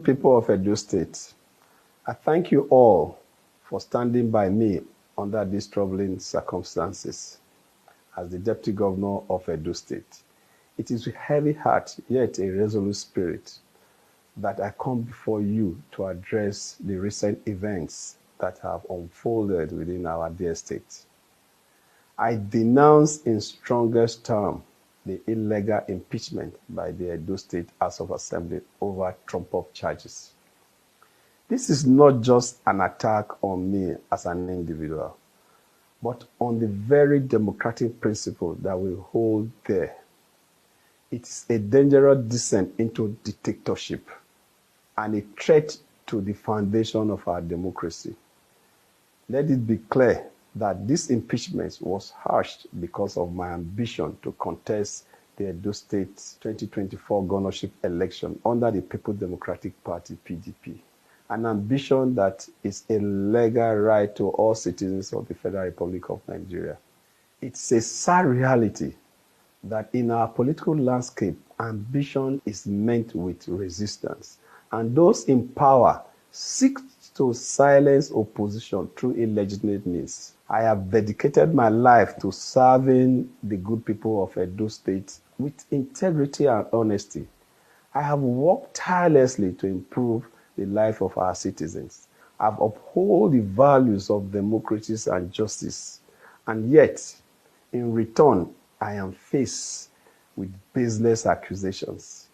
People of Edo State, I thank you all for standing by me under these troubling circumstances as the Deputy Governor of Edo State. It is with heavy heart, yet a resolute spirit, that I come before you to address the recent events that have unfolded within our dear state. I denounce in strongest terms the illegal impeachment by the Edo State House of Assembly over trumped-up charges. This is not just an attack on me as an individual, but on the very democratic principle that we hold there. It is a dangerous descent into dictatorship and a threat to the foundation of our democracy. Let it be clear that this impeachment was hushed because of my ambition to contest the Edo State 2024 governorship election under the People's Democratic Party, PDP. An ambition that is a legal right to all citizens of the Federal Republic of Nigeria. It's a sad reality that in our political landscape, ambition is met with resistance, and those in power seek to silence opposition through illegitimate means. I have dedicated my life to serving the good people of Edo State with integrity and honesty. I have worked tirelessly to improve the life of our citizens. I've upheld the values of democracy and justice, and yet, in return, I am faced with baseless accusations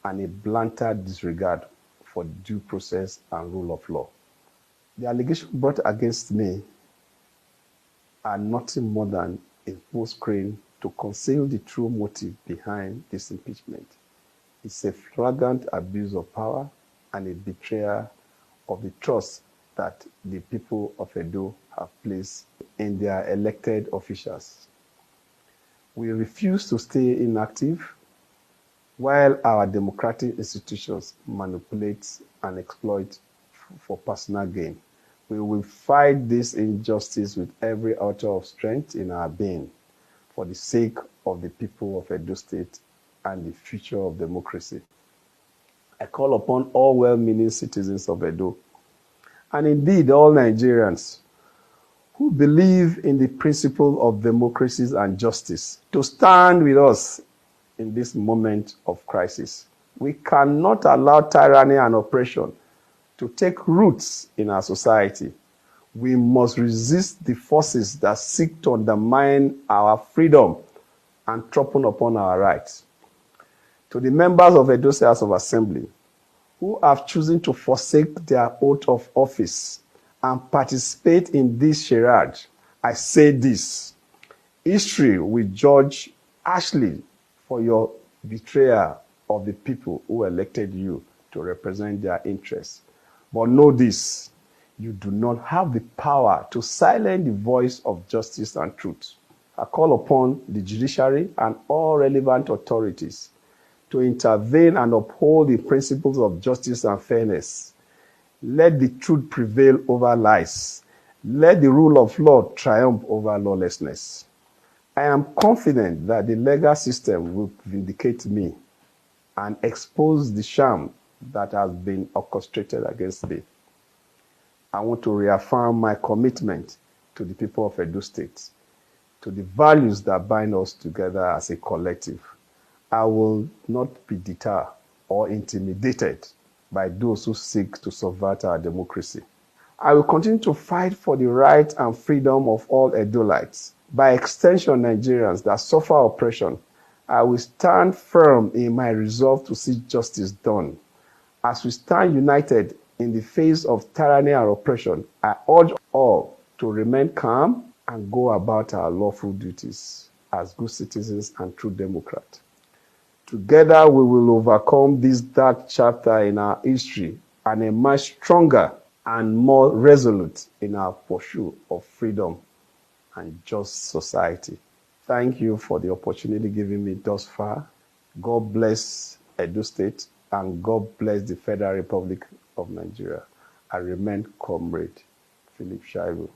and a blatant disregard for due process and rule of law. The allegations brought against me are nothing more than a smokescreen to conceal the true motive behind this impeachment. It's a flagrant abuse of power and a betrayal of the trust that the people of Edo have placed in their elected officials. We refuse to stay inactive while our democratic institutions manipulate and exploit for personal gain. We will fight this injustice with every ounce of strength in our being for the sake of the people of Edo State and the future of democracy. I call upon all well-meaning citizens of Edo, and indeed all Nigerians who believe in the principle of democracy and justice, to stand with us in this moment of crisis. We cannot allow tyranny and oppression to take roots in our society. We must resist the forces that seek to undermine our freedom and trample upon our rights. To the members of Edo State House of Assembly who have chosen to forsake their oath of office and participate in this charade, I say this: history will judge harshly for your betrayal of the people who elected you to represent their interests. But know this: you do not have the power to silence the voice of justice and truth. I call upon the judiciary and all relevant authorities to intervene and uphold the principles of justice and fairness. Let the truth prevail over lies. Let the rule of law triumph over lawlessness. I am confident that the legal system will vindicate me and expose the sham that has been orchestrated against me. I want to reaffirm my commitment to the people of Edo State, to the values that bind us together as a collective. I will not be deterred or intimidated by those who seek to subvert our democracy. I will continue to fight for the right and freedom of all Edolites, by extension Nigerians that suffer oppression. I will stand firm in my resolve to see justice done. As we stand united in the face of tyranny and oppression, I urge all to remain calm and go about our lawful duties as good citizens and true democrats. Together we will overcome this dark chapter in our history and emerge stronger and more resolute in our pursuit of freedom and just society. Thank you for the opportunity given me thus far. God bless Edo State and God bless the Federal Republic of Nigeria. I remain Comrade Philip Shaibu.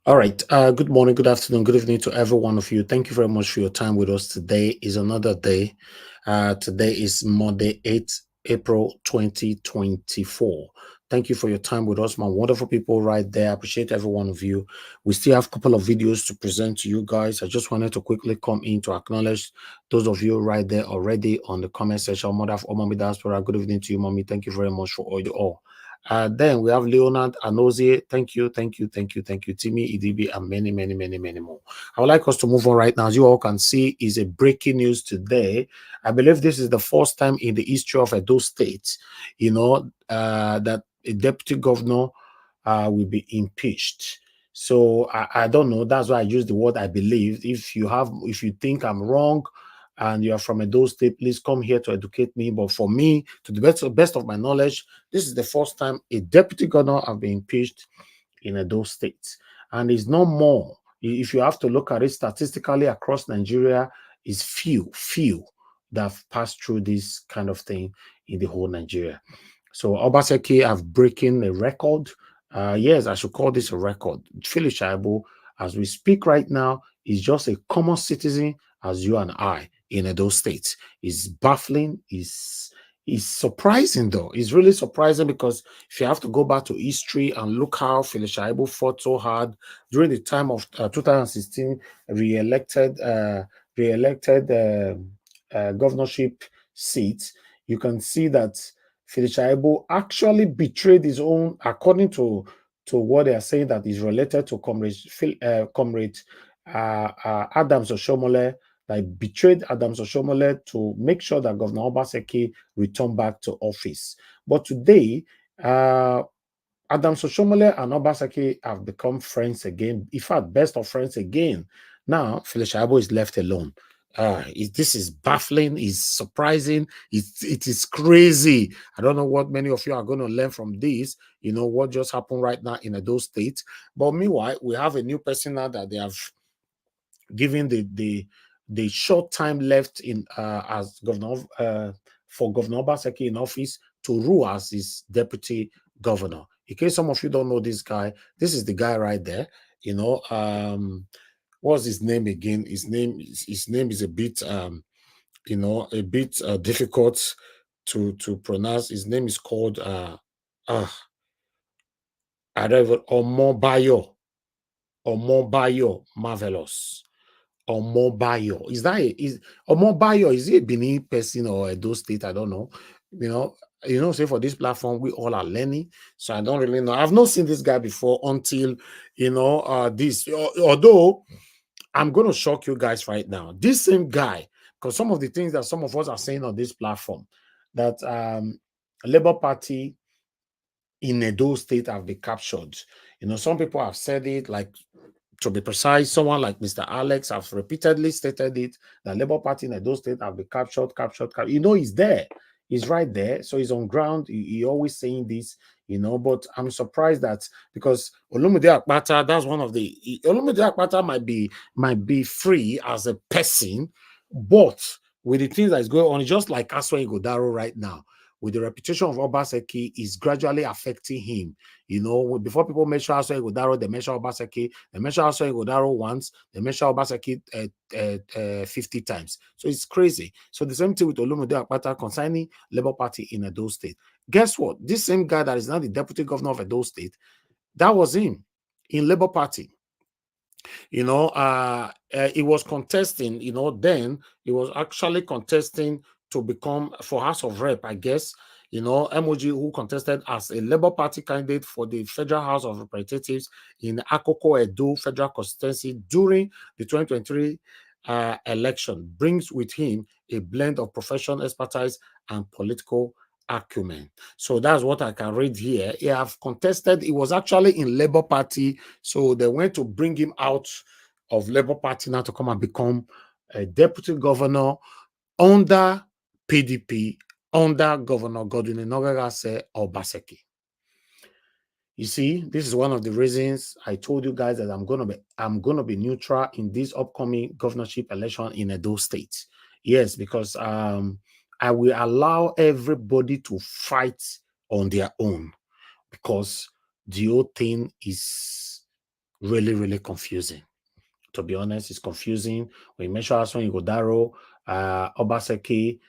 All right. Good morning, good afternoon, good evening to every one of you. Thank you very much for your time with us. Today is another day. Today is Monday, 8th April 2024. Thank you for your time with us, my wonderful people right there. I appreciate every one of you. We still have a couple of videos to present to you guys. I just wanted to quickly come in to acknowledge those of you right there already on the comment section. Mother of Mommy Diaspora, good evening to you, Mommy. Thank you very much for all you all. Then we have Leonard Anozie. Thank you, thank you, thank you, thank you. Timmy Idibi, and many, many, many, many more. I would like us to move on right now. As you all can see, is a breaking news today. I believe this is the first time in the history of Edo State, that a deputy governor will be impeached. So I don't know. That's why I use the word I believe. If you think I'm wrong, and you are from Edo State, please come here to educate me. But for me, to the best of my knowledge, this is the first time a deputy governor have been impeached in Edo State. And it's no more. If you have to look at it statistically across Nigeria, is few that have passed through this kind of thing in the whole Nigeria. So Obaseki have breaking a record. Yes, I should call this a record. Philip Shaibu, as we speak right now, is just a common citizen as you and I in Edo State. It's baffling. It's surprising though. It's really surprising because if you have to go back to history and look how Philip Shaibu fought so hard during the time of 2016 re-elected governorship seat, you can see that Philip Shaibu actually betrayed his own, according to what they are saying, that is related to Comrade Adams Oshomole, that betrayed Adams Oshomole to make sure that Governor Obaseki returned back to office. But today, Adams Oshomole and Obaseki have become friends again. In fact, best of friends again. Now, Philip Shaibu is left alone. This is baffling, it's surprising, it is crazy. I don't know what many of you are going to learn from this, what just happened right now in Edo State. But meanwhile, we have a new person now that they have given the short time left in as governor for Governor Obaseki in office to rule as his deputy governor. In case some of you don't know this guy, this is the guy right there. What's his name again? His name is a bit difficult to pronounce. His name is called I don't even Omobayo Marvelous. Omobayo. Is Omobayo, is he a Benin person or a Edo State? I don't know. Say for this platform, we all are learning. So I don't really know. I've not seen this guy before until this. Although I'm going to shock you guys right now. This same guy, because some of the things that some of us are saying on this platform, that Labour Party in Edo State have been captured. Some people have said it, like, to be precise, someone like Mr. Alex has repeatedly stated it, that Labour Party in Edo State have been captured. He's there. He's right there. So he's on ground. He always saying this, but I'm surprised that, because Olumide Akpata, that's one of the, Olumide Akpata might be free as a person, but with the things that is going on, just like Aswa Igodaro right now, with the reputation of Obaseki is gradually affecting him. Before people mention Aswa Igodaro, they mention Obaseki. They mention Aswa Igodaro once, they mention Obaseki 50 times. So it's crazy. So the same thing with Olumide Akpata concerning Labour Party in Edo State. Guess what? This same guy that is now the deputy governor of Edo State, that was him in Labour Party. He was contesting, then he was actually contesting to become for House of Rep, I guess. MOG, who contested as a Labour Party candidate for the Federal House of Representatives in Akoko Edo Federal Constituency during the 2023 election, brings with him a blend of professional expertise and political acumen. So that's what I can read here. He have contested. He was actually in Labour Party, so they went to bring him out of Labour Party now to come and become a deputy governor under PDP, under Governor Godwin Enogagase Obaseki. You see, this is one of the reasons I told you guys that I'm gonna be neutral in this upcoming governorship election in Edo State. Yes, because I will allow everybody to fight on their own, because the whole thing is really, really confusing. To be honest, it's confusing. When you mention Aswan Igodaro, Obaseki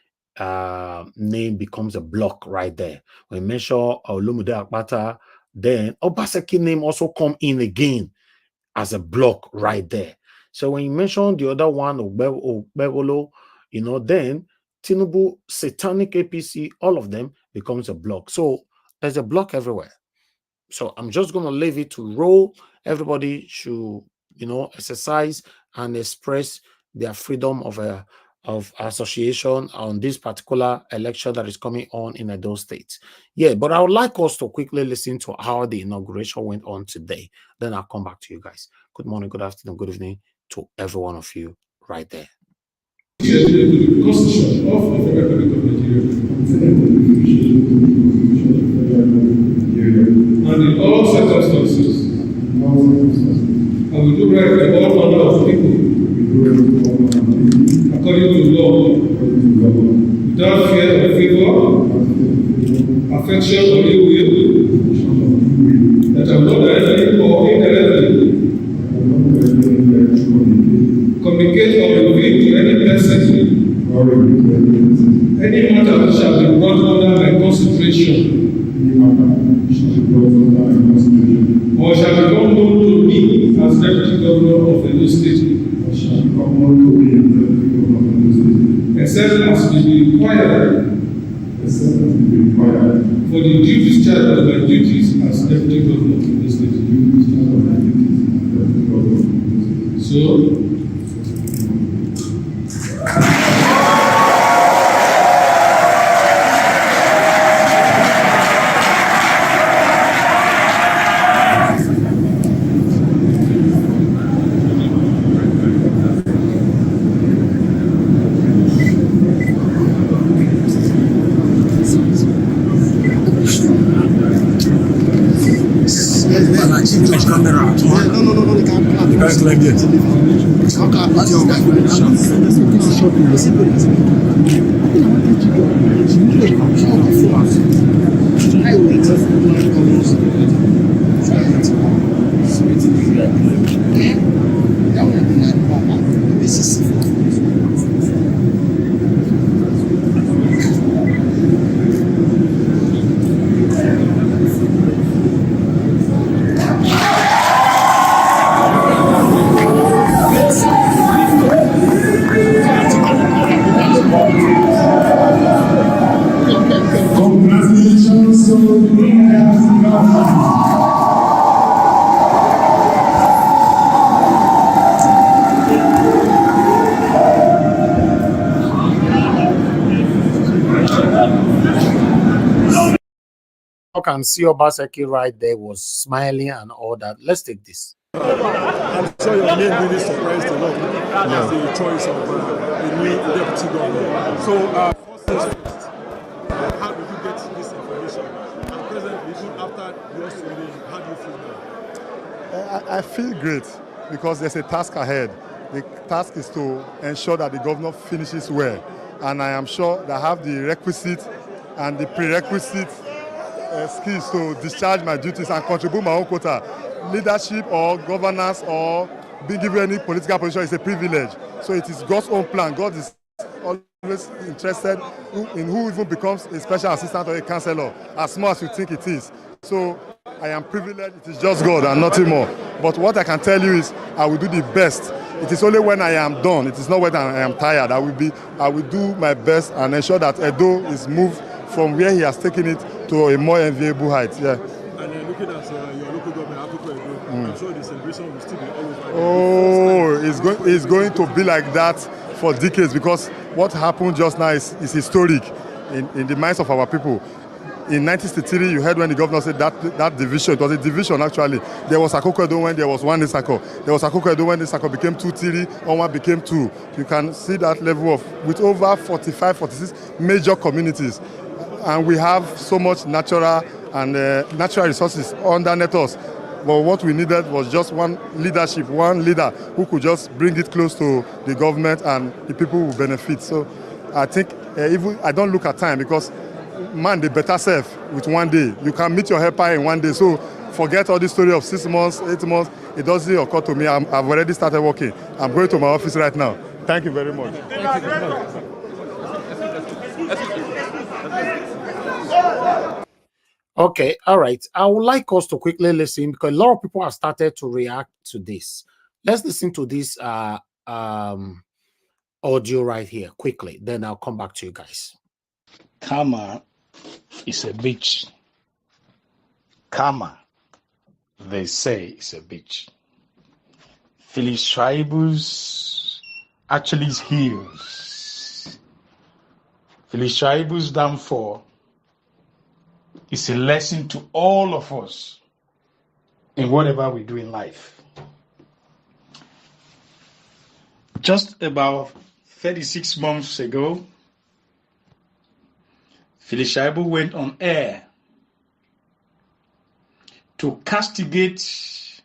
name becomes a block right there. When you mention Olumude Akpata, then Obaseki name also come in again as a block right there. So when you mention the other one, Ogbewolo, then Tinubu, Satanic APC, all of them becomes a block. So there's a block everywhere. So I'm just going to leave it to roll. Everybody should, exercise and express their freedom of association on this particular election that is coming on in Edo State. Yeah, but I would like us to quickly listen to how the inauguration went on today. Then I'll come back to you guys. Good morning, good afternoon, good evening to every one of you right there. The Constitution of the Federal Republic of Nigeria, and in all circumstances, I will do right by all manner of people, according to law, without fear or favor, affection or ill will, that I will not directly or indirectly communicate or reveal to any person any matter that shall be brought under my consideration or shall become known to me as Deputy Governor of Edo State, except as may be required for the due discharge of my duties as Deputy Governor of Edo State. So, like this. Can see Obaseki right there was smiling and all that. Let's take this. I'm sure your name really surprised a lot as the choice of a new deputy governor. So, first, how did you get this information? And presently, even after your story, how do you feel now? I feel great because there's a task ahead. The task is to ensure that the governor finishes well, and I am sure that I have the requisite and the prerequisite skills to discharge my duties and contribute my own quota. Leadership or governance or being given any political position is a privilege. So it is God's own plan. God is always interested in who even becomes a special assistant or a counselor, as small as you think it is. So I am privileged. It is just God and nothing more. But what I can tell you is I will do the best. It is only when I am done. It is not when I am tired. I will do my best and ensure that Edo is moved from where he has taken it to a more enviable height. Yeah. And looking at your local government, I'm sure the celebration will still be always. Oh, it's going to be like that for decades, because what happened just now is historic in the minds of our people. In 1963, you heard when the governor said that division, it was a division actually. There was Akoko Edo when there was one Nisako. There was Akoko Edo when Nisako became 2 Tiri, Onwa became 2. You can see that level with over 45, 46 major communities. And we have so much natural resources underneath us. But what we needed was just one leadership, one leader who could just bring it close to the government and the people who benefit. So I think even I don't look at time, because man, they better serve with one day. You can meet your helper in one day. So forget all the story of 6 months, 8 months. it doesn't occur to me. I've already started working. I'm going to my office right now. Thank you very much. Okay, all right. I would like us to quickly listen because a lot of people have started to react to this. Let's listen to this audio right here quickly. Then I'll come back to you guys. Karma is a bitch. Karma, they say, is a bitch. Phyllis Shaibu's actually heals. Phyllis Shaibu's downfall is a lesson to all of us in whatever we do in life. Just about 36 months ago, Phyllis Shaibu went on air to castigate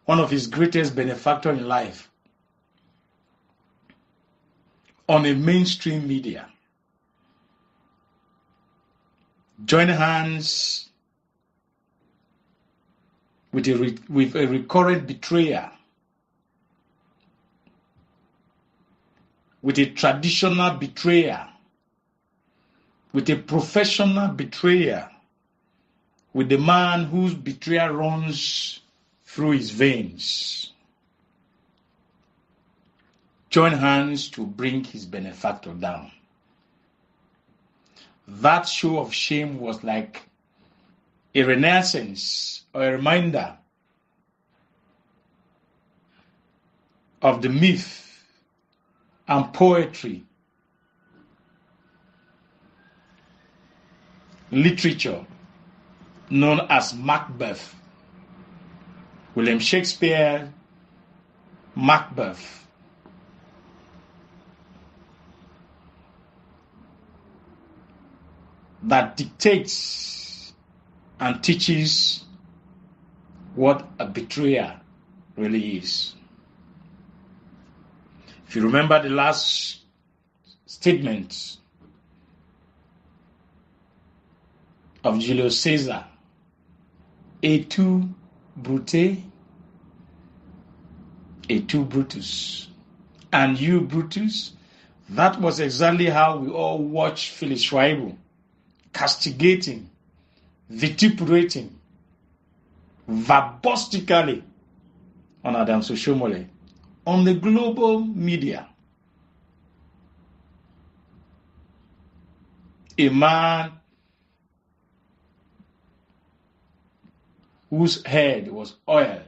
one of his greatest benefactors in life on a mainstream media. Join hands with a recurrent betrayer, with a traditional betrayer, with a professional betrayer, with the man whose betrayal runs through his veins. Join hands to bring his benefactor down. That show of shame was like a renaissance or a reminder of the myth and poetry, literature known as Macbeth. William Shakespeare, Macbeth. That dictates and teaches what a betrayer really is. If you remember the last statement of Julius Caesar, et tu, Brute, et tu, Brutus, and you, Brutus. That was exactly how we all watched Phyllis Shaibu castigating, vituperating, verbostically on Adams Oshomole on the global media. A man whose head was oiled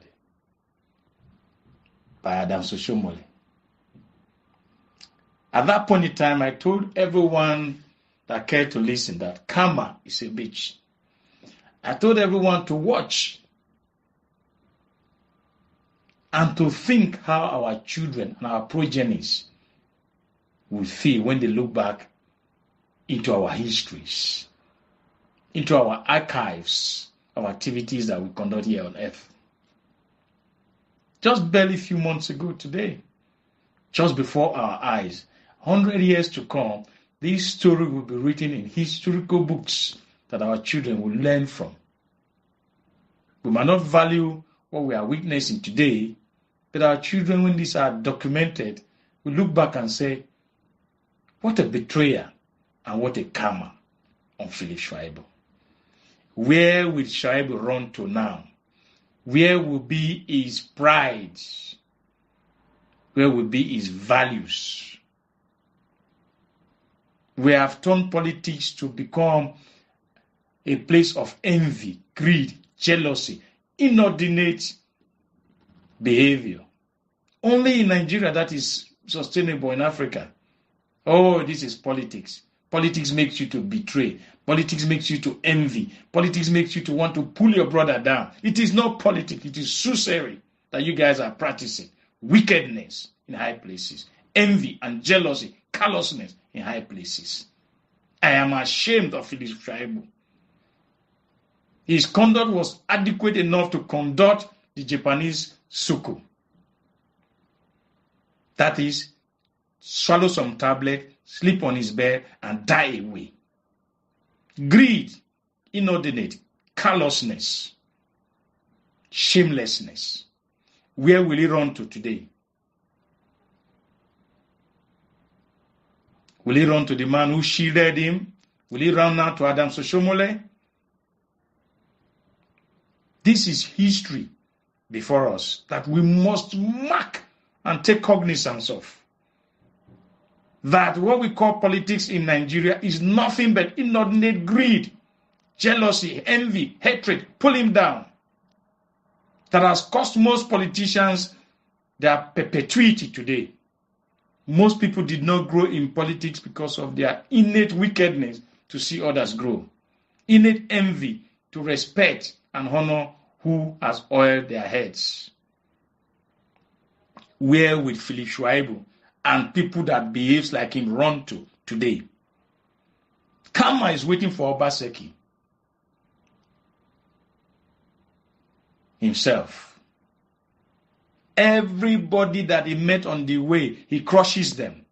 by Adams Oshomole. At that point in time, I told everyone that cared to listen that karma is a bitch. I told everyone to watch and to think how our children and our progenies will feel when they look back into our histories, into our archives of activities that we conduct here on earth. Just barely a few months ago today, just before our eyes, 100 years to come, this story will be written in historical books that our children will learn from. We might not value what we are witnessing today, but our children, when these are documented, will look back and say, what a betrayer and what a karma on Phyllis Shaibu. Where will Shaibu run to now? Where will be his pride? Where will be his values? We have turned politics to become a place of envy, greed, jealousy, inordinate behavior. Only in Nigeria that is sustainable. In Africa. Oh, this is politics. Politics makes you to betray. Politics makes you to envy. Politics makes you to want to pull your brother down. It is not politics. It is sorcery that you guys are practicing. Wickedness in high places. Envy and jealousy, callousness in high places. I am ashamed of Phyllis Shaibu. His conduct was adequate enough to conduct the Japanese suku. That is, swallow some tablet, sleep on his bed, and die away. Greed, inordinate, callousness. shamelessness. Where will he run to today? Will he run to the man who shielded him? Will he run now to Adam Soshomole? This is history before us that we must mark and take cognizance of. That what we call politics in Nigeria is nothing but inordinate greed, jealousy, envy, hatred, pull him down. That has cost most politicians their perpetuity today. Most people did not grow in politics because of their innate wickedness to see others grow, innate envy to respect and honor who has oiled their heads. Where will Philip Shaibu and people that behaves like him run to today? Karma is waiting for Obaseki himself. Everybody that he met on the way, he crushes them.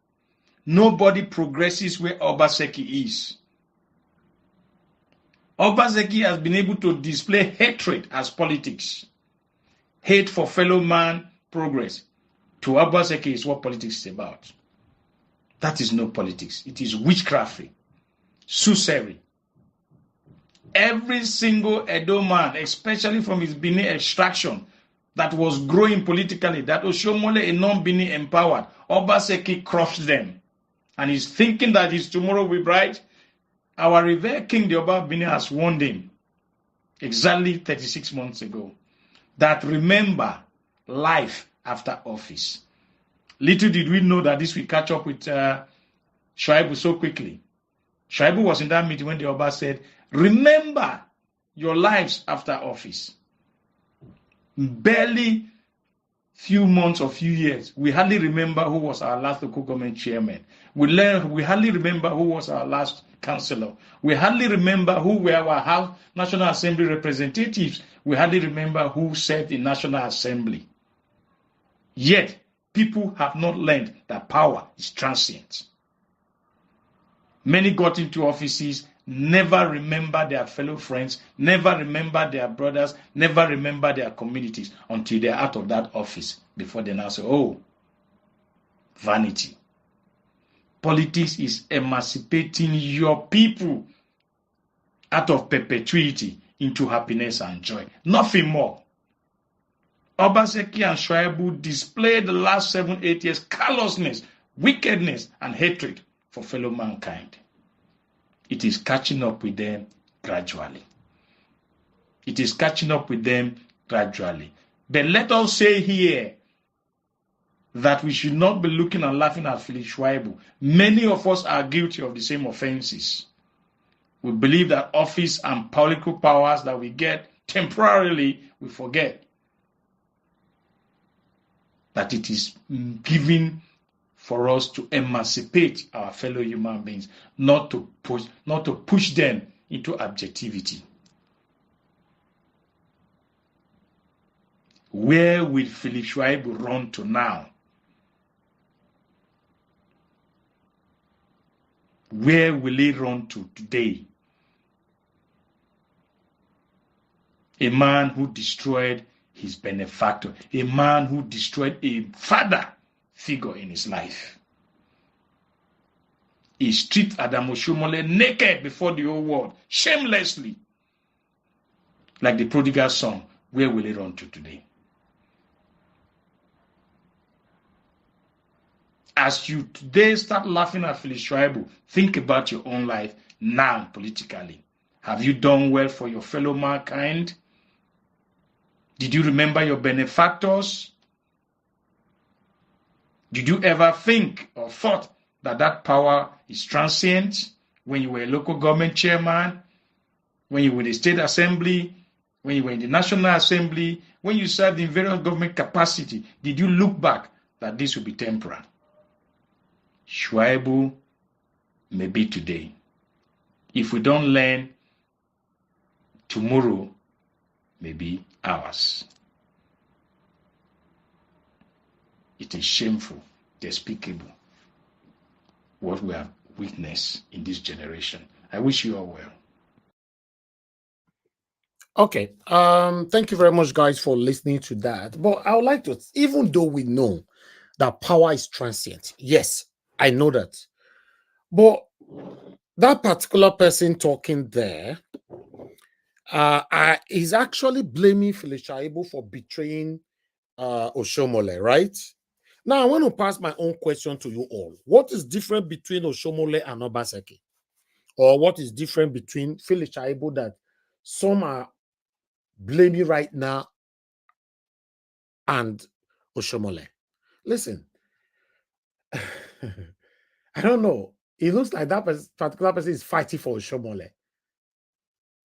Nobody progresses where Obaseki is. Obaseki has been able to display hatred as politics. Hate for fellow man, progress. To Obaseki is what politics is about. That is no politics. It is witchcraft, sorcery. Every single Edo man, especially from his Bini extraction, that was growing politically, that Oshomole and non-Bini empowered, Obaseki crushed them. And he's thinking that his tomorrow will be bright. Our revered king, the Oba of Bini, has warned him exactly 36 months ago that remember life after office. Little did we know that this will catch up with Shaibu so quickly. Shaibu was in that meeting when the Oba said, remember your lives after office. Barely few months or few years, we hardly remember who was our last local government chairman. We hardly remember who was our last councillor. We hardly remember who were our House National Assembly representatives. We hardly remember who served in National Assembly. Yet, people have not learned that power is transient. Many got into offices, never remember their fellow friends, never remember their brothers, never remember their communities until they're out of that office before they now say, oh, vanity. Politics is emancipating your people out of perpetuity into happiness and joy. Nothing more. Obaseki and Shaibu displayed the last 7-8 years callousness, wickedness, and hatred for fellow mankind. It is catching up with them gradually. It is catching up with them gradually. But let us say here that we should not be looking and laughing at Philip Shaibu. Many of us are guilty of the same offenses. We believe that office and political powers that we get temporarily, we forget that it is given for us to emancipate our fellow human beings, not to push them into objectivity. Where will Philip Shaibu run to now? Where will he run to today? A man who destroyed his benefactor, a man who destroyed a father figure in his life. He stripped Adam Oshomole naked before the whole world, shamelessly. Like the prodigal son, where will he run to today? As you today start laughing at Philip Shaibu, think about your own life now politically. Have you done well for your fellow mankind? Did you remember your benefactors? Did you ever think or thought that that power is transient when you were a local government chairman, when you were in the state assembly, when you were in the national assembly, when you served in various government capacity? Did you look back that this will be temporal? Shaibu may be today. If we don't learn, tomorrow may be ours. It is shameful, despicable, what we have witnessed in this generation. I wish you all well. Okay. Thank you very much, guys, for listening to that. But I would like to, even though we know that power is transient, yes, I know that. But that particular person talking there is actually blaming Phyllis Shaibu for betraying Oshomole, right? Now, I want to pass my own question to you all. What is different between Oshomole and Obaseki? Or what is different between Phyllis Shaibu that some are blaming right now and Oshomole? Listen, I don't know. It looks like that particular person is fighting for Oshomole.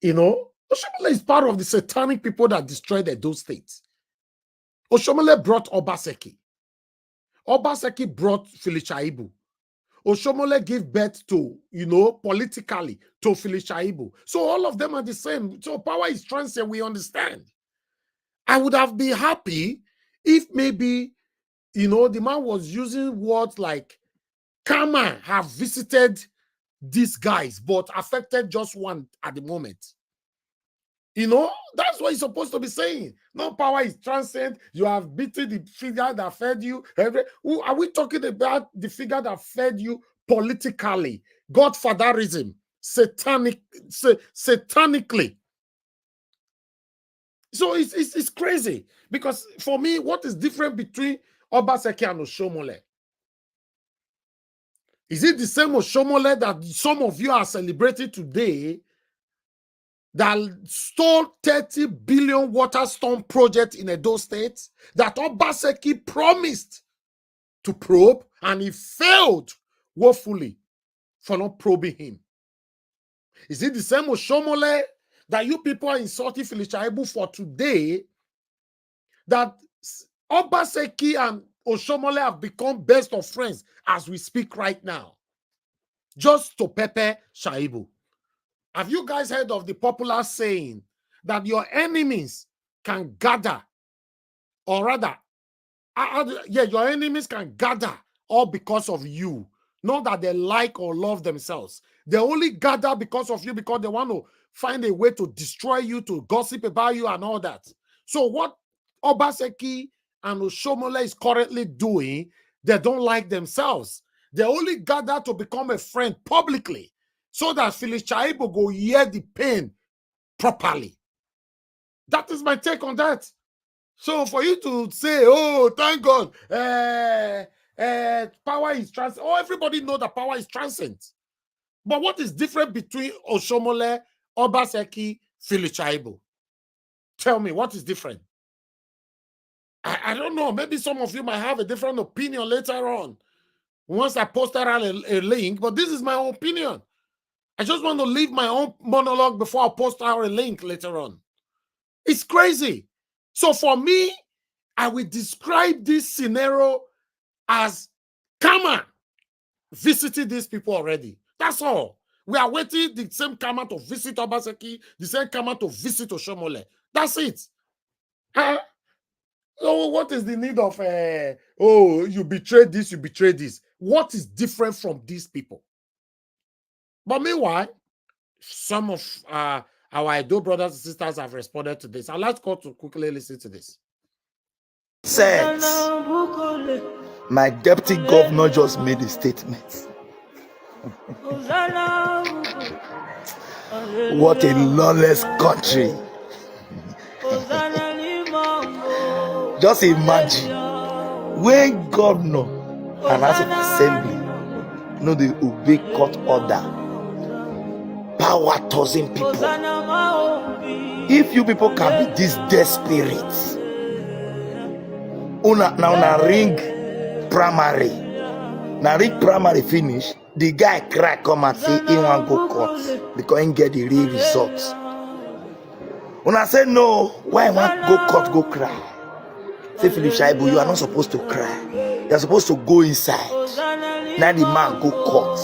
You know, Oshomole is part of the satanic people that destroyed those states. Oshomole brought Obaseki. Obaseki brought Phyllis Shaibu. Oshomole gave birth to, politically, to Phyllis Shaibu. So all of them are the same. So power is transient, we understand. I would have been happy if maybe, the man was using words like karma have visited these guys, but affected just one at the moment. That's what he's supposed to be saying. No, power is transient. You have beaten the figure that fed you. Are we talking about the figure that fed you politically? Godfatherism, satanically. So it's crazy. Because for me, what is different between Obaseki and Oshomole? Is it the same Oshomole that some of you are celebrating today that stole 30 billion water storm project in Edo State that Obaseki promised to probe and he failed woefully for not probing him? Is it the same Oshomole that you people are insulting Phyllis Shaibu for today that Obaseki and Oshomole have become best of friends as we speak right now? Just to pepper Shaibu. Have you guys heard of the popular saying that your enemies can gather, or rather, your enemies can gather all because of you? Not that they like or love themselves. They only gather because of you because they want to find a way to destroy you, to gossip about you and all that. So what Obaseki and Oshomole is currently doing, they don't like themselves. They only gather to become a friend publicly so that Phyllis Shaibu go hear the pain properly. That is my take on that. So for you to say, oh, thank God, power is transient. Oh, everybody know that power is transient. But what is different between Oshomole, Obaseki, Phyllis Shaibu? Tell me, what is different? I don't know. Maybe some of you might have a different opinion later on. Once I post around a link, but this is my own opinion. I just want to leave my own monologue before I post out a link later on. It's crazy. So for me, I will describe this scenario as karma visiting these people already. That's all. We are waiting the same karma to visit Obaseki, the same karma to visit Oshomole. That's it. So what is the need of, you betrayed this, you betrayed this? What is different from these people? But meanwhile, some of our Edo brothers and sisters have responded to this. I'd like to quickly listen to this. Said, my deputy governor just made a statement. What a lawless country. Just imagine when governor and House of Assembly they obey court order, power tossing people. If you people can be this desperate, now ring primary finish, the guy cry come and say he want go court because he get the real results. When I say no, why want go court go cry? Say Phyllis Shaibu, you are not supposed to cry. You are supposed to go inside. Now the man go court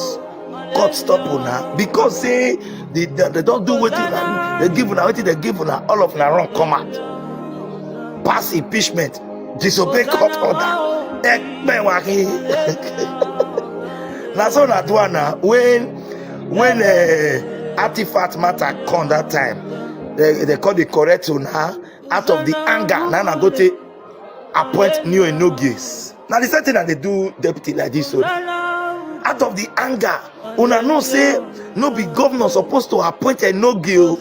stop now because say they don't do what they give una, they give una, all of una wrong come out. Pass impeachment, disobey court order. Now so that one when artifact matter come that time, they call the correct one out of the anger. Now I go to appoint new Enogies. Now the same thing that they do deputy like this. So out of the anger, una no say no be governor supposed to appoint a Enogi.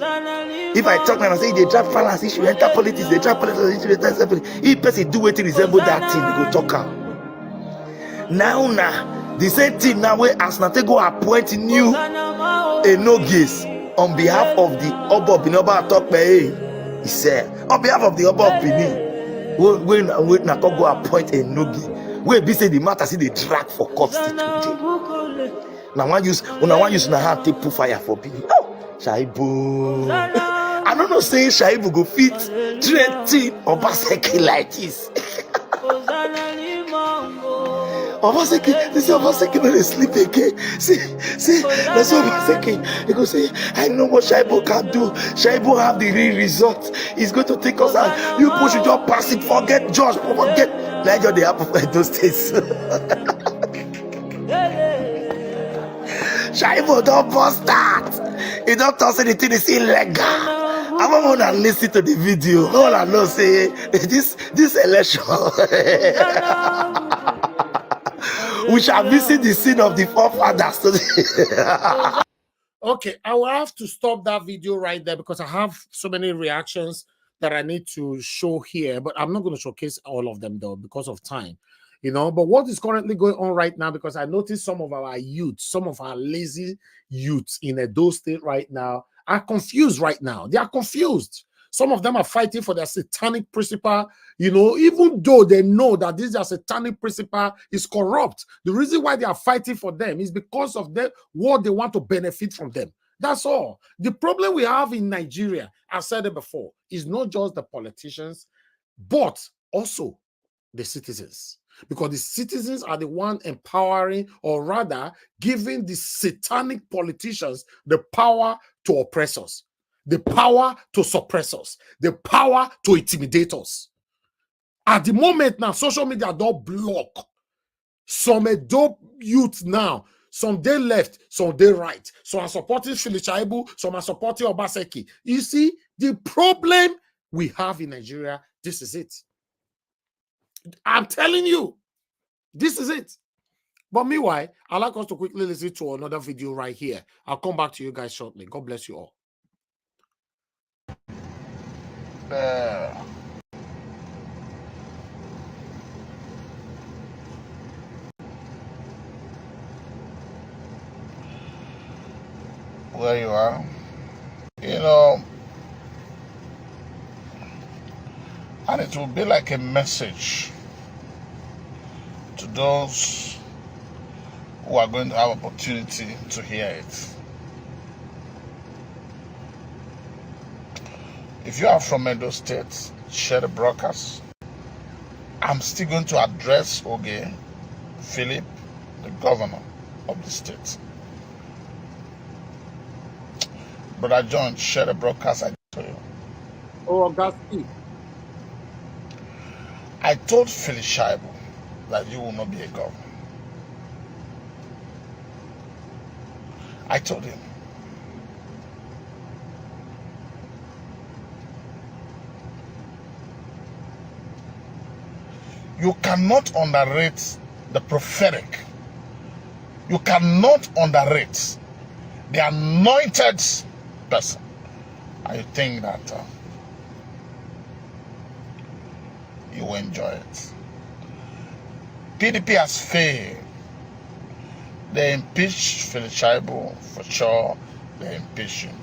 If I talk and I say they drag balance issue, enter politics, they drag politics issue, enter politics. If person do wetin resemble that thing, they go talk am. Now the same thing now where as na take go appoint new Enogis on behalf of the Oba of Benin. Oba talk he said on behalf of the Oba of Benin. When na go appoint Enogi, we be say the matter see they drag for court today. Now one use na hand take put fire for Benin. Oh, Shaibu. I don't know say Shaibu go fit 20 Obaseki like this. Obaseki, this Obaseki no dey sleep again. See, that's Obaseki. He go say, I know what Shaibu can do. Shaibu have the real result. He's going to take us out. You push it, just pass it, forget George, forget. Like they happen for those states. Shaibu don't bust that. He don't toss anything is illegal. I want to listen to the video. All I know say this election. We shall visit the scene of the forefathers today. Okay, I will have to stop that video right there because I have so many reactions that I need to show here, but I'm not going to showcase all of them though because of time, But what is currently going on right now, because I noticed some of our youth, some of our lazy youths in Edo State right now are confused right now. They are confused. Some of them are fighting for their satanic principle, even though they know that this their satanic principle is corrupt. The reason why they are fighting for them is because of what they want to benefit from them. That's all. The problem we have in Nigeria, I said it before, is not just the politicians, but also the citizens. Because the citizens are the one empowering, or rather giving the satanic politicians the power to oppress us, the power to suppress us, the power to intimidate us. At the moment now, social media don't block. Some dope youth now, some they left, some they right. Some are supporting Shaibu, some are supporting Obaseki. You see, the problem we have in Nigeria, this is it. I'm telling you, this is it. But meanwhile, I'd like us to quickly listen to another video right here. I'll come back to you guys shortly. God bless you all. Where you are, and it will be like a message to those who are going to have opportunity to hear it. If you are from Edo State, share the broadcast. I'm still going to address Oge Philip, the governor of the state. Brother John, share the broadcast I told you. Oh, Augustine. I told Philip Shaibu that you will not be a governor. I told him. You cannot underrate the prophetic. You cannot underrate the anointed person. I think that you will enjoy it. PDP has failed. They impeached Philip Shaibu, for sure. They impeached him.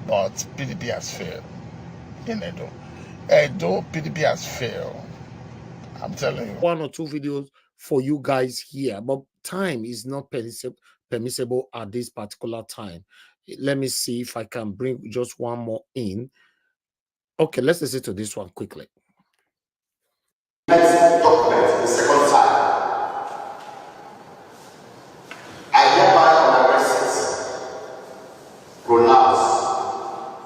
But PDP has failed in Edo. Edo, PDP has failed. I'm telling you. One or two videos for you guys here, but time is not permissible at this particular time. Let me see if I can bring just one more in. Okay, let's listen to this one quickly. Next document, the second time. I hereby on my receipt pronounce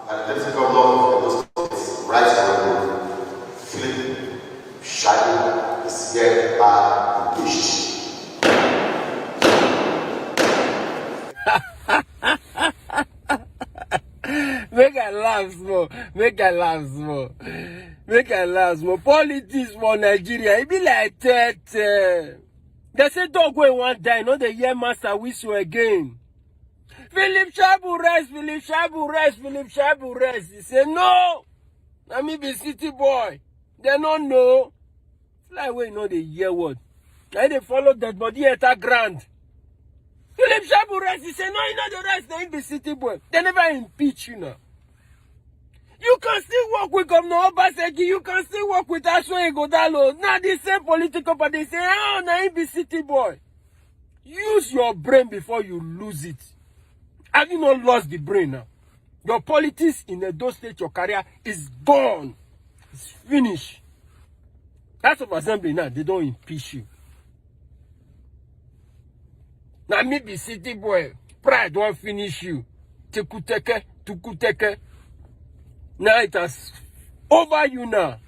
that the deputy governor of Edo State, Right Honorable Philip Shaibu, is hereby impeached. Make I laugh more. Make I laugh more. Make I laugh more. Politics for Nigeria. It be like that. They say dog go one die. No, the year master whistle again. Philip Shaibu rest. Philip Shaibu rest. Philip Shaibu rest. He say no. I mean be city boy. They don't know. Fly away. No, they hear what. Now they follow that body at a grand. Philip Shaibu rest. He say no, you know the rest. They ain't the city boy. They never impeach you now. You can still work with Governor Obaseki. You can still work with Ashwin Godalo. Now the same political party say, oh, now he be city boy. Use your brain before you lose it. Have you not lost the brain now? Your politics in Edo State, your career is gone. It's finished. That's of assembly now. They don't impeach you. Now me be city boy. Pride won't finish you. Tekuteke, tukuteke. Now it has over you now.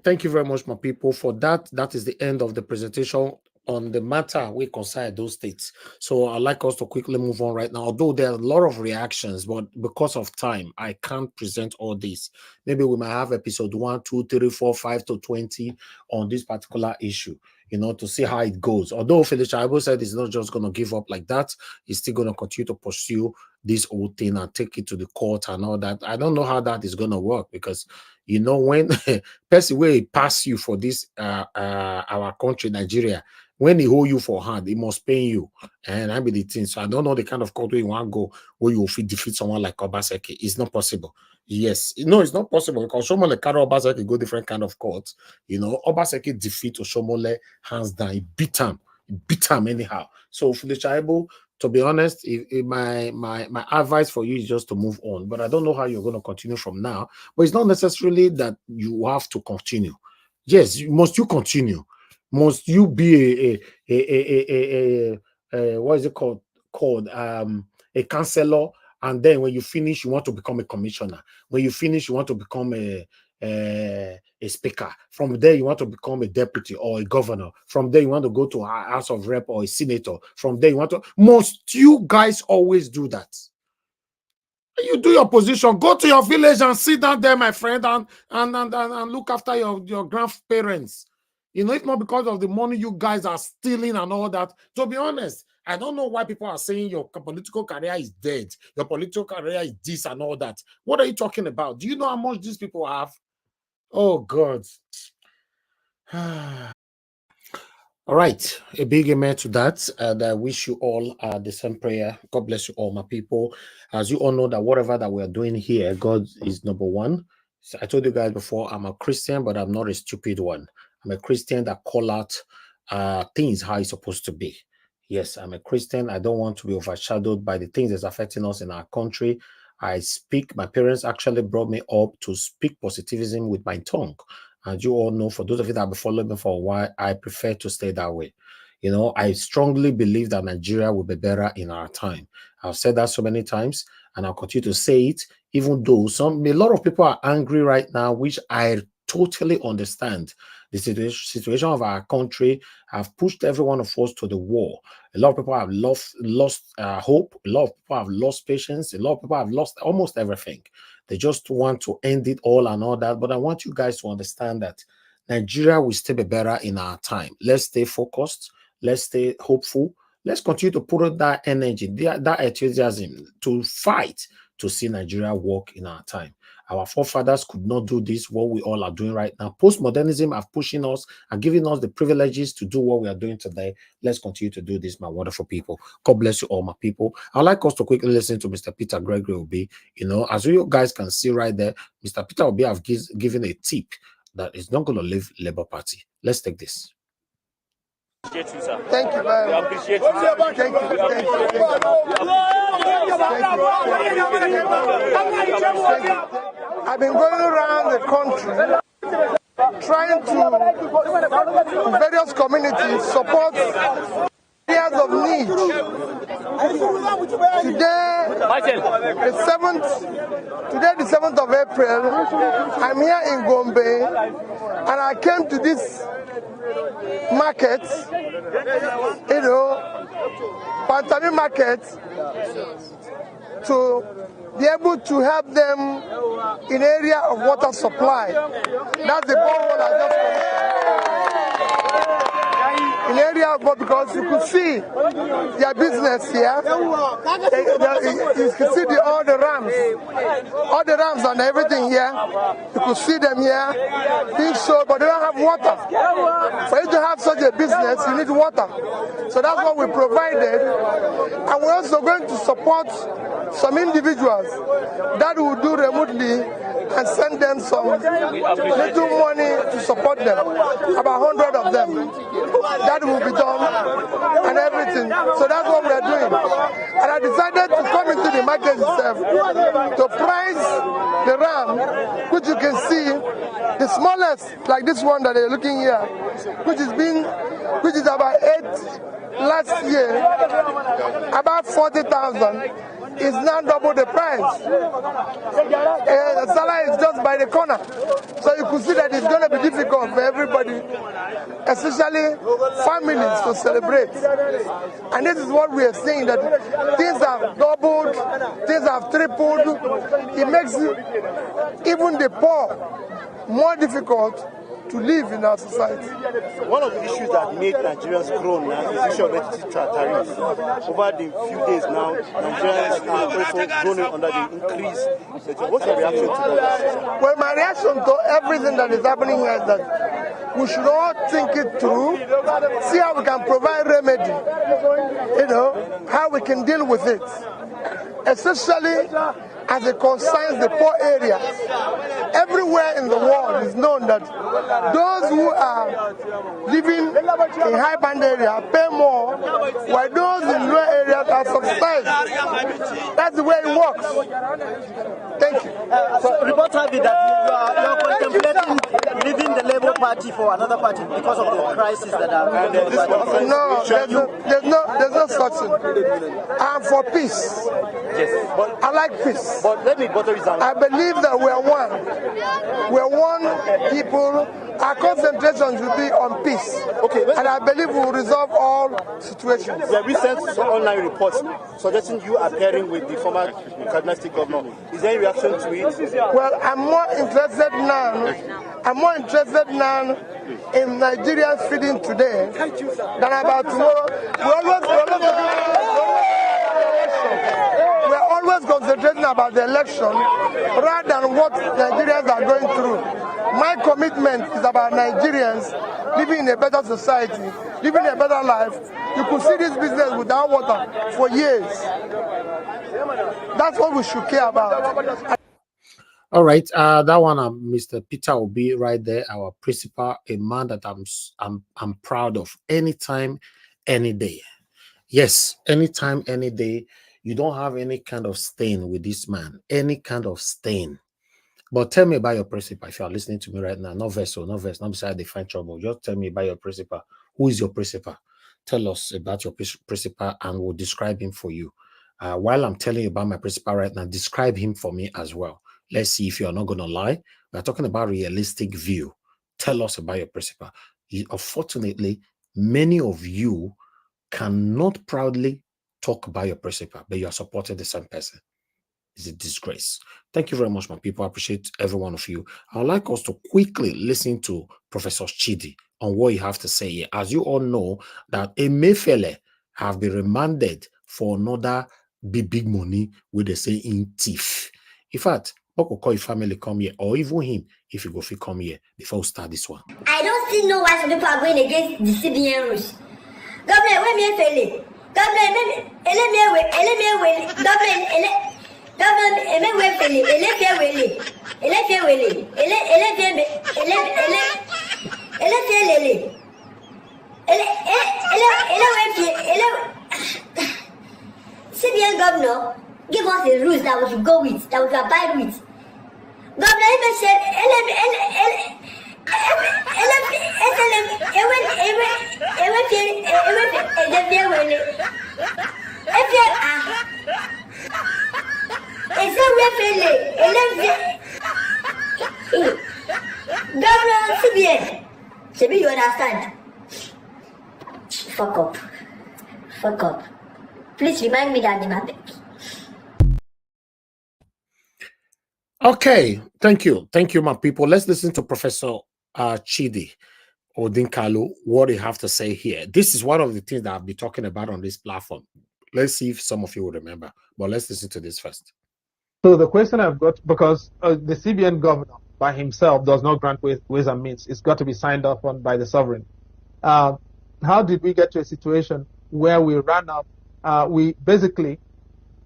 Thank you very much, my people, for that. That is the end of the presentation on the matter we concern those states. So I'd like us to quickly move on right now. Although there are a lot of reactions, but because of time, I can't present all this. Maybe we might have episode 1, 2, 3, 4, 5 to 20 on this particular issue, you know, to see how it goes. Although Philip Shaibu said he's not just going to give up like that, he's still going to continue to pursue this whole thing and take it to the court and all that. I don't know how that is going to work because, you know, when person will pass you for this our country, Nigeria, when he hold you for hand, he must pay you. And I be the thing. So I don't know the kind of court where you want to go where you will defeat someone like Obaseki. It's not possible. Yes. No, it's not possible because Shomole carry Obaseki go different kind of courts. You know, Obaseki defeat Oshomole hands down. He beat him. He beat him anyhow. So for the Shaibu, to be honest, my advice for you is just to move on. But I don't know how you're going to continue from now. But it's not necessarily that you have to continue. Yes, must you continue? Must you be what is it called? A counselor, and then when you finish, you want to become a commissioner. When you finish, you want to become a speaker. From there, you want to become a deputy or a governor. From there, you want to go to a House of Rep or a senator. From there, you want to. Must you guys always do that? You do your position. Go to your village and sit down there, my friend, and look after your grandparents. You know, if not because of the money you guys are stealing and all that. To be honest, I don't know why people are saying your political career is dead. Your political career is this and all that. What are you talking about? Do you know how much these people have? Oh, God. All right, a big amen to that. And I wish you all the same prayer. God bless you all, my people. As you all know that whatever that we are doing here, God is number one. So I told you guys before, I'm a Christian, but I'm not a stupid one. I'm a Christian that call out things how it's supposed to be. Yes, I'm a Christian. I don't want to be overshadowed by the things that's affecting us in our country. I speak, my parents actually brought me up to speak positivism with my tongue. And you all know, for those of you that have been following me for a while, I prefer to stay that way. You know, I strongly believe that Nigeria will be better in our time. I've said that so many times, and I'll continue to say it, even though a lot of people are angry right now, which I totally understand. The situation of our country have pushed every one of us to the wall. A lot of people have lost hope. A lot of people have lost patience. A lot of people have lost almost everything. They just want to end it all and all that. But I want you guys to understand that Nigeria will still be better in our time. Let's stay focused. Let's stay hopeful. Let's continue to put out that energy, that enthusiasm to fight to see Nigeria work in our time. Our forefathers could not do this, what we all are doing right now. Postmodernism are pushing us and giving us the privileges to do what we are doing today. Let's continue to do this, my wonderful people. God bless you all, my people. I'd like us to quickly listen to Mr. Peter Gregory Obi. You know, as you guys can see right there, Mr. Peter Obi have given a tip that is not going to leave Labour Party. Let's take this. Thank you, sir. Thank you very much. We appreciate you, sir. Thank you. I've been going around the country trying to, in various communities, support areas of need. Today, the 7th of April, I'm here in Gombe, and I came to this market, Pantami market, to be able to help them in area of water supply. That's the borehole I just commissioned. In area of water, because you could see their business here. You can see all the ramps and everything here. You could see them here being sold, but they don't have water. For you to have such a business, you need water. So that's what we provided. And we're also going to support some individuals that will do remotely and send them some little money to support them, about 100 of them. That will be done and everything. So that's what we are doing. And I decided to come into the market itself to price the ram, which you can see, the smallest, like this one that you're looking here, which is about 8 last year, about 40,000. Is now double the price. Salah is just by the corner. So you could see that it's going to be difficult for everybody, especially families, to celebrate. And this is what we are seeing, that things have doubled, things have tripled. It makes even the poor more difficult to live in our society. One of the issues that made Nigerians grow now is the issue of electricity tariffs. Over the few days now, Nigerians are also groaning under the increase. What's your reaction to that? Well, my reaction to everything that is happening here is that we should all think it through, see how we can provide remedy, how we can deal with it, especially as it concerns the poor areas. Everywhere in the world is known that those who are living in high-band area pay more, while those in low areas are subsidized. That's the way it works. Thank you. So reports have it that you are contemplating leaving the Labour Party for another party because of the crisis that are happening. No, there's no such thing. I'm for peace. Yes, but I like peace. But let me bother you down. I believe that we are one. We are one people. Our concentration should be on peace. Okay, and I believe we will resolve all situations. There are recent online reports suggesting you appearing with the former Kaduna State Governor. Is there any reaction to it? Well, I'm more interested now in Nigerians feeding today than about tomorrow. We're always concentrating about the election rather than what Nigerians are going through. My commitment is about Nigerians living in a better society, living a better life. You could see this business without water for years. That's what we should care about. All right, that one, Mr. Peter will be right there, our principal, a man that I'm proud of anytime, any day. Yes, anytime, any day. You don't have any kind of stain with this man, any kind of stain. But tell me about your principal. If you are listening to me right now, no vessel, not beside the find trouble. Just tell me about your principal. Who is your principal? Tell us about your principal and we'll describe him for you. While I'm telling you about my principal right now, describe him for me as well. Let's see if you're not going to lie. We're talking about realistic view. Tell us about your principal. Unfortunately, many of you cannot proudly talk about your principal, but you are supporting the same person. It's a disgrace. Thank you very much, my people. I appreciate every one of you. I would like us to quickly listen to Professor Chidi on what you have to say here. As you all know, that Emefiele have been remanded for another big money with the say in thief. In fact, Boko call your family come here, or even him, if you go fit come here before we start this one. I don't still know why some people are going against the CBN rules. Government, when me fail, government, let me CBN governor give us the rules that we should go with, that we should abide with. Governor even said, Governor CBN. Maybe you understand. Fuck up. Fuck up. Please remind me that name, I beg. Okay, thank you. Thank you, my people. Let's listen to Professor Chidi Odinkalu, what he have to say here. This is one of the things that I'll be talking about on this platform. Let's see if some of you will remember. But let's listen to this first. So the question I've got, because the CBN governor by himself does not grant ways and means. It's got to be signed off on by the sovereign. How did we get to a situation where we ran up, we basically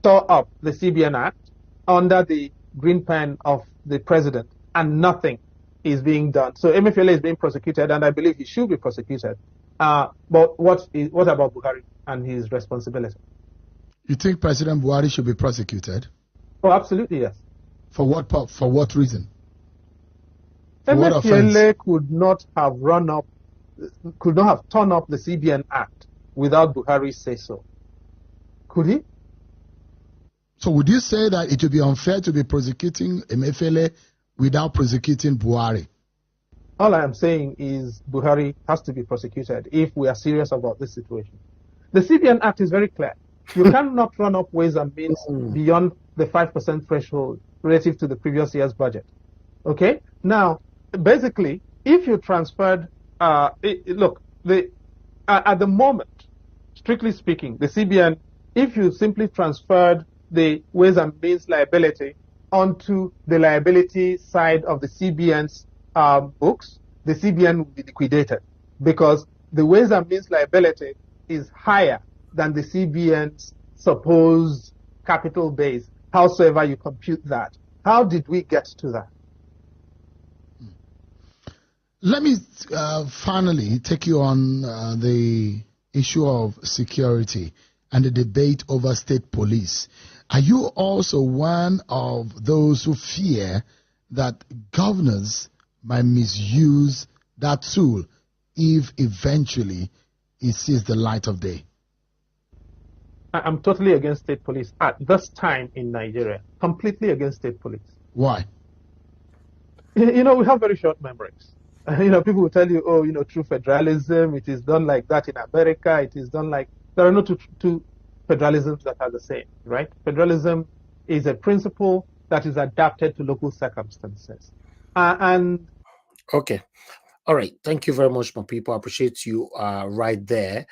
tore up the CBN Act under the green pen of the president, and nothing is being done? So Emefiele is being prosecuted, and I believe he should be prosecuted. But what about Buhari and his responsibility? You think President Buhari should be prosecuted? Oh, absolutely, yes. For what reason? Emefiele could not have torn up the CBN Act without Buhari's say so. Could he? So would you say that it would be unfair to be prosecuting Emefiele without prosecuting Buhari? All I am saying is Buhari has to be prosecuted if we are serious about this situation. The CBN Act is very clear. You cannot run up ways and means beyond the 5% threshold relative to the previous year's budget. Okay? Now, basically, if you transferred, at the moment, strictly speaking, the CBN, if you simply transferred the ways and means liability onto the liability side of the CBN's books, the CBN will be liquidated, because the ways and means liability is higher than the CBN's supposed capital base, howsoever you compute that. How did we get to that? Let me finally take you on the issue of security and the debate over state police. Are you also one of those who fear that governors might misuse that tool if eventually it sees the light of day? I'm totally against state police at this time in Nigeria. Completely against state police. Why? We have very short memories. People will tell you, true federalism, it is done like that in America, it is done like... There are no two federalisms that are the same, right? Federalism is a principle that is adapted to local circumstances. Okay. All right. Thank you very much, my people. I appreciate you right there.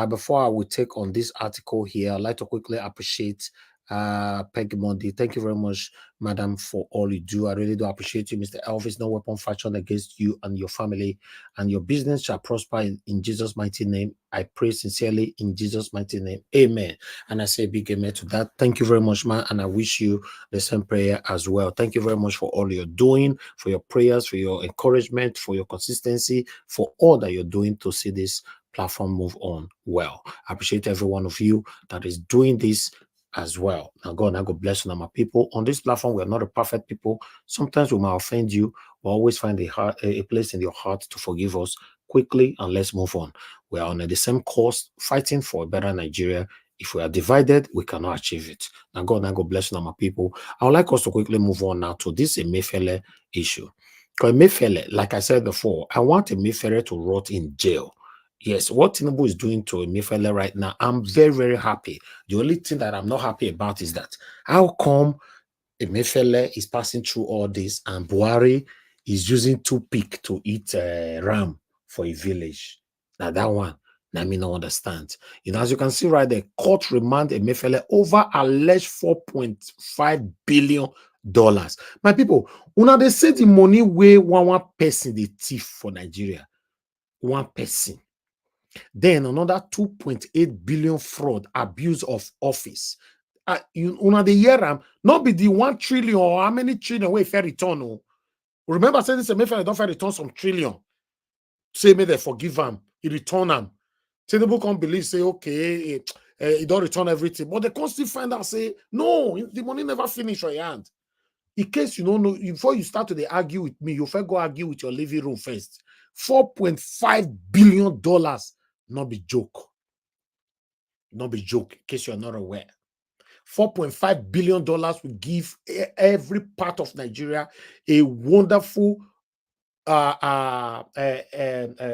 Before I will take on this article here, I'd like to quickly appreciate Peggy Mondi. Thank you very much, madam, for all you do. I really do appreciate you, Mr. Elvis. No weapon fashioned against you and your family and your business shall prosper in Jesus' mighty name. I pray sincerely in Jesus' mighty name. Amen. And I say a big amen to that. Thank you very much, man. And I wish you the same prayer as well. Thank you very much for all you're doing, for your prayers, for your encouragement, for your consistency, for all that you're doing to see this platform move on well. I appreciate every one of you that is doing this as well. Now God bless you, now my people. On this platform, we are not a perfect people. Sometimes we might offend you. We always find a place in your heart to forgive us quickly, and let's move on. We are on the same course, fighting for a better Nigeria. If we are divided, we cannot achieve it. Now God bless you, now my people. I would like us to quickly move on now to this Emefiele issue. Because Emefiele, like I said before, I want Emefiele to rot in jail. Yes, what Tinubu is doing to Emefiele right now, I'm very, very happy. The only thing that I'm not happy about is that how come Emefiele is passing through all this and Buhari is using toothpick to eat ram for a village? Now that one, I mean, I understand. As you can see right there, court remand Emefiele over alleged $4.5 billion. My people, they say the money where one person the thief for Nigeria, one person. Then another 2.8 billion fraud, abuse of office. The year not be the 1 trillion or how many trillion way fair return. Oh. Remember, saying this Emefiele don't fair return some trillion. Say me they forgive him, he return them. Say the book can't believe, say okay, he don't return everything, but they can't still find out say no, the money never finish on your hand. In case you don't know, before you start to argue with me, you first go argue with your living room first. $4.5 billion. Not be joke. Not be joke, in case you're not aware. $4.5 billion will give every part of Nigeria a wonderful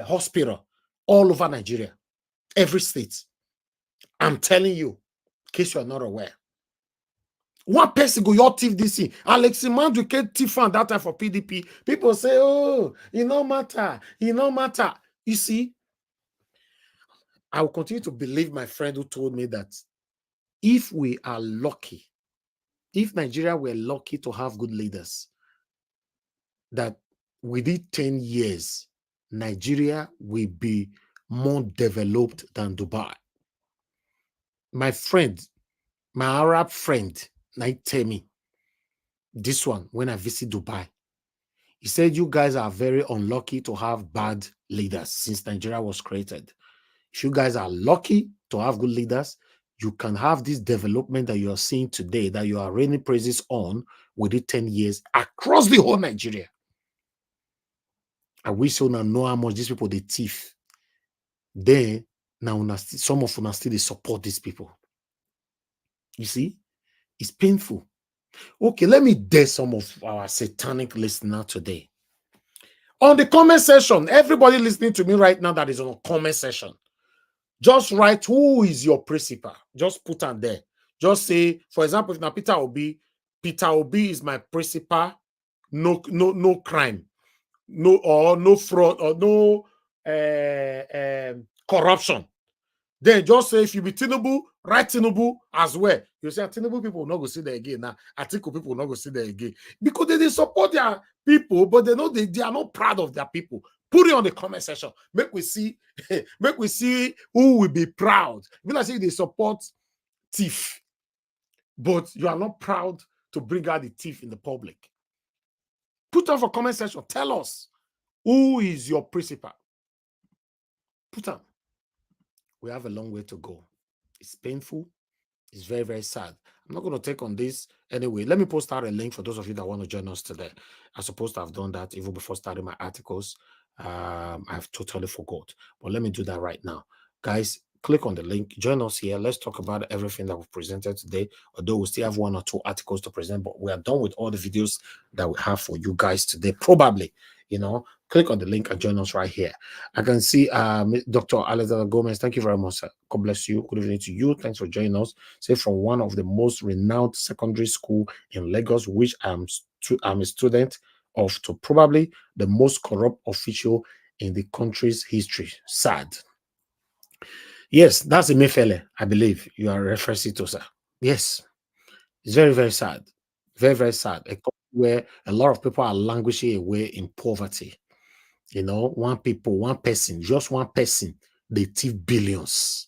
hospital all over Nigeria, every state. I'm telling you, in case you're not aware. One person go your thief this thing. Alex Imandu get thief on that time for PDP. People say, oh, it no matter. It no matter. You see, I will continue to believe my friend who told me that if we are lucky, if Nigeria were lucky to have good leaders, that within 10 years, Nigeria will be more developed than Dubai. My friend, my Arab friend, tell me this one when I visit Dubai. He said, you guys are very unlucky to have bad leaders since Nigeria was created. If you guys are lucky to have good leaders, you can have this development that you are seeing today, that you are raining praises on within 10 years across the whole Nigeria. I wish you know how much these people they thief. Then now some of us still support these people. You see, it's painful. Okay, let me dare some of our satanic listeners today. On the comment section, everybody listening to me right now that is on the comment section, just write who is your principal. Just put on there. Just say, for example, if now Peter Obi is my principal, no crime, no fraud or no corruption. Then just say if you be Tinubu, write Tinubu as well. You say Tinubu people will not go see there again. Now Atiku people will not go see there again because they support their people, but they are not proud of their people. Put it on the comment section. Make we see who will be proud. When I say they support thief, but you are not proud to bring out the thief in the public. Put on for comment section. Tell us who is your principal. Put on. We have a long way to go. It's painful. It's very, very sad. I'm not going to take on this anyway. Let me post out a link for those of you that want to join us today. I'm supposed to have done that even before starting my articles. I've totally forgot. But let me do that right now. Guys, click on the link. Join us here. Let's talk about everything that we've presented today. Although we still have 1 or 2 articles to present, but we are done with all the videos that we have for you guys today. Probably, click on the link and join us right here. I can see Dr. Alexander Gomez. Thank you very much, sir. God bless you. Good evening to you. Thanks for joining us. Say from one of the most renowned secondary school in Lagos, which I'm a student of, to probably the most corrupt official in the country's history. Sad. Yes, that's a Mefele, I believe you are referring to, sir. Yes. It's very, very sad. Very, very sad. A country where a lot of people are languishing away in poverty. One person, just one person, they thief billions.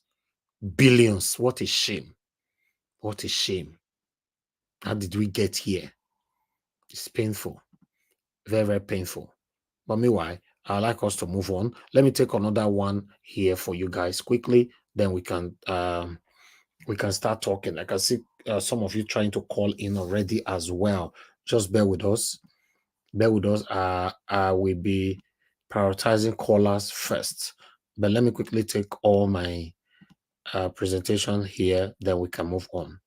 Billions. What a shame. What a shame. How did we get here? It's painful. Very, very painful. But meanwhile, I'd like us to move on. Let me take another one here for you guys quickly. Then we can start talking. I can see some of you trying to call in already as well. Just bear with us. Bear with us. I will be prioritizing callers first. But let me quickly take all my presentation here. Then we can move on.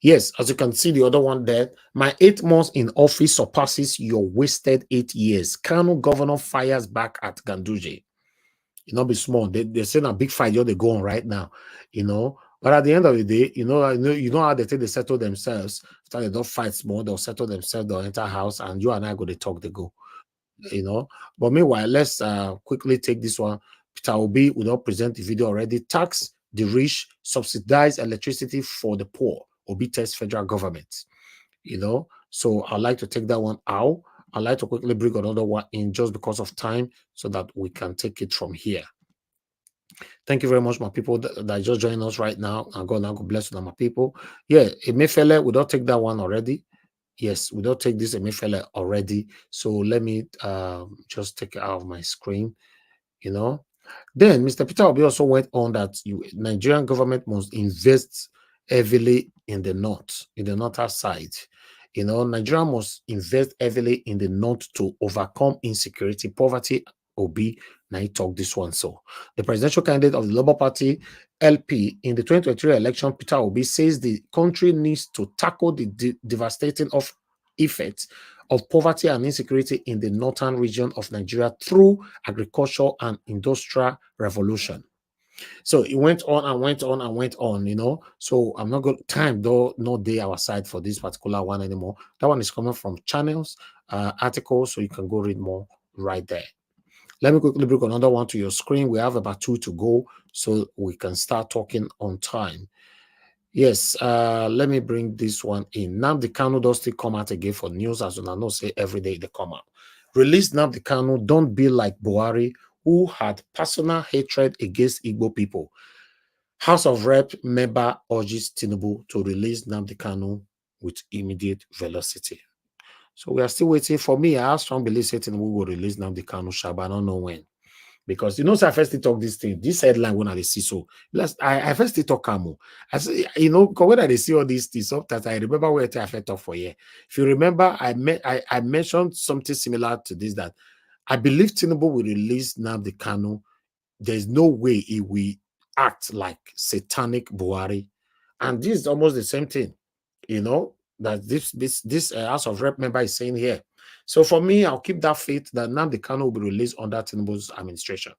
Yes, as you can see, the other one there, my 8 months in office surpasses your wasted 8 years. Kano governor fires back at Ganduje. Be small. They're saying a big fight they go on right now, But at the end of the day, you know how they say they settle themselves. After they don't fight small, they'll settle themselves, they'll enter house, and you and I go to talk, they go. But meanwhile, let's quickly take this one. Peter Obi will not present the video already. Tax the rich, subsidize electricity for the poor. Obi test federal government. So I'd like to take that one out. I'd like to quickly bring another one in just because of time so that we can take it from here. Thank you very much, my people that just joined us right now. And God bless you, my people. Yeah, Emefiele, we don't take that one already. Yes, we don't take this Emefiele already. So let me just take it out of my screen, Then Mr. Peter Obi also went on that Nigerian government must invest heavily in the northern side. Nigeria must invest heavily in the north to overcome insecurity, poverty. Obi, now he talked this one. So the presidential candidate of the Labour Party LP in the 2023 election, Peter Obi says the country needs to tackle the devastating effects of poverty and insecurity in the northern region of Nigeria through agriculture and industrial revolution. So it went on and went on and went on, you know. So I'm not going time though no day our side for this particular one anymore. That one is coming from channels, articles, so you can go read more right there. Let me quickly bring another one to your screen. We have about 2 to go, so we can start talking on time. Yes, let me bring this one in. Nnamdi Kanu does still come out again for news, as I know say every day they come out. Release Nnamdi Kanu, don't be like Buhari, who had personal hatred against Igbo people. House of Rep member urges Tinubu to release Nnamdi Kanu with immediate velocity. So we are still waiting. For me, I have strong belief that Tinubu will release Nnamdi Kanu, but I don't know when. Because you know, so I first talk this thing, this headline when I see so. I first talk Kamo. I say, you know, when I see all these things, sometimes I remember where I first talk for here. If you remember, I mentioned something similar to this, that I believe Tinubu will release Nnamdi Kanu. There's no way he will act like satanic Buhari. And this is almost the same thing, you know, that this House of Rep member is saying here. So for me, I'll keep that faith that Nnamdi Kanu will be released under Tinubu's administration.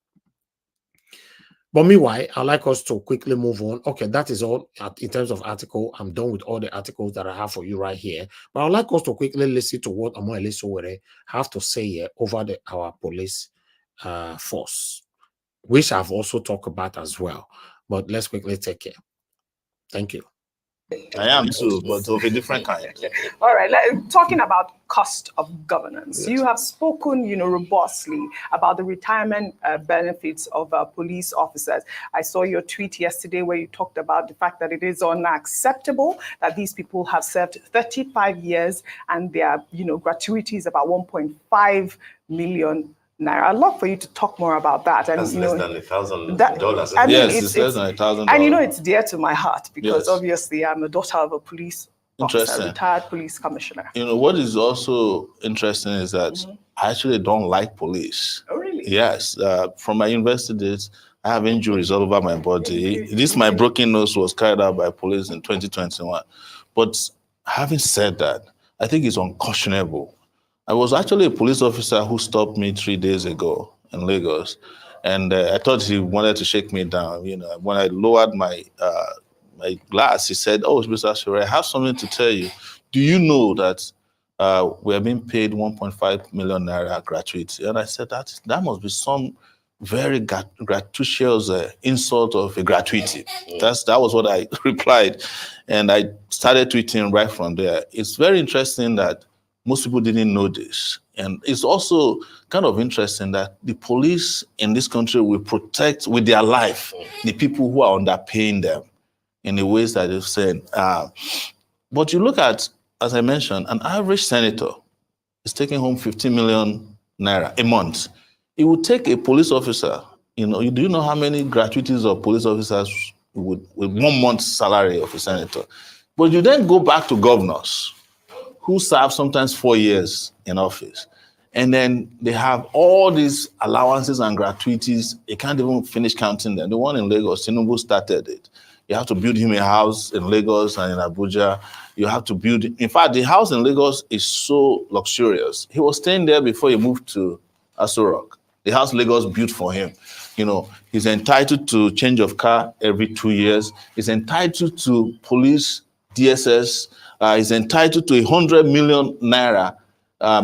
But meanwhile, I'd like us to quickly move on. Okay, that is all in terms of article. I'm done with all the articles that I have for you right here. But I'd like us to quickly listen to what Omoyele Sowore have to say here over our police force, which I've also talked about as well. But let's quickly take care. Thank you. I am too, but of a different kind. All right, talking about cost of governance. Yes. You have spoken, you know, robustly about the retirement benefits of police officers. I saw your tweet yesterday where you talked about the fact that it is unacceptable that these people have served 35 years and their, you know, gratuity is about 1.5 million naira. I'd love for you to talk more about that. And, that's you know, less than $1,000. I mean, yes, it's less than $1,000. And you know, it's dear to my heart because yes. Obviously I'm a daughter of a police officer, retired police commissioner. You know, what is also interesting is that I actually don't like police. Oh, really? Yes. From my university days, I have injuries all over my body. My broken nose was carried out by police in 2021. But having said that, I think it's unconscionable. I was actually a police officer who stopped me 3 days ago in Lagos, and I thought he wanted to shake me down. You know, when I lowered my glass, he said, "Oh, Mr. Ashere, I have something to tell you. Do you know that we are being paid 1.5 million naira gratuity?" And I said, that must be some very gratuitous insult of a gratuity. That was what I replied, and I started tweeting right from there. It's very interesting that most people didn't know this. And it's also kind of interesting that the police in this country will protect with their life the people who are underpaying them in the ways that they've said. But you look at, as I mentioned, an average senator is taking home 50 million naira a month. It would take a police officer, you know, do you know how many gratuities of police officers with 1 month's salary of a senator? But you then go back to governors who serve sometimes 4 years in office. And then they have all these allowances and gratuities. You can't even finish counting them. The one in Lagos, Tinubu started it. You have to build him a house in Lagos and in Abuja. You have to build, in fact, the house in Lagos is so luxurious. He was staying there before he moved to Aso Rock. The house Lagos built for him. You know, he's entitled to change of car every 2 years. He's entitled to police, DSS. He's entitled to 100 million naira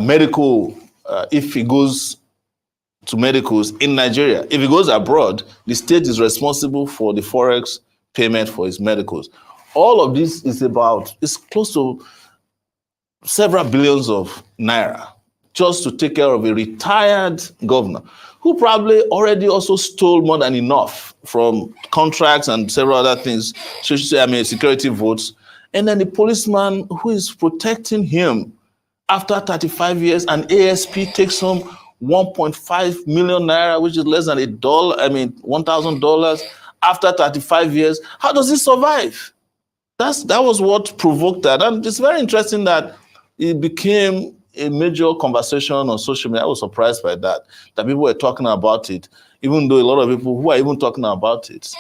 medical if he goes to medicals in Nigeria. If he goes abroad, the state is responsible for the forex payment for his medicals. All of this is it's close to several billions of naira just to take care of a retired governor who probably already also stole more than enough from contracts and several other things, security votes. And then the policeman who is protecting him after 35 years, and ASP takes home 1.5 million naira, which is less than $1,000 after 35 years. How does he survive? That was what provoked that. And it's very interesting that it became a major conversation on social media. I was surprised by that people were talking about it, even though a lot of people who are even talking about it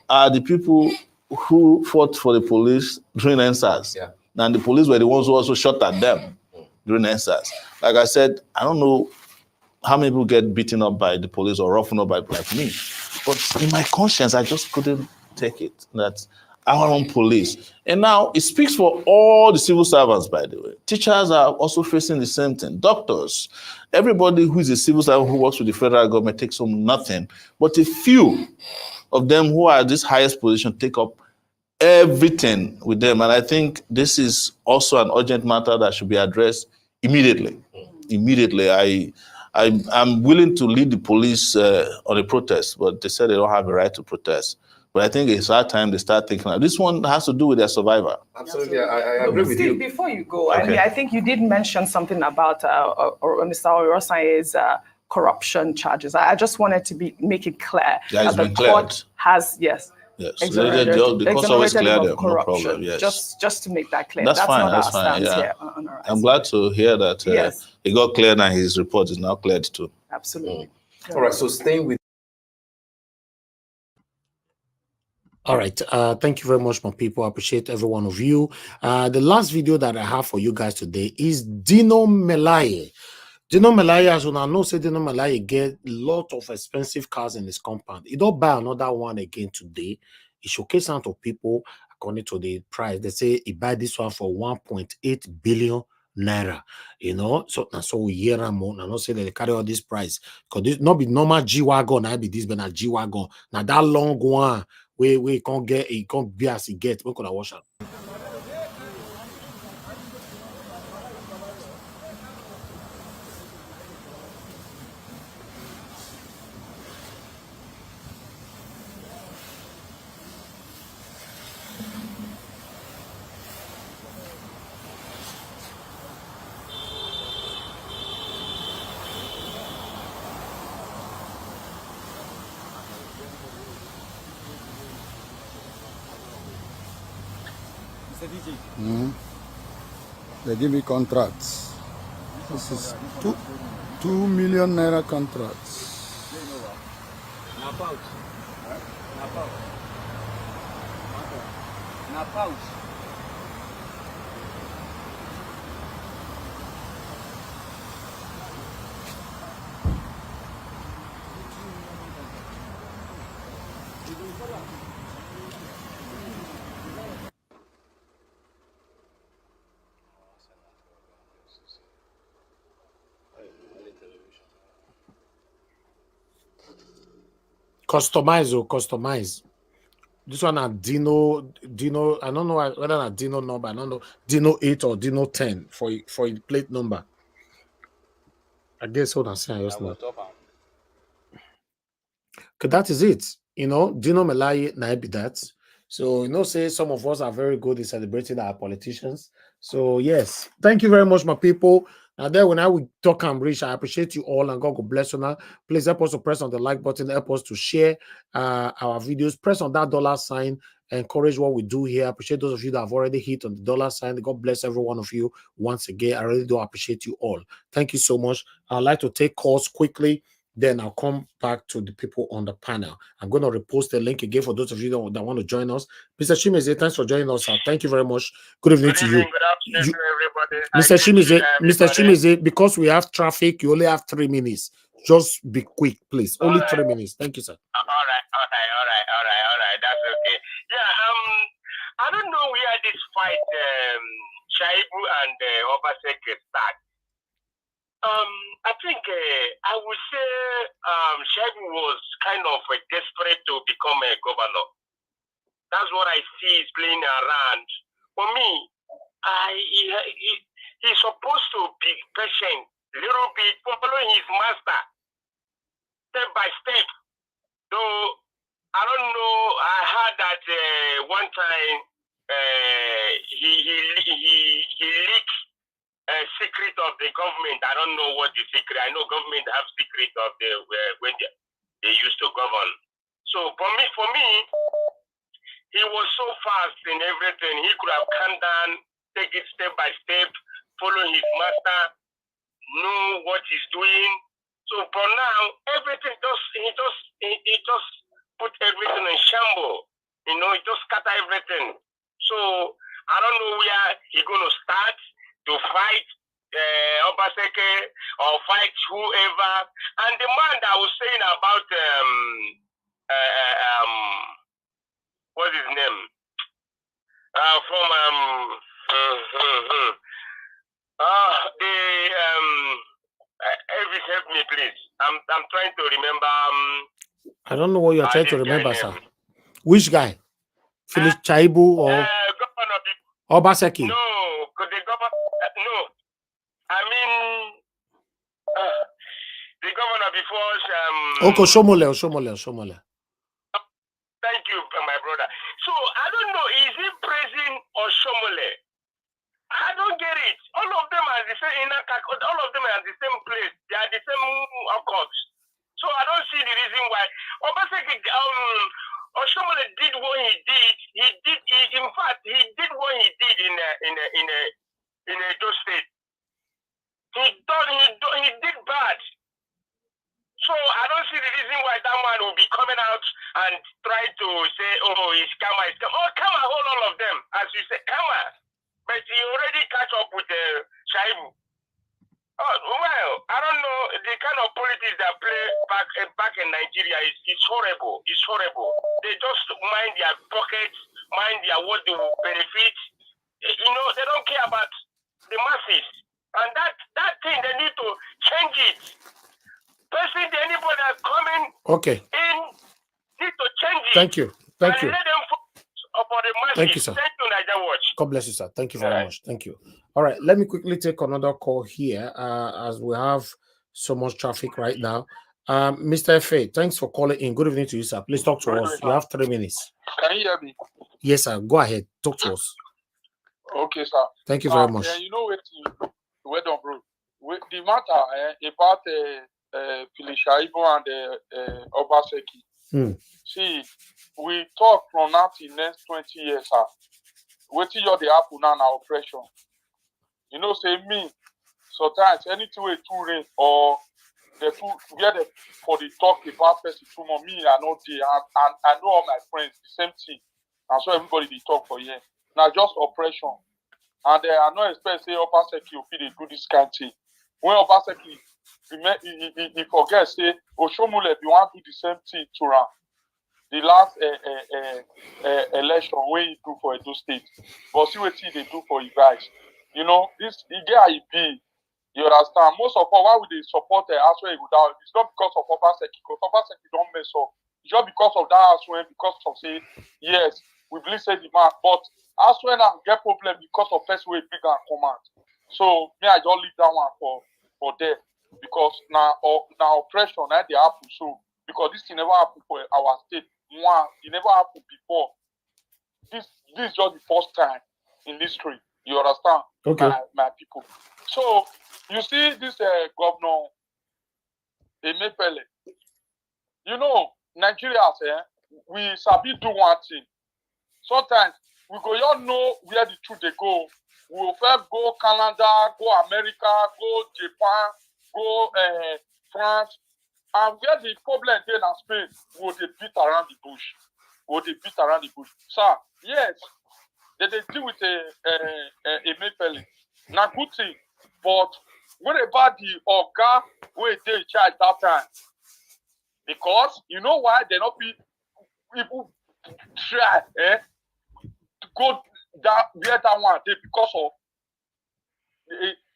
are the people who fought for the police during NSAS. Yeah. And the police were the ones who also shot at them during NSAS. Like I said, I don't know how many people get beaten up by the police or roughened up by like me. But in my conscience, I just couldn't take it that our own police. And now it speaks for all the civil servants, by the way. Teachers are also facing the same thing. Doctors, everybody who is a civil servant who works with the federal government takes home nothing. But a few of them who are at this highest position take up everything with them. And I think this is also an urgent matter that should be addressed immediately. Immediately. I'm willing to lead the police on a protest, but they said they don't have a right to protest. But I think it's our time they start thinking about this one has to do with their survivor. Absolutely, I agree with you. Before you go, okay. I think you did mention something about Mr. Orosanye's corruption charges. I just wanted to make it clear that the court has, yes. Yes, the court always clear them, no problem. Yes, just to make that clear. That's fine. Not that's our fine. stance Yeah, here on our I'm glad to hear that it got cleared and his report is now cleared too. Absolutely. All right. So staying with. All right. Thank you very much, my people. I appreciate every one of you. The last video that I have for you guys today is Dino Melaye. Dino Melaye, as you know, say Dino Melaye get a lot of expensive cars in his compound. He don't buy another one again today. He showcased out to people according to the price. They say he buy this one for 1.8 billion naira. You know, so we hear them and not say that they carry all this price because this not be normal G-Wagon. I be this, but not G-Wagon. Now that long one we can't get it, can't be as he get. We could have watched it. They give me contracts. This is 2 million naira contracts. Customize. This one at Dino. I don't know whether at Dino number. I don't know Dino 8 or Dino 10 for plate number. I guess hold on, say okay, that is it. You know, Dino Melaye na be that. So you know, say some of us are very good in celebrating our politicians. So yes, thank you very much, my people. And then when I will talk and reach, I appreciate you all and God bless you now. Please help us to press on the like button, help us to share our videos, press on that dollar sign, encourage what we do here. I appreciate those of you that have already hit on the dollar sign. God bless every one of you once again. I really do appreciate you all. Thank you so much. I'd like to take calls quickly. Then I'll come back to the people on the panel. I'm going to repost the link again for those of you that want to join us. Mr. Shimize, thanks for joining us. Thank you very much. Good evening to you. Good afternoon to everybody. Mr. Shimize, because we have traffic, you only have 3 minutes. Just be quick, please. Only 3 minutes. Thank you, sir. All right. That's okay. Yeah, I don't know where this fight, Shaibu and Obaseki start. I think I would say Shaibu was kind of desperate to become a governor. That's what I see is playing around. For me, he's supposed to be patient, a little bit, following his master, step by step. Though, I don't know, I heard that one time he leaked a secret of the government. I don't know what the secret. I know government have secret of the when they used to govern. So for me, he was so fast in everything. He could have come down, take it step by step, follow his master, know what he's doing. So for now, everything he just put everything in shambles. You know, it just scatter everything. So I don't know where he's going to start to fight Obaseke or fight whoever. And the man that was saying about what's his name? From Elvis, help me please. I'm trying to remember. I don't know what you are trying to remember, sir. Which guy? Phyllis Shaibu or Obaseki? No, the governor. No, I mean the governor before. Shomole. Thank you, my brother. So I don't know, is he praising or Shomole? I don't get it. All of them are the same. All of them are the same place. They are the same corps. So I don't see the reason why. Obaseki, Oshomole did what he did. In fact, he did what he did in Edo State. He did bad. So I don't see the reason why that man will be coming out and try to say, oh, it's Kama. Oh, Kama, hold all of them. As you say, Kama. But he already catch up with Shaibu. Oh, well, I don't know. The kind of politics that play back in Nigeria is horrible. It's horrible. They just mind their pockets, mind their what they will benefit. You know, they don't care about the masses. And that thing, they need to change it. Person, anybody that's coming in need to change it. Thank you. Let them focus upon the masses. Thank you, sir. Thank you, Niger Watch. God bless you, sir. Thank you very much. Thank you. All right, let me quickly take another call here as we have so much traffic right now. Mr. F.A., thanks for calling in. Good evening to you, sir. Please talk to us. You have 3 minutes. Can you hear me? Yes, sir. Go ahead. Talk to us. Okay, sir. Thank you very much. You know what, well done, bro. The matter about Phyllis Shaibu and Obaseki. See, we talk from now till next 20 years, sir. Wait till you're the apple now, oppression. You know, say me, sometimes anything with two rain or the two together for the talk about person too much, me, I know and I know all my friends, the same thing. And so everybody they talk for here. Now just oppression. And I know expect say Obaseki will they do this kind of thing. When Obaseki he forgets say Oshomole if you want to do the same thing to him. The last election when he do for Edo State. But see what they do for you guys. You know, this he get IP. You understand? Most of all, why would they support Aswell without it's not because of Obaseki, because Obaseki don't mess up. It's just because of that Aswell, because of say, yes, we believe say the man, but Aswell now get problem because of person with bigger command. So me, I don't leave that one for there. Because now oppression now they happen so because this thing never happened for our state. One, it never happened before. This is just the first time in history. You understand? Okay. My people. So you see this governor Emefiele. You know, Nigerians, we sabi do one thing. Sometimes we go all know where the truth they go. We will first go Canada, go America, go Japan, go France, and where the problem then in Spain, will they beat around the bush? Will they beat around the bush? Sir, yes, they deal with a Emefiele. Now good thing, but what about the Oga where they in charge that time? Because you know why they not be people try to go that where that one they because of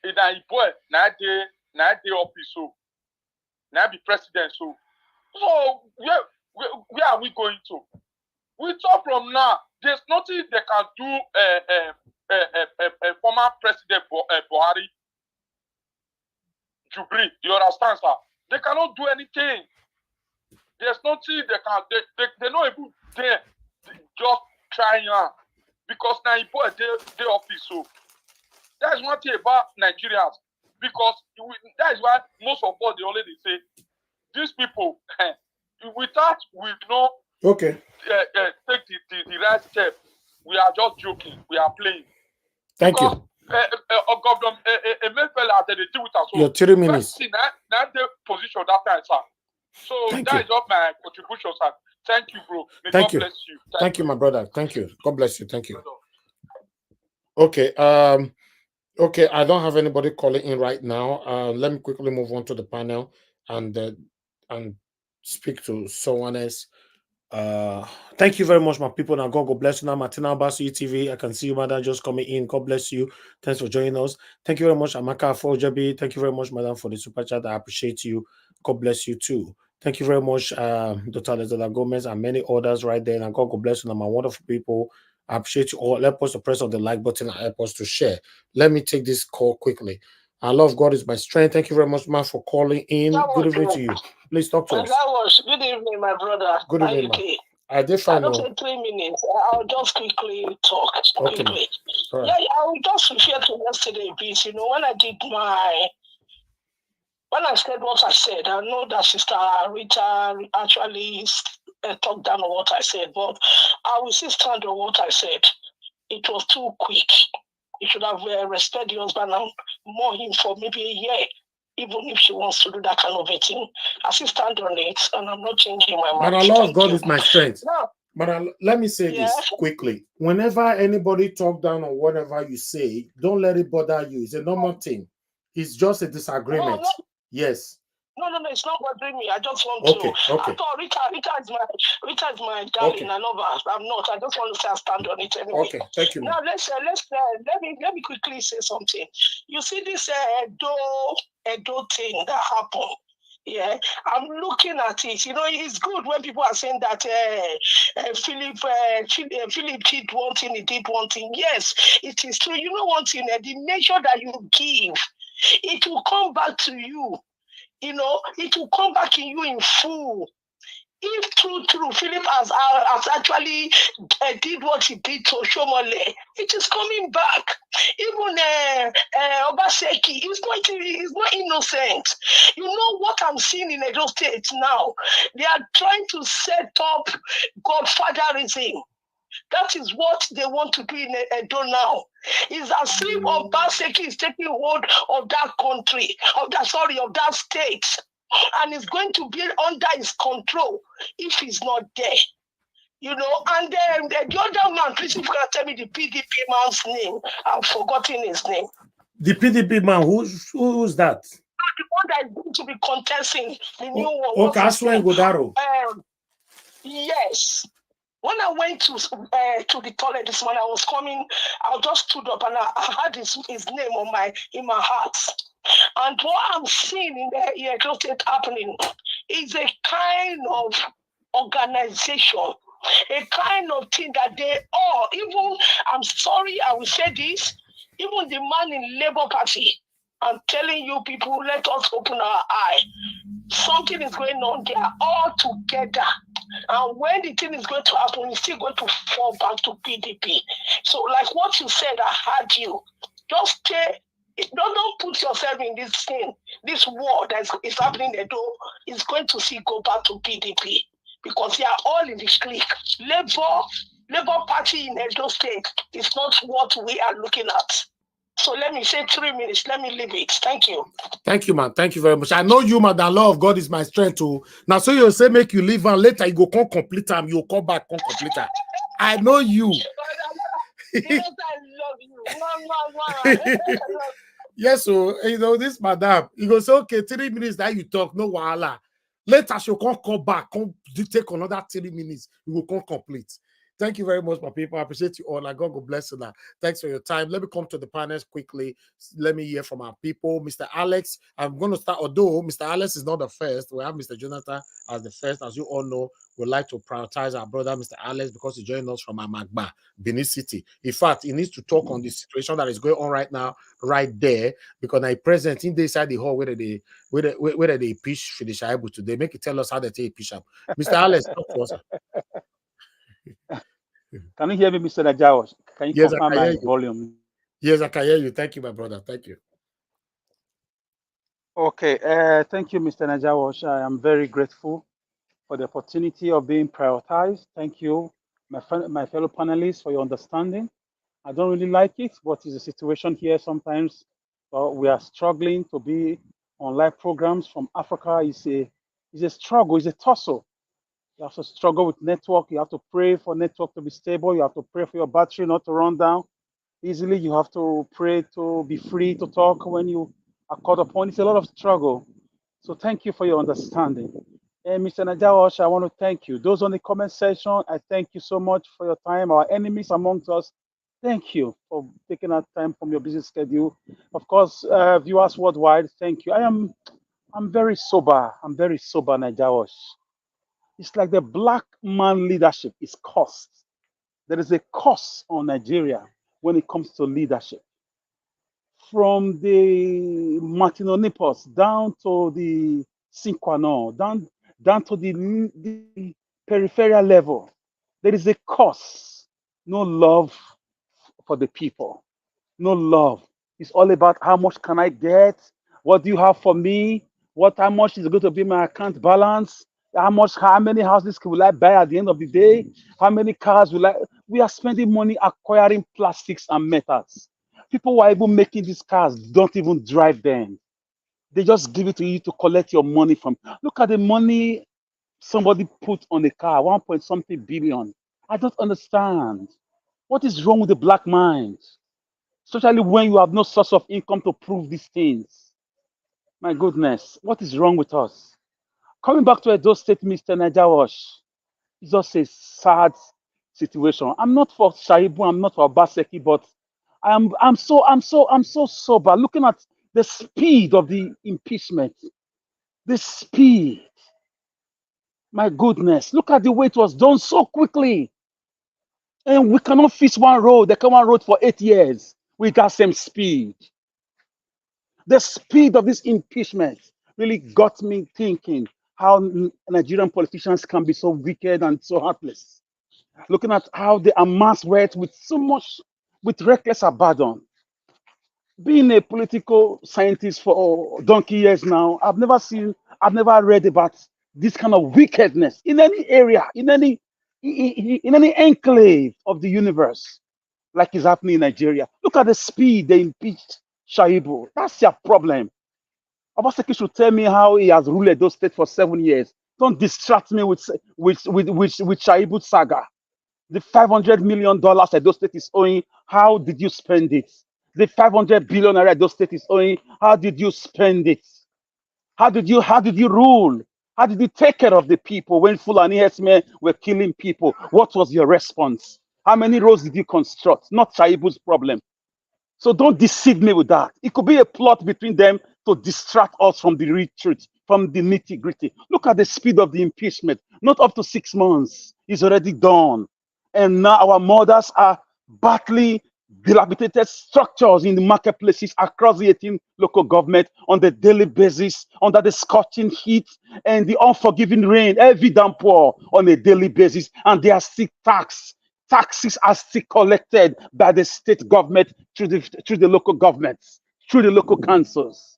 in a boy now they office so now be president so where are we going to? We talk from now. There's nothing they can do. Former president Buhari, Jubri, you understand, sir? They cannot do anything. There's nothing they can. They're not even there. Just trying because now they office so. That's one thing about Nigerians because that is why most of us they already say these people without we know okay take the right step. We are just joking. We are playing. Thank you. Governor Emefiele they deal with us. So your 3 minutes. Now the position that time, sir. So Thank that you. is not my contribution, sir. Thank you, bro. May Thank God you. bless you. Thank you, my brother. Thank you. God bless you. Thank you. Okay. Okay, I don't have anybody calling in right now. Let me quickly move on to the panel and speak to someone else. Thank you very much, my people. Now, God bless you. Now, Martina Basu TV. I can see you, madam, just coming in. God bless you. Thanks for joining us. Thank you very much, Amaka Fojabi. Thank you very much, madam, for the super chat. I appreciate you. God bless you too. Thank you very much, Dr. Lezola Gomez, and many others right there. And God bless you, now, my wonderful people. I appreciate you all. Let us to press on the like button and help us to share. Let me take this call quickly. I love God is my strength. Thank you very much, man, for calling in. Good evening to you. Please talk to us. That was good evening, my brother. Good evening, ma. I did find out. I don't say 3 minutes. I'll just quickly talk. Okay, quickly. Right. Yeah, I will just refer to yesterday a bit. You know, when I said what I said, I know that Sister Rita actually talked down on what I said, but I will still stand on what I said. It was too quick. You should have respected the husband and more him for maybe a year, even if she wants to do that kind of a thing. I still stand on it, and I'm not changing my mind. But I love God is my strength. Now, but let me say this quickly. Whenever anybody talk down on whatever you say, don't let it bother you. It's a normal thing. It's just a disagreement. No. Yes. No, it's not bothering me. I just want to. I thought Rita is my darling. I love her. I'm not. I just want to say I stand on it anyway. Okay, thank you. Now let me quickly say something. You see this Edo thing that happened. Yeah, I'm looking at it. You know, it's good when people are saying that Philip did one thing, he did one thing. Yes, it is true. You know one thing, the measure that you give, it will come back to you. You know, it will come back in you in full. If true, Philip has actually did what he did to Shomole, it is coming back. Even Obaseki, he's not innocent. You know what I'm seeing in Edo State now? They are trying to set up godfatherism. That is what they want to do in Edo now. It's as if Obaseki is taking hold of that country, of that state, and is going to be under his control if he's not there. You know, and then the other man, please, if you can tell me the PDP man's name, I've forgotten his name. The PDP man, who's that? The one that is going to be contesting the new one. Okay, Aswen Godaro. Yes. When I went to the toilet this morning, I just stood up and I had his name in my heart. And what I'm seeing in the just happening is a kind of organization, a kind of thing that they all, even, I'm sorry, I will say this, even the man in Labour Party, I'm telling you people, let us open our eye. Something is going on. They are all together. And when the thing is going to happen, it's still going to fall back to PDP. So like what you said, I heard you. Just stay. Don't put yourself in this thing. This war that is happening in Edo is going to see go back to PDP because they are all in this clique. Labour Party in Edo State is not what we are looking at. So let me say 3 minutes. Let me leave it. Thank you. Thank you, man. Thank you very much. I know you, man. The law of God is my strength too. Now, so you say make you leave and later you go come complete them. You come back, come complete them. I know you. Yes, I love you. Yes, so you know this, madam. You go say, okay, 3 minutes that you talk, no wahala. Later she'll come back, come take another 3 minutes. You will come complete. Thank you very much, my people. I appreciate you all. God bless you now. Thanks for your time. Let me come to the panels quickly. Let me hear from our people. Mr. Alex, I'm going to start, although Mr. Alex is not the first. We have Mr. Jonathan as the first. As you all know, we'd like to prioritize our brother, Mr. Alex, because he joined us from Amagba, Benin City. In fact, he needs to talk on the situation that is going on right now, right there, because I present in the inside the hall where they impeach Shaibu today. Make it tell us how they impeach him. Mr. Alex, talk to us. Can you hear me, Mr. Najawas? Can you confirm my volume? Yes, I can hear you. Thank you, my brother. Thank you. Okay. Thank you, Mr. Najawas. I am very grateful for the opportunity of being prioritized. Thank you, my fellow panelists, for your understanding. I don't really like it, but it's a situation here sometimes. We are struggling to be on live programs from Africa. It's a struggle. It's a tussle. You have to struggle with network. You have to pray for network to be stable. You have to pray for your battery not to run down easily. You have to pray to be free to talk when you are called upon. It's a lot of struggle. So thank you for your understanding. And Mr. Najawash, I want to thank you. Those on the comment section, I thank you so much for your time. Our enemies amongst us, thank you for taking out time from your busy schedule. Of course, viewers worldwide, thank you. I'm very sober. I'm very sober, Najawash. It's like the black man leadership is cost. There is a cost on Nigeria when it comes to leadership. From the Martinonipos down to the Cinquano, down to the peripheral level, there is a cost. No love for the people. No love. It's all about how much can I get? What do you have for me? How much is going to be my account balance? How many houses will I buy at the end of the day? How many cars will I? We are spending money acquiring plastics and metals. People who are even making these cars don't even drive them. They just give it to you to collect your money from. Look at the money somebody put on a car, 1 point something billion. I don't understand. What is wrong with the black mind? Especially when you have no source of income to prove these things. My goodness, what is wrong with us? Coming back to Edo State, Mr. Najawash, it's just a sad situation. I'm not for Shaibu, I'm not for Baseki, but I'm so sober. Looking at the speed of the impeachment, the speed. My goodness, look at the way it was done so quickly. And we cannot fix one road, the common road for 8 years with that same speed. The speed of this impeachment really got me thinking how Nigerian politicians can be so wicked and so heartless. Looking at how they amass wealth with with reckless abandon. Being a political scientist for donkey years now, I've never read about this kind of wickedness in any area, in any enclave of the universe, like is happening in Nigeria. Look at the speed they impeached Shaibu. That's their problem. Obaseki should tell me how he has ruled those states for 7 years. Don't distract me with Shaibu saga. The $500 million Edo State is owing, how did you spend it? The 500 billion Edo State is owing, how did you spend it? How did you rule? How did you take care of the people when Fulani herdsmen were killing people? What was your response? How many roads did you construct? Not Shaibu's problem. So don't deceive me with that. It could be a plot between them to distract us from the real truth, from the nitty gritty. Look at the speed of the impeachment. Not up to 6 months. It's already done. And now our mothers are battling dilapidated structures in the marketplaces across the 18 local government on the daily basis, under the scorching heat and the unforgiving rain, every downpour on a daily basis, and they are still taxed. Taxes are still collected by the state government through the local governments, through the local councils.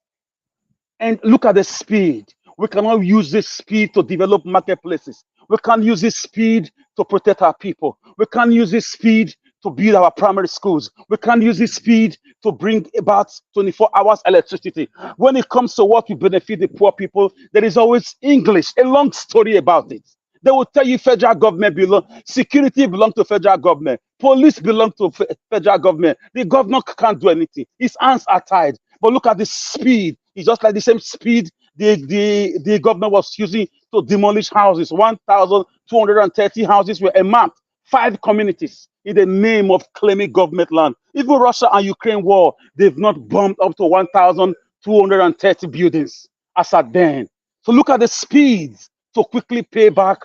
And look at the speed. We cannot use this speed to develop marketplaces. We can't use this speed to protect our people. We can't use this speed to build our primary schools. We can't use this speed to bring about 24 hours electricity. When it comes to what will benefit the poor people, there is always English, a long story about it. They will tell you federal government security belongs to federal government, police belong to federal government. The governor can't do anything. His hands are tied. But look at the speed. It's just like the same speed the governor was using to demolish houses. 1,230 houses were mapped. 5 communities in the name of claiming government land. Even Russia and Ukraine war, they've not bombed up to 1,230 buildings as at then. So look at the speeds to quickly pay back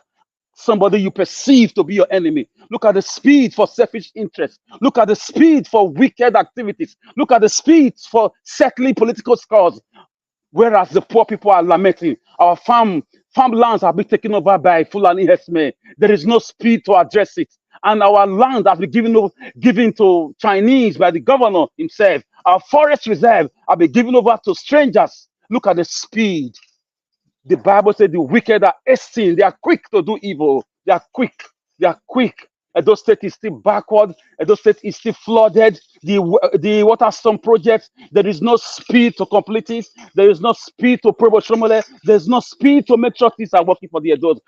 somebody you perceive to be your enemy. Look at the speed for selfish interest. Look at the speed for wicked activities. Look at the speed for settling political scores. Whereas the poor people are lamenting, our farmlands have been taken over by Fulani herdsmen. There is no speed to address it. And our land has been given to Chinese by the governor himself. Our forest reserve have been given over to strangers. Look at the speed. The Bible said the wicked are hasting. They are quick to do evil. They are quick. They are quick. Edo State is still backward. Edo State is still flooded. The water storm project, there is no speed to complete it. There is no speed to Provo Shomole. There's no speed to make sure things are working for the Edos.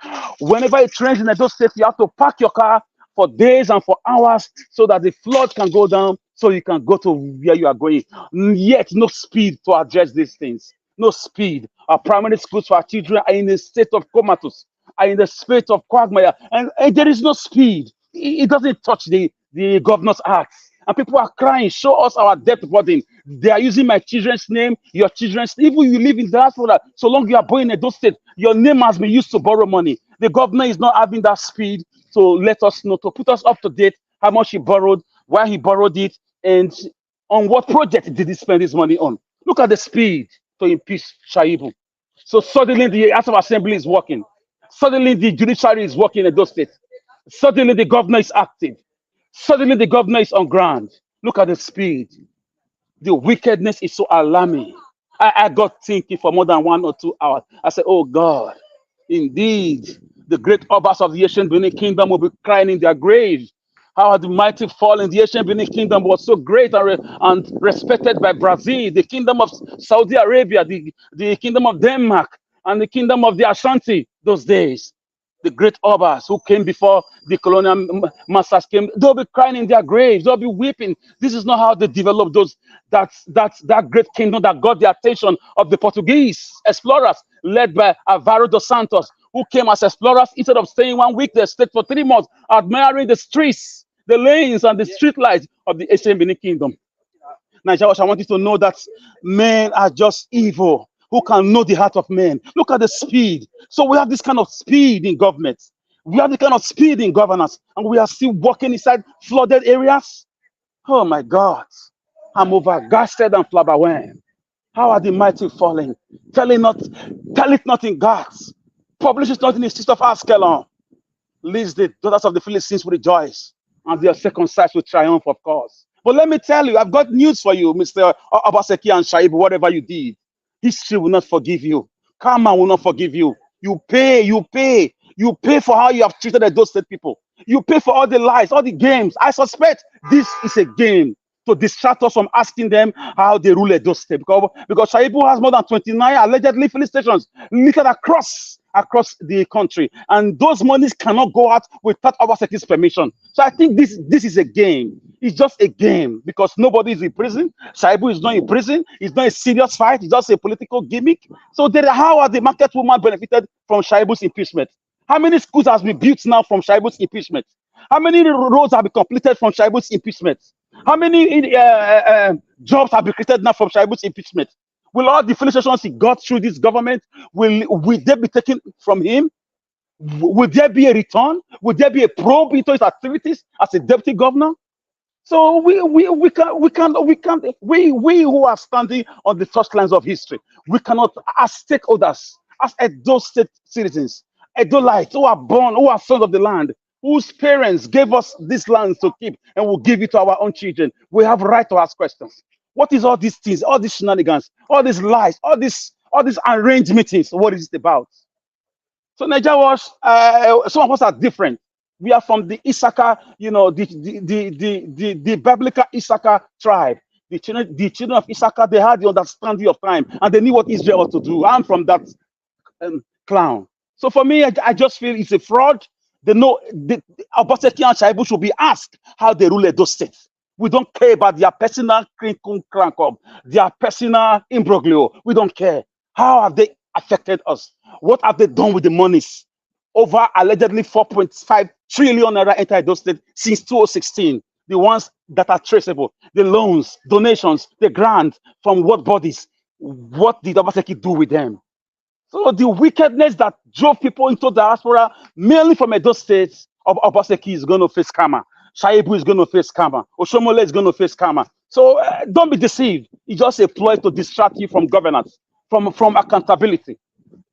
Whenever it rains in Edo State, you have to park your car for days and for hours so that the flood can go down so you can go to where you are going. Yet, no speed to address these things. No speed. Our primary schools for our children are in a state of comatose, are in the state of quagmire, and there is no speed. It doesn't touch the governor's act. And people are crying, show us our debt burden. They are using my children's name, your children's name. Even you live in diaspora, so long you are born in Edo State, your name has been used to borrow money. The governor is not having that speed to let us know, to put us up to date, how much he borrowed, why he borrowed it, and on what project did he spend his money on. Look at the speed to impeach Shaibu. So suddenly the House of Assembly is working. Suddenly the judiciary is working in those states. Suddenly the governor is active. Suddenly the governor is on ground. Look at the speed. The wickedness is so alarming. I got thinking for more than 1 or 2 hours. I said, oh God, indeed, the great obas of the ancient Benin kingdom will be crying in their graves. How the mighty fall in the ancient Benin kingdom was so great and respected by Brazil, the kingdom of Saudi Arabia, the kingdom of Denmark, and the kingdom of the Ashanti those days. The great obas who came before the colonial masters came, they'll be crying in their graves, they'll be weeping. This is not how they developed that great kingdom that got the attention of the Portuguese explorers led by Alvaro dos Santos, who came as explorers. Instead of staying 1 week, they stayed for 3 months, admiring the streets, the lanes, and the street lights of the ancient Benin kingdom. Nigeria, I want you to know that men are just evil. Who can know the heart of men? Look at the speed. So we have this kind of speed in government. We have the kind of speed in governance, and we are still working inside flooded areas. Oh my God. I'm overgasted and flabbergasted. How are the mighty falling? Tell it not in Gath. Publish it not in the streets of Askelon. Lest the daughters of the Philistines will rejoice, and their circumcised will triumph, of course. But let me tell you, I've got news for you, Mr. Obaseki and Shaibu, whatever you did. History will not forgive you. Karma will not forgive you. You pay for how you have treated those state people. You pay for all the lies, all the games. I suspect this is a game to distract us from asking them how they rule those states. Because Shaibu has more than 29 allegedly filling stations littered across the country, and those monies cannot go out without Obaseki's permission. So I think this is a game. It's just a game because nobody is in prison. Shaibu is not in prison. It's not a serious fight. It's just a political gimmick. So how are the market women benefited from Shaibu's impeachment? How many schools has been built now from Shaibu's impeachment? How many roads have been completed from Shaibu's impeachment? How many jobs have been created now from Shaibu's impeachment? Will all the felicitations he got through this government, will they be taken from him? Will there be a return? Will there be a probe into his activities as a deputy governor? So we who are standing on the touchlines of history, we cannot, as stakeholders, as Edo State citizens, Edolites who are born, who are sons of the land, whose parents gave us this land to keep and will give it to our own children. We have right to ask questions. What is all these things, all these shenanigans, all these lies, all these arranged meetings? What is it about? So Nigeria was, some of us are different. We are from the Issachar, the biblical Issachar tribe. The children of Issachar, they had the understanding of time and they knew what Israel ought to do. I'm from that clown. So for me, I just feel it's a fraud. They know Obaseki and Shaibu should be asked how they rule those states. We don't care about their personal crank-up, their personal imbroglio. We don't care. How have they affected us? What have they done with the monies? Over allegedly 4.5 trillion naira entered those states since 2016. The ones that are traceable, the loans, donations, the grants from what bodies? What did Obaseki do with them? So the wickedness that drove people into diaspora, mainly from Edo States, of Obaseki is going to face karma. Shaibu is going to face karma. Oshomole is going to face karma. So don't be deceived. It's just a ploy to distract you from governance, from accountability.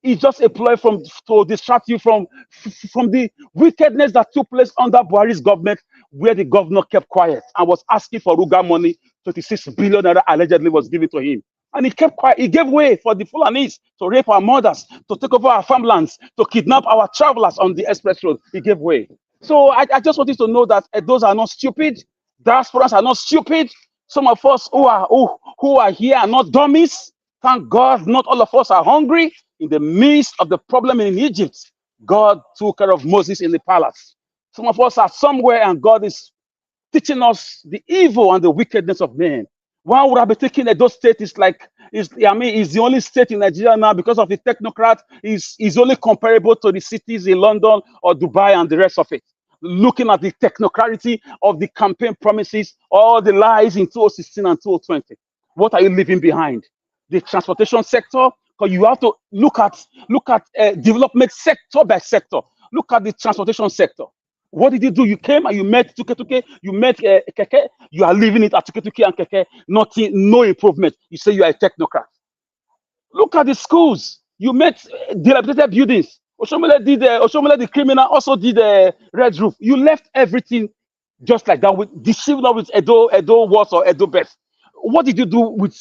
It's just a ploy to distract you from the wickedness that took place under Buhari's government, where the governor kept quiet and was asking for Ruga money. 26 billion naira allegedly was given to him. And he kept quiet. He gave way for the Fulanis to rape our mothers, to take over our farmlands, to kidnap our travelers on the express road. He gave way. So I just want you to know that those are not stupid. Diasporans are not stupid. Some of us who are here are not dummies. Thank God, not all of us are hungry. In the midst of the problem in Egypt, God took care of Moses in the palace. Some of us are somewhere, and God is teaching us the evil and the wickedness of men. One would have been thinking that those states is like, is the only state in Nigeria now because of the technocrat is only comparable to the cities in London or Dubai and the rest of it. Looking at the technocracy of the campaign promises, all the lies in 2016 and 2020. What are you leaving behind? The transportation sector, because you have to look at development sector by sector. Look at the transportation sector. What did you do? You came and you met Tuke, you met Keke, you are leaving it at Tuke and Keke, nothing, no improvement. You say you are a technocrat. Look at the schools. You met dilapidated buildings. Oshomole the criminal, also did red roof. You left everything just like that, with deceived with Edo Wars or Edo Best. What did you do with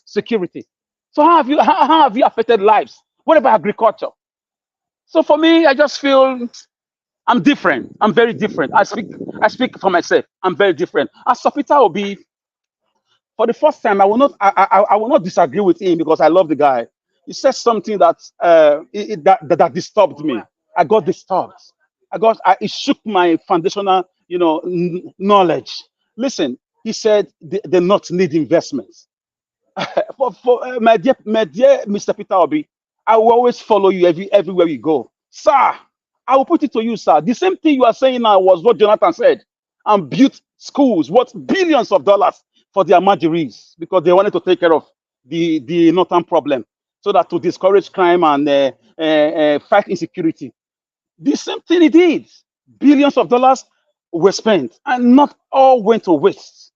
security? So how have you affected lives? What about agriculture? So for me, I just feel I'm different. I'm very different. I speak for myself. I'm very different. As Sopita will be, for the first time, I will not disagree with him because I love the guy. He said something that that disturbed me. I got disturbed. It shook my foundational, knowledge. Listen, he said they not need investments. For my dear Mr. Peter Obi, I will always follow you everywhere you go, sir. I will put it to you, sir. The same thing you are saying now was what Jonathan said, and built schools worth billions of dollars for their margeries because they wanted to take care of the northern problem, so that to discourage crime and fight insecurity. The same thing he did. Billions of dollars were spent, and not all went to waste.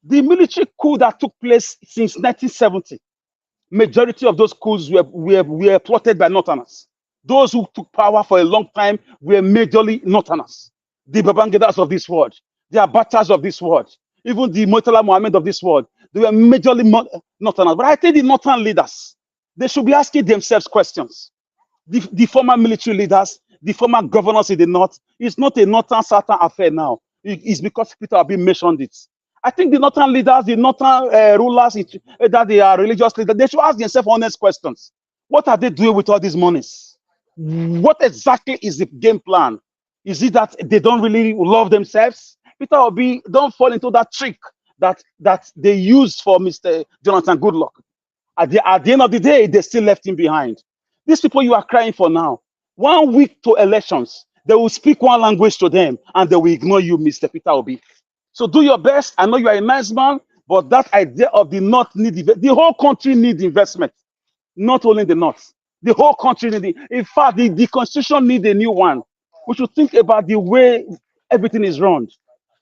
The military coup that took place since 1970, majority of those coups were plotted by Northerners. Those who took power for a long time were majorly Northerners. The Babangidas of this world, the Abatas of this world, even the Murtala Mohammed of this world, they were majorly Northerners. But I think the Northern leaders, they should be asking themselves questions. The former military leaders, the former governors in the North, it's not a Northern-Southern affair now. It's because Peter Obi mentioned it. I think the Northern leaders, the Northern rulers, that they are religious leaders, they should ask themselves honest questions. What are they doing with all these monies? What exactly is the game plan? Is it that they don't really love themselves? Peter Obi, don't fall into that trick that they used for Mr. Jonathan Goodluck. At the end of the day, they still left him behind. These people you are crying for now, 1 week to elections, they will speak one language to them and they will ignore you, Mr. Peter Obi. So do your best. I know you are a nice man, but that idea of the North the whole country needs investment, not only the North. The whole country needs. In fact, the constitution needs a new one. We should think about the way everything is run.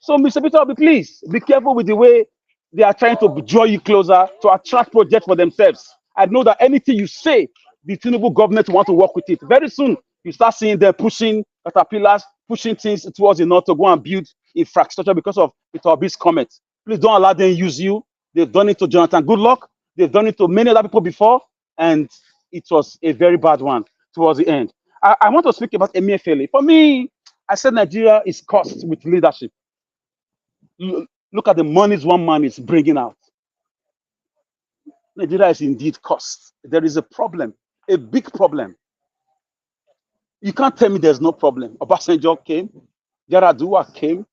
So, Mr. Peter Obi, please be careful with the way they are trying to draw you closer to attract projects for themselves. I know that anything you say, the Tinubu government want to work with it. Very soon, you start seeing them pushing caterpillars, pushing things towards the North to go and build infrastructure because of Peter Obi's comments. Please don't allow them to use you. They've done it to Jonathan Goodluck. They've done it to many other people before, and it was a very bad one towards the end. I want to speak about Emefiele. For me, I said Nigeria is cursed with leadership. Look at the monies one man is bringing out. Nigeria is indeed cursed. There is a problem, a big problem. You can't tell me there's no problem. Obasanjo came, Yaradua came,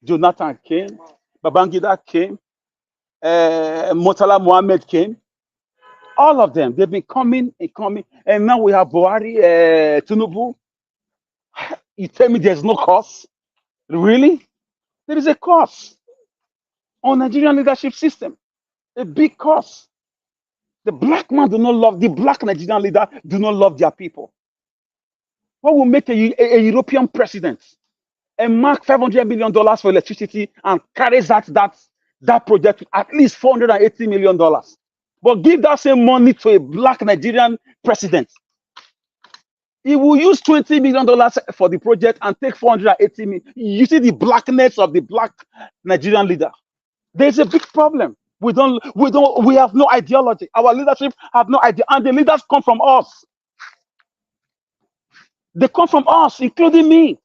Jonathan came, Babangida came, Murtala Mohammed came. All of them, they've been coming and coming. And now we have Buhari, Tinubu. You tell me there's no cause? Really? There is a cause on Nigerian leadership system. A big cause. The black man do not love, the black Nigerian leader do not love their people. What will make a European president and mark $500 million for electricity and carries that project with at least $480 million? But give that same money to a black Nigerian president. He will use $20 million for the project and take $480 million. You see the blackness of the black Nigerian leader. There's a big problem. We have no ideology. Our leadership have no idea, and the leaders come from us. They come from us, including me.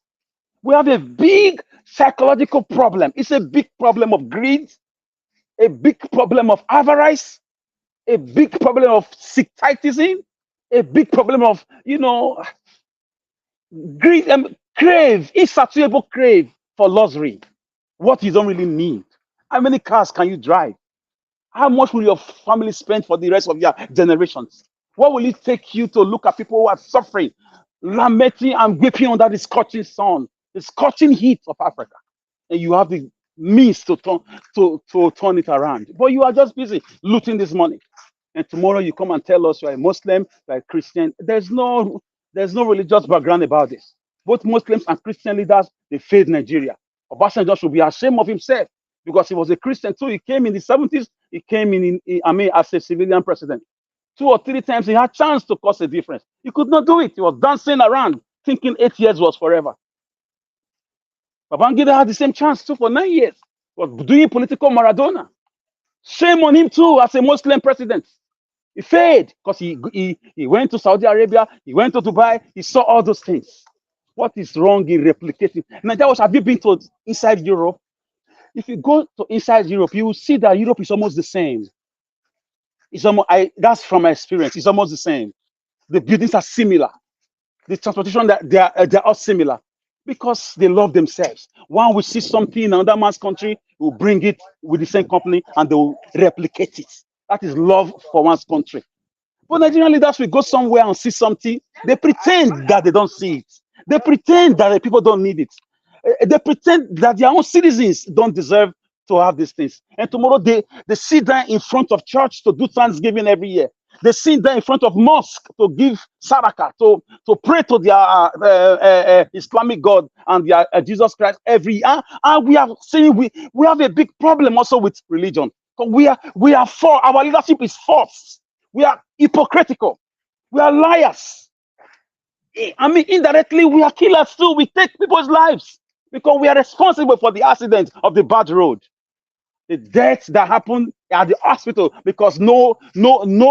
We have a big psychological problem. It's a big problem of greed, a big problem of avarice, a big problem of sectitism, a big problem of, greed and crave, insatiable crave for luxury, what you don't really need. How many cars can you drive? How much will your family spend for the rest of your generations? What will it take you to look at people who are suffering, lamenting and weeping under the scorching sun, the scorching heat of Africa? And you have the means to turn it around. But you are just busy looting this money. And tomorrow you come and tell us you are a Muslim, you are a Christian. There's no religious background about this. Both Muslims and Christian leaders, they failed Nigeria. Obasanjo should be ashamed of himself because he was a Christian too. He came in the 70s, he came as a civilian president. 2 or 3 times he had chance to cause a difference. He could not do it. He was dancing around, thinking 8 years was forever. Babangida had the same chance too for 9 years. He was doing political Maradona. Shame on him too as a Muslim president. He failed because he went to Saudi Arabia, he went to Dubai, he saw all those things. What is wrong in replicating? Nigeria, have you been to inside Europe? If you go to inside Europe, you will see that Europe is almost the same. It's almost, that's from my experience. It's almost the same. The buildings are similar. The transportation, they're all similar because they love themselves. One will see something in another man's country, will bring it with the same company and they will replicate it. That is love for one's country. But Nigerian leaders will go somewhere and see something. They pretend that they don't see it. They pretend that the people don't need it. They pretend that their own citizens don't deserve to have these things. And tomorrow they sit down in front of church to do Thanksgiving every year. They sit down in front of mosque to give sadaqah, to pray to their Islamic God and their Jesus Christ every year. And we are saying we have a big problem also with religion. We are for our leadership is false. We are hypocritical. We are liars. I mean, indirectly, we are killers too. We take people's lives because we are responsible for the accident of the bad road. The deaths that happen at the hospital because no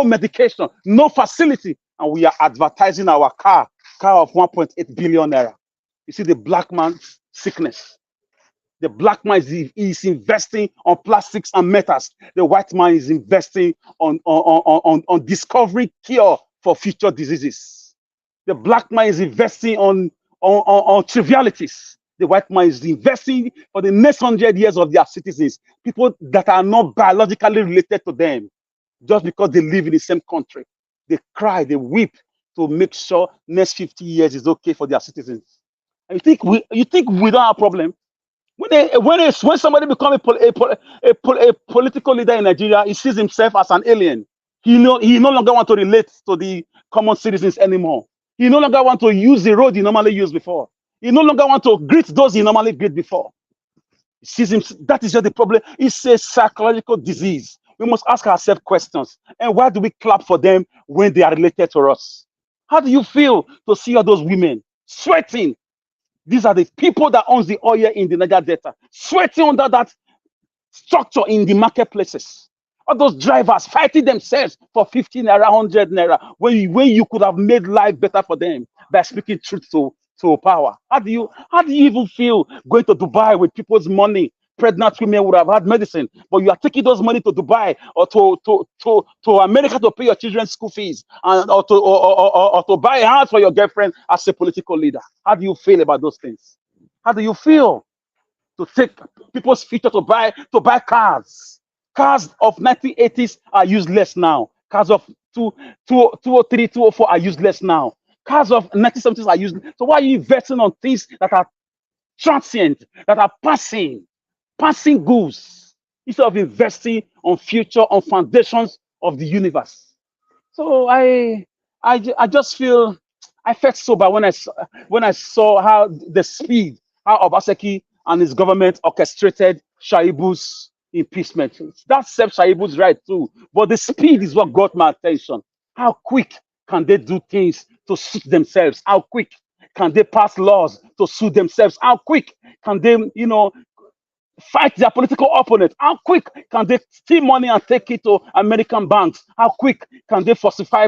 medication, no facility, and we are advertising our car of 1.8 billion naira. You see the black man's sickness. The black man is investing on plastics and metals. The white man is investing on discovering cure for future diseases. The black man is investing on trivialities. The white man is investing for the next 100 years of their citizens, people that are not biologically related to them, just because they live in the same country. They cry, they weep to make sure next 50 years is okay for their citizens. And you think we don't have a problem? When somebody becomes a political leader in Nigeria, he sees himself as an alien. He no longer wants to relate to the common citizens anymore. He no longer wants to use the road he normally used before. He no longer wants to greet those he normally greet before. He sees him. That is just the problem. It's a psychological disease. We must ask ourselves questions. And why do we clap for them when they are related to us? How do you feel to see all those women sweating? These are the people that owns the oil in the Niger Delta, sweating under that structure in the marketplaces. All those drivers fighting themselves for 15 naira, 100 naira, when you could have made life better for them by speaking truth to power. How do you even feel going to Dubai with people's money? Pregnant women would have had medicine, but you are taking those money to Dubai or to America to pay your children's school fees or to buy a house for your girlfriend as a political leader. How do you feel about those things? How do you feel to take people's future to buy cars? Cars of 1980s are useless now. Cars of 203, 204 are useless now. Cars of 1970s are useless. So why are you investing on things that are transient, that are passing goods, instead of investing on future, on foundations of the universe? So I just feel, I felt sober when I saw how the speed, how Obaseki and his government orchestrated Shaibu's impeachment. That's Shaibu's right too, but the speed is what got my attention. How quick can they do things to suit themselves? How quick can they pass laws to suit themselves? How quick can they, fight their political opponent? How quick can they steal money and take it to American banks? How quick can they falsify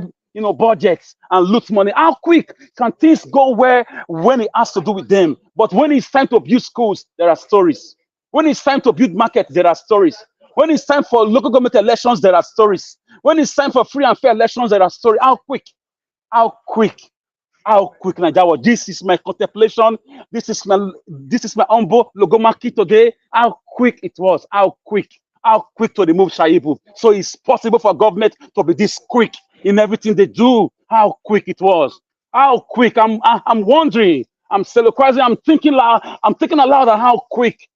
budgets and loot money? How quick can things go where when it has to do with them? But when it's time to build schools, there are stories. When it's time to build markets, there are stories. When it's time for local government elections, there are stories. When it's time for free and fair elections, there are stories. How quick? How quick? How quick, Nigeria? This is my contemplation. This is my humble logomaki today. How quick it was. How quick to remove Shaibu. So it's possible for government to be this quick in everything they do. How quick it was. How quick. I'm wondering. I'm soliloquizing. I'm thinking loud. I'm thinking aloud at how quick.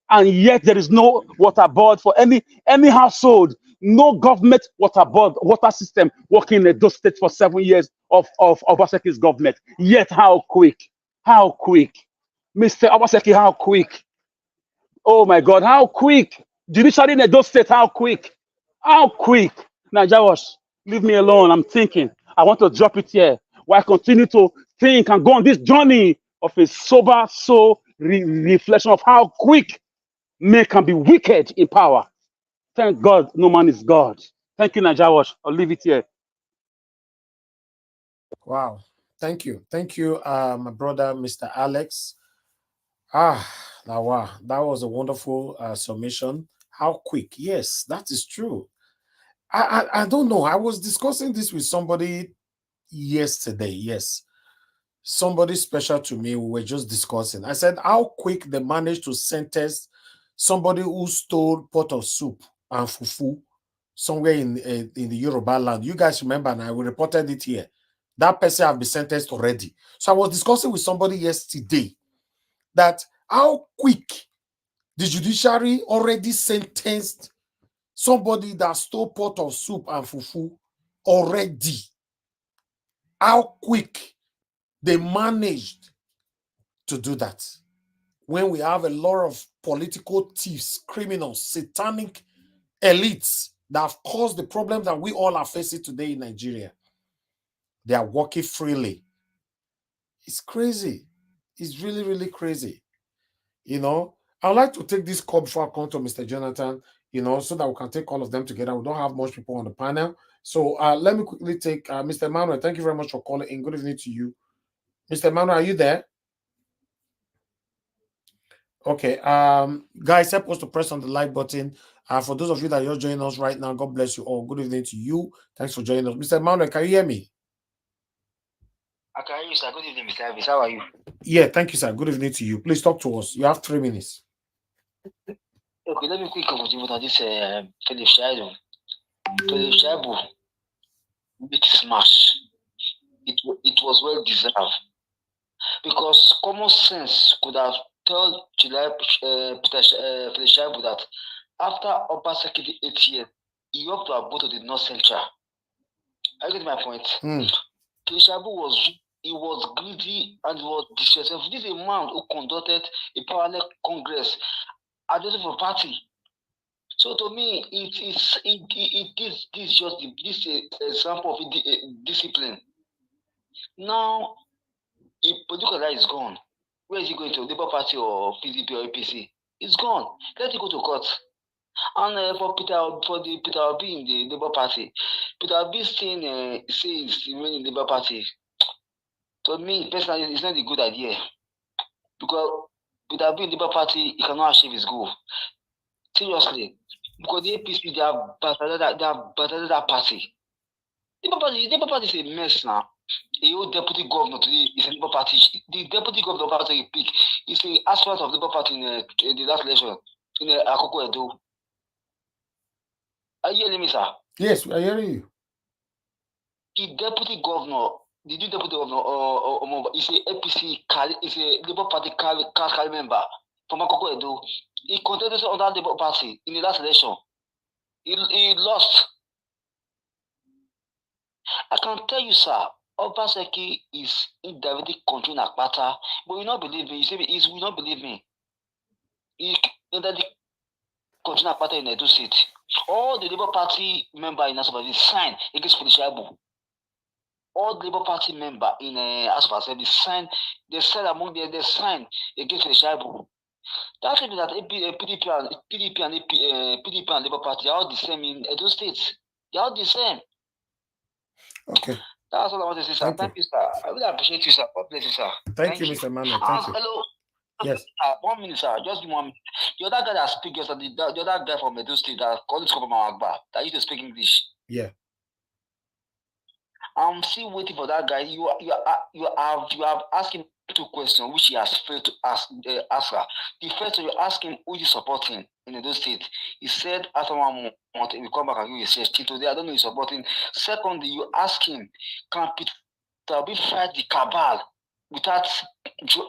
And yet there is no water board for any household. No government water system working in those states for 7 years of Obaseki's government. Yet how quick? How quick? Mr. Obaseki, how quick? Oh my God, how quick? Judiciary in those states, how quick? How quick? Najawash, leave me alone. I'm thinking. I want to drop it here. While I continue to think and go on this journey of a sober soul reflection of how quick men can be wicked in power. Thank God no man is God. Thank you, Najawash. I'll leave it here. Wow. Thank you. Thank you, my brother, Mr. Alex. Wow. That was a wonderful submission. How quick? Yes, that is true. I don't know. I was discussing this with somebody yesterday. Yes. Somebody special to me. We were just discussing. I said, how quick they managed to sentence somebody who stole pot of soup and fufu somewhere in the Yoruba land. You guys remember, and we reported it here. That person have been sentenced already. So I was discussing with somebody yesterday that how quick the judiciary already sentenced somebody that stole pot of soup and fufu already. How quick they managed to do that. When we have a lot of political thieves, criminals, satanic elites that have caused the problems that we all are facing today in Nigeria. They are working freely. It's crazy. It's really, really crazy. I'd like to take this call before I come to Mr. Jonathan, so that we can take all of them together. We don't have much people on the panel. So let me quickly take Mr. Emmanuel. Thank you very much for calling in. Good evening to you. Mr. Emmanuel, are you there? Okay. Guys, help us to press on the like button. For those of you that are joining us right now, God bless you all. Good evening to you. Thanks for joining us. Mr. Emmanuel, can you hear me? I can hear you, sir. Good evening, Mr. Elvis. How are you? Yeah, thank you, sir. Good evening to you. Please talk to us. You have 3 minutes. Okay, let me quickly contribute on this Philip Shaibu. Philip Shaibu, big smash. It was well deserved. Because common sense could have told Philip Shaibu that after Obaseki 8 years, he ought to have gone to the North Central. I get my point. Philip Shaibu was greedy and was disrespectful. This is a man who conducted a parallel congress at the party. So to me, it is just this example of discipline. Now, if political life is gone, where is he going to? Labour Party or PDP or APC? It's gone. Let it go to court. And for Peter Obi in the Labour Party, Peter Obi says remaining in the Labour Party. To me, personally, it's not a good idea because Peter Obi in the Labour Party, he cannot achieve his goal. Seriously, because the APC they have battered that party. The Labour Party is a mess now. The old deputy governor today is a Labour Party. The deputy governor of Party he pick is the aspirant of Labour Party in the last election in Akoko Edo. Are you hearing me, sir? Yes, I hear you. The deputy governor, the new deputy governor, is a APC, is a Labour Party card member from Akoko Edo. He contested on that Labour Party in the last election. He lost. I can tell you, sir, Obaseki is indirectly controlling Akpata, but you not believe me. You say he will not believe me. He indirectly controlling Akpata in Edo State. All the Labour Party members in Asaba signed against Philip Shaibu. All the Labour Party members in Asaba signed. They said among them they signed against Philip Shaibu. That means that PDP and Labour Party are all the same in Edo State. They are all the same. Okay. That's all I want to say, sir. Thank you, sir. I really appreciate you, sir. God bless you, sir. Thank you, Mr. Manuel. Thank you. Hello. Yes. 1 minute, sir. Just give 1 minute. The other guy that speaks yesterday, the other guy from Edo State that called his from Agba, that used to speak English. Yeah. I'm still waiting for that guy. You have asked him 2 questions which he has failed to answer. The first one, you ask him who is supporting in Edo State. He said after 1 month he will come back and give research. Today I don't know he's supporting. Secondly, you ask him, can Peter Obi fight the cabal without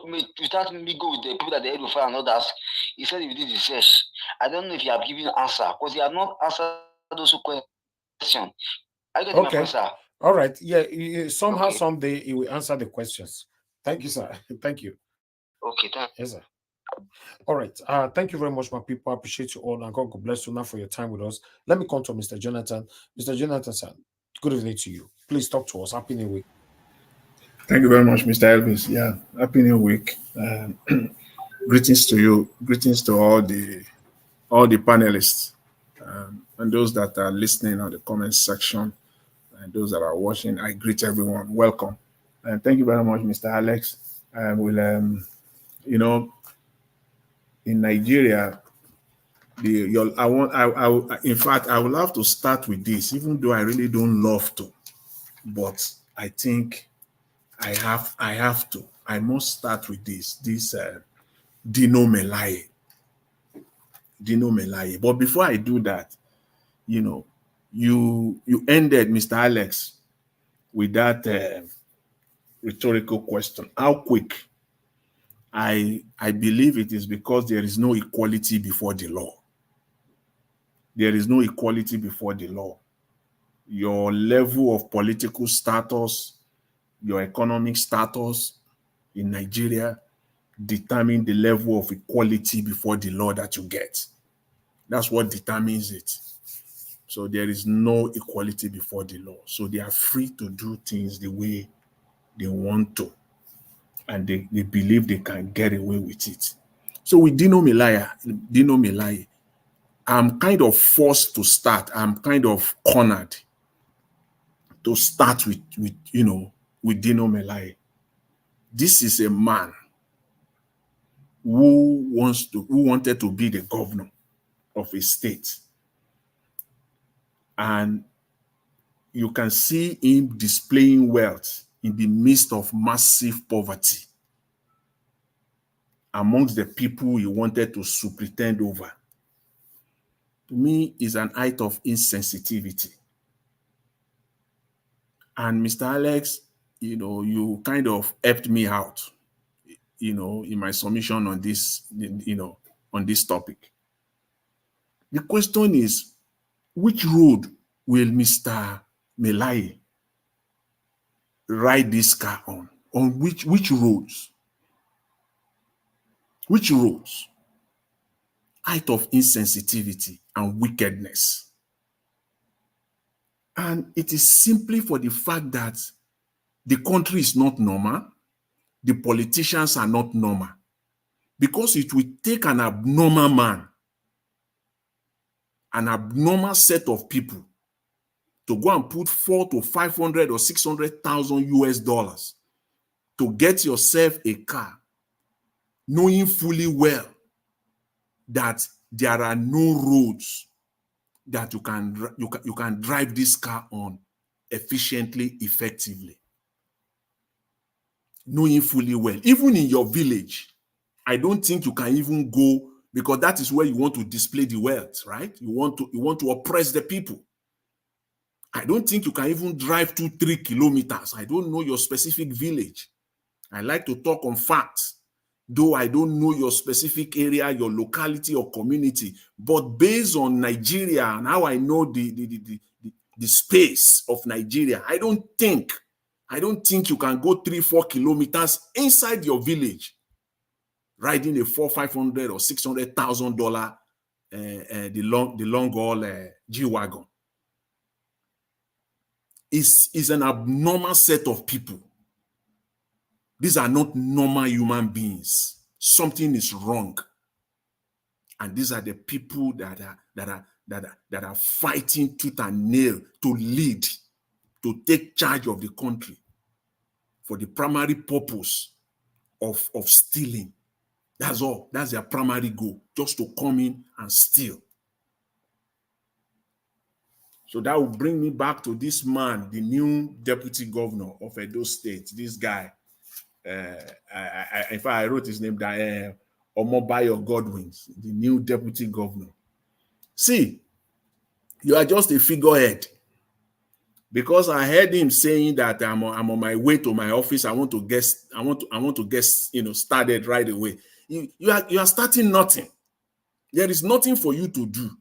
me go with the people that they will fight and others? He said he did research. I don't know if you have given an answer because he has not answered those 2 questions. Are you getting my point, sir? All right. Yeah. Somehow, someday, he will answer the questions. Thank you, sir. Thank you. Okay, thank you. Yes, sir. All right. Thank you very much, my people. I appreciate you all, and God bless you now for your time with us. Let me come to Mr. Jonathan. Mr. Jonathan, sir, good evening to you. Please talk to us. Happy New Week. Thank you very much, Mr. Elvis. Yeah, Happy New Week. Greetings to you. Greetings to all the panelists and those that are listening on the comment section and those that are watching. I greet everyone. Welcome. And thank you very much, Mr. Alex. In Nigeria, in fact, I would love to start with this, even though I really don't love to, but I think I have to. I must start with this Dino Melaye. But before I do that, you ended, Mr. Alex, with that rhetorical question. How quick? I believe it is because there is no equality before the law. There is no equality before the law. Your level of political status, your economic status in Nigeria determine the level of equality before the law that you get. That's what determines it. So there is no equality before the law. So they are free to do things the way they want to. And they believe they can get away with it. So with Dino Melaye, I'm kind of forced to start. I'm kind of cornered to start with Dino Melaye. This is a man who wanted to be the governor of a state. And you can see him displaying wealth in the midst of massive poverty amongst the people he wanted to superintend over. To me, is an act of insensitivity. And Mr. Alex, you kind of helped me out, in my submission on this, on this topic. The question is, which road will Mr. Melaye ride this car on? On which roads? Which roads? Act of insensitivity and wickedness. And it is simply for the fact that the country is not normal, the politicians are not normal. Because it will take an abnormal man, an abnormal set of people, to go and put 400 to 500 or 600,000 US dollars to get yourself a car, knowing fully well that there are no roads that you can drive this car on efficiently, effectively. Knowing fully well, even in your village, I don't think you can even go, because that is where you want to display the wealth, right? You want to oppress the people. I don't think you can even drive 2-3 kilometers. I don't know your specific village. I like to talk on facts, though I don't know your specific area, your locality or community. But based on Nigeria and how I know the space of Nigeria, I don't think you can go 3-4 kilometers inside your village riding a $400,000 or $600,000 the long haul G-Wagon. Is an abnormal set of people. These are not normal human beings. Something is wrong. And these are the people that are fighting tooth and nail to lead to take charge of the country for the primary purpose of stealing. That's all. That's their primary goal, just to come in and steal. So that will bring me back to this man, the new deputy governor of Edo State, this guy. In fact, I wrote his name down, Omobayo Godwin, the new deputy governor. See, you are just a figurehead. Because I heard him saying that I'm on my way to my office. I want to get started right away. You are starting nothing. There is nothing for you to do.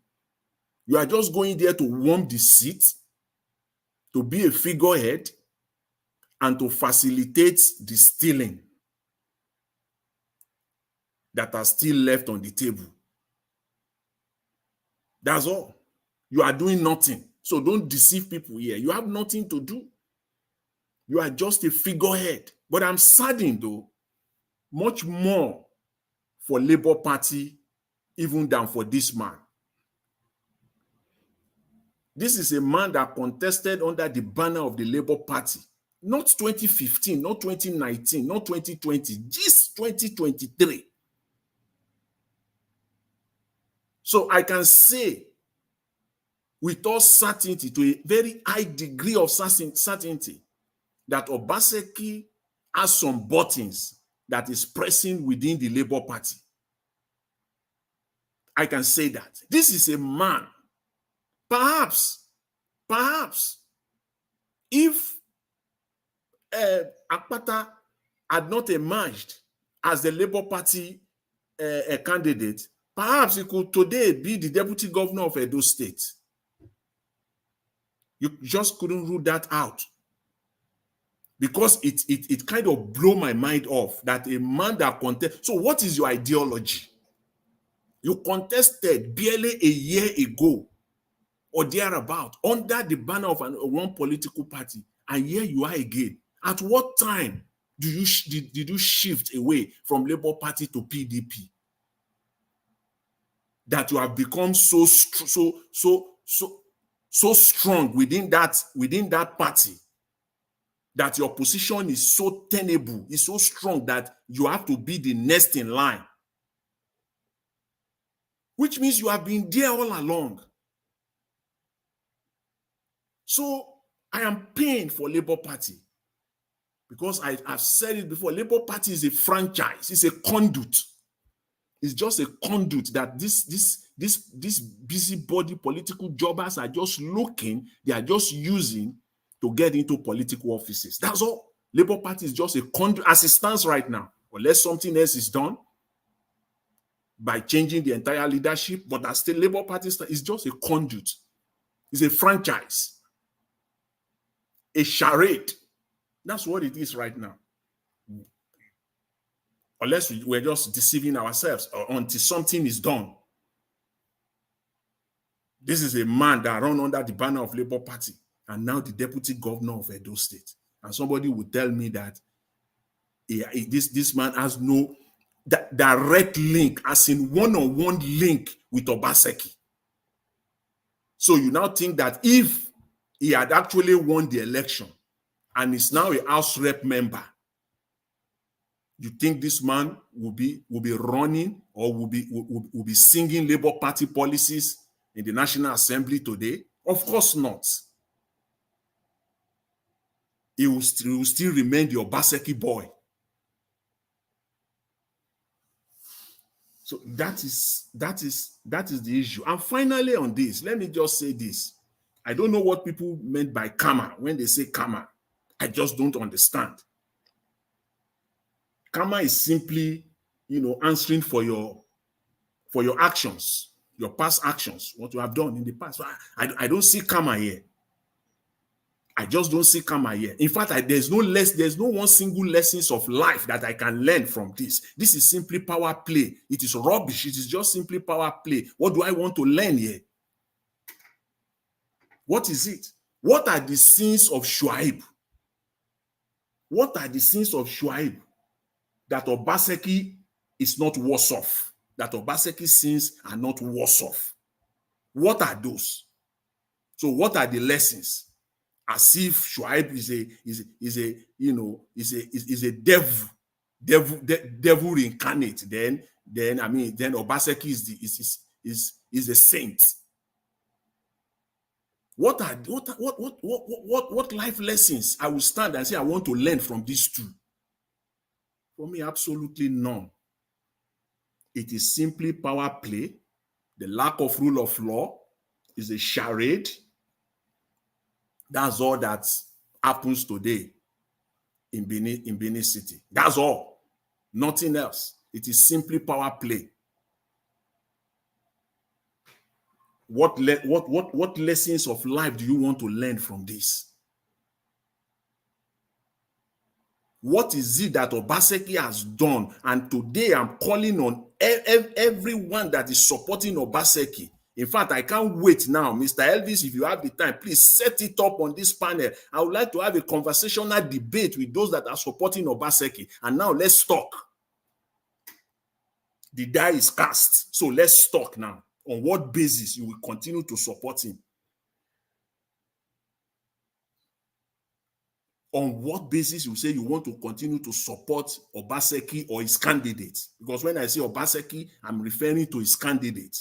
You are just going there to warm the seat, to be a figurehead, and to facilitate the stealing that are still left on the table. That's all. You are doing nothing. So don't deceive people here. You have nothing to do. You are just a figurehead. But I'm saddened, though, much more for Labour Party even than for this man. This is a man that contested under the banner of the Labour Party. Not 2015, not 2019, not 2020, just 2023. So I can say with all certainty, to a very high degree of certainty, that Obaseki has some buttons that is pressing within the Labour Party. I can say that. This is a man, perhaps, if Akpata had not emerged as the Labour Party candidate, perhaps he could today be the deputy governor of Edo State. You just couldn't rule that out. Because it kind of blew my mind off that a man that contested. So what is your ideology? You contested barely a year ago or thereabout under the banner of one political party, and here you are again. At what time did you shift away from Labour Party to PDP? That you have become so strong within that party, that your position is so tenable, is so strong that you have to be the next in line. Which means you have been there all along. So I am paying for Labour Party because I've said it before. Labour Party is a franchise. It's a conduit. It's just a conduit that this busybody political jobbers are just looking. They are just using to get into political offices. That's all. Labour Party is just a conduit as it stands right now, unless something else is done by changing the entire leadership. But that's still Labour Party is just a conduit. It's a franchise. A charade. That's what it is right now. Unless we're just deceiving ourselves until something is done. This is a man that ran under the banner of Labour Party and now the deputy governor of Edo State. And somebody would tell me that this man has no direct link, as in one-on-one link with Obaseki. So you now think that if he had actually won the election and is now a House Rep member, you think this man will be running or will be singing Labour Party policies in the National Assembly today? Of course not. He will still remain the Obaseki boy. So that is the issue. And finally on this, let me just say this. I don't know what people meant by karma when they say karma. I just don't understand. Karma is simply, answering for your actions, your past actions, what you have done in the past. So I don't see karma here. I just don't see karma here. In fact, there's no one single lessons of life that I can learn from this. This is simply power play. It is rubbish. It is just simply power play. What do I want to learn here? What is it? What are the sins of Shaibu? What are the sins of Shaibu that Obaseki is not worse off? That Obaseki's sins are not worse off? What are those? So what are the lessons? as if Shaibu is a devil incarnate. Then Obaseki is a saint. What life lessons I will stand and say I want to learn from these two? For me, absolutely none. It is simply power play. The lack of rule of law is a charade. That's all that happens today in Benin City. That's all. Nothing else. It is simply power play. What lessons of life do you want to learn from this? What is it that Obaseki has done? And today I'm calling on everyone that is supporting Obaseki. In fact, I can't wait now. Mr. Elvis, if you have the time, please set it up on this panel. I would like to have a conversational debate with those that are supporting Obaseki. And now let's talk. The die is cast. So let's talk now. On what basis you will continue to support him? On what basis you say you want to continue to support Obaseki or his candidate? Because when I say Obaseki, I'm referring to his candidate,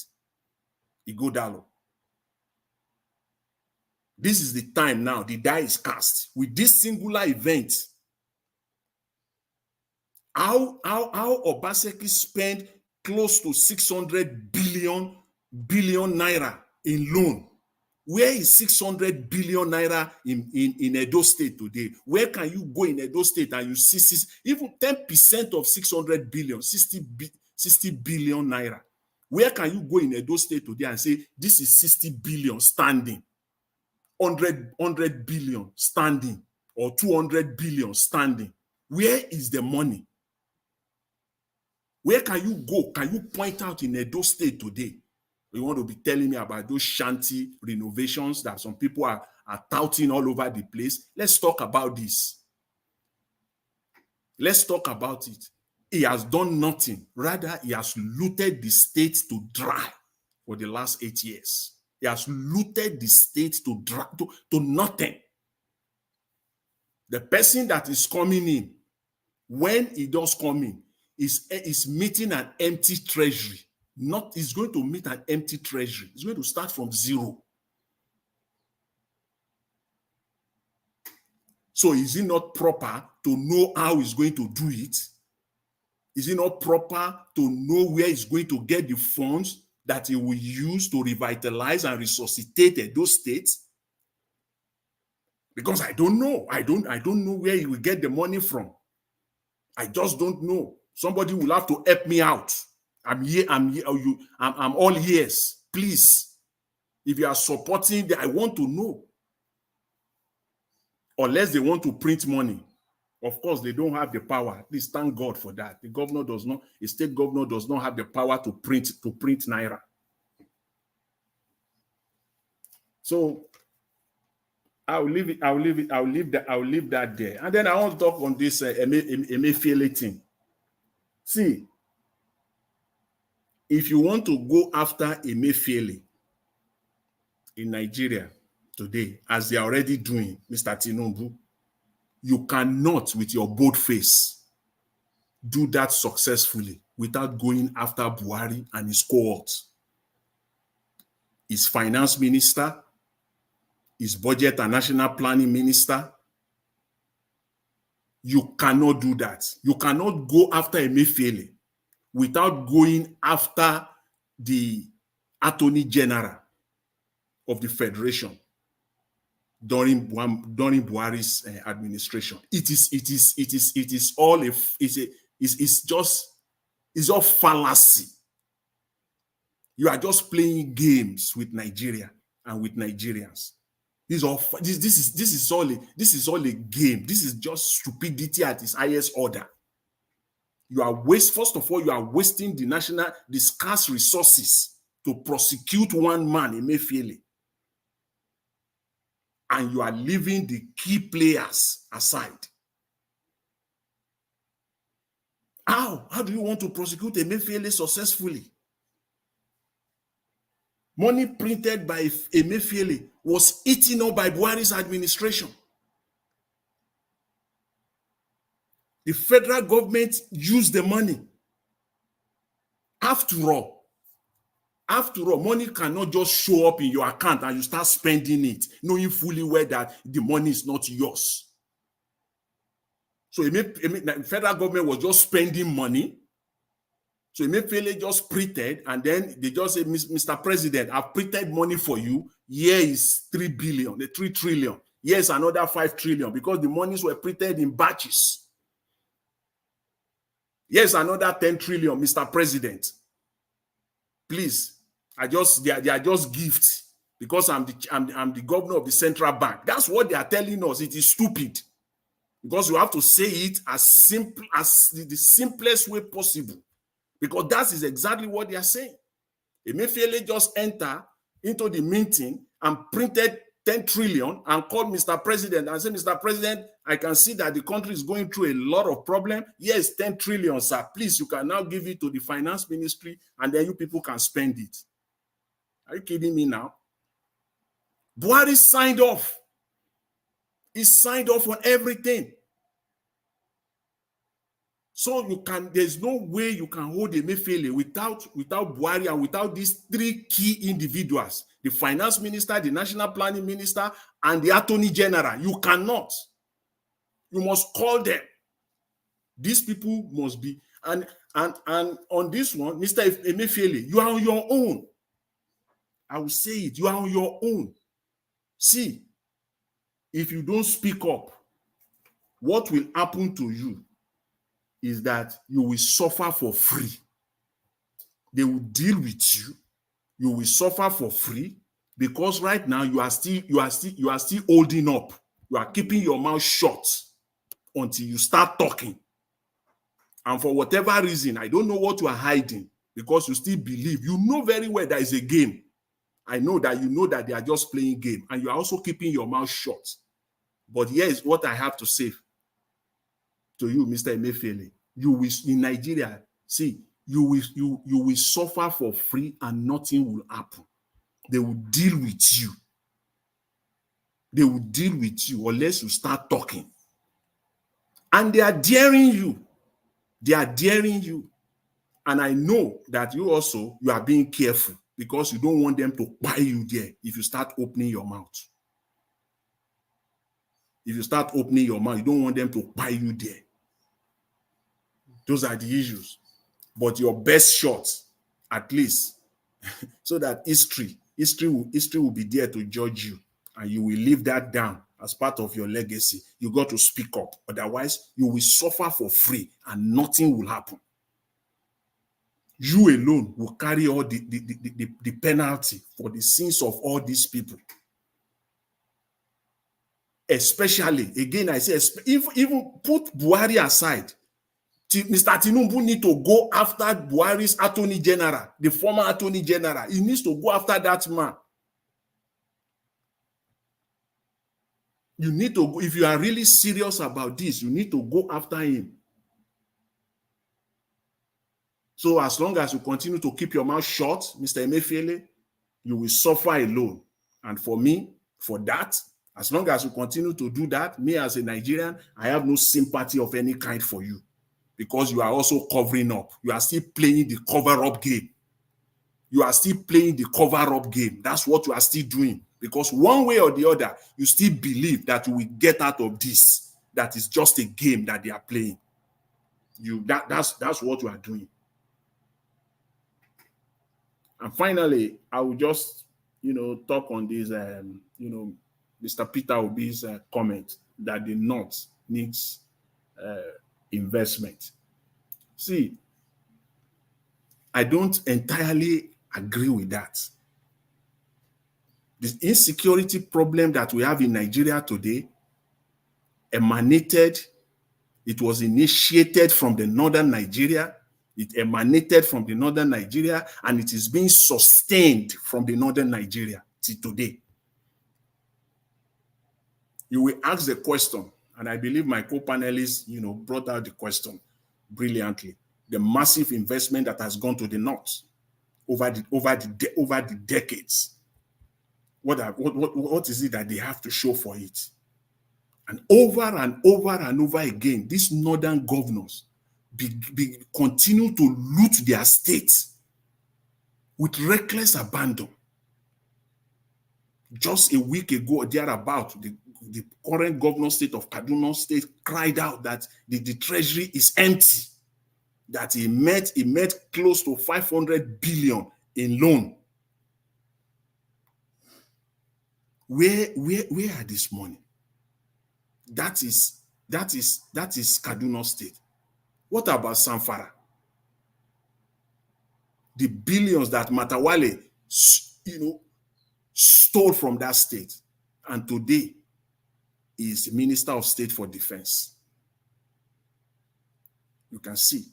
Ighodalo. This is the time now. The die is cast. With this singular event, how Obaseki spent close to 600 billion naira in loan. Where is 600 billion naira in Edo State today? Where can you go in Edo State and you see even 10% of 600 billion, 60 billion naira? Where can you go in Edo State today and say this is 60 billion standing, 100 billion standing, or 200 billion standing? Where is the money? Where can you go? Can you point out in Edo State today? You want to be telling me about those shanty renovations that some people are touting all over the place? Let's talk about this. Let's talk about it. He has done nothing. Rather, he has looted the state to dry for the last 8 years. He has looted the state to dry, to nothing. The person that is coming in, when he does come in, is meeting an empty treasury. Is going to meet an empty treasury. It's going to start from zero. So is it not proper to know how he's going to do it? Is it not proper to know where he's going to get the funds that he will use to revitalize and resuscitate those states? Because I don't know. I don't know where he will get the money from. I just don't know. Somebody will have to help me out. I'm here. I'm all ears. Please, if you are supporting, I want to know. Unless they want to print money, of course they don't have the power. Please thank God for that. The governor does not. A state governor does not have the power to print naira. So I'll leave it. I'll leave that there. And then I want to talk on this Emefiele thing. See. If you want to go after Emefiele in Nigeria today, as they are already doing, Mr. Tinubu, you cannot, with your bold face, do that successfully without going after Buhari and his cohort, his finance minister, his budget and national planning minister. You cannot do that. You cannot go after Emefiele without going after the Attorney General of the Federation during Buhari's administration. It's all fallacy. You are just playing games with Nigeria and with Nigerians. This is all a game. This is just stupidity at its highest order. First of all, you are wasting the scarce resources to prosecute one man, Emefiele. And you are leaving the key players aside. How do you want to prosecute Emefiele successfully? Money printed by Emefiele was eaten up by Buhari's administration. The federal government used the money. After all, money cannot just show up in your account and you start spending it, knowing fully well that the money is not yours. So the federal government was just spending money. So Emefiele just printed, and then they just say, Mr. President, I've printed money for you. Here is 3 billion, the 3 trillion. Here's another 5 trillion, because the monies were printed in batches. Here's another 10 trillion, Mr. President. Please, they are just gifts because I'm the governor of the central bank. That's what they are telling us. It is stupid, because you have to say it as simple as the simplest way possible, because that is exactly what they are saying. Emefiele just enter into the meeting and printed 10 trillion and called Mr. President and said, Mr. President, I can see that the country is going through a lot of problems. Yes, 10 trillion, sir. Please, you can now give it to the finance ministry and then you people can spend it. Are you kidding me now? Buhari signed off. He signed off on everything. So there's no way you can hold Emefiele without Buhari and without these 3 key individuals, the finance minister, the national planning minister, and the attorney general. You cannot. You must call them. These people must be, and on this one, Mr. Emefiele, you are on your own. I will say it, you are on your own. See, if you don't speak up, what will happen to you is that you will suffer for free. They will deal with you. You will suffer for free, because right now you are still holding up. You are keeping your mouth shut until you start talking. And for whatever reason, I don't know what you are hiding, because you still believe. You know very well there is a game. I know that you know that they are just playing game, and you are also keeping your mouth shut. But here is what I have to say to you, Mr. Emefiele. You will, in Nigeria, see, you will suffer for free and nothing will happen. They will deal with you. They will deal with you unless you start talking. And they are daring you. They are daring you. And I know that you are being careful, because you don't want them to buy you there if you start opening your mouth. If you start opening your mouth, you don't want them to buy you there. Those are the issues. But your best shot, at least, so that history will be there to judge you, and you will leave that down as part of your legacy. You got to speak up. Otherwise, you will suffer for free and nothing will happen. You alone will carry all the penalty for the sins of all these people. Especially, again, I say, even put Buhari aside, Mr. Tinubu need to go after Buhari's attorney general, the former attorney general. He needs to go after that man. You need to go, if you are really serious about this, you need to go after him. So as long as you continue to keep your mouth shut, Mr. Emefiele, you will suffer alone. And for me, for that, as long as you continue to do that, me as a Nigerian, I have no sympathy of any kind for you, because you are also covering up. You are still playing the cover-up game. You are still playing the cover-up game. That's what you are still doing. Because one way or the other, you still believe that you will get out of this. That is just a game that they are playing. That's what you are doing. And finally, I will just, talk on this, Mr. Peter Obi's comment that the North needs investment. See, I don't entirely agree with that. The insecurity problem that we have in Nigeria today it was initiated from the northern Nigeria. It emanated from the northern Nigeria, and it is being sustained from the northern Nigeria till today. You will ask the question, and I believe my co-panelists, brought out the question brilliantly. The massive investment that has gone to the north over the decades. what is it that they have to show for it? And over again, these northern governors continue to loot their states with reckless abandon. Just a week ago or thereabout, the current governor state of Kaduna State cried out that the treasury is empty, that he met close to 500 billion in loan. Where are this money? That is Kaduna State. What about Samfara? The billions that Matawale, stole from that state, and today is Minister of State for Defense. You can see.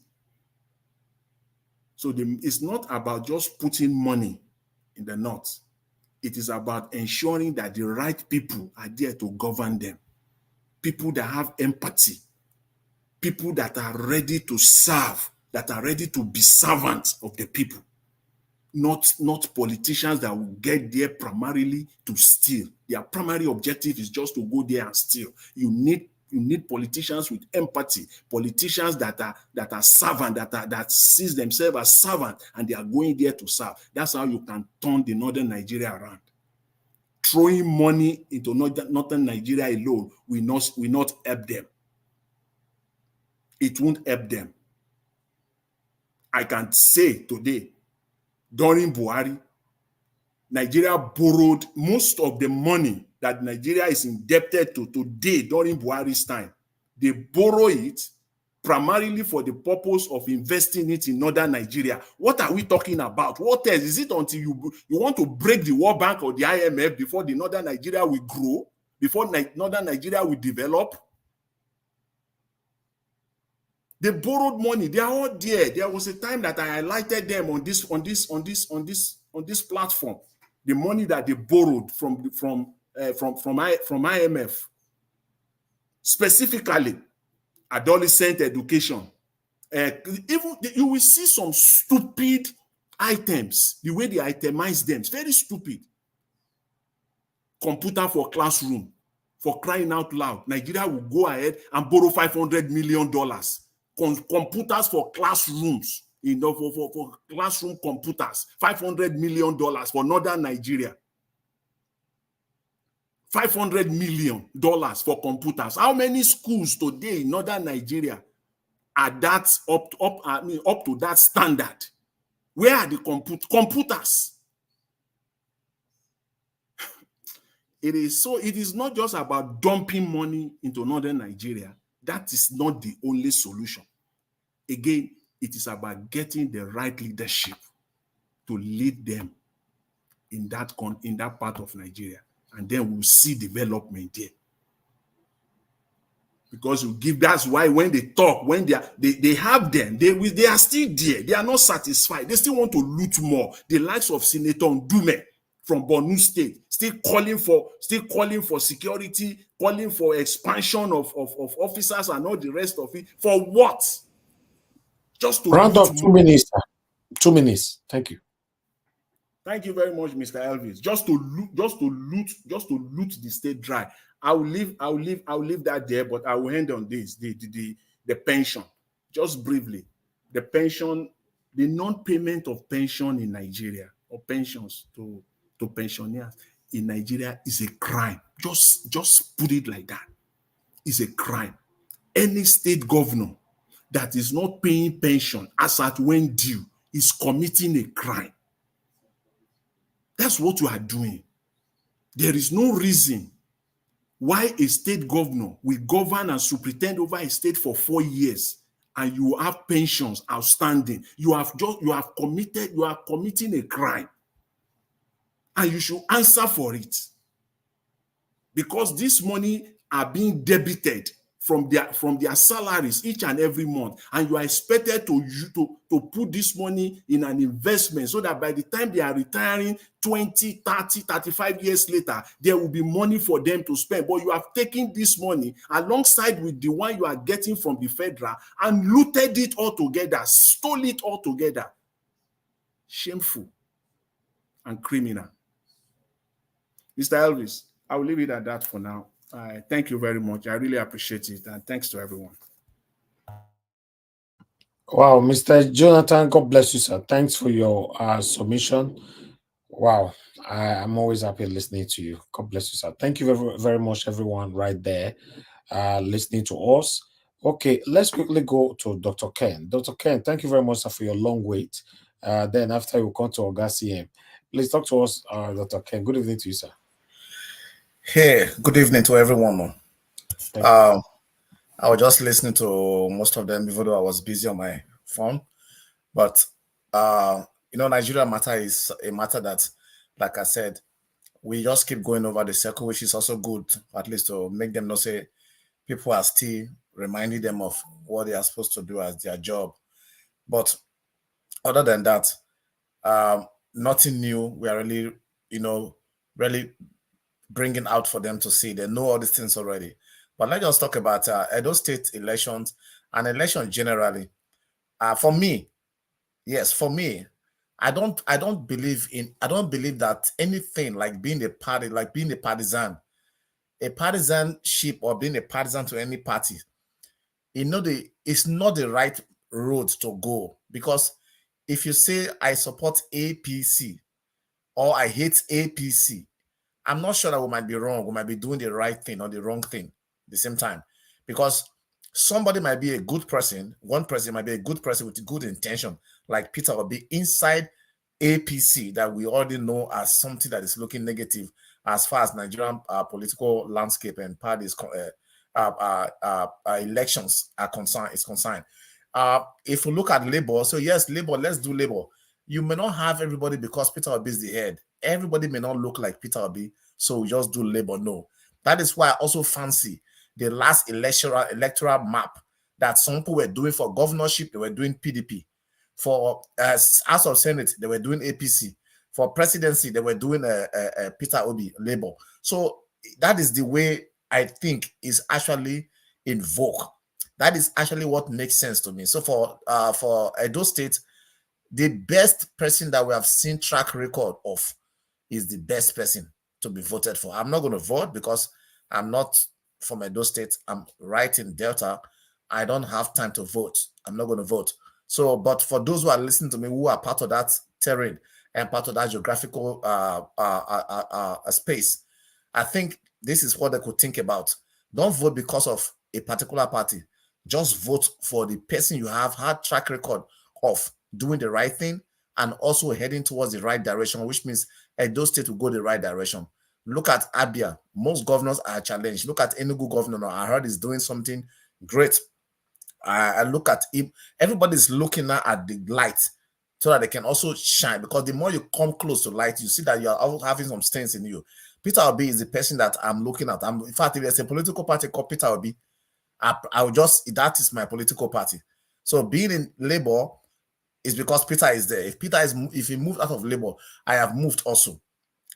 So it's not about just putting money in the north. It is about ensuring that the right people are there to govern them. People that have empathy, people that are ready to serve, that are ready to be servants of the people. Not politicians that will get there primarily to steal. Their primary objective is just to go there and steal. You need politicians with empathy, politicians that are servant, that sees themselves as servant, and they are going there to serve. That's how you can turn the northern Nigeria around. Throwing money into northern Nigeria alone will not help them. It won't help them. I can say today, during Buhari, Nigeria borrowed most of the money that Nigeria is indebted to today during Buhari's time. They borrow it primarily for the purpose of investing it in northern Nigeria. What are we talking about? What else? Is it until you want to break the World Bank or the IMF before the northern Nigeria will grow, before northern Nigeria will develop? They borrowed money. They are all there. There was a time that I highlighted them on this platform. The money that they borrowed from IMF, specifically adolescent education. Even you will see some stupid items. The way they itemize them, it's very stupid. Computer for classroom, for crying out loud. Nigeria will go ahead and borrow $500 million. Computers for classrooms, for classroom computers, $500 million for northern Nigeria. $500 million for computers. How many schools today in northern Nigeria are that up to that standard? Where are the computers? It is not just about dumping money into northern Nigeria. That is not the only solution. Again, it is about getting the right leadership to lead them in that part of Nigeria, and then we'll see development there. Because that's why when they talk, when they have them, they are still there. They are not satisfied. They still want to loot more. The likes of Senator Ndume from Borno State still calling for security, calling for expansion of officers and all the rest of it. For what? Just to round up 2 minutes. 2 minutes. Thank you. Thank you very much, Mr. Elvis. Just to loot the state dry. I'll leave that there, but I will end on this. The pension. Just briefly. The pension, the non-payment of pension in Nigeria, or pensions to pensioners in Nigeria, is a crime. Just put it like that. It's a crime. Any state governor that is not paying pension as at when due is committing a crime. That's what you are doing. There is no reason why a state governor will govern and superintend over a state for 4 years and you have pensions outstanding. You are committing a crime, and you should answer for it, because this money are being debited from their salaries each and every month, and you are expected to put this money in an investment so that by the time they are retiring 20, 30, 35 years later, there will be money for them to spend. But you have taken this money alongside with the one you are getting from the federal and looted it all together, stole it all together. Shameful and criminal. Mr. Elvis, I will leave it at that for now. Thank you very much. I really appreciate it. And thanks to everyone. Wow, Mr. Jonathan, God bless you, sir. Thanks for your submission. Wow, I'm always happy listening to you. God bless you, sir. Thank you very, very much, everyone, right there, listening to us. Okay, let's quickly go to Dr. Ken. Dr. Ken, thank you very much, sir, for your long wait. Then after we come to Oga CM, please talk to us, Dr. Ken. Good evening to you, sir. Hey, good evening to everyone. I was just listening to most of them, even though I was busy on my phone. But Nigeria matter is a matter that, like I said, we just keep going over the circle, which is also good, at least to make them know, say, people are still reminding them of what they are supposed to do as their job. But other than that, nothing new. We are really, really bringing out for them to see. They know all these things already. But let's just talk about Edo State elections and elections generally. For me, I don't believe that anything like being a party, like being a partisanship or being a partisan to any party, it's not the right road to go. Because if you say I support APC or I hate APC, I'm not sure that we might be wrong. We might be doing the right thing or the wrong thing at the same time. Because somebody might be a good person, one person might be a good person with good intention, like Peter will be inside APC that we already know as something that is looking negative as far as Nigerian political landscape and parties elections are concerned. If we look at Labour, so yes, Labour, let's do Labour. You may not have everybody because Peter Obi is the head. Everybody may not look like Peter Obi, so we just do Labour. No. That is why I also fancy the last electoral map that some people were doing for governorship, they were doing PDP. For House of Senate, they were doing APC. For presidency, they were doing Peter Obi, Labour. So that is the way I think is actually in vogue. That is actually what makes sense to me. So for Edo State, the best person that we have seen track record of is the best person to be voted for. I'm not going to vote because I'm not from Edo State. I'm right in Delta. I don't have time to vote. I'm not going to vote. So, but for those who are listening to me, who are part of that terrain and part of that geographical space, I think this is what they could think about. Don't vote because of a particular party. Just vote for the person you have had track record of doing the right thing and also heading towards the right direction, which means Edo State will go the right direction. Look at Abia. Most governors are challenged. Look at Enugu governor. I heard he's doing something great. I look at him. Everybody's looking now at the light so that they can also shine, because the more you come close to light, you see that you are having some stains in you. Peter Obi is the person that I'm looking at. In fact, if there's a political party called Peter Obi, I will that is my political party. So being in Labour is because Peter is there. If he moved out of Labour, I have moved also.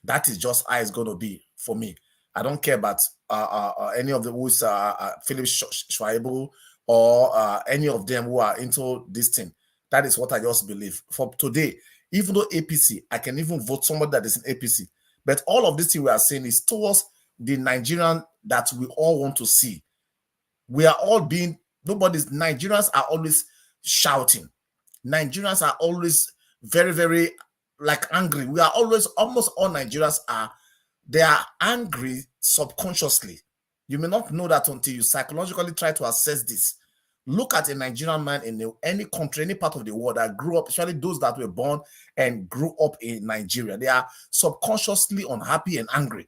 That is just how it's going to be for me. I don't care about any of the who's Philip Shaibu or any of them who are into this thing. That is what I just believe. For today, even though APC, I can even vote somebody that is in APC. But all of this thing we are saying is towards the Nigerian that we all want to see. We are all Nigerians are always shouting. Nigerians are always very, very angry. We are almost all Nigerians they are angry subconsciously. You may not know that until you psychologically try to assess this. Look at a Nigerian man in any country, any part of the world that grew up, especially those that were born and grew up in Nigeria. They are subconsciously unhappy and angry.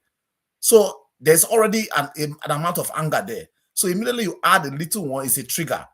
So there's already an amount of anger there. So immediately you add a little one, it's a trigger.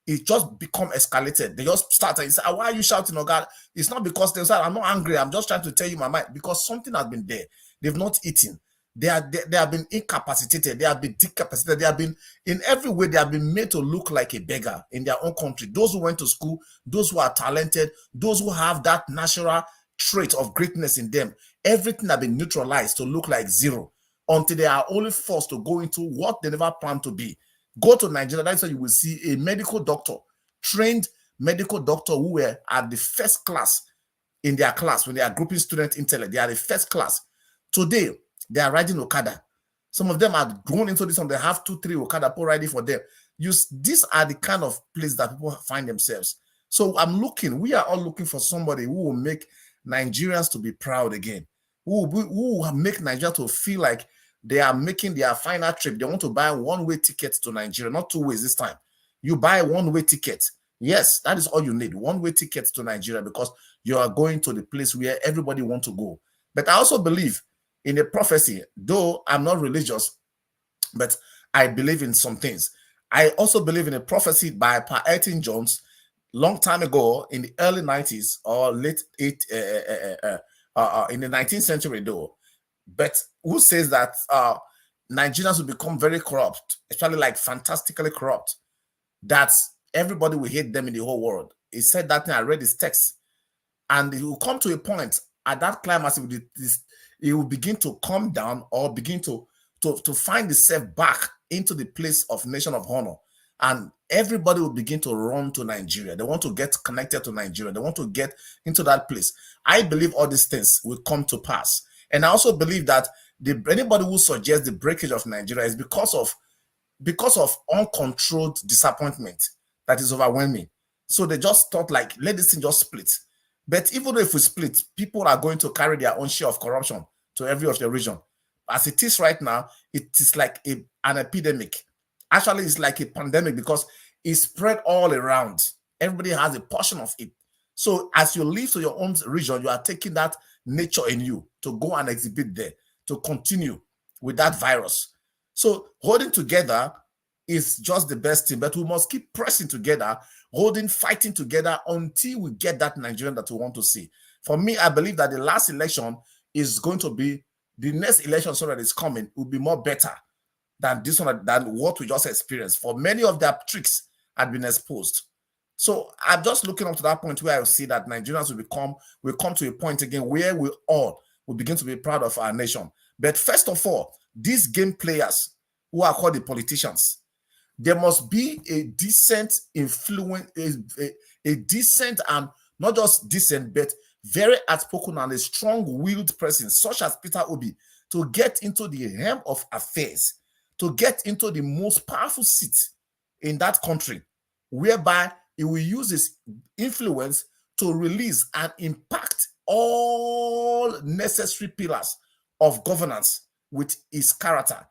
It just become escalated. They just start and say, why are you shouting, oh God? It's not because they say, I'm not angry. I'm just trying to tell you my mind, because something has been there. They've not eaten. They have been incapacitated. They have been decapacitated. They have been, in every way, they have been made to look like a beggar in their own country. Those who went to school, those who are talented, those who have that natural trait of greatness in them, everything has been neutralized to look like zero until they are only forced to go into what they never planned to be. Go to Nigeria, that's why you will see a medical doctor, trained medical doctor who were at the first class in their class when they are grouping student intellect. They are the first class. Today, They are riding Okada. Some of them are grown into this one. They have 2, 3 Okada people riding for them. These are the kind of place that people find themselves. So we are all looking for somebody who will make Nigerians to be proud again, who will make Nigeria to feel like they are making their final trip. They want to buy one-way ticket to Nigeria, not 2 ways this time. You buy one-way ticket. Yes, that is all you need, one-way ticket to Nigeria, because you are going to the place where everybody wants to go. But I also believe in a prophecy, though I'm not religious, but I believe in some things. I also believe in a prophecy by Pa Elton Jones long time ago in the early 90s or late in the 19th century though, but who says that Nigerians will become very corrupt, especially like fantastically corrupt, that everybody will hate them in the whole world. He said that thing, I read his text, and it will come to a point at that climax, it will begin to come down or begin to find itself back into the place of nation of honor. And everybody will begin to run to Nigeria. They want to get connected to Nigeria. They want to get into that place. I believe all these things will come to pass. And I also believe that anybody who suggests the breakage of Nigeria is because of uncontrolled disappointment that is overwhelming. So they just thought, like, let this thing just split. But even if we split, people are going to carry their own share of corruption to every of the region. As it is right now, it is like an epidemic. Actually, it's like a pandemic because it's spread all around. Everybody has a portion of it. So as you leave to your own region, you are taking that nature in you to go and exhibit there, to continue with that virus. So holding together is just the best thing, but we must keep pressing together, fighting together until we get that Nigerian that we want to see. For me, I believe that the last election is going to be, the next election that is coming will be more better than this one, than what we just experienced. For many of their tricks had been exposed. So I'm just looking up to that point where I see that Nigerians will come to a point again where we all will begin to be proud of our nation. But first of all, these game players who are called the politicians, there must be a decent influence, a decent and not just decent, but very outspoken and a strong-willed person, such as Peter Obi, to get into the helm of affairs, to get into the most powerful seat in that country, whereby he will use his influence to release and impact all necessary pillars of governance with his character,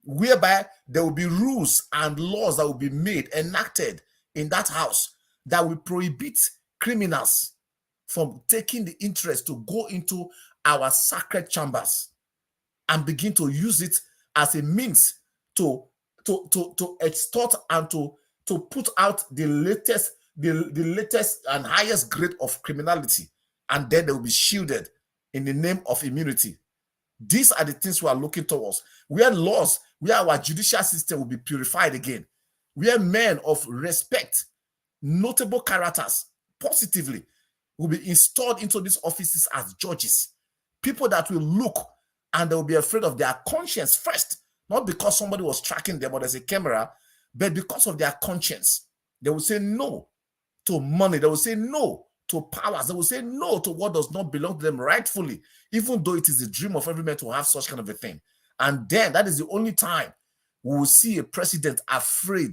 whereby there will be rules and laws that will be enacted in that house that will prohibit criminals from taking the interest to go into our sacred chambers and begin to use it as a means to extort and to put out the latest and highest grade of criminality, and then they will be shielded in the name of immunity. These are the things we are looking towards, where our judicial system will be purified again, where men of respect, notable characters, positively, will be installed into these offices as judges. People that will look and they will be afraid of their conscience first, not because somebody was tracking them or there's a camera, but because of their conscience. They will say no to money. They will say no to powers. They will say no to what does not belong to them rightfully, even though it is the dream of every man to have such kind of a thing. And then that is the only time we will see a president afraid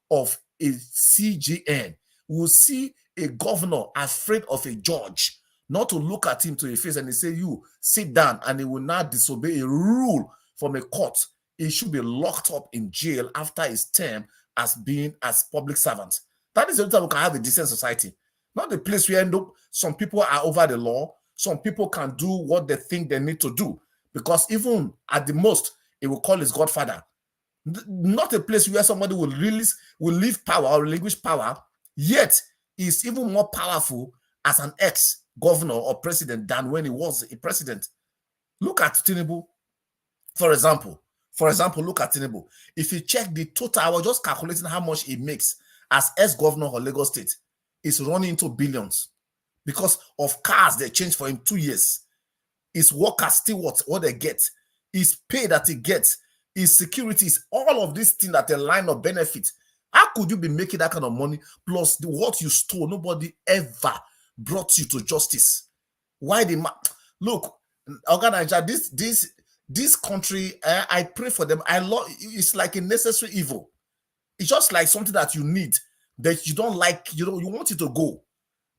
of a CGN. We will see a governor afraid of a judge, not to look at him to his face and say, you sit down, and he will not disobey a rule from a court. He should be locked up in jail after his term as public servant. That is the only time we can have a decent society. Not the place where some people are over the law. Some people can do what they think they need to do, because even at the most, he will call his godfather. Not a place where somebody will leave power or relinquish power, yet is even more powerful as an ex-governor or president than when he was a president. Look at Tinubu, for example. Look at Tinubu. If you check the total, I was just calculating how much he makes as ex-governor of Lagos State. It's running into billions because of cars they changed for him 2 years. His workers still what they get. His pay that he gets. His securities, all of these things that a line of benefit. How could you be making that kind of money plus what you stole? Nobody ever brought you to justice. Why the look, Nigeria, this This country, I pray for them. I love. It's like a necessary evil. It's just like something that you need, that you don't like. You want it to go,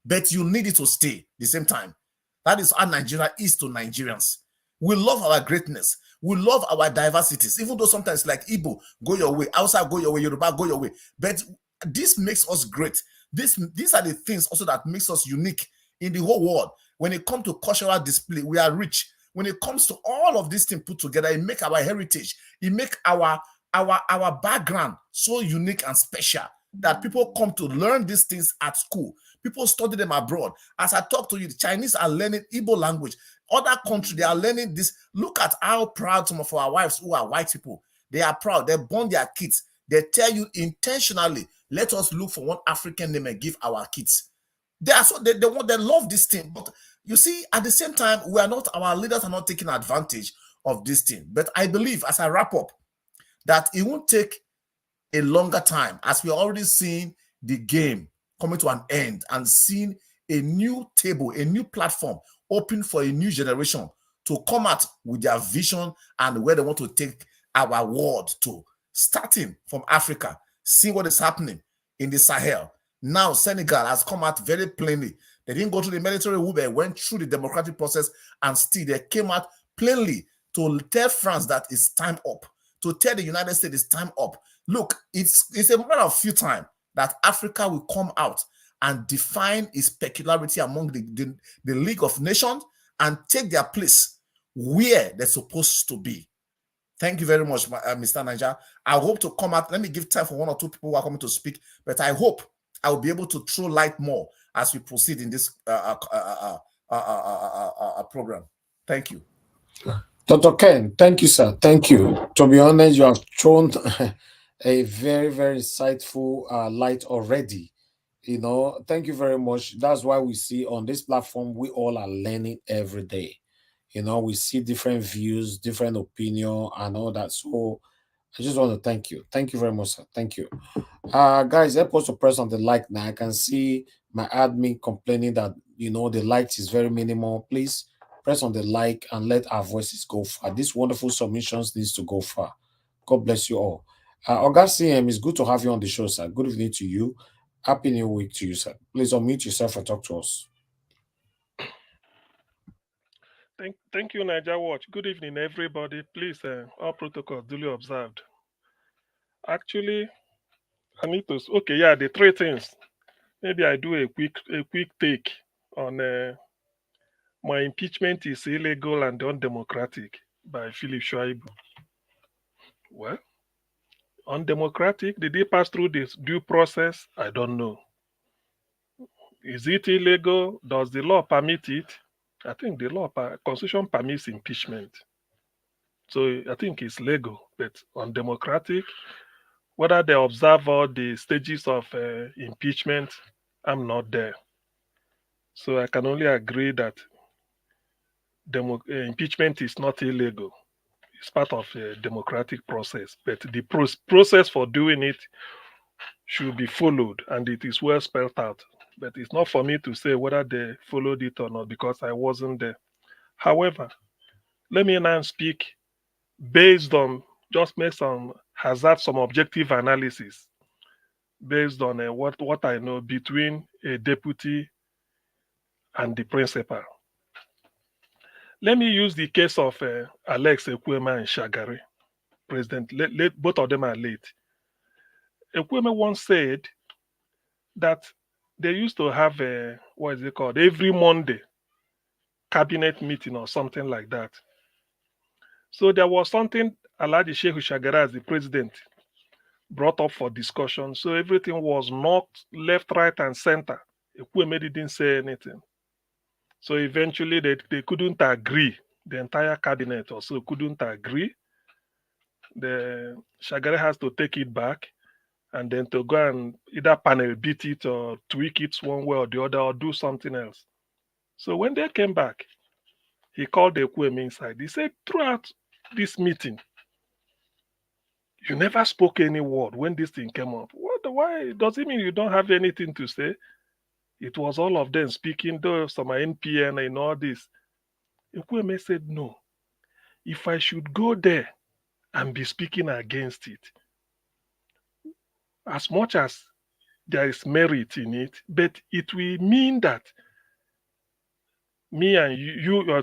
but you need it to stay at the same time. That is how Nigeria is to Nigerians. We love our greatness. We love our diversities, even though sometimes like Igbo, go your way, Hausa, go your way, Yoruba, go your way. But this makes us great. These are the things also that makes us unique in the whole world. When it comes to cultural display, we are rich. When it comes to all of these things put together, it make our heritage, it make our background so unique and special that people come to learn these things at school. People study them abroad. As I talk to you, the Chinese are learning Igbo language. Other countries, they are learning this. Look at how proud some of our wives who are white people, they are proud. They born their kids. They tell you intentionally, let us look for one African name and give our kids. They love this thing. But you see, at the same time, our leaders are not taking advantage of this thing. But I believe, as I wrap up, that it won't take a longer time, as we're already seeing the game coming to an end and seeing a new table, a new platform open for a new generation to come out with their vision and where they want to take our world to, starting from Africa, see what is happening in the Sahel. Now, Senegal has come out very plainly. They didn't go through the military route, they went through the democratic process, and still they came out plainly to tell France that it's time up, to tell the United States it's time up. Look, it's a matter of few time that Africa will come out and define its peculiarity among the League of Nations and take their place where they're supposed to be. Thank you very much, Mr. Niger. I hope to come out. Let me give time for one or two people who are coming to speak, but I hope I will be able to throw light more as we proceed in this program. Thank you. Dr. Ken, thank you, sir. Thank you. To be honest, you have thrown a very, very insightful light already. Thank you very much. That's why we see on this platform, we all are learning every day. We see different views, different opinion, and all that. So I just want to thank you. Thank you very much, sir. Thank you. Guys, help us to press on the like now. I can see my admin complaining that, the likes is very minimal. Please press on the like and let our voices go far. These wonderful submissions needs to go far. God bless you all. Oga CM, it's good to have you on the show, sir. Good evening to you. Happy New Week to you, sir. Please unmute yourself and talk to us. Thank you, Niger Watch. Good evening, everybody. Please, all protocols duly observed. Actually, I need to. Okay, yeah, the three things. Maybe I do a quick take on my impeachment is illegal and undemocratic by Philip Shaibu. Well, undemocratic. Did he pass through this due process? I don't know. Is it illegal? Does the law permit it? I think the Constitution permits impeachment. So I think it's legal, but undemocratic. Whether they observe all the stages of impeachment, I'm not there. So I can only agree that impeachment is not illegal. It's part of a democratic process, but the process for doing it should be followed, and it is well spelled out. But it's not for me to say whether they followed it or not because I wasn't there. However, let me now speak based on, just make some objective analysis based on what I know between a deputy and the principal. Let me use the case of Alex Ekwueme and Shagari. President, both of them are late. Ekwueme once said that they used to have every Monday cabinet meeting or something like that. So there was something Alhaji Shehu Shagari as the president brought up for discussion. So everything was knocked left, right, and center. Ekwueme didn't say anything. So eventually they couldn't agree. The entire cabinet also couldn't agree. The Shagari has to take it back and then to go and either panel beat it or tweak it one way or the other or do something else. So when they came back, he called Ekwueme inside. He said, throughout this meeting, you never spoke any word when this thing came up. Why? Does it mean you don't have anything to say? It was all of them speaking, though some are NPN and all this. Ekwueme said, no. if I should go there and be speaking against it, as much as there is merit in it, but it will mean that me and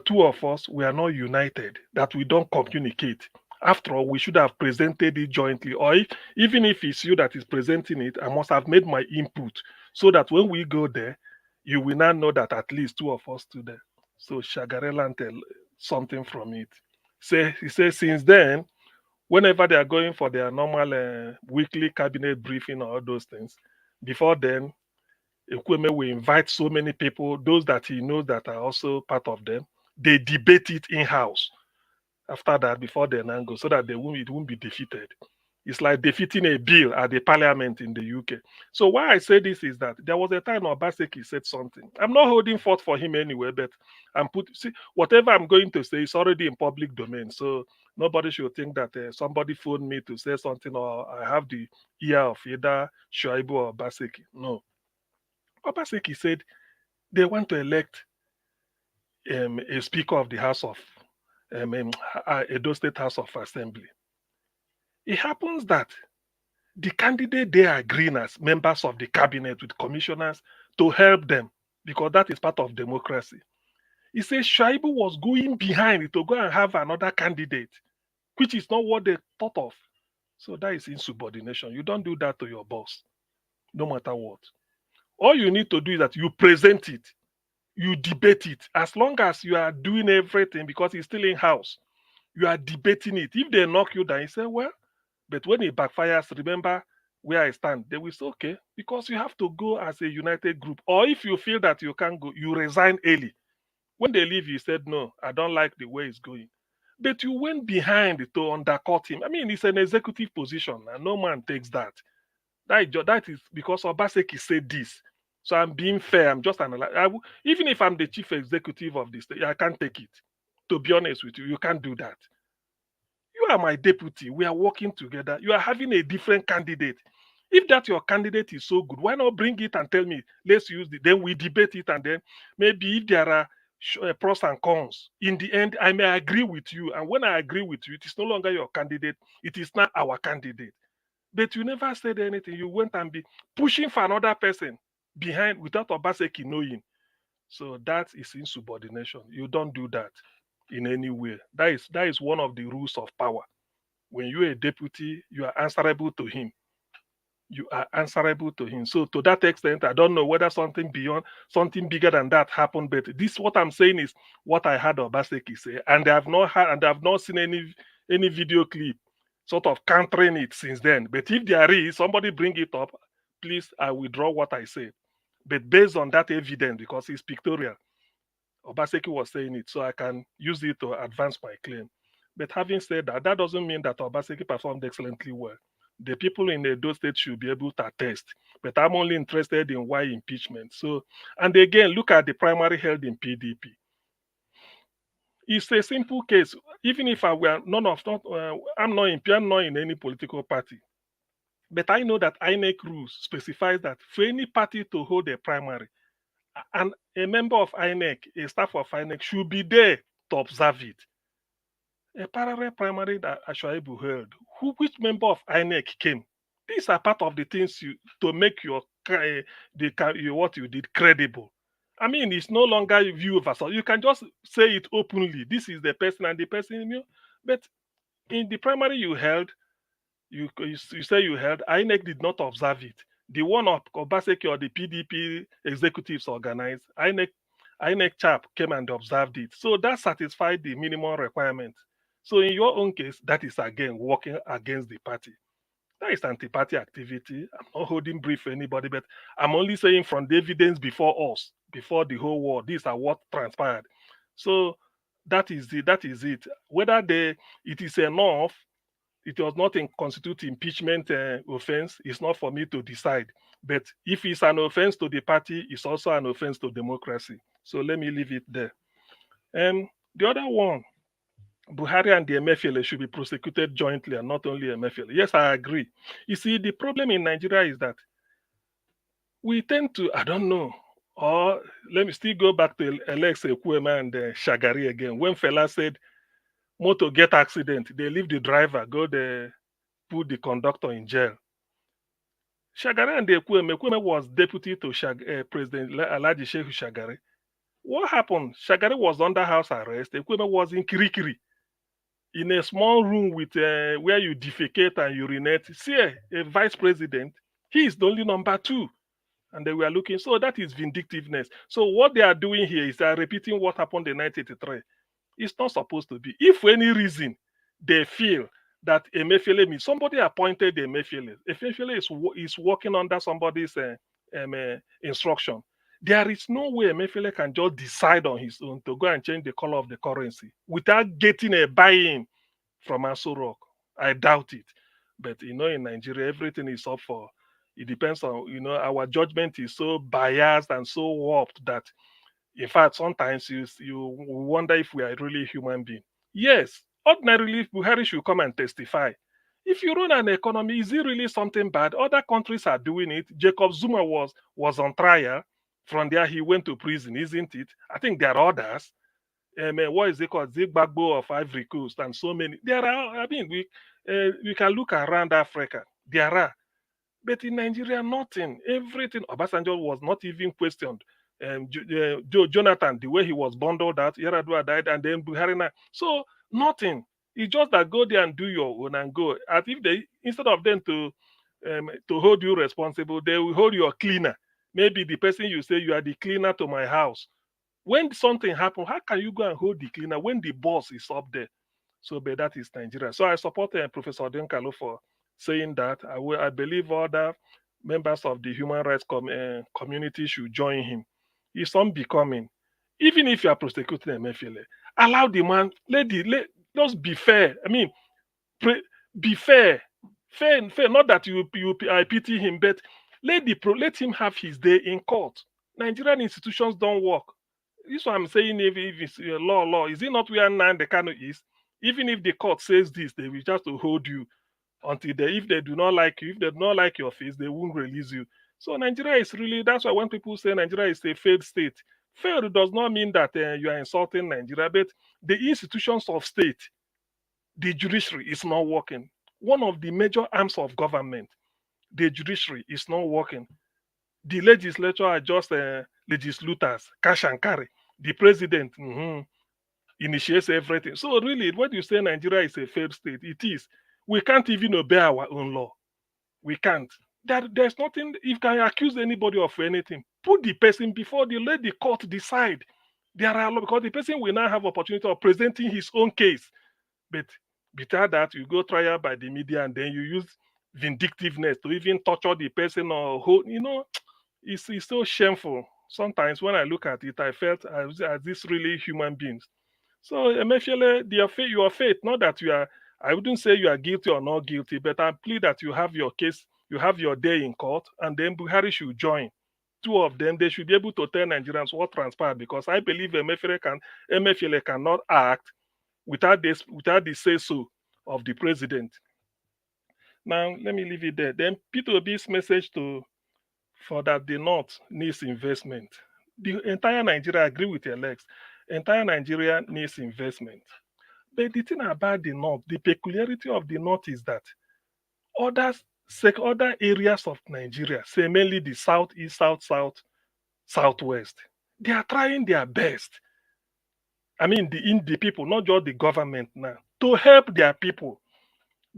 two of us, we are not united, that we don't communicate. After all, we should have presented it jointly, or even if it's you that is presenting it, I must have made my input so that when we go there, you will now know that at least two of us stood there. So Shagarelan tell something from it. He says since then, whenever they are going for their normal weekly cabinet briefing or all those things, before then, Ekweme will invite so many people, those that he knows that are also part of them. They debate it in-house after that, before they now go, so that it won't be defeated. It's like defeating a bill at the parliament in the UK. So why I say this is that there was a time Obaseki said something. I'm not holding forth for him anyway, but whatever I'm going to say is already in public domain. So nobody should think that somebody phoned me to say something or I have the ear of either Shaibu or Obaseki. No. Obaseki said they want to elect a speaker of the House of Edo State House of Assembly. It happens that the candidate they are agreeing as members of the cabinet with commissioners to help them because that is part of democracy. He says Shaibu was going behind to go and have another candidate, which is not what they thought of. So that is insubordination. You don't do that to your boss, no matter what. All you need to do is that you present it, you debate it. As long as you are doing everything because it's still in house, you are debating it. If they knock you down, you say, well, but when it backfires, remember where I stand. They will say, okay, because you have to go as a united group. Or if you feel that you can't go, you resign early. When they leave, you said, no, I don't like the way it's going. But you went behind to undercut him. I mean, it's an executive position, and no man takes that. That is because Obaseki said this. So I'm being fair. I'm just analyzing. Even if I'm the chief executive of this state, I can't take it. To be honest with you can't do that. You are my deputy. We are working together. You are having a different candidate. If that your candidate is so good, why not bring it and tell me, let's use it. Then we debate it. And then maybe if there are pros and cons, in the end, I may agree with you. And when I agree with you, it is no longer your candidate. It is not our candidate. But you never said anything. You went and be pushing for another person behind without Obaseki knowing. So that is insubordination. You don't do that in any way. That is one of the rules of power. When you're a deputy, you are answerable to him. You are answerable to him. So to that extent, I don't know whether something bigger than that happened. But this, what I'm saying, is what I heard Obaseki say, and I have not seen any video clip sort of countering it since then. But if there is, somebody bring it up, please, I withdraw what I say. But based on that evidence, because it's pictorial, Obaseki was saying it, so I can use it to advance my claim. But having said that, that doesn't mean that Obaseki performed excellently well. The people in Edo State should be able to attest. But I'm only interested in why impeachment. So, and again, look at the primary held in PDP. It's a simple case. Even if I'm not in any political party. But I know that INEC rules specifies that for any party to hold a primary, and a member of INEC, a staff of INEC, should be there to observe it. A parallel primary that Shaibu held, which member of INEC came? These are part of the things to make what you did credible. I mean, it's no longer view versus. You can just say it openly. This is the person and the person. But in the primary you held, you say you held, INEC did not observe it. The one of Obaseki or the PDP executives organized, INEC chap came and observed it. So that satisfied the minimum requirement. So in your own case, that is again working against the party. That is anti-party activity. I'm not holding brief for anybody, but I'm only saying from the evidence before us, before the whole world, these are what transpired. So that is it. Whether it is enough, it does not constitute impeachment offense. It's not for me to decide. But if it's an offense to the party, it's also an offense to democracy. So let me leave it there. The other one, Buhari and the Emefiele should be prosecuted jointly and not only Emefiele. Yes, I agree. You see, the problem in Nigeria is that we tend to, I don't know, or let me still go back to Alex Ekwueme and Shagari again. When Fela said, motor get accident, they leave the driver, go there, put the conductor in jail. Shagari and Ekweme was deputy to President Alhaji Shehu Shagari. What happened? Shagari was under house arrest. Ekweme was in Kirikiri, in a small room with where you defecate and urinate. See, a vice president, he is the only number 2. And they were looking. So that is vindictiveness. So what they are doing here is they are repeating what happened in 1983. It's not supposed to be. If for any reason they feel that Emefiele means somebody appointed Emefiele, Emefiele is working under somebody's instruction. There is no way Emefiele can just decide on his own to go and change the color of the currency without getting a buy-in from Aso Rock. I doubt it. But in Nigeria, everything is up for. It depends on, our judgment is so biased and so warped that, in fact, sometimes you wonder if we are really human beings. Yes, ordinarily, Buhari should come and testify. If you run an economy, is it really something bad? Other countries are doing it. Jacob Zuma was on trial. From there, he went to prison, isn't it? I think there are others. What is it called? Zimbabwe of Ivory Coast and so many. There are, I mean, we can look around Africa. There are. But in Nigeria, nothing. Everything. Obasanjo was not even questioned. Jonathan, the way he was bundled out, Yaradua died, and then Buhari now. So nothing. It's just that go there and do your own and go. As if they, instead of them to hold you responsible, they will hold you a cleaner. Maybe the person you say you are the cleaner to my house. When something happens, how can you go and hold the cleaner when the boss is up there? So, but that is Nigeria. So I support Professor Denkalo for saying that. I believe other members of the human rights community should join him. It's unbecoming. Even if you are prosecuting Emefiele, allow the man, just be fair. I mean, be fair. Fair. Not that I pity him, but let him have his day in court. Nigerian institutions don't work. This is what I'm saying. If it's law, is it not where the Kano is? Even if the court says this, they will just to hold you until if they do not like you, if they do not like your face, they won't release you. So Nigeria is really, that's why when people say Nigeria is a failed state, failed does not mean that you are insulting Nigeria, but the institutions of state, the judiciary is not working. One of the major arms of government, the judiciary is not working. The legislature are just legislators, cash and carry. The president initiates everything. So really, when you say Nigeria is a failed state, it is. We can't even obey our own law. We can't. There's nothing, if you can accuse anybody of anything, put the person before let the court decide. There are law, because the person will now have opportunity of presenting his own case. But before that, you go trial by the media and then you use vindictiveness to even torture the person or hold, it's so shameful. Sometimes when I look at it, I felt as this really human beings. So Emefiele, your faith, not that you are, I wouldn't say you are guilty or not guilty, but I plead that you have your case, you have your day in court, and then Buhari should join. Two of them, they should be able to tell Nigerians what transpired, because I believe Emefiele cannot act without the say-so of the president. Now, let me leave it there. Then P2B's message for that the North needs investment. The entire Nigeria, I agree with Alex, entire Nigeria needs investment. But the thing about the North, the peculiarity of the North is that other areas of Nigeria, say mainly the Southeast, Southwest, they are trying their best. I mean, the people, not just the government now, to help their people.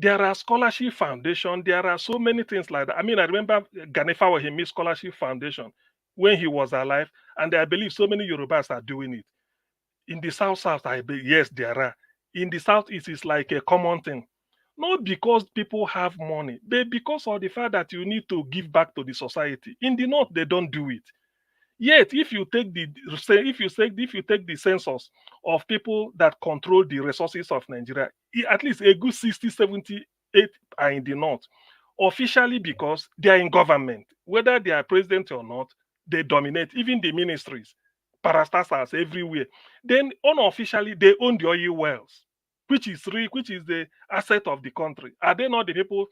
There are scholarship foundation. There are so many things like that. I mean, I remember Ganefa was his scholarship foundation when he was alive, and I believe so many Yorubas are doing it. In the South, yes, there are. In the Southeast, it's like a common thing. Not because people have money, but because of the fact that you need to give back to the society. In the North, they don't do it. Yet, if you take the census of people that control the resources of Nigeria, at least a good 60, 78 are in the North. Officially, because they are in government. Whether they are president or not, they dominate, even the ministries, parastatals everywhere. Then unofficially, they own the oil wells, which is the asset of the country. Are they not the people,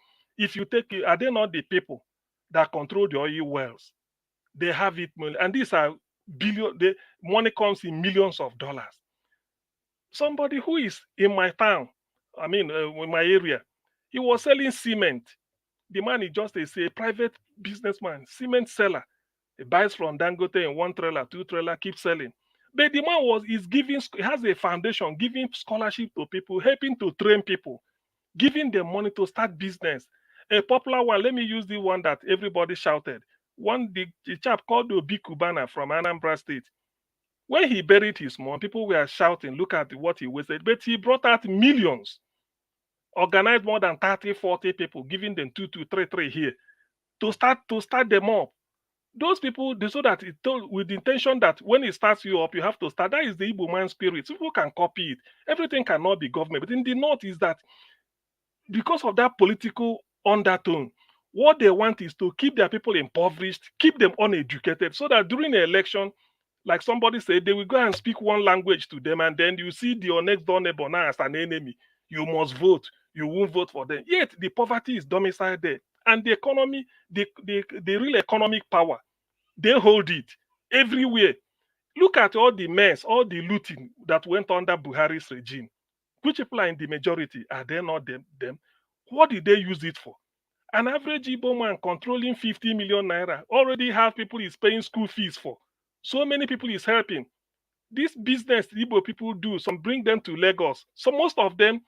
are they not the people that control the oil wells? They have it, and these are the money comes in millions of dollars. somebody who is in my town, I mean, in my area, he was selling cement. The man is just a private businessman, cement seller. He buys from Dangote in 1 trailer, 2 trailer, keeps selling. But the man is giving, he has a foundation, giving scholarship to people, helping to train people, giving them money to start business. A popular one, let me use the one that everybody shouted. The chap called Obi Kubana from Anambra State. When he buried his mom, people were shouting, look at what he wasted. But he brought out millions, organized more than 30, 40 people, giving them 2, 2, 3, 3 here to start them up. Those people, so that it told with the intention that when it starts you up, you have to start. That is the Igbo man spirit. People can copy it. Everything cannot be government. But in the north is that because of that political undertone, what they want is to keep their people impoverished, keep them uneducated, so that during the election, like somebody said, they will go and speak one language to them, and then you see your next door neighbor now as an enemy. You must vote. You won't vote for them. Yet the poverty is domiciled there. And the economy, the real economic power, they hold it everywhere. Look at all the mess, all the looting that went under Buhari's regime. Which people are in the majority? Are they not them? What did they use it for? An average Igbo man controlling 50 million naira already have people he's paying school fees for. So many people he's helping. This business Igbo people do, some bring them to Lagos. So most of them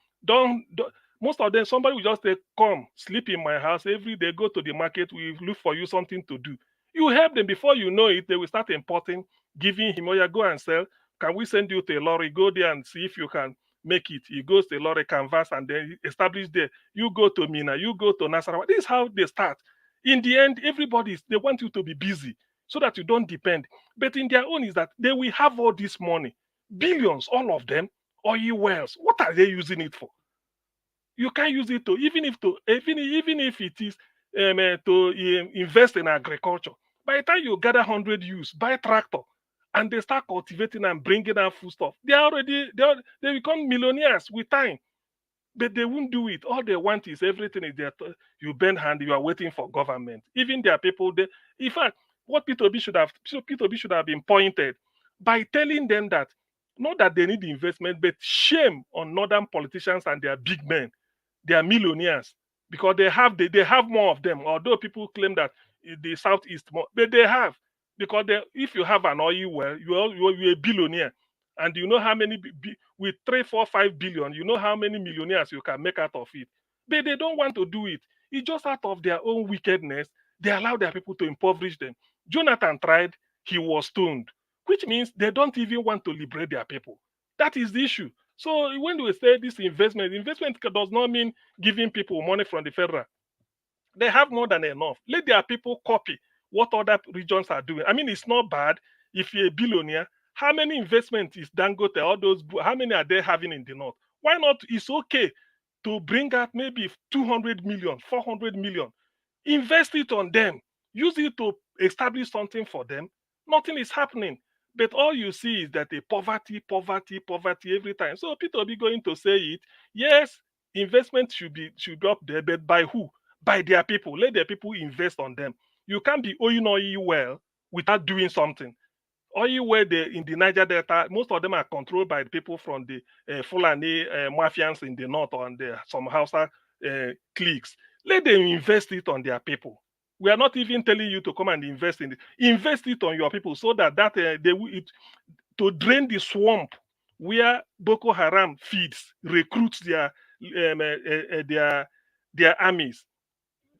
somebody will just say, come, sleep in my house every day, go to the market, we look for you something to do. You help them, before you know it, they will start importing, giving him, oh yeah, go and sell. Can we send you to a lorry? Go there and see if you can make it. He goes to a lorry, canvas, and then establish there. You go to Mina, you go to Nasarawa. This is how they start. In the end, they want you to be busy so that you don't depend. But in their own is that they will have all this money, billions, all of them, oil wells. What are they using it for? You can't use it even if it is to invest in agriculture. By the time you gather 100 ewes, buy tractor, and they start cultivating and bringing out food stuff, they become millionaires with time. But they won't do it. All they want is everything is there. You bend hand, you are waiting for government. Even their people, in fact, what P2B should have been pointed by telling them that not that they need investment, but shame on northern politicians and their big men. They are millionaires because they have more of them. Although people claim that the southeast more, but they have, because if you have an oil well, you're a billionaire, and you know how many with 3, 4, 5 billion, you know how many millionaires you can make out of it. But they don't want to do it. It's just out of their own wickedness. They allow their people to impoverish them. Jonathan tried; he was stoned, which means they don't even want to liberate their people. That is the issue. So when we say this investment does not mean giving people money from the federal. They have more than enough. Let their people copy what other regions are doing. I mean, it's not bad if you're a billionaire. How many investments is Dangote, how many are they having in the north? Why not? It's okay to bring out maybe 200 million, 400 million. Invest it on them. Use it to establish something for them. Nothing is happening. But all you see is that the poverty every time. So people will be going to say it. Yes, investment should be up there, but by who? By their people. Let their people invest on them. You can't be owing oil well without doing something. Oil well in the Niger Delta, most of them are controlled by the people from the Fulani mafians in the north, or some Hausa cliques. Let them invest it on their people. We are not even telling you to come and invest in it. Invest it on your people so that to drain the swamp where Boko Haram feeds, recruits their armies.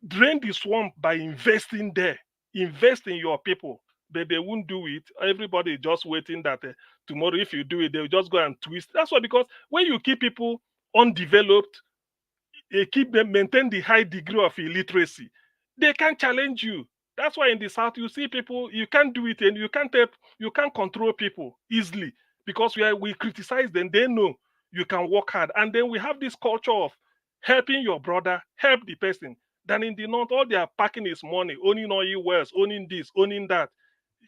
Drain the swamp by investing there. Invest in your people. But they won't do it. Everybody is just waiting that tomorrow, if you do it, they'll just go and twist. That's why, because when you keep people undeveloped, keep them maintain the high degree of illiteracy, they can't challenge you. That's why in the south you see people, you can't do it, and you can't control people easily, because we criticize them. They know you can work hard, and then we have this culture of helping your brother, help the person. Then in the north, all they are packing is money, owning oil wells, owning this, owning that,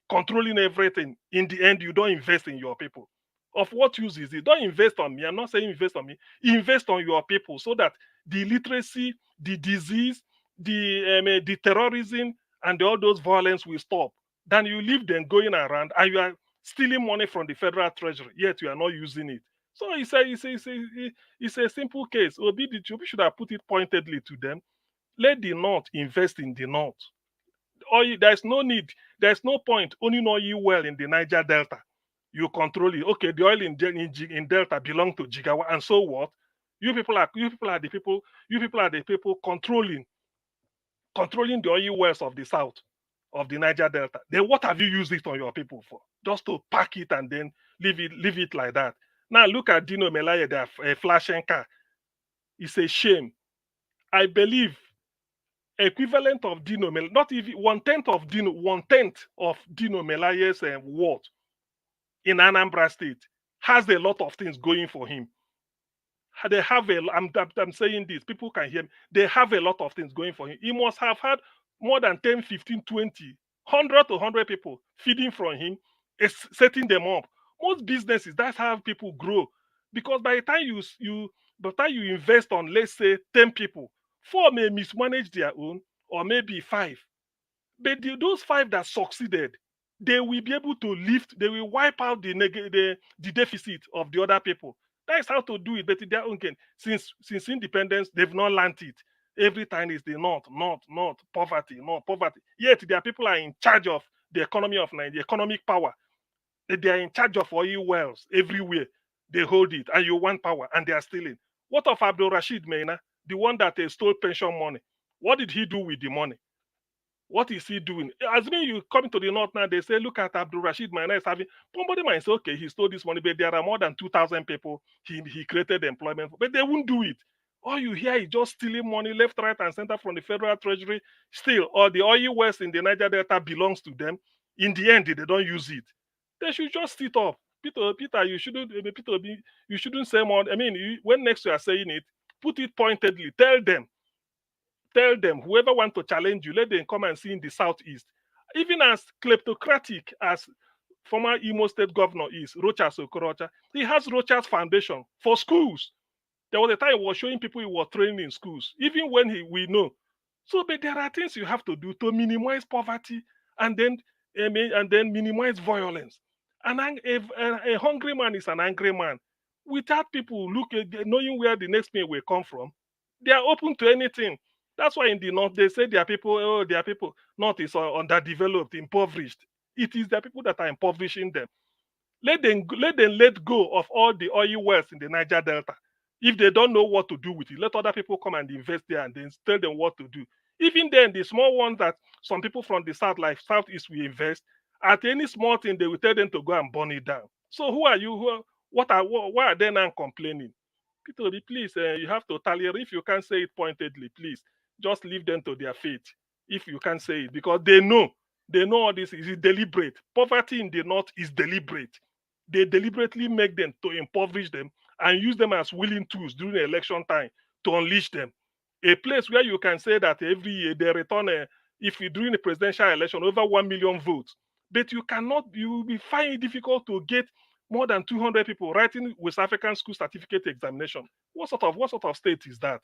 controlling everything. In the end, you don't invest in your people. Of what use is it? Don't invest on me. I'm not saying invest on me. Invest on your people, so that the illiteracy, the disease, the terrorism, and all those violence will stop. Then you leave them going around, and you are stealing money from the federal treasury, yet you are not using it. So it's a simple case. Obi should have put it pointedly to them. Let the North invest in the North. Oil, there's no need, there's no point owning oil well in the Niger Delta. You control it. Okay, the oil in Delta belong to Jigawa, and so what? You people are the people controlling the oil wells of the south of the Niger Delta. Then what have you used it on your people for? Just to pack it and then leave it like that. Now look at Dino Melaye, their flashing car. It's a shame. I believe equivalent of Dino Melaye, not even 1/10 of Dino Melaye's ward in Anambra State has a lot of things going for him. They have I'm saying this, people can hear me. They have a lot of things going for him. He must have had more than 10, 15, 20, 100 to 100 people feeding from him, setting them up. Most businesses, that's how people grow. Because by the time you invest on, let's say, 10 people, 4 may mismanage their own, or maybe 5. But those 5 that succeeded, they will be able to lift, they will wipe out the deficit of the other people. That is how to do it. But in their own gain, since independence, they've not learned it. Every time is the North, poverty. Yet their people are in charge of the economy of Nigeria, the economic power. They are in charge of oil wells everywhere. They hold it, and you want power, and they are stealing. What of Abdul Rashid Meina, the one that stole pension money? What did he do with the money? What is he doing? Assuming you come to the North now, they say, look at Abdul Rashid Maina is having. Somebody might say, okay, he stole this money, but there are more than 2,000 people he created employment for. But they won't do it. All you hear is just stealing money left, right, and center from the federal treasury. Still, all the oil wells in the Niger Delta belongs to them. In the end, they don't use it. They should just sit up. Peter, you shouldn't. You shouldn't say more. I mean, when next you are saying it, put it pointedly. Tell them, whoever want to challenge you, let them come and see in the southeast. Even as kleptocratic as former Imo State governor is, Rochas Okorocha, he has Rochas Foundation for schools. There was a time he was showing people he was training in schools, even when we know. So, but there are things you have to do to minimize poverty and then minimize violence. And a hungry man is an angry man. Without people knowing where the next meal will come from, they are open to anything. That's why in the North, they say their people, North is underdeveloped, impoverished. It is the people that are impoverishing them. Let them let go of all the oil wells in the Niger Delta. If they don't know what to do with it, let other people come and invest there and then tell them what to do. Even then, the small ones that some people from the South, like Southeast, will invest, at any small thing, they will tell them to go and burn it down. So who are you? Why are they now complaining? Peter, please, you have to tally. If you can't say it pointedly, please, just leave them to their fate. If you can't say it, because they know all this is deliberate. Poverty in the North is deliberate. They deliberately make them to impoverish them and use them as willing tools during the election time to unleash them. A place where you can say that every year they return, if you're doing a presidential election, over 1 million votes. But you will be finding it difficult to get more than 200 people writing West African school certificate examination. What sort of state is that?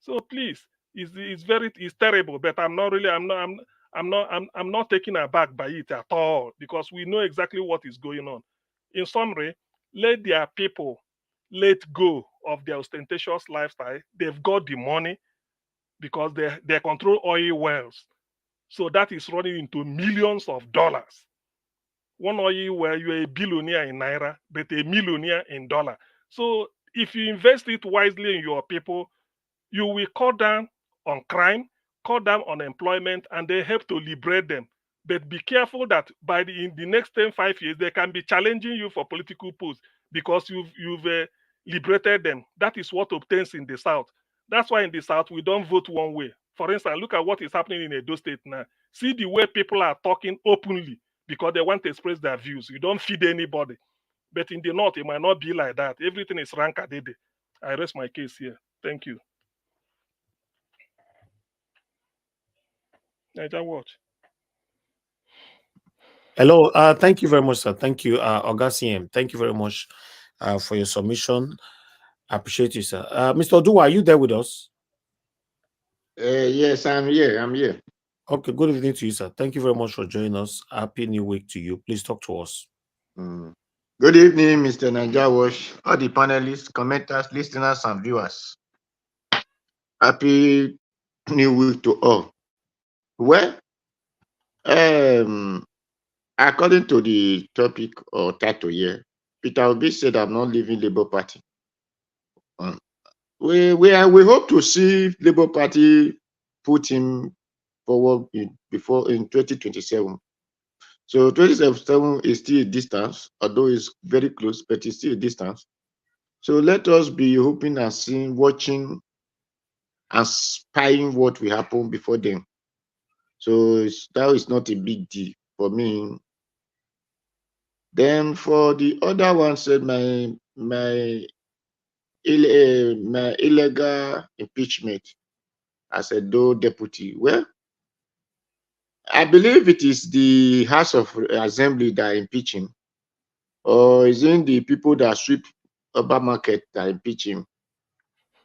So please, it's terrible. But I'm not taken aback by it at all, because we know exactly what is going on. In summary, let their people let go of their ostentatious lifestyle. They've got the money because they control oil wells. So that is running into millions of dollars. One oil well, you're a billionaire in Naira, but a millionaire in dollar. So if you invest it wisely in your people, you will cut down on crime, cut down on unemployment, and they help to liberate them. But be careful that in the next 5 years, they can be challenging you for political posts because you've liberated them. That is what obtains in the South. That's why in the South, we don't vote one way. For instance, look at what is happening in Edo State now. See the way people are talking openly because they want to express their views. You don't feed anybody. But in the North, it might not be like that. Everything is rankadede. I rest my case here. Thank you. Niger Watch. Hello. Thank you very much, sir. Thank you, Augustine. Thank you very much for your submission. I appreciate you, sir. Mr. Oduwa, are you there with us? Yes, I'm here. Okay, good evening to you, sir. Thank you very much for joining us. Happy New Week to you. Please talk to us. Good evening, Mr. Najawash, all the panelists, commenters, listeners, and viewers. Happy New Week to all. Well, according to the topic or title here, Peter Obi said, "I'm not leaving Labour Party." We hope to see Labour Party put him forward in 2027. So 2027 is still a distance, although it's very close, but it's still a distance. So let us be hoping and seeing, watching and spying what will happen before then. So that is not a big deal for me. Then for the other one said my illegal impeachment as a deputy. Well, I believe it is the House of Assembly that are impeaching, or is it the people that sweep urban market that are impeaching?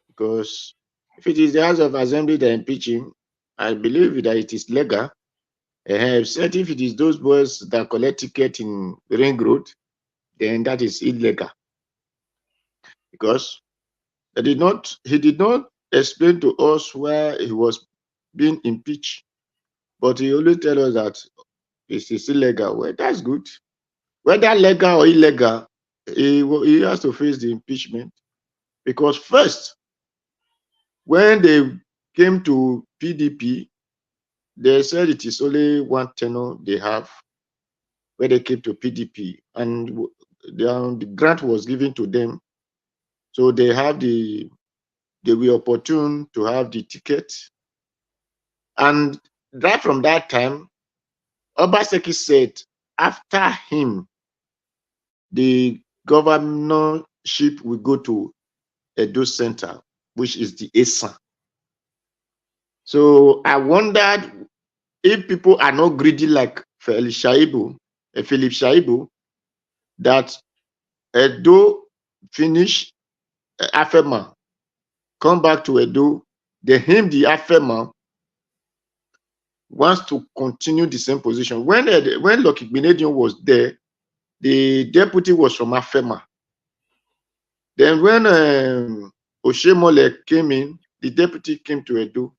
Because if it is the House of Assembly that are impeaching, I believe that it is legal. Except if it is those boys that collect ticket in Ring Road, then that is illegal. Because he did not explain to us where he was being impeached, but he only tell us that it is illegal. Well, that's good. Whether legal or illegal, he has to face the impeachment. Because first, when they came to PDP, they said it is only one tenure they have when they came to PDP, and the grant was given to them, so they were opportune to have the ticket. And right from that time, Obaseki said after him, the governorship will go to Edo Center, which is the ESA. So I wondered if people are not greedy like Philip Shaibu, that Edo finish Afema, come back to Edo, they him the Afema wants to continue the same position. When Lucky Benedion was there, the deputy was from Afema. Then when Oshemole came in, the deputy came to Edo.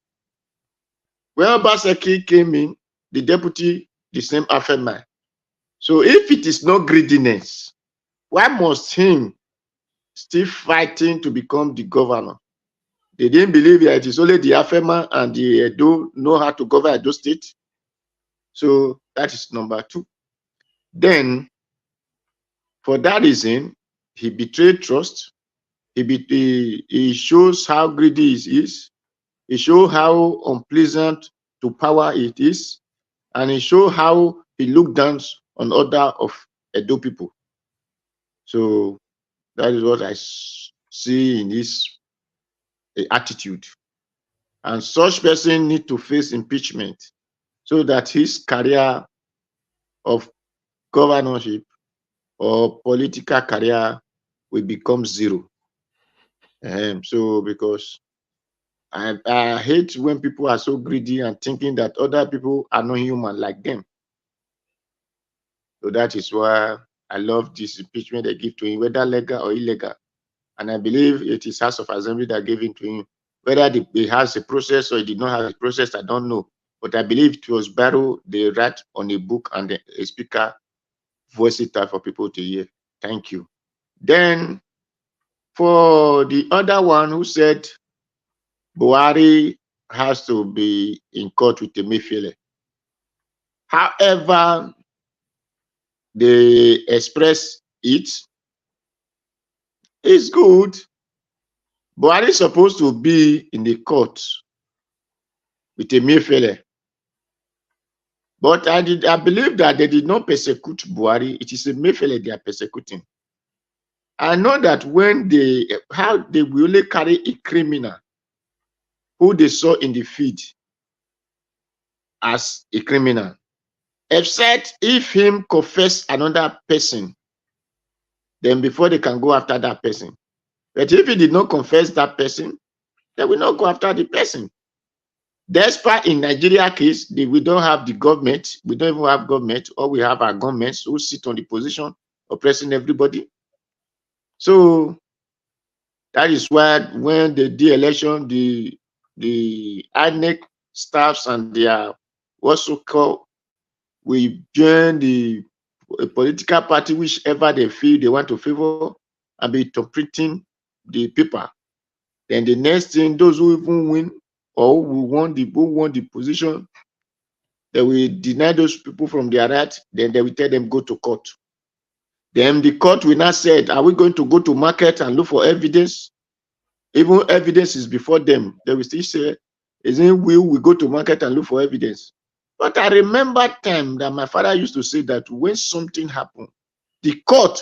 When Obaseki came in, the deputy, the same Afema. So if it is not greediness, why must him still fighting to become the governor? They didn't believe that it is only the Afema and the Edo know how to govern Edo State. So that is number two. Then, for that reason, he betrayed trust. He shows how greedy he is. He shows how unpleasant to power it is. And he shows how he looked down on other of Edo people. So that is what I see in his attitude. And such person need to face impeachment so that his career of governorship or political career will become zero. So because I hate when people are so greedy and thinking that other people are not human like them. So that is why I love this impeachment they give to him, whether legal or illegal. And I believe it is House of Assembly that gave it to him. Whether it has a process or it did not have a process, I don't know. But I believe it was Barrow, they write on a book and a speaker voice it out for people to hear. Thank you. Then for the other one who said Buhari has to be in court with Emefiele. However, they express it is good. Buhari is supposed to be in the court with Emefiele. But I believe that they did not persecute Buhari. It is Emefiele they are persecuting. I know that when they will only carry a criminal who they saw in the feed as a criminal, except if him confess another person, then before they can go after that person. But if he did not confess that person, they will not go after the person. Despite in Nigeria case, we don't have the government, we don't even have government, or we have our governments who sit on the position oppressing everybody. So that is why when they did election, the INEC staffs and their what's so called, we join the political party whichever they feel they want to favor and be interpreting the paper. Then the next thing, those who even win or who won the position, they will deny those people from their right. Then they will tell them go to court. Then the court will not say, are we going to go to market and look for evidence? Even evidence is before them. They will still say, isn't it we go to market and look for evidence? But I remember time that my father used to say that when something happened, the court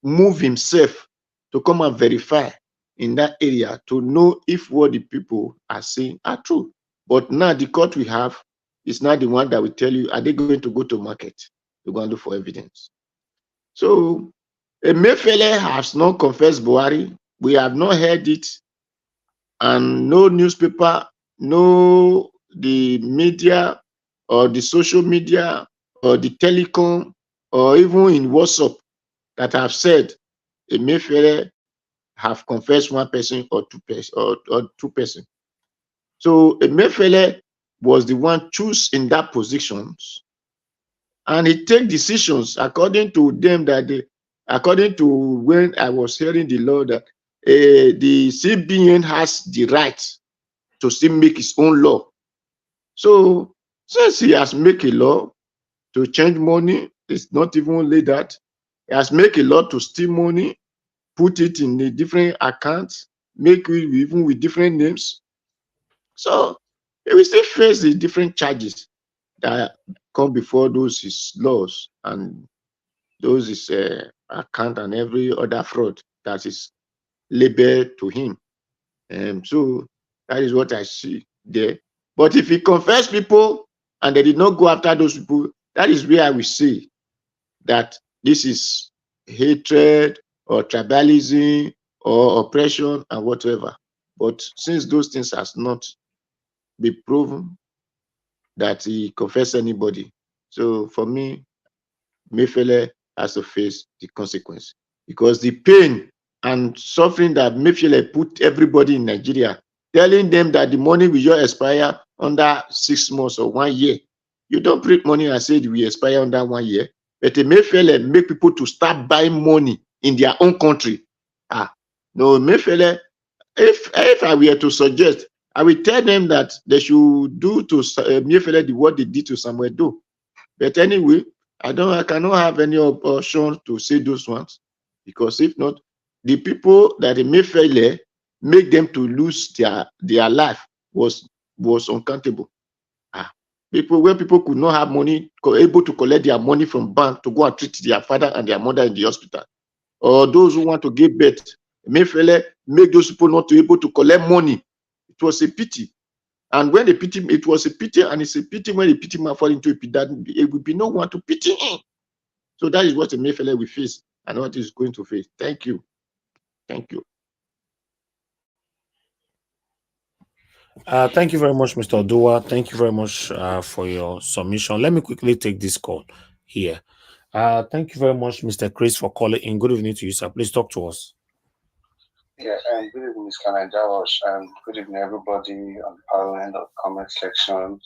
move himself to come and verify in that area to know if what the people are saying are true. But now the court we have is not the one that will tell you, are they going to go to market to go and look for evidence? So Emefiele has not confessed Buhari. We have not heard it. And no newspaper, no the media or the social media or the telecom or even in WhatsApp that have said Emefiele have confessed one person or two person. So Emefiele was the one choose in that positions, and he take decisions according to them that according to when I was hearing the law that the CBN has the right to still make his own law. So since he has made a law to change money, it's not even only that. He has made a law to steal money, put it in a different accounts, make it even with different names. So he will still face the different charges that come before those his laws and those his account and every other fraud that is labeled to him. So that is what I see there. But if he confess people and they did not go after those people, that is where I will say that this is hatred or tribalism or oppression and whatever. But since those things has not been proven that he confessed anybody, so for me, Emefiele has to face the consequence because the pain and suffering that Emefiele put everybody in Nigeria, telling them that the money will just expire under 6 months or 1 year. You don't print money and say it will expire under 1 year, but Emefiele make people to start buying money in their own country. No, Emefiele, if I were to suggest, I will tell them that they should do to Emefiele what they did to Samuel Doe. But anyway, I cannot have any option to say those ones because if not, the people that Emefiele make them to lose their life was uncountable. Where people could not have money, able to collect their money from bank to go and treat their father and their mother in the hospital, or those who want to give birth, Emefiele make those people not to able to collect money. It was a pity. And when they pity him, it was a pity, and it's a pity when the pity man fall into a pit that it will be no one to pity him. So that is what Emefiele will face and what he's going to face. Thank you. Thank you. Thank you very much, Mr. Odua. Thank you very much for your submission. Let me quickly take this call here. Thank you very much, Mr. Chris, for calling in. Good evening to you, sir. Please talk to us. Yeah, and good evening, Mr. Najawash, and good evening, everybody on the panel and the comment section,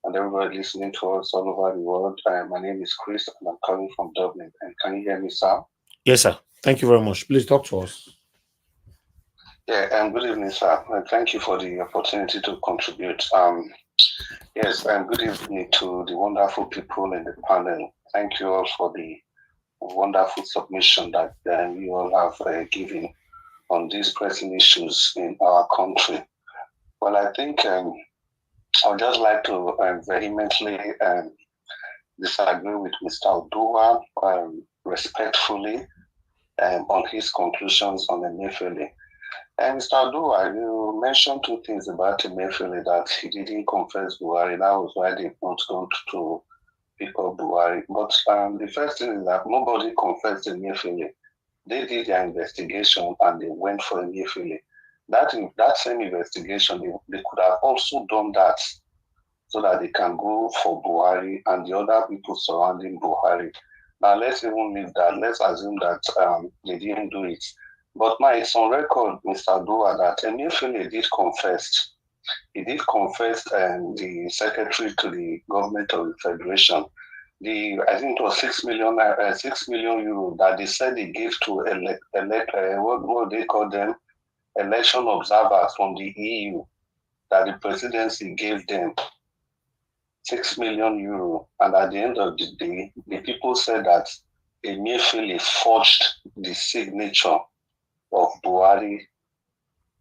and everybody listening to us all over the world. My name is Chris, and I'm calling from Dublin. And can you hear me, sir? Yes, sir. Thank you very much. Please talk to us. Yeah, and good evening, sir. And thank you for the opportunity to contribute. Yes, and good evening to the wonderful people in the panel. Thank you all for the wonderful submission that you all have given on these pressing issues in our country. Well, I think I would just like to vehemently disagree with Mr. Odua respectfully on his conclusions on Emefiele. And Mr. Odua, you mentioned two things about Emefiele, that he didn't confess Buhari. That was why they not going to pick up Buhari. But the first thing is that nobody confessed Emefiele. They did their investigation and they went for Emefiele. That same investigation, they could have also done that so that they can go for Buhari and the other people surrounding Buhari. Now let's even leave that. Let's assume that they didn't do it. But now it's on record, Mr. Dua, that Emefiele did confess. He did confess the secretary to the government of the federation. I think it was 6 million euro that they said they gave to what they call them, election observers from the EU, that the presidency gave them 6 million euro. And at the end of the day, the people said that Emefiele forged the signature of Buhari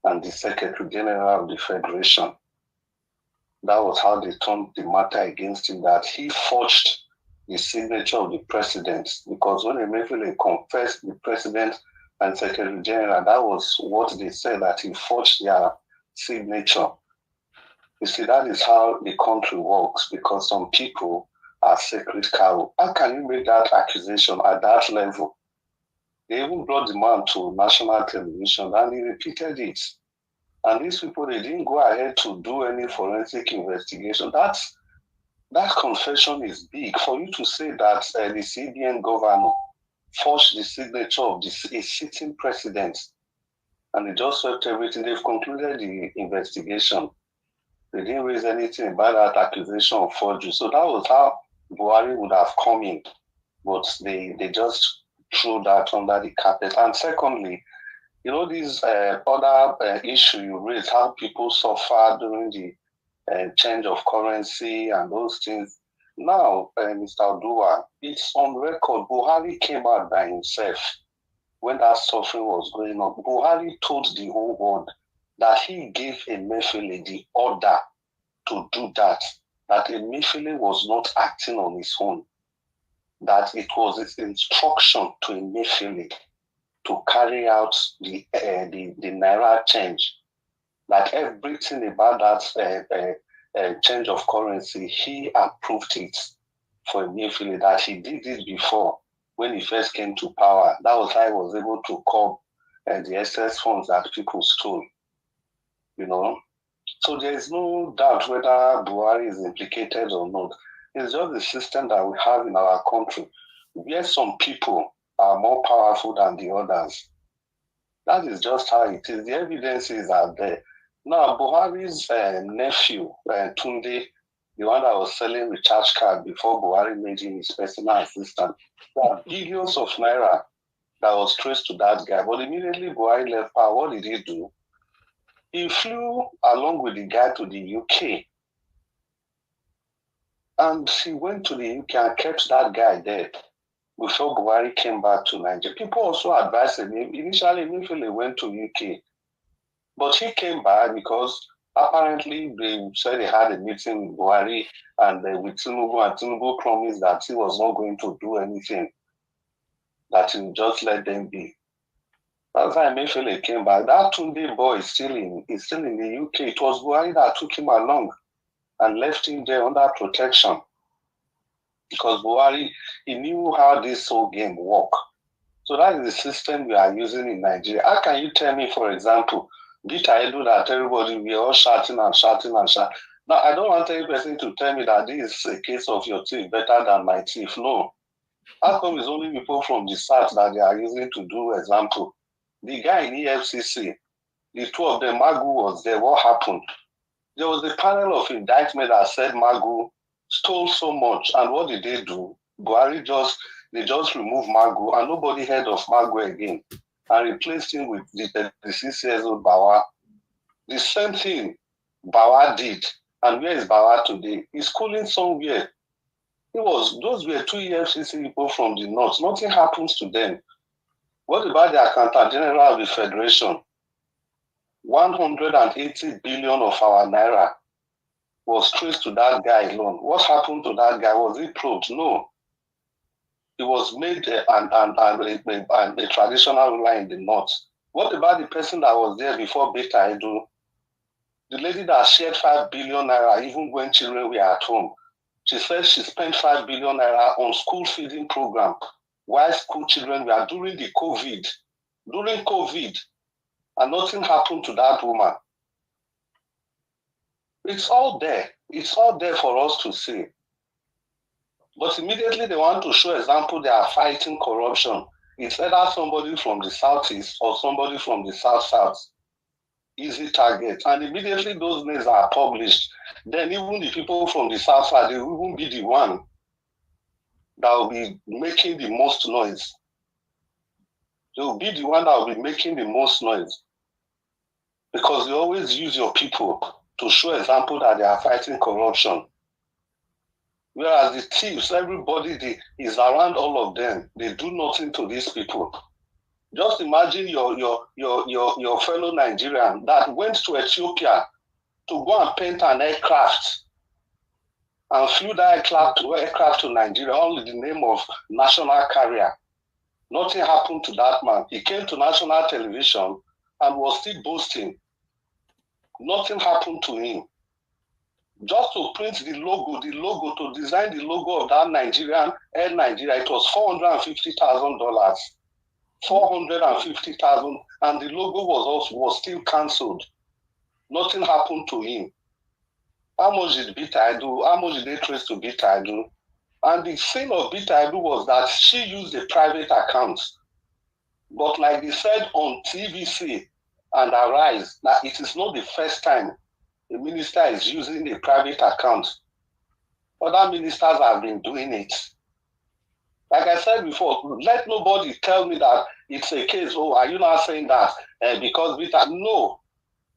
and the Secretary General of the Federation. That was how they turned the matter against him, that he forged the signature of the president. Because when Emefiele confessed the president and Secretary General, that was what they said, that he forged their signature. You see, that is how the country works, because some people are sacred cow. How can you make that accusation at that level? They even brought the man to national television and he repeated it. And these people, they didn't go ahead to do any forensic investigation. That confession is big. For you to say that the CBN governor forged the signature of a sitting president and they just swept everything, they've concluded the investigation. They didn't raise anything about that accusation of forgery. So that was how Buhari would have come in. But they just threw that under the carpet. And secondly, you know, this other issue you raised, how people suffer during the change of currency and those things. Now, Mr. Dua, it's on record. Buhari came out by himself when that suffering was going on. Buhari told the whole world that he gave Emefiele the order to do that Emefiele was not acting on his own, that it was his instruction to Emefiele to carry out the Naira change, that everything about that change of currency, he approved it for Emefiele, that he did it before when he first came to power. That was how he was able to curb the excess funds that people stole. You know, so there is no doubt whether Buhari is implicated or not. It's just the system that we have in our country, where some people are more powerful than the others. That is just how it is. The evidences are there. Now, Buhari's nephew, Tunde, the one that was selling recharge card before Buhari made him his personal assistant, there are billions of naira that was traced to that guy. But immediately Buhari left power, what did he do? He flew along with the guy to the UK. And he went to the UK and kept that guy there before Buhari came back to Nigeria. People also advised him. Initially, Emefiele went to UK. But he came back because apparently they said they had a meeting with Buhari and with Tinubu, and Tinubu promised that he was not going to do anything, that he would just let them be. That's why Emefiele came back. That Tunde boy is still in the UK. It was Buhari that took him along and left him there under protection. Because Buhari, he knew how this whole game worked. So that is the system we are using in Nigeria. How can you tell me, for example, Edu, that everybody, we are all shouting and shouting and shouting. Now, I don't want any person to tell me that this is a case of your thief better than my thief. No. How come it's only people from the south that they are using to do example? The guy in EFCC, the two of them, Magu was there. What happened? There was a panel of indictment that said Magu stole so much. And what did they do? Buhari they just removed Magu, and nobody heard of Magu again, and replaced him with the 6 years old Bawa. The same thing Bawa did. And where is Bawa today? He's schooling somewhere. Those were two EFCC people from the north. Nothing happens to them. What about the Accountant General of the Federation? 180 billion of our naira was traced to that guy alone. What happened to that guy? Was he probed? No. He was made a traditional ruler in the north. What about the person that was there before Beta Edu? The lady that shared 5 billion naira even when children were at home. She said she spent 5 billion naira on school feeding program while school children were during the COVID. During COVID, and nothing happened to that woman. It's all there. It's all there for us to see. But immediately they want to show example they are fighting corruption. It's either somebody from the southeast or somebody from the south-south. Easy target. And immediately those names are published. Then even the people from the south-south, they will even be the one that will be making the most noise. They will be the one that will be making the most noise. Because they always use your people to show example that they are fighting corruption. Whereas the thieves, everybody is around all of them. They do nothing to these people. Just imagine your fellow Nigerian that went to Ethiopia to go and paint an aircraft and flew that aircraft to Nigeria only in the name of national carrier. Nothing happened to that man. He came to national television and was still boasting. Nothing happened to him. Just to print the logo, to design the logo of that Nigerian Air Nigeria, it was $450,000. 450,000, and the logo was still cancelled. Nothing happened to him. How much did Bita do? How much did they trace to Bita do? And the thing of Bita was that she used a private account. But like they said on TVC and Arise, that it is not the first time a minister is using a private account. Other ministers have been doing it. Like I said before, let nobody tell me that it's a case, oh, are you not saying that because Bita? No,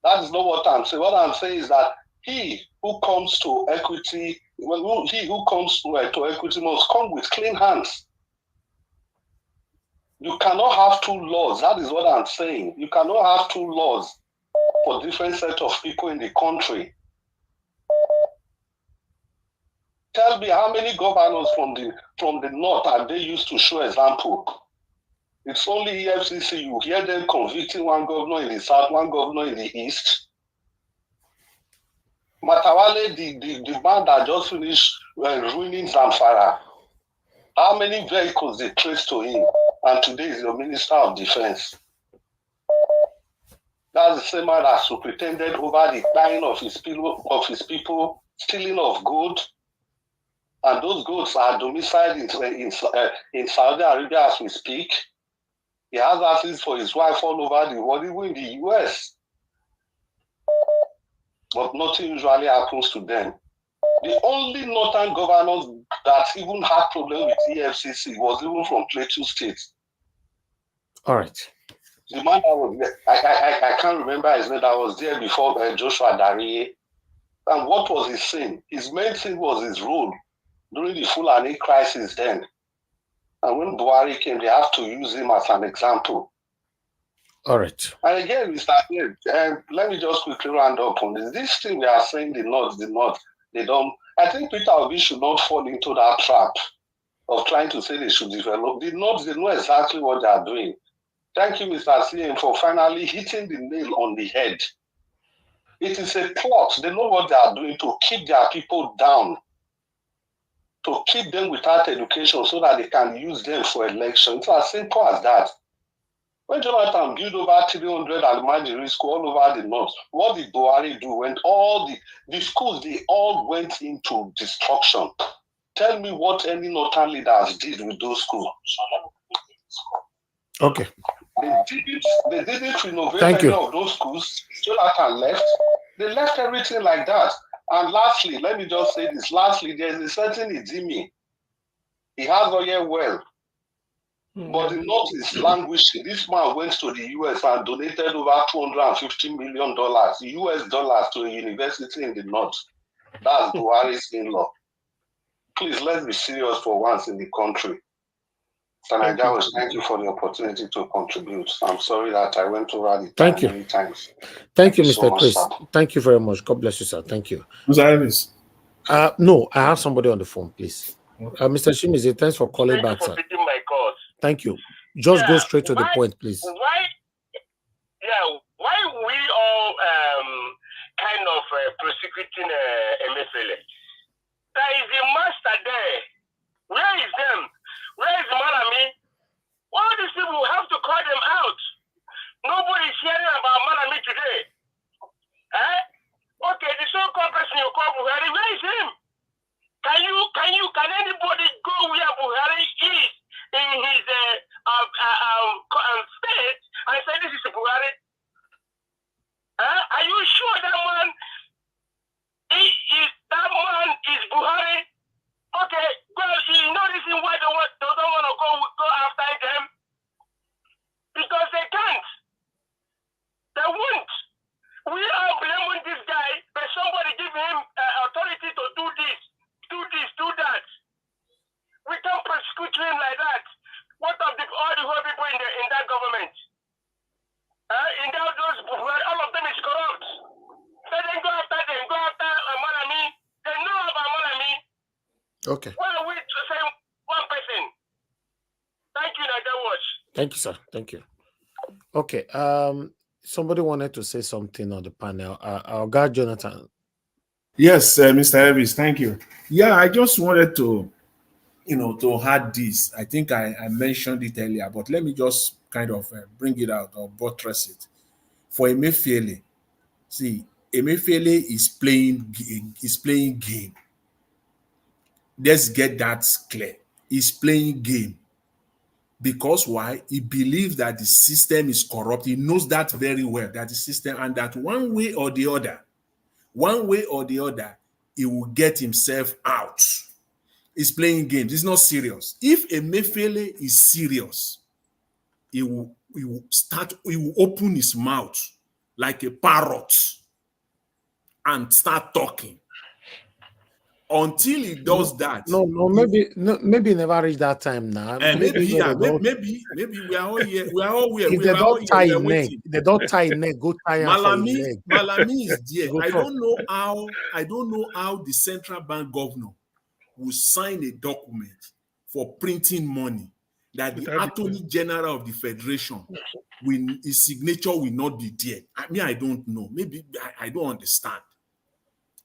that is not what I'm saying. What I'm saying is that he who comes to equity, he who comes to equity must come with clean hands. You cannot have two laws. That is what I'm saying. You cannot have two laws for different set of people in the country. Tell me how many governors from the north are they used to show example? It's only EFCC. You hear them convicting one governor in the south, one governor in the east. Matawale, the man that just finished ruining Zamfara, how many vehicles they traced to him? And today is your Minister of Defense. That's the same man that superintended over the dying of his people, stealing of gold. And those goods are domiciled in Saudi Arabia as we speak. He has access for his wife all over the world, even in the US. But nothing usually happens to them. The only northern governors that even had problem with EFCC was even from Plateau State. All right. The man that was there, I can't remember his name, that was there before Joshua Darie. And what was his sin? His main thing was his role during the Fulani crisis then. And when Buhari came, they have to use him as an example. All right. And again, Mr. And let me just quickly round up on this. This thing we are saying, the North, they don't. I think Peter Obi should not fall into that trap of trying to say they should develop. The North, they know exactly what they are doing. Thank you, Mr. CM, for finally hitting the nail on the head. It is a plot. They know what they are doing to keep their people down, to keep them without education so that they can use them for election. It's as simple as that. When Jonathan built over 300 elementary schools all over the north, what did Buhari do when all the schools, they all went into destruction? Tell me what any northern leaders did with those schools. Okay. They didn't renovate any of those schools. Jonathan left. They left everything like that. And lastly, let me just say this. Lastly, there is a certain Idimi. He has oil well. But the North is languishing. This man went to the US and donated over $250 million US dollars to a university in the North. That's Buhari's in-law. Please, let's be serious for once in the country. Senator, thank you for the opportunity to contribute. I'm sorry that I went over the time many times. Thank you, Mr. Chris. Thank you very much. God bless you, sir. Thank you. No, I have somebody on the phone, please. Mr. Shimizi, thanks for calling back, sir. Thank you. Just go straight to the point, please. Why we all kind of prosecuting Emefiele? There is a master there. Where is them? Where is Malami? All these people have to call them out. Nobody is hearing about Malami today. Okay, the so-called person you call Buhari, where is him? Can anybody Okay. Why are we saying one person? Thank you, Naija Watch. Thank you, sir. Thank you. Okay. Somebody wanted to say something on the panel. Our guy Jonathan. Yes, Mr. Elvis, thank you. Yeah, I just wanted to, to add this. I think I mentioned it earlier, but let me just kind of bring it out or buttress it. For Emefiele, see, Emefiele is playing game. Let's get that clear. He's playing game. Because why? He believes that the system is corrupt. He knows that very well, that the system, and that one way or the other, he will get himself out. He's playing games. He's not serious. If Emefiele is serious, he will open his mouth like a parrot and start talking. Until he does that, maybe he never reached that time now. Maybe we are all here. We are all here. If they don't tie neck, they don't tie neck. Go tie Malami is there. I don't know how the central bank governor will sign a document for printing money that the Attorney General of the Federation his signature will not be there. I don't know. Maybe I don't understand.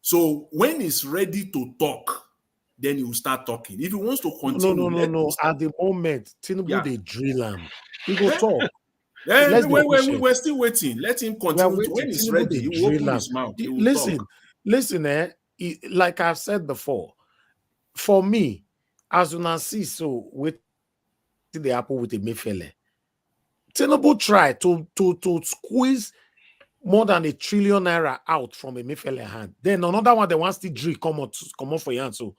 So when he's ready to talk, then he will start talking. If he wants to continue, no. At the moment, Tinubu they drill him. He go talk. We're still waiting. Let him continue. When he's ready, he will open his mouth. Listen. Like I've said before, for me, as you see, so with the apple with the Emefiele, Tinubu tried to squeeze more than $1 trillion out from Emefiele hand. Then another one, they want to drill come out for your hand. So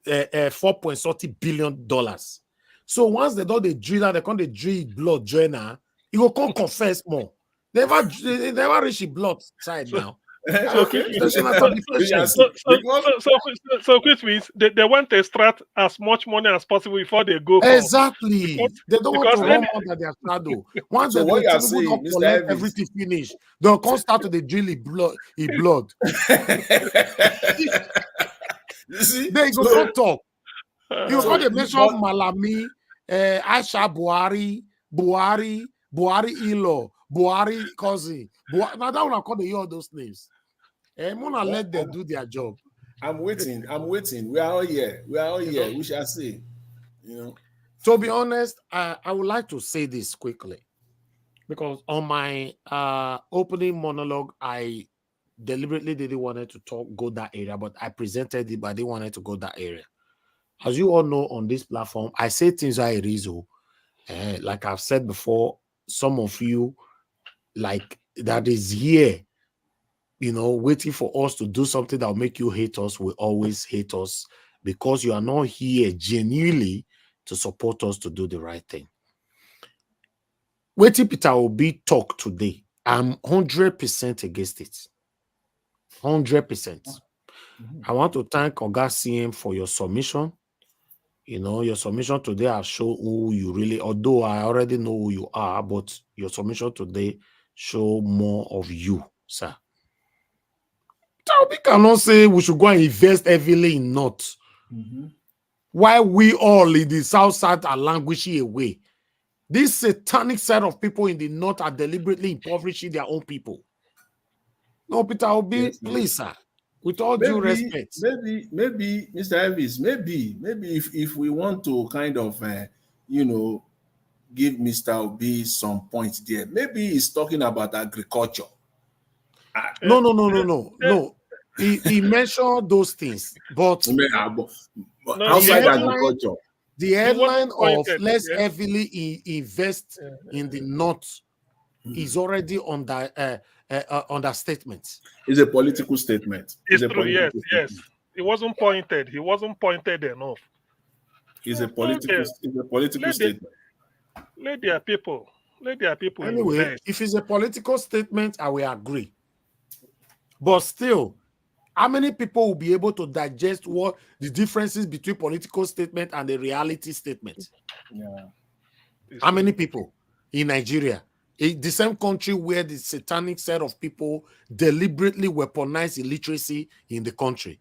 $4.30 billion. So once they do the drill, they can't drill blood joiner. He will come confess more. They never reach the blood side now. So quick means they want to extract as much money as possible before they go. Exactly. They don't want to run under their shadow. Once they collect everything finished, they'll come start to the drill blood. You see? They go talk. You got to mention Malami, Aisha Buhari Ilo, Buhari cousin. Now that one call all those names. I'm gonna let them do their job. I'm waiting. We are all here. We shall see. To be honest, I would like to say this quickly because on my opening monologue, I deliberately didn't want to go that area, but I presented it, but I didn't want to go that area. As you all know, on this platform, I say things are a reason. Like I've said before, some of you, like that is here, waiting for us to do something that will make you hate us, will always hate us because you are not here genuinely to support us to do the right thing. Waiting Peter Obi talk today, I'm 100% against it. 100%. I want to thank Oga CM for your submission. Your submission today has shown who you really, although I already know who you are, but your submission today show more of you, sir. We cannot say we should go and invest heavily in North. While we all in the South side are languishing away. This satanic set of people in the North are deliberately impoverishing their own people. No, Peter Obi, please, sir. With all due respect. Maybe, Mr. Elvis, maybe if we want to kind of, give Mr. Obi some points there, maybe he's talking about agriculture. No. He mentioned those things, but outside agriculture. The headline of let's heavily invest in the North is already on that statement. It's a political statement. It's true, yes. It wasn't pointed. He wasn't pointed enough. It's a political statement. Let their people anyway, invest. If it's a political statement, I will agree. But still, how many people will be able to digest what the differences between political statement and the reality statement? Yeah. How many people in Nigeria? The same country where the satanic set of people deliberately weaponize illiteracy in the country.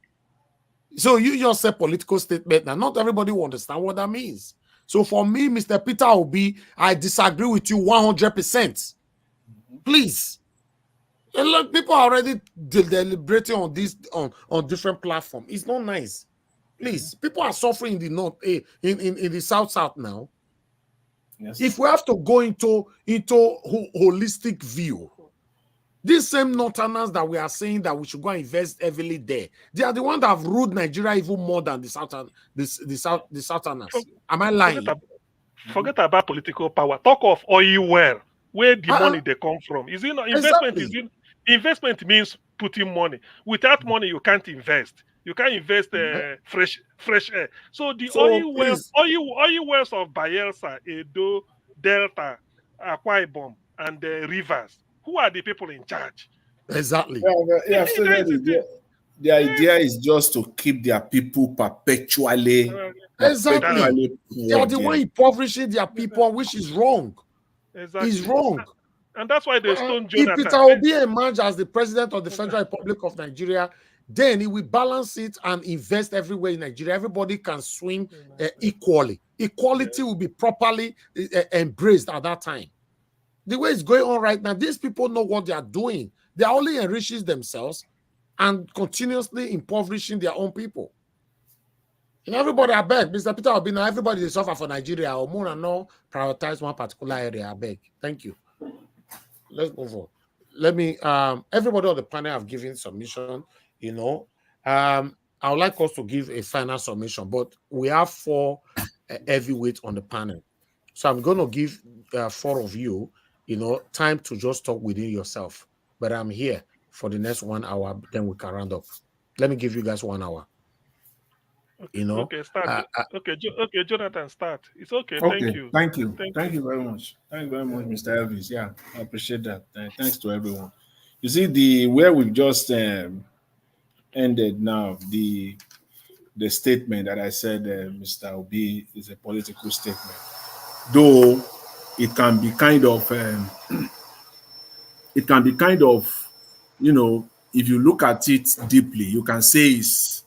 So you just said political statement. Now, not everybody will understand what that means. So for me, Mr. Peter Obi, I disagree with you 100%. Please. And look, people are already deliberating on this on different platforms. It's not nice. Please, people are suffering in the north, in the south now. Yes. If we have to go into holistic view, these same northerners that we are saying that we should go and invest heavily there, they are the ones that have ruled Nigeria even more than the southerners. Am I lying? Forget about political power. Talk of oil well, where the money they come from. Is it not investment? Exactly. Investment means putting money. Without money, you can't invest. You can't invest fresh air. So the oil wells of Bayelsa, Edo, Delta, Akwa Ibom, and the rivers. Who are the people in charge? Exactly. Yeah, I've said that the idea is just to keep their people perpetually Exactly. poor. They are the one impoverishing their people, which is wrong. Exactly. It's wrong. And that's why they stone If Jonathan. Peter Obi emerges as the president of the Federal Republic of Nigeria, then he will balance it and invest everywhere in Nigeria. Everybody can swim equally. Equality will be properly embraced at that time. The way it's going on right now, these people know what they are doing. They are only enriching themselves and continuously impoverishing their own people. And everybody, I beg, Mr. Peter Obi, now everybody is suffer for Nigeria or more and no prioritize one particular area. I beg. Thank you. Let's move on. Let me everybody on the panel have given submission, you know. I would like us to give a final submission, but we have 4 heavyweights on the panel. So I'm going to give 4 of you, you know, time to just talk within yourself. But I'm here for the next 1 hour, then we can round up. Let me give you guys 1 hour. Okay, You know, okay, start. Okay, Jonathan, start. It's okay. Okay, Thank you. Thank you very much. Thank you very much, Mr. Elvis. Yeah, I appreciate that. Thanks to everyone. You see, where we've just ended now, the statement that I said, Mr. Obi is a political statement, though it can be kind of, you know, if you look at it deeply, you can say is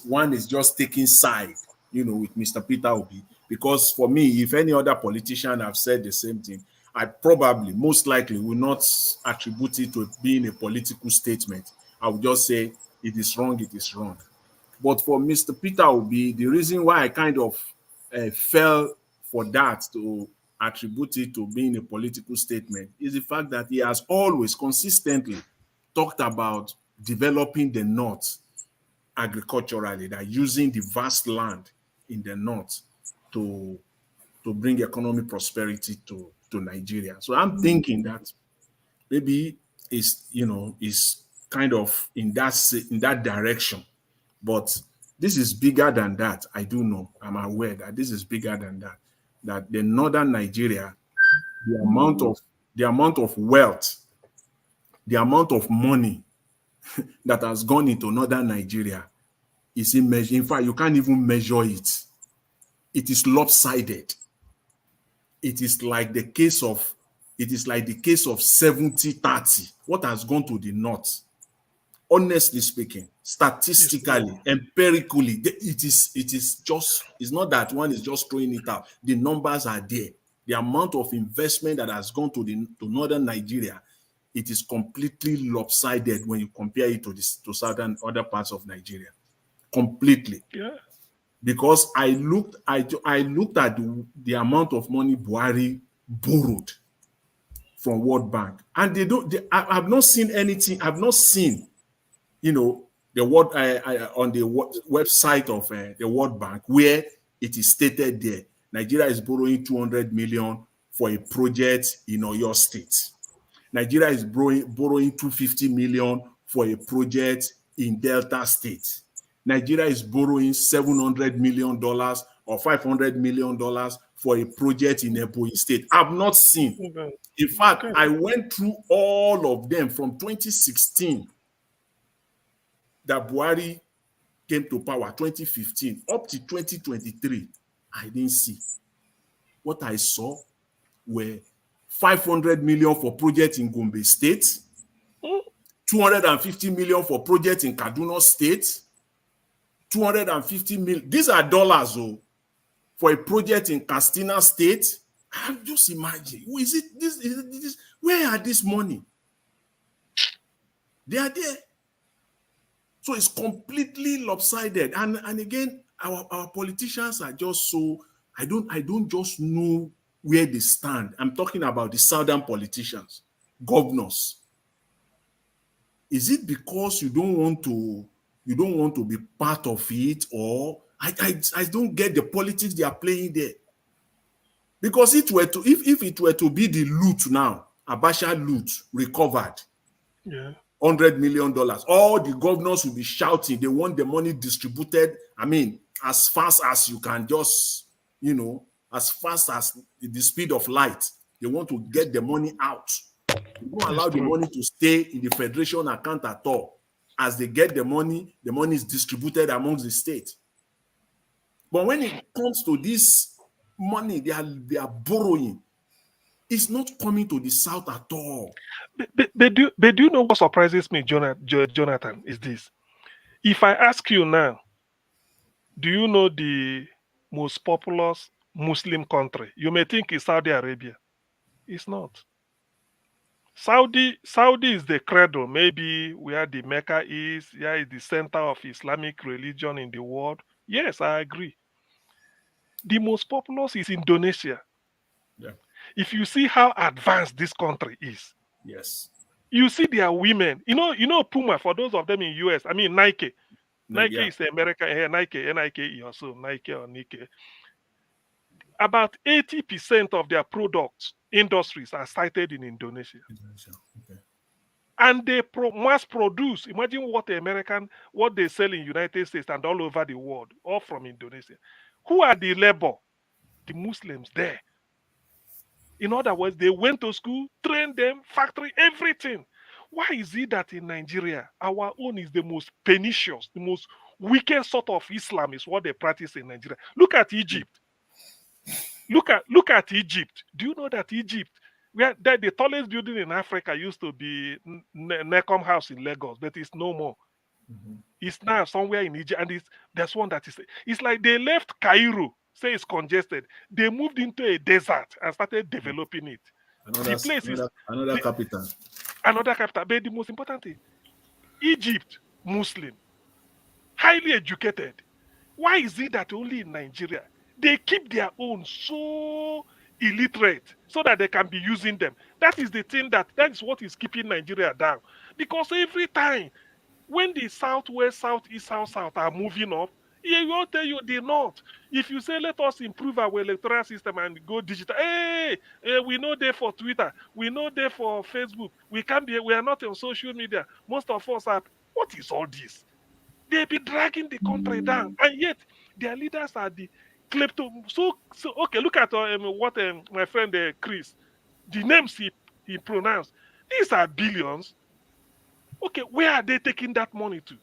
one is just taking side, you know, with Mr. Peter Obi. Because for me, if any other politician have said the same thing, I probably, most likely, will not attribute it to being a political statement. I would just say it is wrong, it is wrong. But for Mr. Peter Obi, the reason why I kind of fell for that to attribute it to being a political statement is the fact that he has always consistently talked about developing the North agriculturally, that using the vast land in the North to bring economic prosperity to Nigeria. So I'm thinking that maybe is kind of in that direction. But this is bigger than that. I do know. I'm aware that this is bigger than that. That the northern Nigeria, the amount of wealth, the amount of money that has gone into northern Nigeria is immeasurable. In fact, you can't even measure it. It is lopsided. It is like the case of 70-30. What has gone to the north? Honestly speaking, statistically, empirically, it's not that one is just throwing it out. The numbers are there. The amount of investment that has gone to northern Nigeria, it is completely lopsided when you compare it to southern other parts of Nigeria. Completely. Yeah. Because I looked at the amount of money Buhari borrowed from World Bank, and I've not seen anything. I've not seen, you know, the word on the website of the World Bank where it is stated there Nigeria is borrowing 200 million for a project in Oyo State. Nigeria is borrowing 250 million for a project in Delta State. Nigeria is borrowing $700 million or $500 million for a project in Ebonyi State. I've not seen. In fact, I went through all of them from 2016 that Buhari came to power, 2015 up to 2023. I didn't see. What I saw were 500 million for project in Gombe State, 250 million for project in Kaduna State, 250 million. These are dollars, though, for a project in Castina State. I'm just imagine. Who is it? This? Where are this money? They are there. So it's completely lopsided. And again, our politicians are just so, I don't just know where they stand. I'm talking about the southern politicians, governors. Is it because you don't want to be part of it, or I don't get the politics they are playing there? Because if it were to be the loot now, Abacha loot recovered, Yeah. $100 million, all the governors will be shouting. They want the money distributed. I mean, as fast as you can, just, as fast as the speed of light. They want to get the money out. They don't allow the money to stay in the federation account at all. As they get the money is distributed amongst the states. But when it comes to this money they are borrowing, it's not coming to the South at all. But do you know what surprises me, Jonathan, is this. If I ask you now, do you know the most populous Muslim country? You may think it's Saudi Arabia. It's not. Saudi is the cradle, maybe where the Mecca is. Yeah, it's the center of Islamic religion in the world. Yes, I agree. The most populous is Indonesia. Yeah. If you see how advanced this country is, yes, you see their women. You know Puma, for those of them in US. I mean Nike. Nike is American here. Nike, Nike also Nike or Nike. About 80% of their products industries are sited in Indonesia. Okay. And they mass produce. Imagine what they sell in United States and all over the world, all from Indonesia. Who are the labor? The Muslims there. In other words, they went to school, trained them, factory, everything. Why is it that in Nigeria, our own is the most pernicious, the most wicked sort of Islam is what they practice in Nigeria? Look at Egypt. Look at Egypt. Do you know that Egypt, the tallest building in Africa used to be Necom House in Lagos, but it's no more. Mm-hmm. It's now somewhere in Egypt, and there's one that is. It's like they left Cairo, say it's congested. They moved into a desert and started developing it. The place is another capital. Another capital. But the most important thing, Egypt, Muslim, highly educated. Why is it that only in Nigeria they keep their own so illiterate so that they can be using them? That is the thing that is what is keeping Nigeria down. Because every time when the southwest, southeast, south are moving up, he will tell you the north. If you say let us improve our electoral system and go digital, we know there for Twitter, we know there for Facebook, we are not on social media. Most of us are. What is all this? They be dragging the country down, and yet their leaders are the klepto. So okay, look at what my friend Chris, the names he pronounced. These are billions. Okay, where are they taking that money to?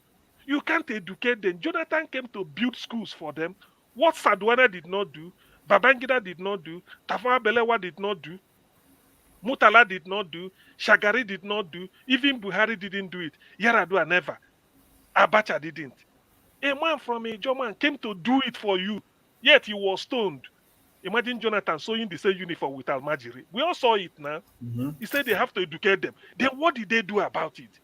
You can't educate them. Jonathan came to build schools for them. What Sadwana did not do, Babangida did not do, Tafawa Balewa did not do, Mutala did not do, Shagari did not do, even Buhari didn't do it. Yaradua never. Abacha didn't. A man from a German came to do it for you, yet he was stoned. Imagine Jonathan sewing the same uniform with Almajiri. We all saw it now. Mm-hmm. He said they have to educate them. Then what did they do about it?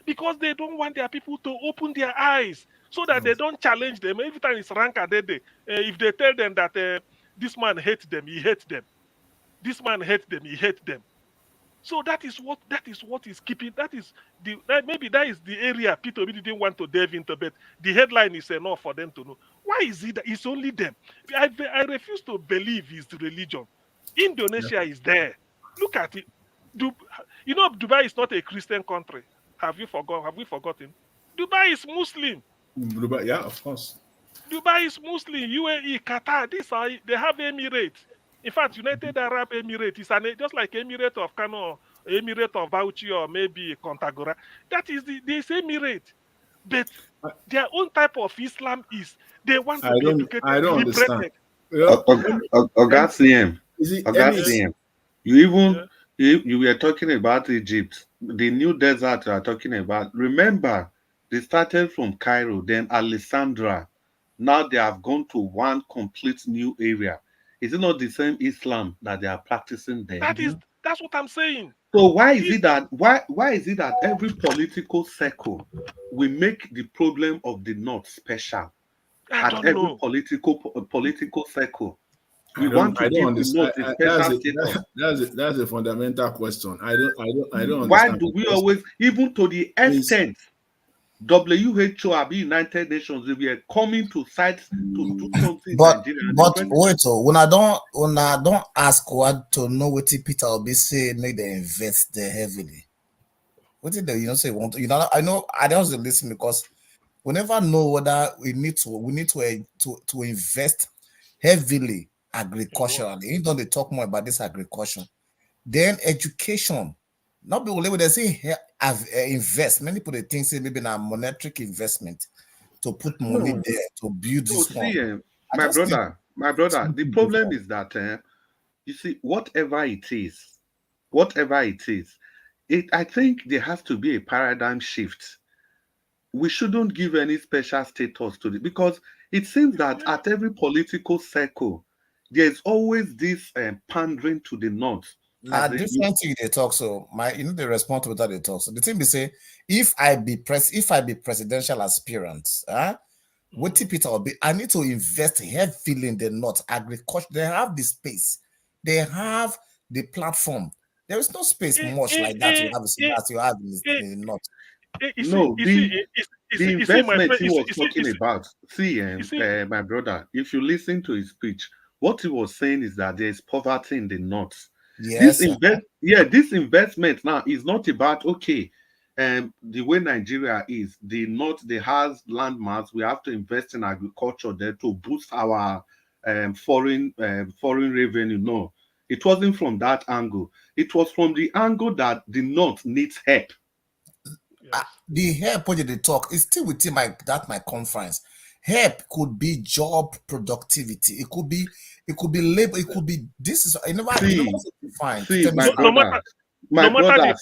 Because they don't want their people to open their eyes so that they don't challenge them. Every time it's rank and if they tell them that this man hates them, he hates them. This man hates them, he hates them. So that is what is keeping. Maybe that is the area Peter Obi didn't want to delve into, but the headline is enough for them to know. Why is it that it's only them? I refuse to believe it's the religion. Indonesia is there. Look at it. Dubai is not a Christian country. Have we forgotten? Dubai is Muslim. Dubai, yeah, of course. Dubai is Muslim. UAE, Qatar, they have Emirates. In fact, United Arab Emirates is just like Emirate of Kano, Emirate of Bauchi, or maybe Kontagora. That is this Emirate. But their own type of Islam is they want to be educated. I don't understand. Oga CM, you were talking about Egypt, the new desert you are talking about. Remember, They started from Cairo, then Alexandria. Now they have gone to one complete new area. Is it not the same Islam that they are practicing there? That's what I'm saying. So why is it that every political circle we make the problem of the North special? At every political circle, we want to give the North a special status. That's a fundamental question. I don't understand. Why do we always, even to the extent WHO or United Nations, they were coming to sites to do something in Nigeria? But wait, when I don't ask what to know what Peter Obi say, make them invest there heavily. What did they say? I know I don't listen because we never know whether we need to invest heavily agriculturally. You know, they talk more about this agriculture. Then education. Not be only when they say invest. Many people they think say maybe a monetary investment to put money there to build this one. My brother, the problem is that you see, whatever it is, I think there has to be a paradigm shift. We shouldn't give any special status to it because it seems that at every political circle, there's always this pandering to the North. Different thing they talk. So the response to that they talk. So the thing they say, if I be presidential aspirant, what Peter will be, I need to invest heavily in the North agriculture. They have the space, they have the platform. There is no space much like that you have in the North. No, the investment he was talking about. My brother, if you listen to his speech, what he was saying is that there is poverty in the North. Yes, this investment now is not about the way Nigeria is. The North, they has landmass. We have to invest in agriculture there to boost our foreign revenue. No, it wasn't from that angle. It was from the angle that the North needs help. The help when they talk is still within my conference. Help could be job productivity. It could be labor. It could be this is I never define. My brother,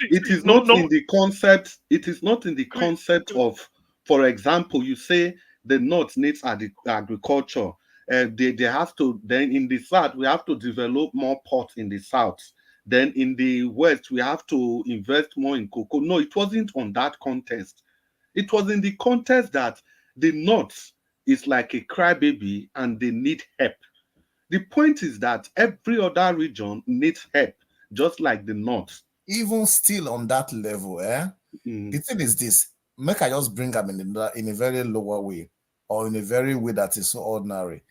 it is not in the concept. It is not in the concept of, for example, you say the North needs agriculture. They have to, then in the South we have to develop more ports in the South. Then in the West, we have to invest more in cocoa. No, it wasn't on that context. It was in the context that the North is like a crybaby and they need help. The point is that every other region needs help, just like the North. Even still on that level, the thing is this, make I just bring them in a very lower way or in a very way that is so ordinary.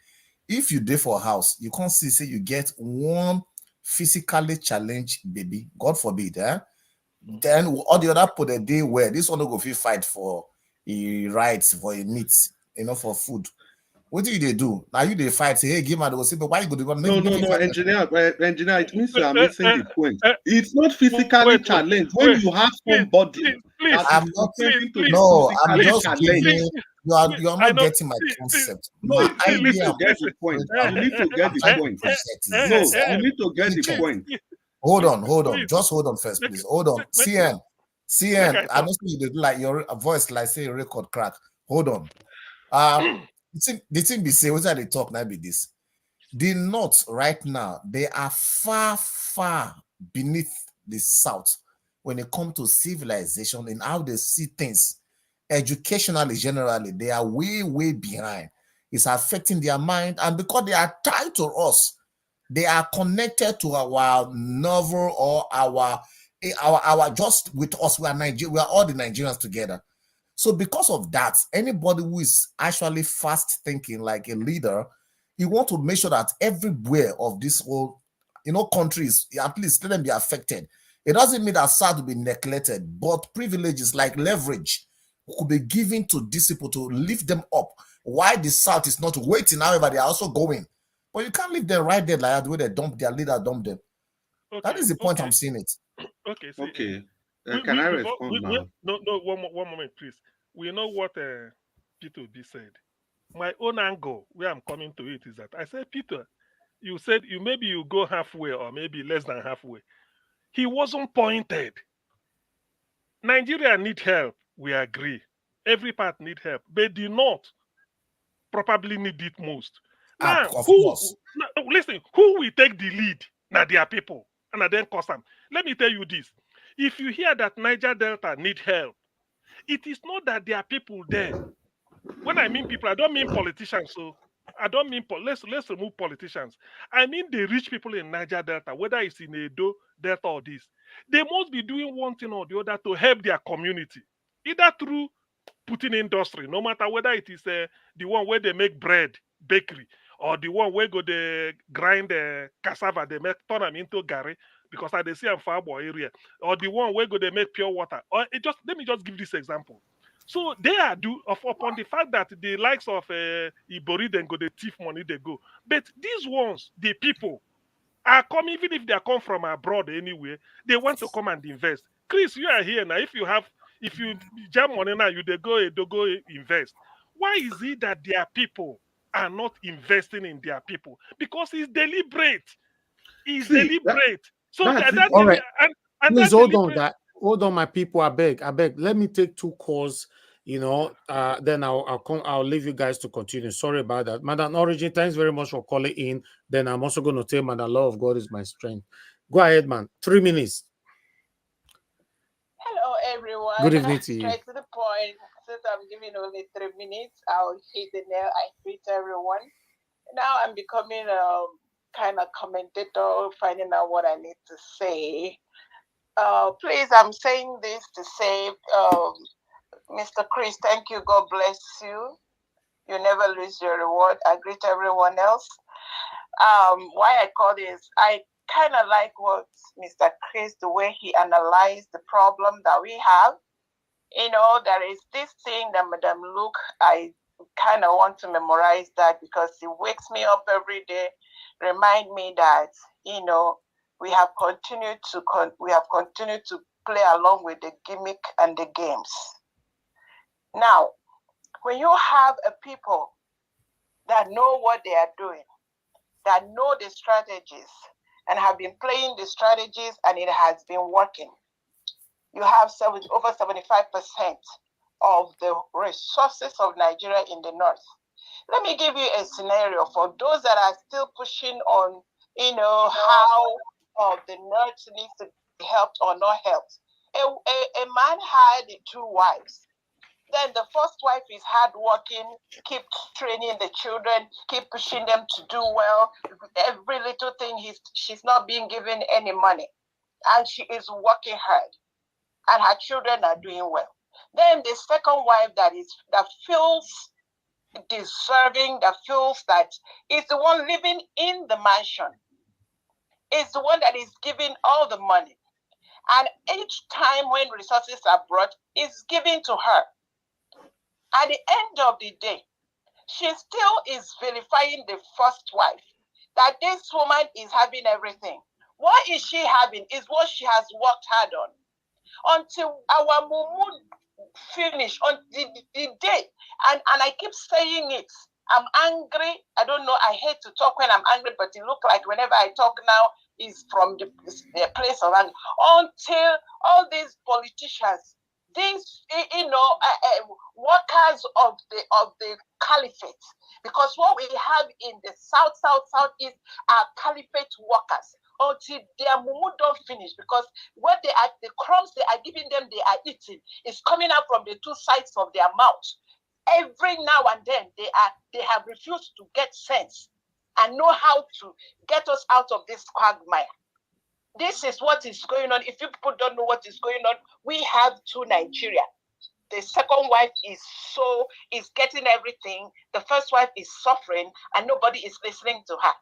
If you do for a house, you can't say you get one physically challenged baby, God forbid, then all the other put a day where this one go feel fight for a rights, for a meat, for food. What do they do? Now you they fight, say, hey, give me the say, but why you go to No, engineer, it means you are missing the point. It's not physically challenged. When you have somebody I'm just giving you are not getting my concept. No, you need to get the point. You need to get the point. No, you need to get the point. Hold on. Just hold on first, please. Hold on. CN. I don't see you do like your voice like say a record crack. Hold on. The thing be say, what are they talk now be this? The North right now, they are far, far beneath the South when it comes to civilization and how they see things. Educationally, generally, they are way, way behind. It's affecting their mind, and because they are tied to us, they are connected to our novel or our just with us. We are all the Nigerians together. So because of that, anybody who is actually fast thinking like a leader, you want to make sure that everywhere of this whole, countries, at least let them be affected. It doesn't mean that South will be neglected, but privileges like leverage could be given to these people to lift them up. Why the South is not waiting, however, they are also going. But you can't leave them right there like that, where they dump their leader, dump them. Okay, that is the point I'm seeing it. Okay. Can I respond now? No, one moment, please. We know what Peter B said. My own angle, where I'm coming to it, is that I said, Peter, you said maybe you go halfway or maybe less than halfway. He wasn't pointed. Nigeria need help. We agree. Every part need help. But the North probably need it most. Now, Of course. listen, who will take the lead? Now, their people. And then cost them. Let me tell you this. If you hear that Niger Delta need help, it is not that there are people there. When I mean people, I don't mean politicians. So I don't mean let's remove politicians. I mean the rich people in Niger Delta, whether it's in Edo Delta or this, they must be doing one thing or the other to help their community, either through putting industry, no matter whether it is the one where they make bread, bakery, or the one where go they grind cassava, they make turn them into gari, because I they see in Farbo area, or the one where go they make pure water. Or let me just give this example. So they are upon the fact that the likes of Ibori then go the thief money they go. But these ones, the people, are coming, even if they come from abroad anywhere, they want to come and invest. Chris, you are here now. If you jam money now, they go invest. Why is it that their people are not investing in their people? Because it's deliberate. It's deliberate. So that all right. and Please that hold on, deliberate. that hold on, my people. I beg. Let me take 2 calls. Then I'll leave you guys to continue. Sorry about that. Madam Origin, thanks very much for calling in. Then I'm also going to tell Madam Love of God is my strength. Go ahead, man. 3 minutes. Hello, everyone. Good evening to you. Straight to the point. Since I'm giving only 3 minutes, I'll hit the nail. I greet everyone. Now I'm becoming a kind of commentator, finding out what I need to say. Please, I'm saying this to say, Mr. Chris, thank you. God bless you. You never lose your reward. I greet everyone else. Why I call this, I kind of like what Mr. Chris, the way he analyzed the problem that we have. There is this thing that Madam Luke, I kind of want to memorize that because it wakes me up every day, remind me that, we have continued to play along with the gimmick and the games. Now, when you have a people that know what they are doing, that know the strategies and have been playing the strategies and it has been working, you have over 75% of the resources of Nigeria in the north. Let me give you a scenario for those that are still pushing on, how the north needs to be helped or not helped. A man had 2 wives. Then the first wife is hardworking, keep training the children, keep pushing them to do well. Every little thing, she's not being given any money. And she is working hard. And her children are doing well. Then the second wife that feels deserving, that feels that is the one living in the mansion, is the one that is giving all the money. And each time when resources are brought, it's given to her. At the end of the day, she still is vilifying the first wife, that this woman is having everything. What is she having is what she has worked hard on. Until our mumu finish, on the day, and I keep saying it, I'm angry. I don't know, I hate to talk when I'm angry, but it looks like whenever I talk now is from the place of anger. Until all these politicians, these workers of the caliphate, because what we have in the southeast are caliphate workers, until their mumu don't finish, because what the crumbs they are giving them, they are eating, is coming out from the 2 sides of their mouth. Every now and then they have refused to get sense and know how to get us out of this quagmire. This is what is going on. If you people don't know what is going on, we have 2 Nigeria. The second wife is getting everything. The first wife is suffering and nobody is listening to her.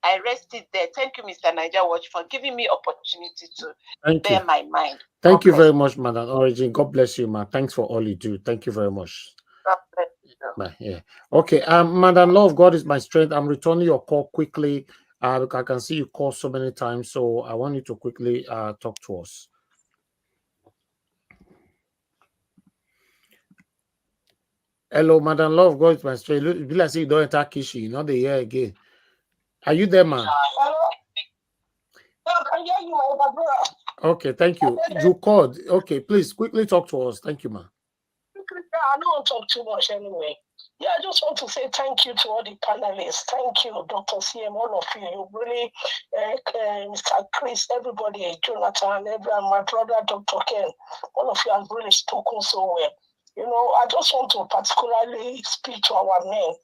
I rest it there. Thank you, Mr. Niger Watch, for giving me opportunity to bear my mind. Thank you very much, Madam Origin. God bless you, ma. Thanks for all you do. Thank you very much. God bless you. Yeah. Okay. Madam Love, God is my strength. I'm returning your call quickly. I can see you call so many times, so I want you to quickly talk to us. Hello, Madam Love, God is my strength. Look, be like say you don't enter Kishi, not the year again. Are you there, man? Okay, thank you. You called. Okay, please quickly talk to us. Thank you, man. I know not talk too much anyway. Yeah, I just want to say thank you to all the panelists. Thank you, Dr. CM, all of you. You really, Mr. Chris, everybody, Jonathan, everyone, my brother, Dr. Ken, all of you have really spoken so well. You know, I just want to particularly speak to our men.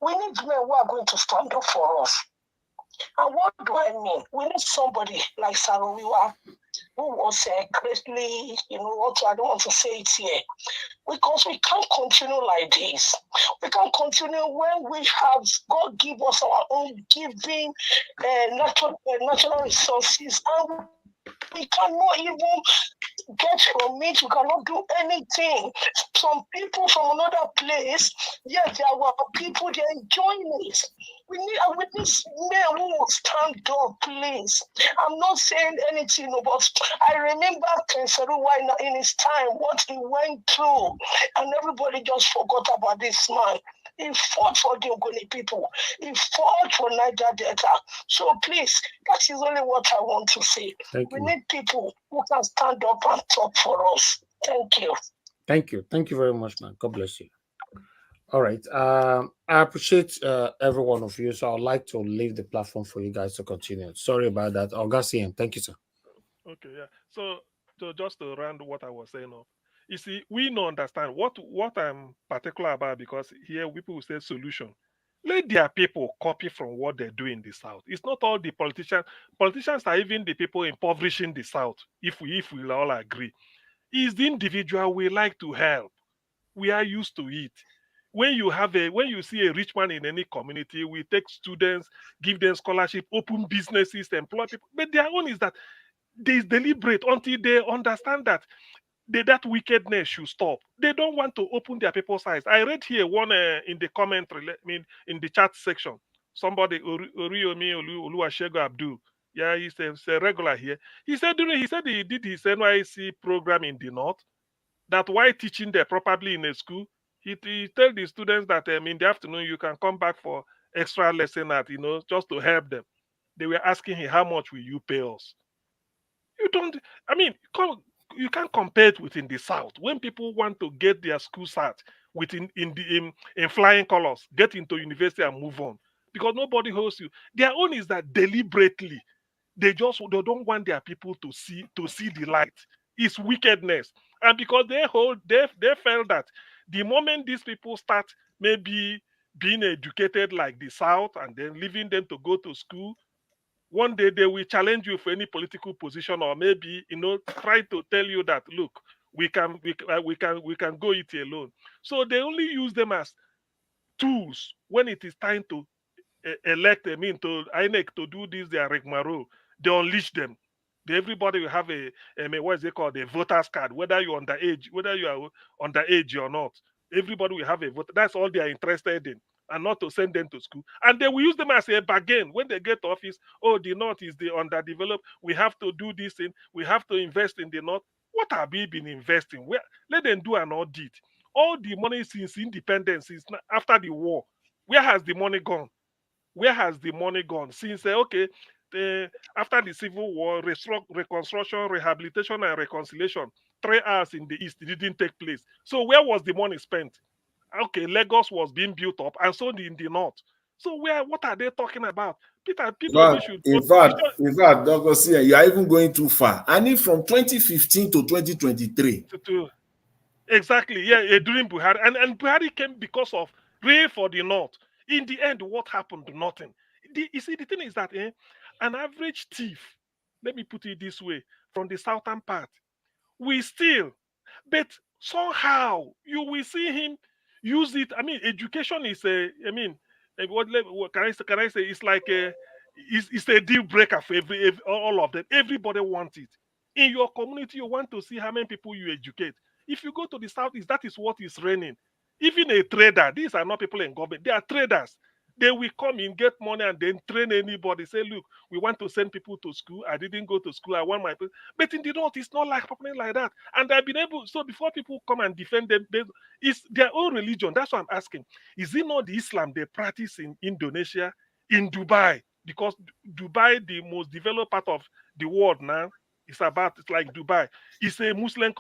We need men who are going to stand up for us. And what do I mean? We need somebody like Sarowiwa, who was greatly, you know what, I don't want to say it here, because we can't continue like this. We can't continue when we have, God give us our own giving natural resources, and we cannot even get from it. We cannot do anything. Some people from another place, yes, there are people, they're enjoying it. We need men who will stand up, please. I'm not saying anything, but I remember Ken Seruwa in his time, what he went through, and everybody just forgot about this man. He fought for the Ogoni people. He fought for Niger Delta. So please, that is only what I want to say. We need people who can stand up and talk for us. Thank you. Thank you. Thank you very much, man. God bless you. All right. I appreciate every one of you. So I'd like to leave the platform for you guys to continue. Sorry about that. Augustine, thank you, sir. Okay, yeah. So just to round what I was saying off, you see, we don't understand what I'm particular about, because here people will say solution. Let their people copy from what they do in the South. It's not all the politicians. Politicians are even the people impoverishing the South, if we all agree. It's the individual we like to help. We are used to it. When you see a rich man in any community, we take students, give them scholarship, open businesses, employ people. But their own is that they deliberate until they understand that that wickedness should stop. They don't want to open their people's eyes. I read here one in the commentary, in the chat section. Somebody, Oriomi Oluwashego Abdul, yeah, he's a regular here. He said he did his NYC program in the north, that while teaching there properly in a school, he tell the students that in the afternoon you can come back for extra lesson at, just to help them. They were asking him, how much will you pay us? You don't, you can't compare it within the South. When people want to get their school cert in flying colors, get into university and move on, because nobody holds you. Their own is that deliberately they don't want their people to see the light. It's wickedness. And because they felt that the moment these people start maybe being educated like the South, and then leaving them to go to school, one day they will challenge you for any political position, or maybe try to tell you that, look, we can go it alone. So they only use them as tools when it is time to elect to INEC to do this, their rigmarole. They unleash them. Everybody will have a what is it called, a voter's card, whether you are underage or not. Everybody will have a voter. That's all they are interested in, and not to send them to school. And they will use them as a bargain when they get to office. Oh, the north is the underdeveloped. We have to do this thing. We have to invest in the north. What have we been investing? Let them do an audit. All the money since independence, since after the war, where has the money gone? Where has the money gone? Since after the Civil War, reconstruction, rehabilitation, and reconciliation, 3 hours in the East didn't take place. So where was the money spent? Okay, Lagos was being built up, and so in the North. So what are they talking about? Peter Obi should. In fact, Dr. Sia, you are even going too far. I need from 2015 to 2023. Exactly, yeah, during Buhari. And Buhari came because of rain for the North. In the end, what happened? Nothing. You see, the thing is that an average thief, let me put it this way, from the southern part, we steal, but somehow you will see him use it. Education is what can I say? It's like it's a deal breaker for all of them. Everybody wants it. In your community, you want to see how many people you educate. If you go to the southeast, that is what is reigning. Even a trader, these are not people in government, they are traders. They will come in, get money, and then train anybody. Say, look, we want to send people to school. I didn't go to school. I want my people. But in the north, it's not like happening like that. And I've been able, so before people come and defend them, it's their own religion. That's what I'm asking. Is it not the Islam they practice in Indonesia, in Dubai? Because Dubai, the most developed part of the world now, It's like Dubai. It's a Muslim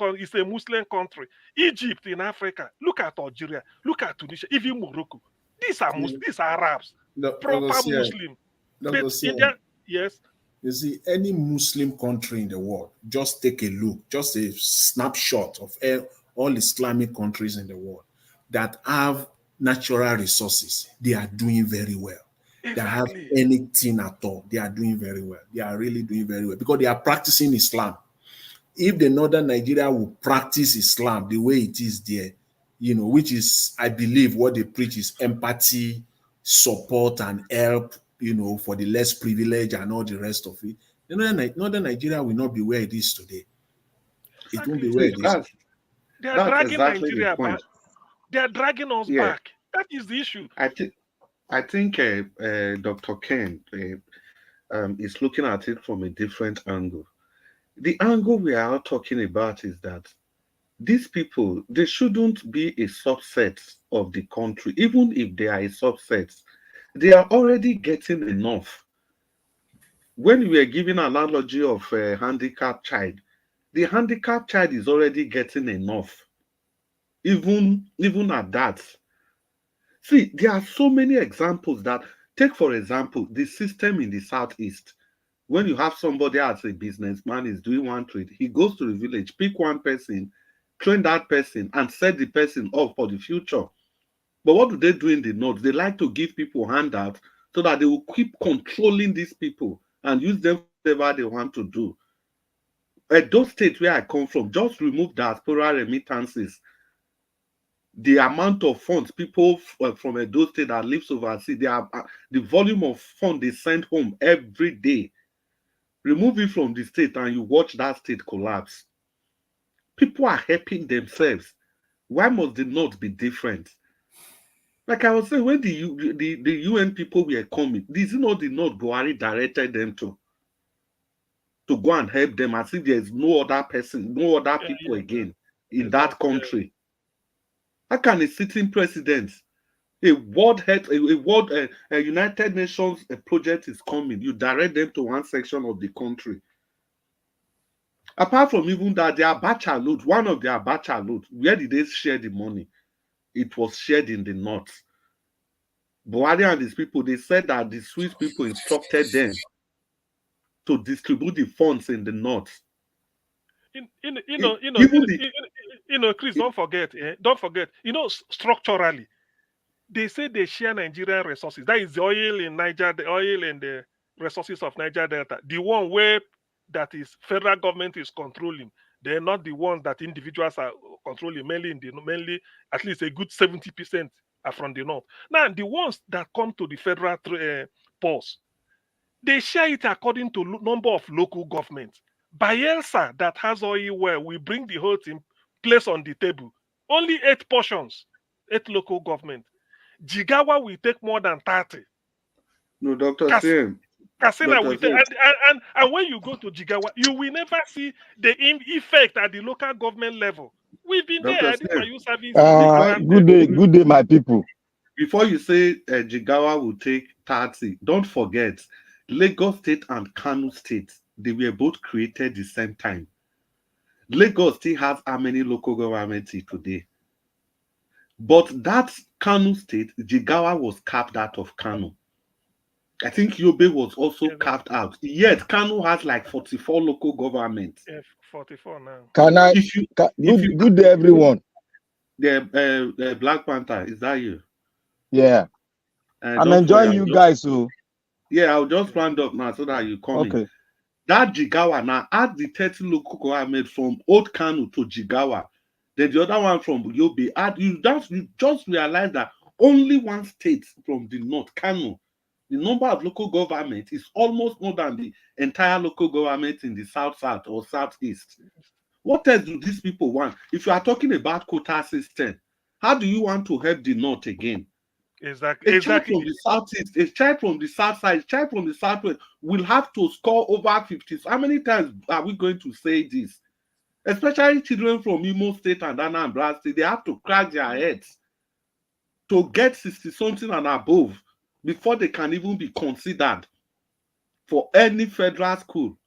country. Egypt in Africa. Look at Algeria. Look at Tunisia. Even Morocco. These are these are Arabs. Proper Muslim. But India, yes. You see, any Muslim country in the world, just take a look, just a snapshot of all Islamic countries in the world that have natural resources, they are doing very well. Exactly. That have anything at all, they are doing very well. They are really doing very well because they are practicing Islam. If the northern Nigeria will practice Islam the way it is there, which is, I believe, what they preach is empathy, support, and help, for the less privileged and all the rest of it. Northern Nigeria will not be where it is today. Exactly. It won't be where it is. They are dragging Nigeria back. They are dragging us back. That is the issue. I think Dr. Ken is looking at it from a different angle. The angle we are talking about is that these people, they shouldn't be a subset of the country. Even if they are a subset, they are already getting enough. When we are giving an analogy of a handicapped child, the handicapped child is already getting enough. Even at that. See, there are so many examples that, take for example, the system in the Southeast. When you have somebody as a businessman is doing one trade, he goes to the village, pick one person, train that person, and set the person up for the future. But what do they do in the North? They like to give people handouts so that they will keep controlling these people and use them for whatever they want to do. At those states where I come from, just remove diaspora remittances. The amount of funds people from those states that lives overseas, the volume of funds they send home every day. Remove it from the state and you watch that state collapse. People are helping themselves. Why must the North be different? Like I was saying, when the UN people were coming, this is not the North Buhari directed them to go and help them as if there's no other person, no other people again in that country. How can a sitting president, a United Nations project is coming, you direct them to one section of the country? Apart from even that, their Abacha load, one of their Abacha load, where did they share the money? It was shared in the North. Buhari and his people, they said that the Swiss people instructed them to distribute the funds in the North. Chris, don't forget, structurally, they say they share Nigerian resources. That is the oil in Niger, the oil and the resources of Niger Delta. The one where that is federal government is controlling. They're not the ones that individuals are controlling. Mainly at least a good 70% are from the north. Now the ones that come to the federal pulse, they share it according to number of local governments. Bayelsa that has oil well, we bring the whole thing place on the table. Only 8 portions, 8 local government. Jigawa will take more than 30. No, Dr. Sim. Kasina will take, and when you go to Jigawa, you will never see the effect at the local government level. We've been there. This my youth service. Good day, my people. Before you say Jigawa will take 30, don't forget Lagos State and Kano State, they were both created the same time. Lagos still has how many local governments today? But that Kano State, Jigawa was carved out of Kano. I think Yobe was also carved out. Yet Kano has like 44 local governments. 44 now. Good day, everyone. The Black Panther, is that you? Yeah. I'm enjoying you guys. So. Yeah, I'll just round up now so that you come in. That Jigawa now, add the 30 local government from Old Kano to Jigawa. Then the other one from Yobe. You just realize that only one state from the north, Kano, the number of local government is almost more than the entire local government in the south or southeast. What else do these people want? If you are talking about quota system, how do you want to help the north again? Exactly. A child from the southeast, a child from the south side, a child from the southwest will have to score over 50. How many times are we going to say this? Especially children from Imo State and Anambra State, they have to crack their heads to get 60-something and above before they can even be considered for any federal school.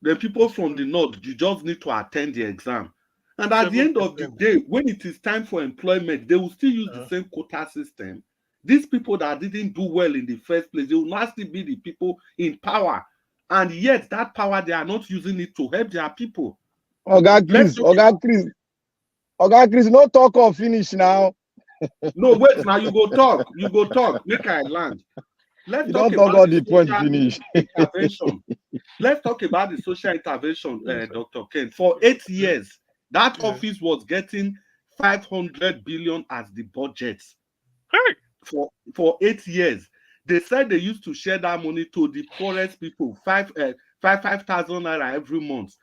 The people from the north, you just need to attend the exam. And at the end of the day, when it is time for employment, they will still use the same quota system. These people that didn't do well in the first place, they will not still be the people in power. And yet that power, they are not using it to help their people. Oga Chris, no talk or finish now. No, wait, now you go talk. You go talk. Make I land. Let's you talk don't talk about all the the point social finish. intervention. Let's talk about the social intervention, Dr. Ken. For 8 years, that office was getting 500 billion as the budget. For 8 years. They said they used to share that money to the poorest people, 5,000 naira every month.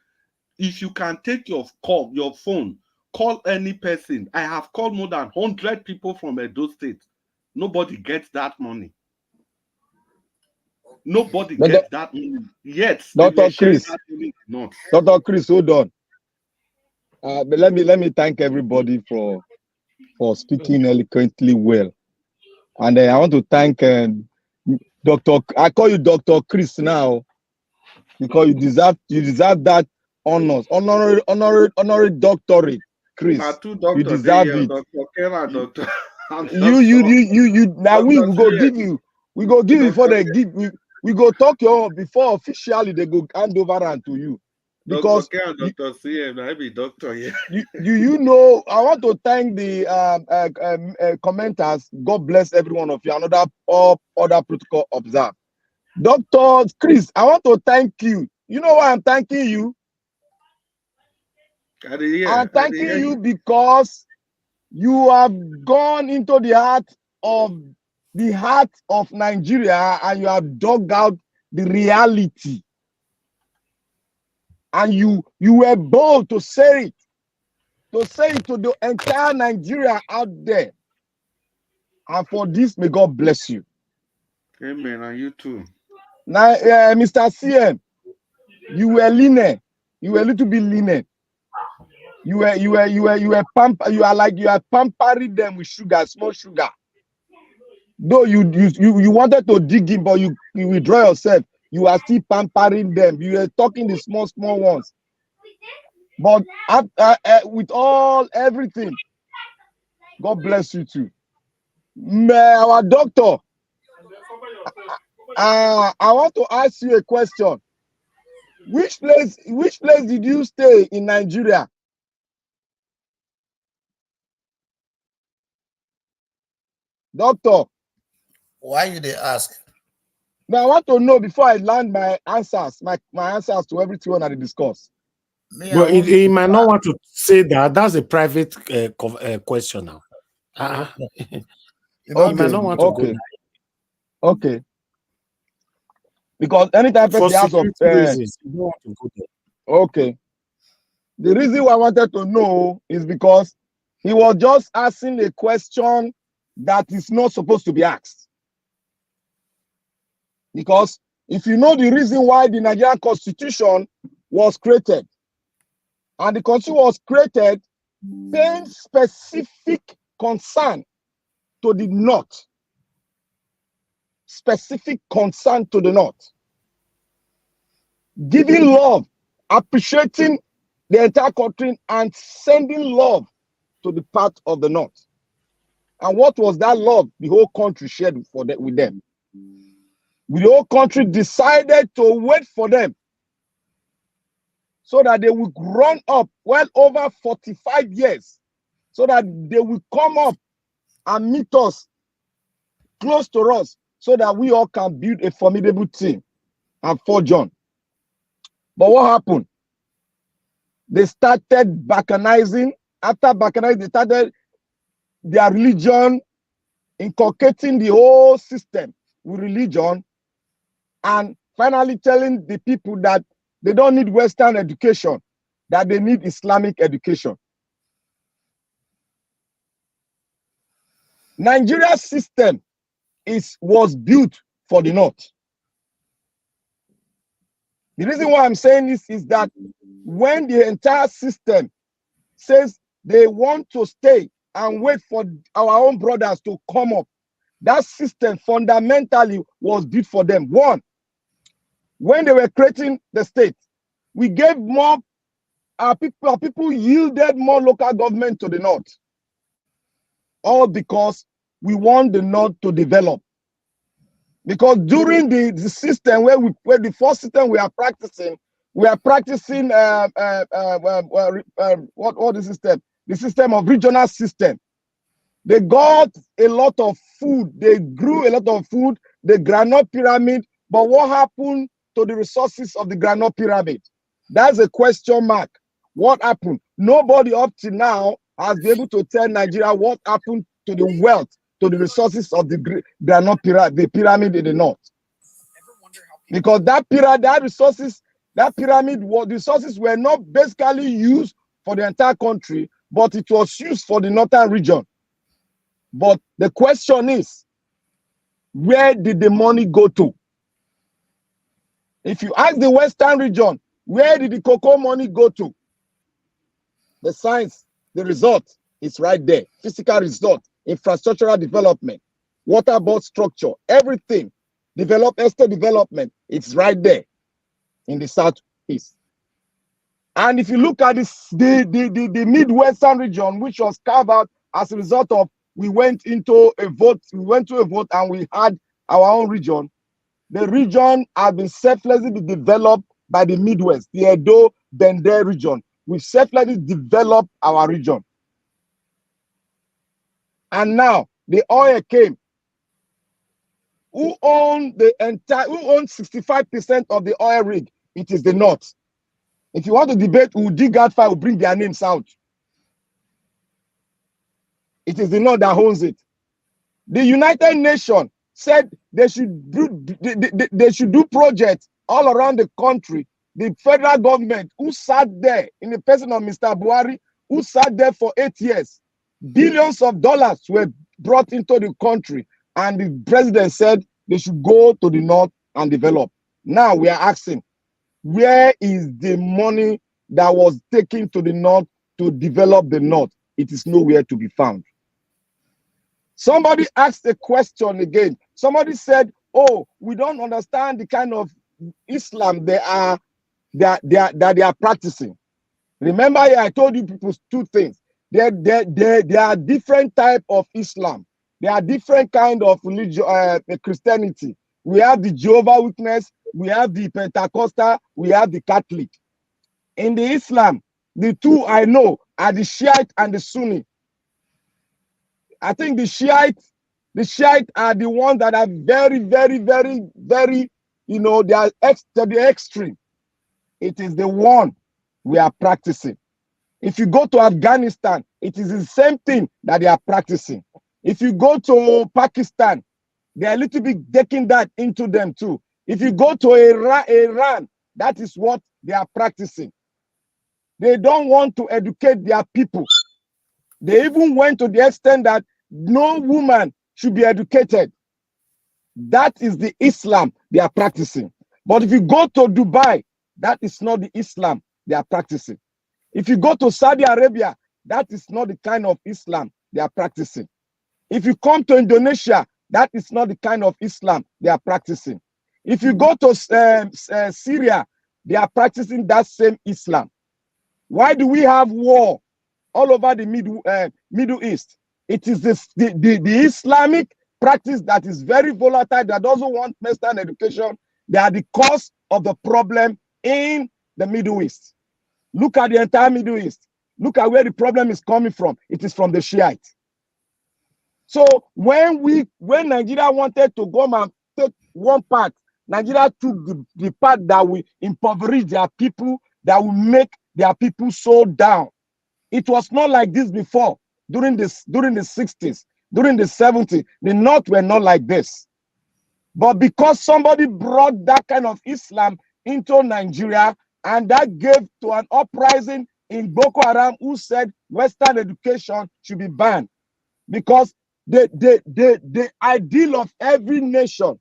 If you can take your phone, call any person. I have called more than 100 people from Edo State. Nobody gets that money. Nobody gets that money. Yet Dr. Chris, that money not. Dr. Chris, hold on. But let me thank everybody for speaking eloquently well. And I want to thank Dr. I call you Dr. Chris now because you deserve that honorary doctorate, Chris. You deserve it. Dr. Ken and Dr. You now we go give you. We go give you before they give we go talk your before officially they go hand over and to you. Because Dr. Ken and Dr. CM, I be doctor here. You know, I want to thank the commenters. God bless every one of you. Another other protocol observed. Dr. Chris, I want to thank you. You know why I'm thanking you? I'm thanking you because you have gone into the heart of Nigeria and you have dug out the reality. And you were bold to say it. To say it to the entire Nigeria out there. And for this, may God bless you. Amen. And you too. Now, Mr. CM, you were lenient. You were a little bit lenient. You are pampering them with sugar, small sugar. Though you wanted to dig in, but you withdraw yourself. You are still pampering them. You are talking the small ones. But with everything, God bless you too. Our doctor, I want to ask you a question. Which place did you stay in Nigeria? Doctor. Why you they ask? Now I want to know before I land my answers, my answers to everything that I discuss. Well, he might not want to say that. That's a private question now. He might not want to go there. Okay. Because anytime for security reasons, you don't want to go there. Okay. The reason why I wanted to know is because he was just asking a question that is not supposed to be asked. Because if you know the reason why the Nigerian Constitution was created, and the Constitution was created paying specific concern to the North. Specific concern to the North. Giving love, appreciating the entire country, and sending love to the part of the North. And what was that love the whole country shared with them? The whole country decided to wait for them so that they would run up well over 45 years, so that they will come up and meet us close to us, so that we all can build a formidable team and forge on. But what happened? They started balkanizing. After balkanizing, they started their religion, inculcating the whole system with religion, and finally telling the people that they don't need Western education, that they need Islamic education. Nigeria's system was built for the North. The reason why I'm saying this is that when the entire system says they want to stay and wait for our own brothers to come up, that system fundamentally was built for them. One, when they were creating the state, We gave more, our people yielded more local government to the North. All because we want the North to develop. Because during the system where the first system we are practicing what is the system? The system of regional system. They got a lot of food. They grew a lot of food, the granite pyramid. But what happened to the resources of the granite pyramid? That's a question mark. What happened? Nobody up to now has been able to tell Nigeria what happened to the wealth, to the resources of the granite pyramid, the pyramid in the North. Because that pyramid, the resources were not basically used for the entire country, but it was used for the northern region. But the question is, where did the money go to? If you ask the western region, where did the cocoa money go to? The science, the result is right there. Physical result, infrastructural development, water board structure, everything. Estate development, it's right there in the southeast. And if you look at this, the Midwestern region, which was carved out as a result of we went to a vote and we had our own region. The region has been selflessly developed by the Midwest, the Edo Bende region. We selflessly developed our region. And now the oil came. Who owns 65% of the oil rig? It is the North. If you want to debate who dig out fire, will bring their names out. It is the North that owns it. The United Nations said they should do projects all around the country. The federal government, who sat there in the person of Mr. Buhari, who sat there for 8 years, billions of dollars were brought into the country, and the president said they should go to the North and develop. Now we are asking, where is the money that was taken to the North to develop the North? It is nowhere to be found. Somebody asked a question again. Somebody said, oh, we don't understand the kind of Islam they are practicing. Remember, I told you people two things. There are different types of Islam. There are different kind of religion, Christianity. We have the Jehovah's Witness, we have the Pentecostal, we have the Catholic. In the Islam, the two I know are the Shiite and the Sunni. I think the Shiite are the ones that are very, very, very, very, they are to the extreme. It is the one we are practicing. If you go to Afghanistan, it is the same thing that they are practicing. If you go to Pakistan, they are a little bit taking that into them too. If you go to Iran, that is what they are practicing. They don't want to educate their people. They even went to the extent that no woman should be educated. That is the Islam they are practicing. But if you go to Dubai, that is not the Islam they are practicing. If you go to Saudi Arabia, that is not the kind of Islam they are practicing. If you come to Indonesia, that is not the kind of Islam they are practicing. If you go to Syria, they are practicing that same Islam. Why do we have war all over the Middle East? It is the Islamic practice that is very volatile, that doesn't want Western education. They are the cause of the problem in the Middle East. Look at the entire Middle East. Look at where the problem is coming from. It is from the Shiites. So when Nigeria wanted to go and take one part, Nigeria took the part that will impoverish their people, that will make their people so down. It was not like this before. During the 60s, during the 70s, the North were not like this. But because somebody brought that kind of Islam into Nigeria, and that gave to an uprising in Boko Haram, who said Western education should be banned. Because the ideal of every nation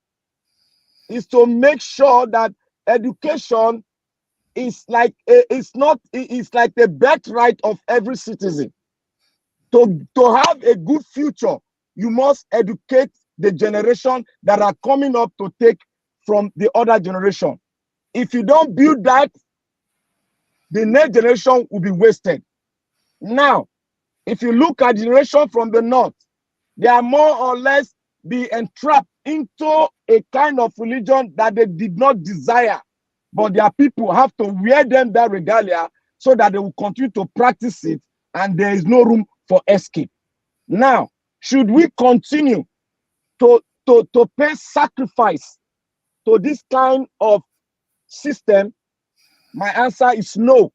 is to make sure that education is like the birthright of every citizen. To have a good future, you must educate the generation that are coming up to take from the other generation. If you don't build that, the next generation will be wasted. Now, if you look at generation from the north, they are more or less be entrapped into a kind of religion that they did not desire, but their people have to wear them that regalia so that they will continue to practice it, and there is no room for escape. Now, should we continue to pay sacrifice to this kind of system? My answer is no.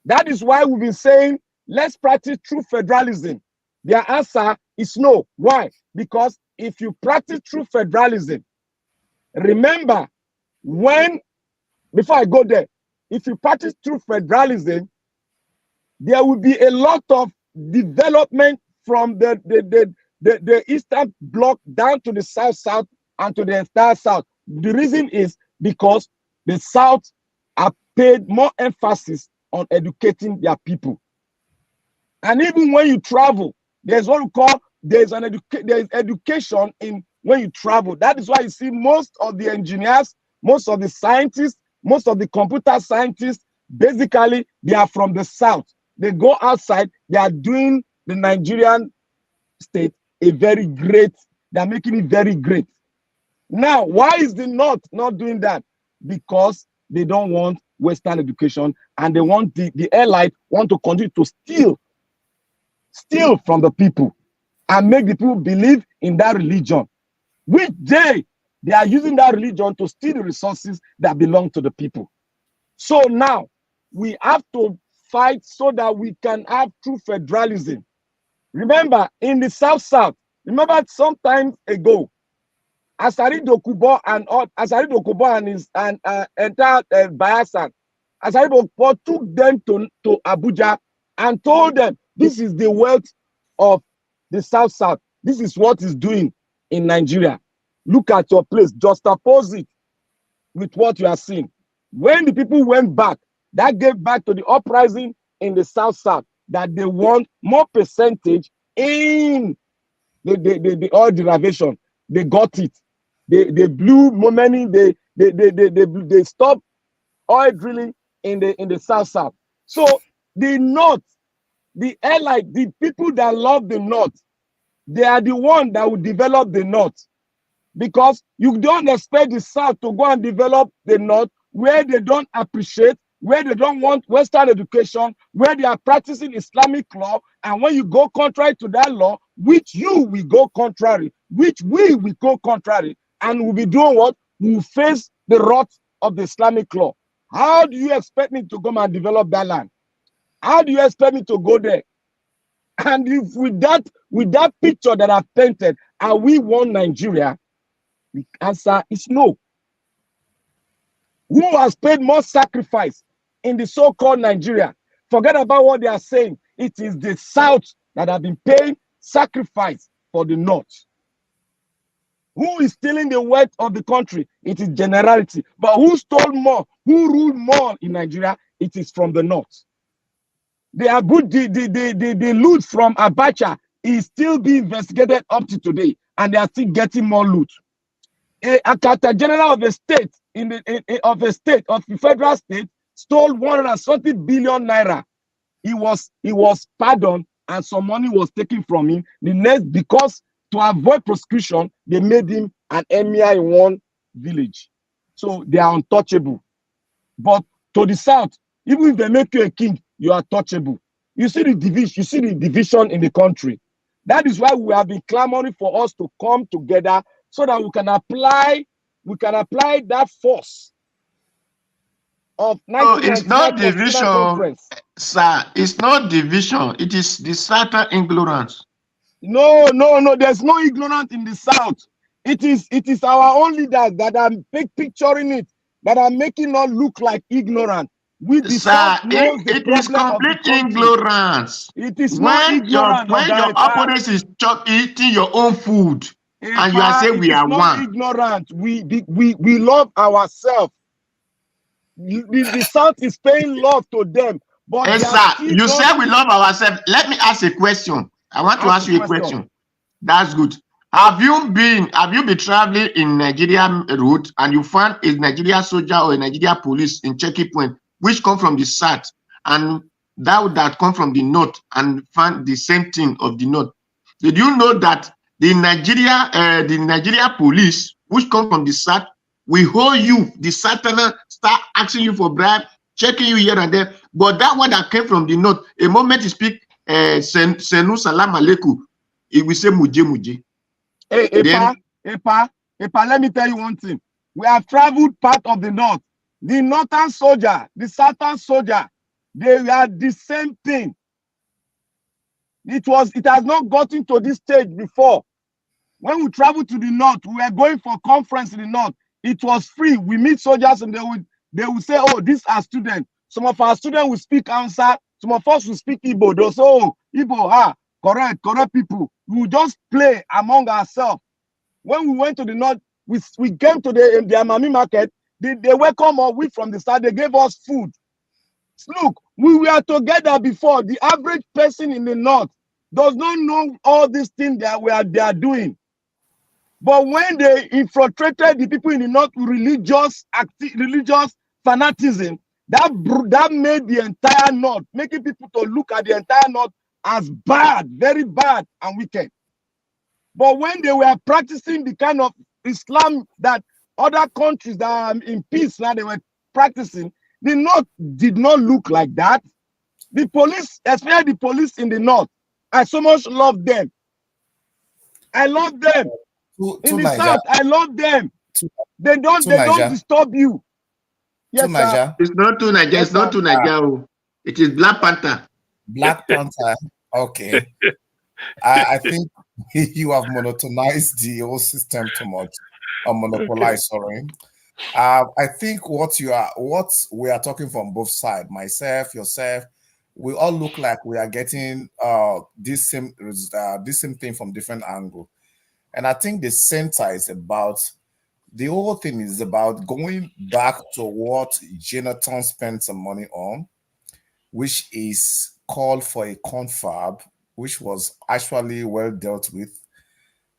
That is why we've been saying, let's practice true federalism. Their answer is no. Why? Because if you practice true federalism, remember, before I go there, if you practice true federalism, there will be a lot of development from the Eastern Bloc down to the South and to the entire South. The reason is because the South have paid more emphasis on educating their people. And even when you travel, there's what we call, there's education in when you travel. That is why you see most of the engineers, most of the scientists, most of the computer scientists, basically, they are from the South. They go outside, they are doing the Nigerian state a very great, they're making it very great. Now, why is the North not doing that? Because they don't want Western education, and they want the elite want to continue to steal from the people and make the people believe in that religion, which they are using that religion to steal the resources that belong to the people. So now we have to fight so that we can have true federalism. Remember, in the South, remember some time ago, Asari Dokubo and his entire Bayasan, Asari Dokubo took them to Abuja and told them, this is the wealth of the South. This is what it's doing in Nigeria. Look at your place, just oppose it with what you are seeing. When the people went back, that gave back to the uprising in the South, that they want more percentage in the oil derivation. They got it. They blew more money. They stopped oil drilling in the South. So the North, the elite, the people that love the North, they are the one that will develop the North. Because you don't expect the South to go and develop the North where they don't appreciate, where they don't want Western education, where they are practicing Islamic law, and when you go contrary to that law, which you will go contrary, which we will go contrary, and we'll be doing what? We'll face the wrath of the Islamic law. How do you expect me to come and develop that land? How do you expect me to go there? And if with that picture that I've painted, are we one Nigeria? The answer is no. Who has paid more sacrifice in the so-called Nigeria? Forget about what they are saying. It is the South that have been paying sacrifice for the North. Who is stealing the wealth of the country? It is generality. But who stole more? Who ruled more in Nigeria? It is from the North. They are good. The loot from Abacha is still being investigated up to today, and they are still getting more loot. A Accountant General of the state of the federal state stole 170 billion naira. He was pardoned, and some money was taken from him. The next, because to avoid prosecution, they made him an emir in one village. So they are untouchable. But to the South, even if they make you a king, you are touchable. You see the division. You see the division in the country. That is why we have been clamoring for us to come together so that we can apply that force of 1999 it's not division, conference. sir. It's not division. It is the Southern ignorance. No. There's no ignorance in the South. It is our own leaders that are picturing it, that are making us look like ignorant. It is complete ignorance. It is not ignorant. When your opponent is eating your own food, and you are saying we are one. Ignorant. We love ourselves. The South is paying love to them. But yes, sir. You said we love ourselves. Let me ask a question. I want to ask you a question. That's good. Have you been traveling in Nigerian route and you found a Nigeria soldier or a Nigeria police in checking point which come from the south, and that come from the north and find the same thing of the north. Did you know that the Nigeria police, which come from the south, will hold you, the Southerners start asking you for bribe, checking you here and there. But that one that came from the north, a moment you speak Senu Salam Aleikum, it will say Muje Muje. Hey, Epa, let me tell you one thing. We have traveled part of the north. The northern soldier, the southern soldier, they are the same thing. It has not gotten to this stage before. When we travel to the north, we were going for conference in the north. It was free. We meet soldiers and they will say, oh, these are students. Some of our students will speak Hausa. Some of us will speak Igbo. They'll say, oh, Igbo, correct people. We will just play among ourselves. When we went to the north, we came to the Amami market. They welcome us. We from the start, they gave us food. Look, we were together before. The average person in the north does not know all these things that they are doing. But when they infiltrated the people in the north with religious fanaticism, that made the entire north, making people to look at the entire north as bad, very bad and wicked. But when they were practicing the kind of Islam that other countries that are in peace now they were practicing, the north did not look like that. The police, especially the police in the north, I so much love them. I love them. In the south, I love them. They don't disturb you. Yes, sir. It's not to Nigeria. It's not to Nigeria. It is Black Panther. Black Panther. Okay. I think you have monotonized the whole system too much, or monopolized. Sorry. I think what we are talking from both sides, myself, yourself, we all look like we are getting this same thing from different angle. And I think the center is about, the whole thing is about going back to what Jonathan spent some money on, which is called for a confab, which was actually well dealt with.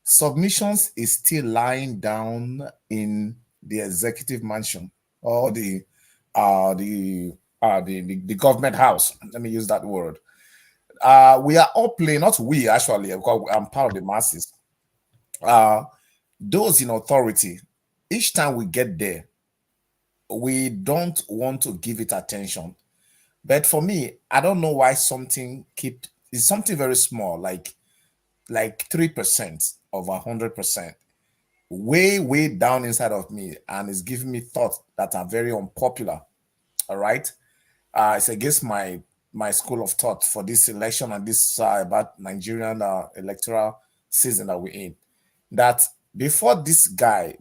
Submissions is still lying down in the executive mansion or the government house. Let me use that word. We are all playing, not we actually, because I'm part of the masses. Those in authority, each time we get there, we don't want to give it attention. But for me, I don't know why it's something very small, like 3% of 100%, way down inside of me, and it's giving me thoughts that are very unpopular. All right, it's against my school of thought for this election and this about Nigerian electoral season that we're in. That before this guy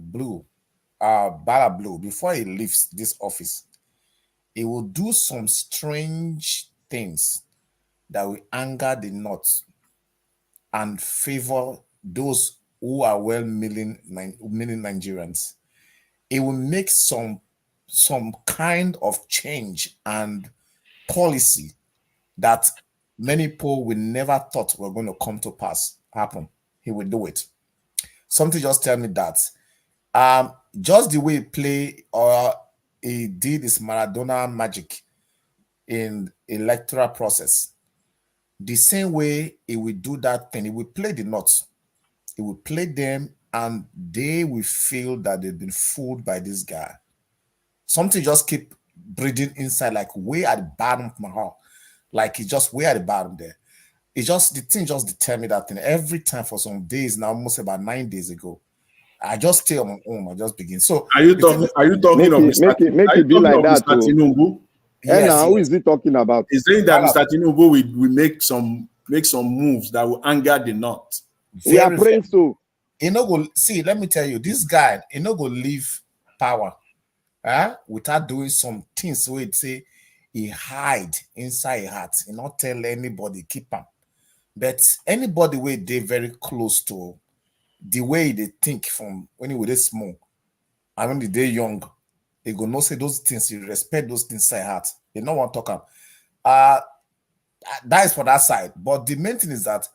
Bala Blue, before he leaves this office, he will do some strange things that will anger the North and favor those who are well-meaning Nigerians. It will make some kind of change and policy that many people will never thought were going to come to happen. He will do it. Something just tell me that just the way he play or he did his Maradona magic in electoral process, the same way he will do that thing, he will play the North. He will play them and they will feel that they've been fooled by this guy. Something just keep breathing inside, like way at the bottom of my heart. Like it's just way at the bottom there. The thing just determined that thing every time for some days now, almost about 9 days ago. I just stay on my own. I just begin. So are you talking of Mr. Tinubu? Yes. Now, who is he talking about? He's saying that Mr. Tinubu will make some moves that will anger the North. We are praying so. Let me tell you, this guy, he no go leave power without doing some things where it say he hide inside a heart. He not tell anybody, keep him. But anybody where they very close to the way they think from when he was small and when they young, they go no say those things, you respect those things inside heart. They don't want to talk about. That is for that side. But the main thing is that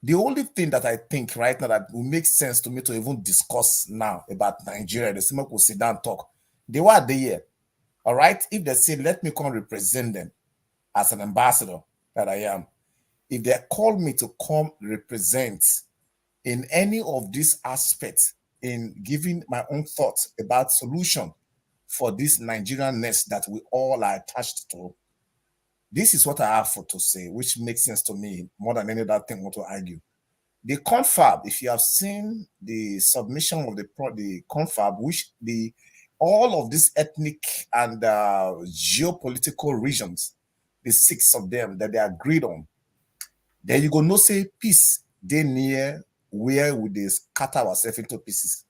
the only thing that I think right now that will make sense to me to even discuss now about Nigeria, the same will sit down and talk. They were there. All right. If they say, let me come represent them as an ambassador that I am, if they call me to come represent in any of these aspects in giving my own thoughts about solution for this Nigerian nest that we all are attached to, this is what I have for to say, which makes sense to me more than any other thing I want to argue. The confab, if you have seen the submission of the confab, which all of these ethnic and geopolitical regions, the 6 of them that they agreed on, then you go no say peace, they near where would they scatter ourselves into pieces.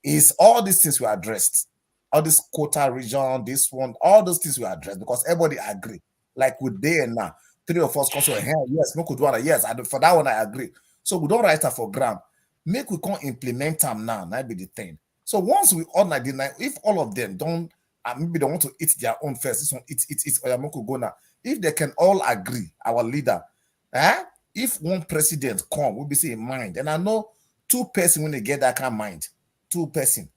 Is all these things were addressed. All this quota region, this one, all those things were addressed because everybody agree. Like with day and now, 3 of us come say, hey, yes, no could do that. Yes, for that one I agree. So we don't write that for gram. Make we can't implement them now. That be the thing. So once we all 99, if all of them don't, maybe they want to eat their own first, this one eat, or go now. If they can all agree, our leader, if one president come, we'll be saying mind. And I know 2 person when they get that kind of mind, 2 person.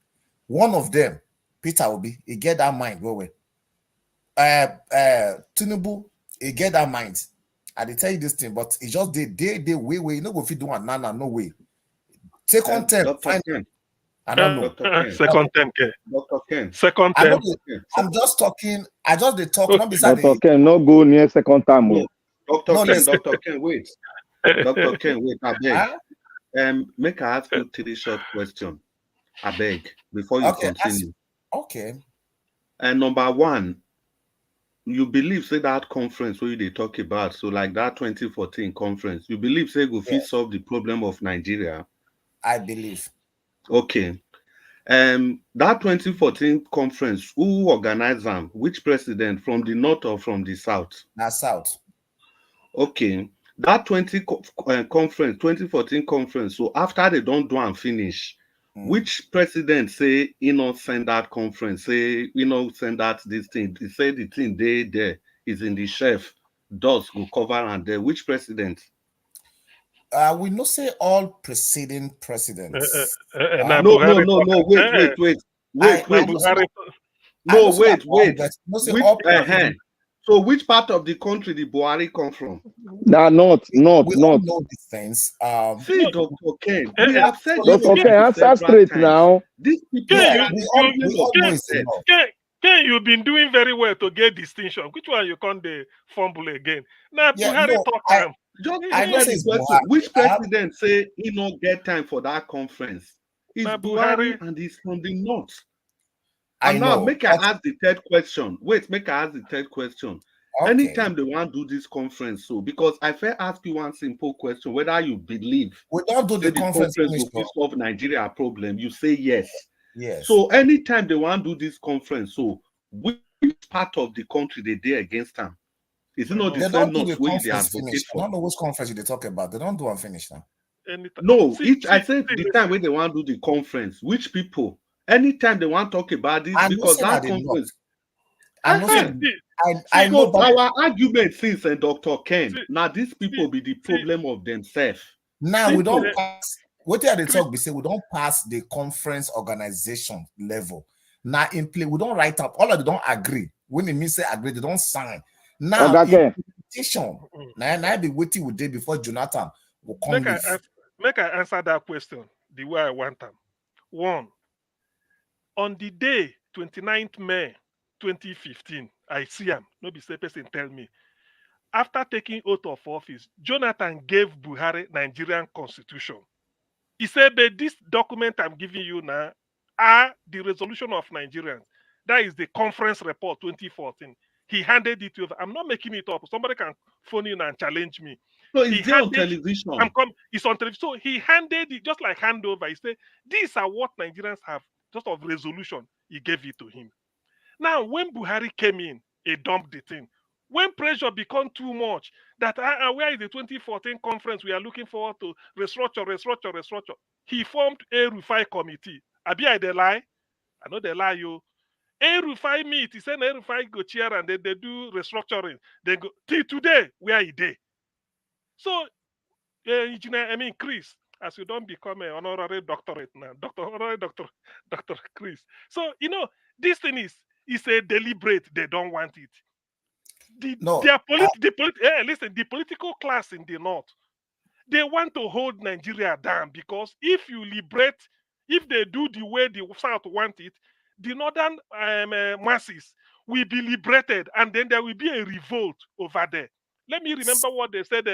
One of them, Peter Obi, he get that mind. Go away. Tinubu, he get that mind. I did tell you this thing, but it just they way you know if you do one nana no way. Second term, fine. I don't know. Second term, Dr. Ken. Second term. I'm just talking. I just they talk. Not beside Dr. Ken, no go near second time. No, Dr. Ken, wait. Dr. Ken, wait, I beg. Make I ask you 3 short questions. I beg before you continue. Okay. And number 1, you believe say that conference where they talk about, so like that 2014 conference, you believe say go fit solve the problem of Nigeria? I believe. Okay. That 2014 conference, who organized them? Which president, from the north or from the south? South. Okay. That 2014 conference, so after they don't do and finish, which president say send that conference, say send that this thing? They say the thing there is in the shelf, does go cover and there. Which president? We not say all preceding presidents. No, wait. No, wait. So which part of the country did Buhari come from? Nah, not. We all know these things. See, Dr. Ken, we have said Dr. Ken, answer straight now. These people, we all know it's enough. Ken, you've been doing very well to get distinction. Which one you can't fumble again? Now, Buhari talk time. I know the question. Which president say he not get time for that conference? It's Buhari and he's from the north. And now make I ask the 3rd question. Wait, make I ask the 3rd question. Okay. Anytime they want to do this conference, so because I fair ask you one simple question, whether you believe we don't do the conference will solve Nigeria problem, you say yes. Yes. So anytime they want to do this conference, so which part of the country they dare against them? Is it not the same notes where they advocate for? I don't know which conference they talk about. They don't do and finish now. No, I said the time when they want to do the conference, which people? Anytime they want to talk about this, because that conference. I know our argument since and Dr. Ken. Now these people be the problem of themselves. Now we don't pass. What they talk, we say we don't pass the conference organization level. Now in play, we don't write up. All of them don't agree. When they mean say agree, they don't sign. Now implementation. Now I be waiting with day before Jonathan will come. Make I answer that question the way I want them. 1. On the day 29th May 2015, I see him. No be say person tell me. After taking oath of office, Jonathan gave Buhari Nigerian constitution. He said, but this document I'm giving you now are the resolution of Nigerians. That is the conference report 2014. He handed it to. I'm not making it up. Somebody can phone in and challenge me. So it's on television. It's on television. So he handed it just like handover. He said, these are what Nigerians have. Just of resolution, he gave it to him. Now, when Buhari came in, he dumped the thing. When pressure became too much, that where is the 2014 conference we are looking forward to restructure. He formed a Rufai committee. Abi I dey lie? I know they lie you. A Rufai meet. He said A Rufai go chair and then they do restructuring. They go till today where he dey. So, Chris, as you don't become an honorary doctorate now, Dr. Chris. So, this thing is, It's a deliberate. They don't want it. No, Listen, the political class in the north, they want to hold Nigeria down because if you liberate, if they do the way the south want it, the northern masses will be liberated, and then there will be a revolt over there. Let me remember what they said.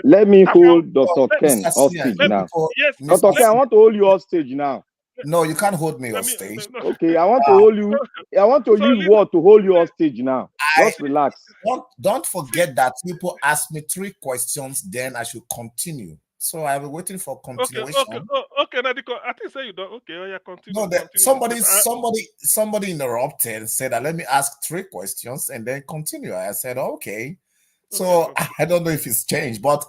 Let me hold Dr. Ken hostage now. Yes, Dr. Ken, I want to hold you hostage now. No, you can't hold me hostage. Okay, I want to hold you. I want to use word to hold you hostage now. Just relax. Don't forget that people asked me 3 questions, then I should continue. So I'll be waiting for continuation. Okay, Nadiko, I think say you don't. Okay, yeah, continue. No, somebody interrupted and said that let me ask 3 questions and then continue. I said okay. So I don't know if it's changed, but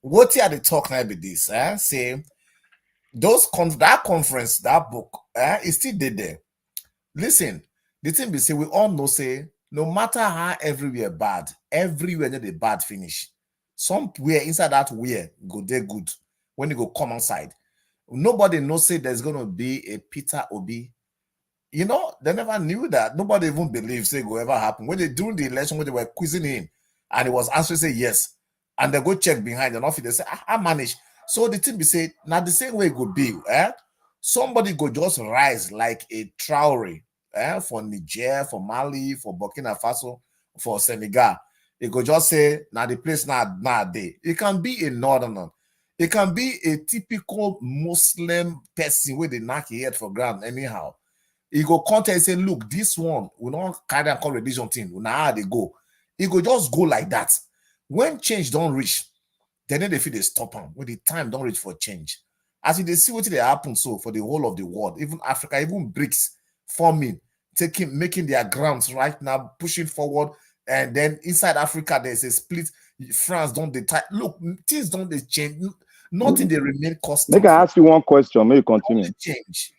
what you had to talk now be this? Say that conference, that book, is still there. Listen, the thing be say we all know say no matter how everywhere bad the bad finish. Somewhere inside that where go there good when you go come outside. Nobody knows say there's gonna be a Peter Obi. You know, they never knew that. Nobody even believes it will ever happen. When they during the election, when they were quizzing him and he was answering say yes, and they go check behind the office, they say, I manage. So the thing be say, now the same way it could be, somebody go just rise like a Traore, for Niger, for Mali, for Burkina Faso, for Senegal. It could just say, now the place now day. It can be a northerner. It can be a typical Muslim person where they knock your head for ground anyhow. He go contact and say, look, this one, we don't carry and call religion thing. Now how they go. It go just go like that. When change don't reach, then they feel they stop them. When the time don't reach for change. As they see what they happen so for the whole of the world, even Africa, even BRICS forming, making their grounds right now, pushing forward. And then inside Africa, there's a split. France don't detach. Look, things don't they change. Nothing they remain constant. Make I ask you one question. May you continue? Change.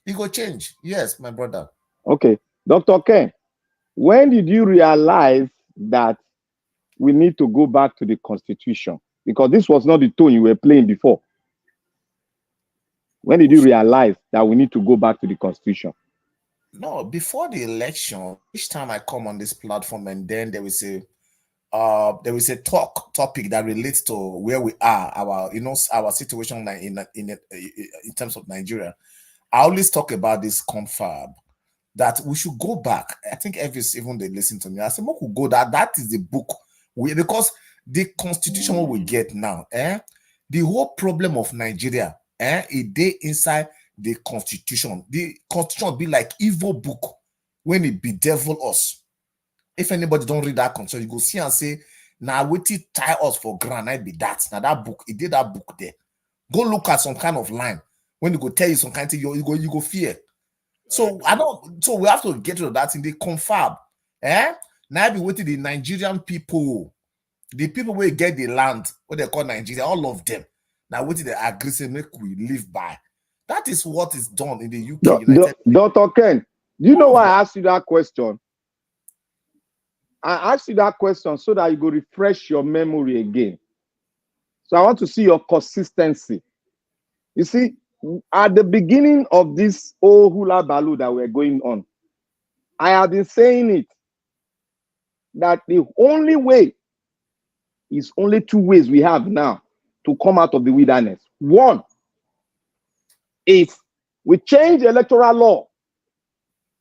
It go change. Yes, my brother. Okay. Dr. Ken, when did you realize that we need to go back to the Constitution? Because this was not the tone you were playing before. When did you realize that we need to go back to the Constitution? No, before the election, each time I come on this platform and then there is a topic that relates to where we are, our situation in terms of Nigeria. I always talk about this confab that we should go back. I think even they listen to me. I said, we could go that is the book because the Constitution we get now, the whole problem of Nigeria, it dey inside the Constitution. The Constitution will be like evil book when it bedevil us. If anybody don't read that Constitution, you go see and say, now what it tie us for ground, I be that. Now that book, it did that book there. Go look at some kind of line. When you go tell you some kind of thing, you go fear. So so we have to get rid of that in the confab. Now be waiting the Nigerian people, the people who get the land, what they call Nigeria, all of them. Now waiting the aggressive make we live by. That is what is done in the UK. Dr. Ken, do you know why I asked you that question? I asked you that question so that you go refresh your memory again. So I want to see your consistency. You see, at the beginning of this whole hula baloo that we're going on, I have been saying it, that the only way is only 2 ways we have now to come out of the wilderness. One is we change the electoral law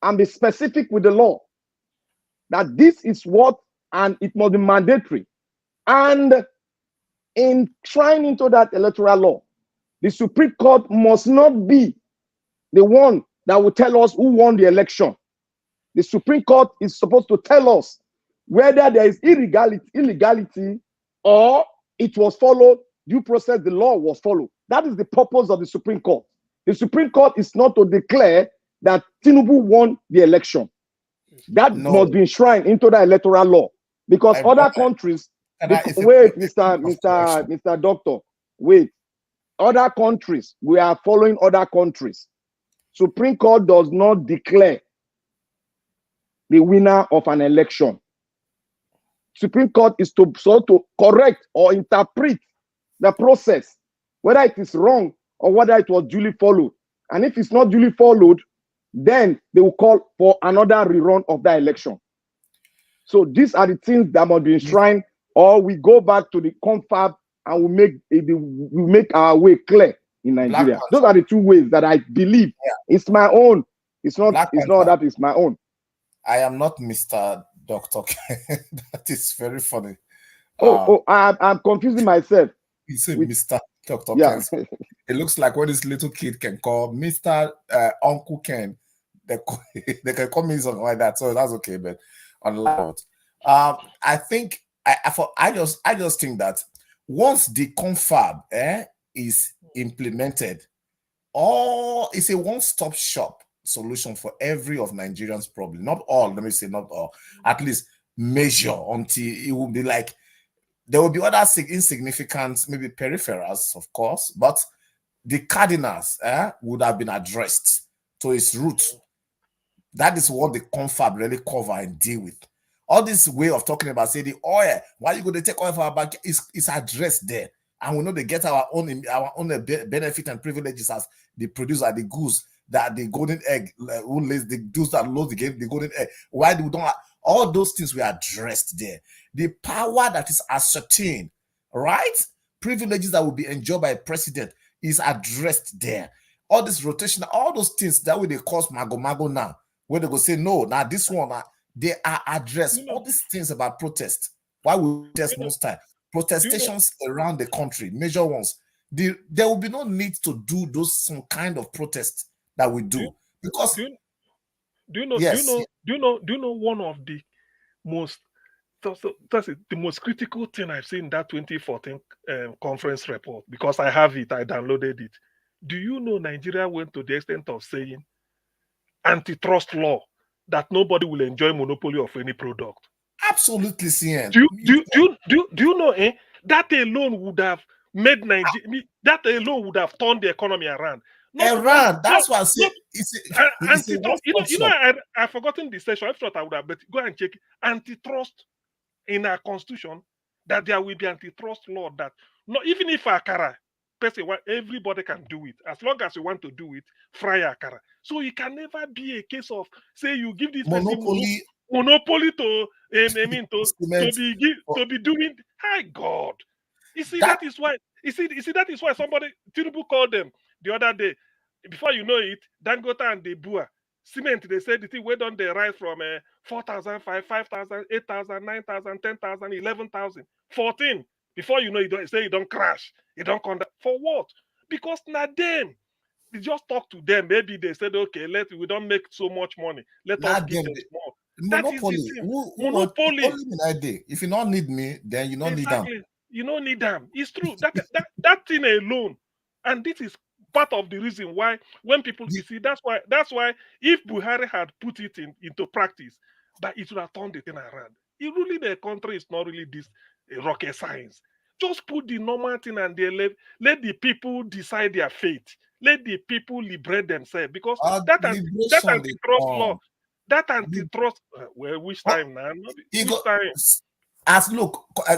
and be specific with the law that this is what, and it must be mandatory. And in trying into that electoral law, the Supreme Court must not be the one that will tell us who won the election. The Supreme Court is supposed to tell us whether there is illegality or it was followed, due process, the law was followed. That is the purpose of the Supreme Court. The Supreme Court is not to declare that Tinubu won the election. That must be enshrined into the electoral law. Because other countries, wait, Mr. Doctor, wait. Other countries, we are following other countries. Supreme Court does not declare the winner of an election. Supreme Court is to correct or interpret the process, whether it is wrong or whether it was duly followed. And if it's not duly followed, then they will call for another rerun of that election. So these are the things that must be enshrined, or we go back to the confab and we make our way clear in Nigeria. Those are the two ways that I believe. It's my own. It's not that it's my own. I am not Mr. Dr. That is very funny. I'm confusing myself. You say Mr. Dr. Yeah. Ken. It looks like what this little kid can call Mr. Uncle Ken. They can call me something like that. So that's okay, but on loud. I think I just think that once the confab is implemented, it's a one-stop shop solution for every of Nigerians' problem. Not all, let me say not all, at least measure until it will be like there will be other insignificant, maybe peripherals, of course, but the cardinals would have been addressed to its roots. That is what the confab really cover and deal with. All this way of talking about, say, the oil, why you going to take oil from our bank is addressed there. And we know they get our own benefit and privileges as the producer, the goose, that the golden egg, who lays the goose that loads the golden egg. Why do we don't have, all those things were addressed there. The power that is ascertained, right? Privileges that will be enjoyed by a president is addressed there. All this rotation, all those things that way they cause mago now, where they go say, no, now this one, they are addressed. All these things about protest. Why we protest most time? Protestations around the country, major ones. There will be no need to do some kind of protest that we do. Because do you know one of the most that's the most critical thing I've seen in that 2014 conference report, because I have it, I downloaded it. Do you know Nigeria went to the extent of saying antitrust law that nobody will enjoy monopoly of any product? Absolutely, CN. Do you know that alone would have made Nigeria, that alone would have turned the economy around. That's why I say I've forgotten the session. I thought I would have, but go and check it. Antitrust in our constitution, that there will be antitrust law that even if Akara, everybody can do it as long as you want to do it. Fry Akara, so it can never be a case of say you give this monopoly to be doing. Hi God, you see that is why. You see that is why somebody Tinubu called them the other day. Before you know it, Dangote and the Bua cement, they said the thing went on the rise from 4,000, 5,000, 8,000, 9,000, 10,000, 11,000, 14. Before you know it, it don't crash, it don't come down. For what? Because now them, they just talk to them. Maybe they said, okay, we don't make so much money. Let us give them more. Monopoly. Monopoly. If you don't need me, then you don't need them. You don't need them. It's true. That thing alone, and this is part of the reason why when people see that's why if Buhari had put it into practice, but it would have turned the thing around. Really, the country is not really this rocket science. Just put the normal thing and let the people decide their fate. Let the people liberate themselves, because that antitrust law, that antitrust. Which time now?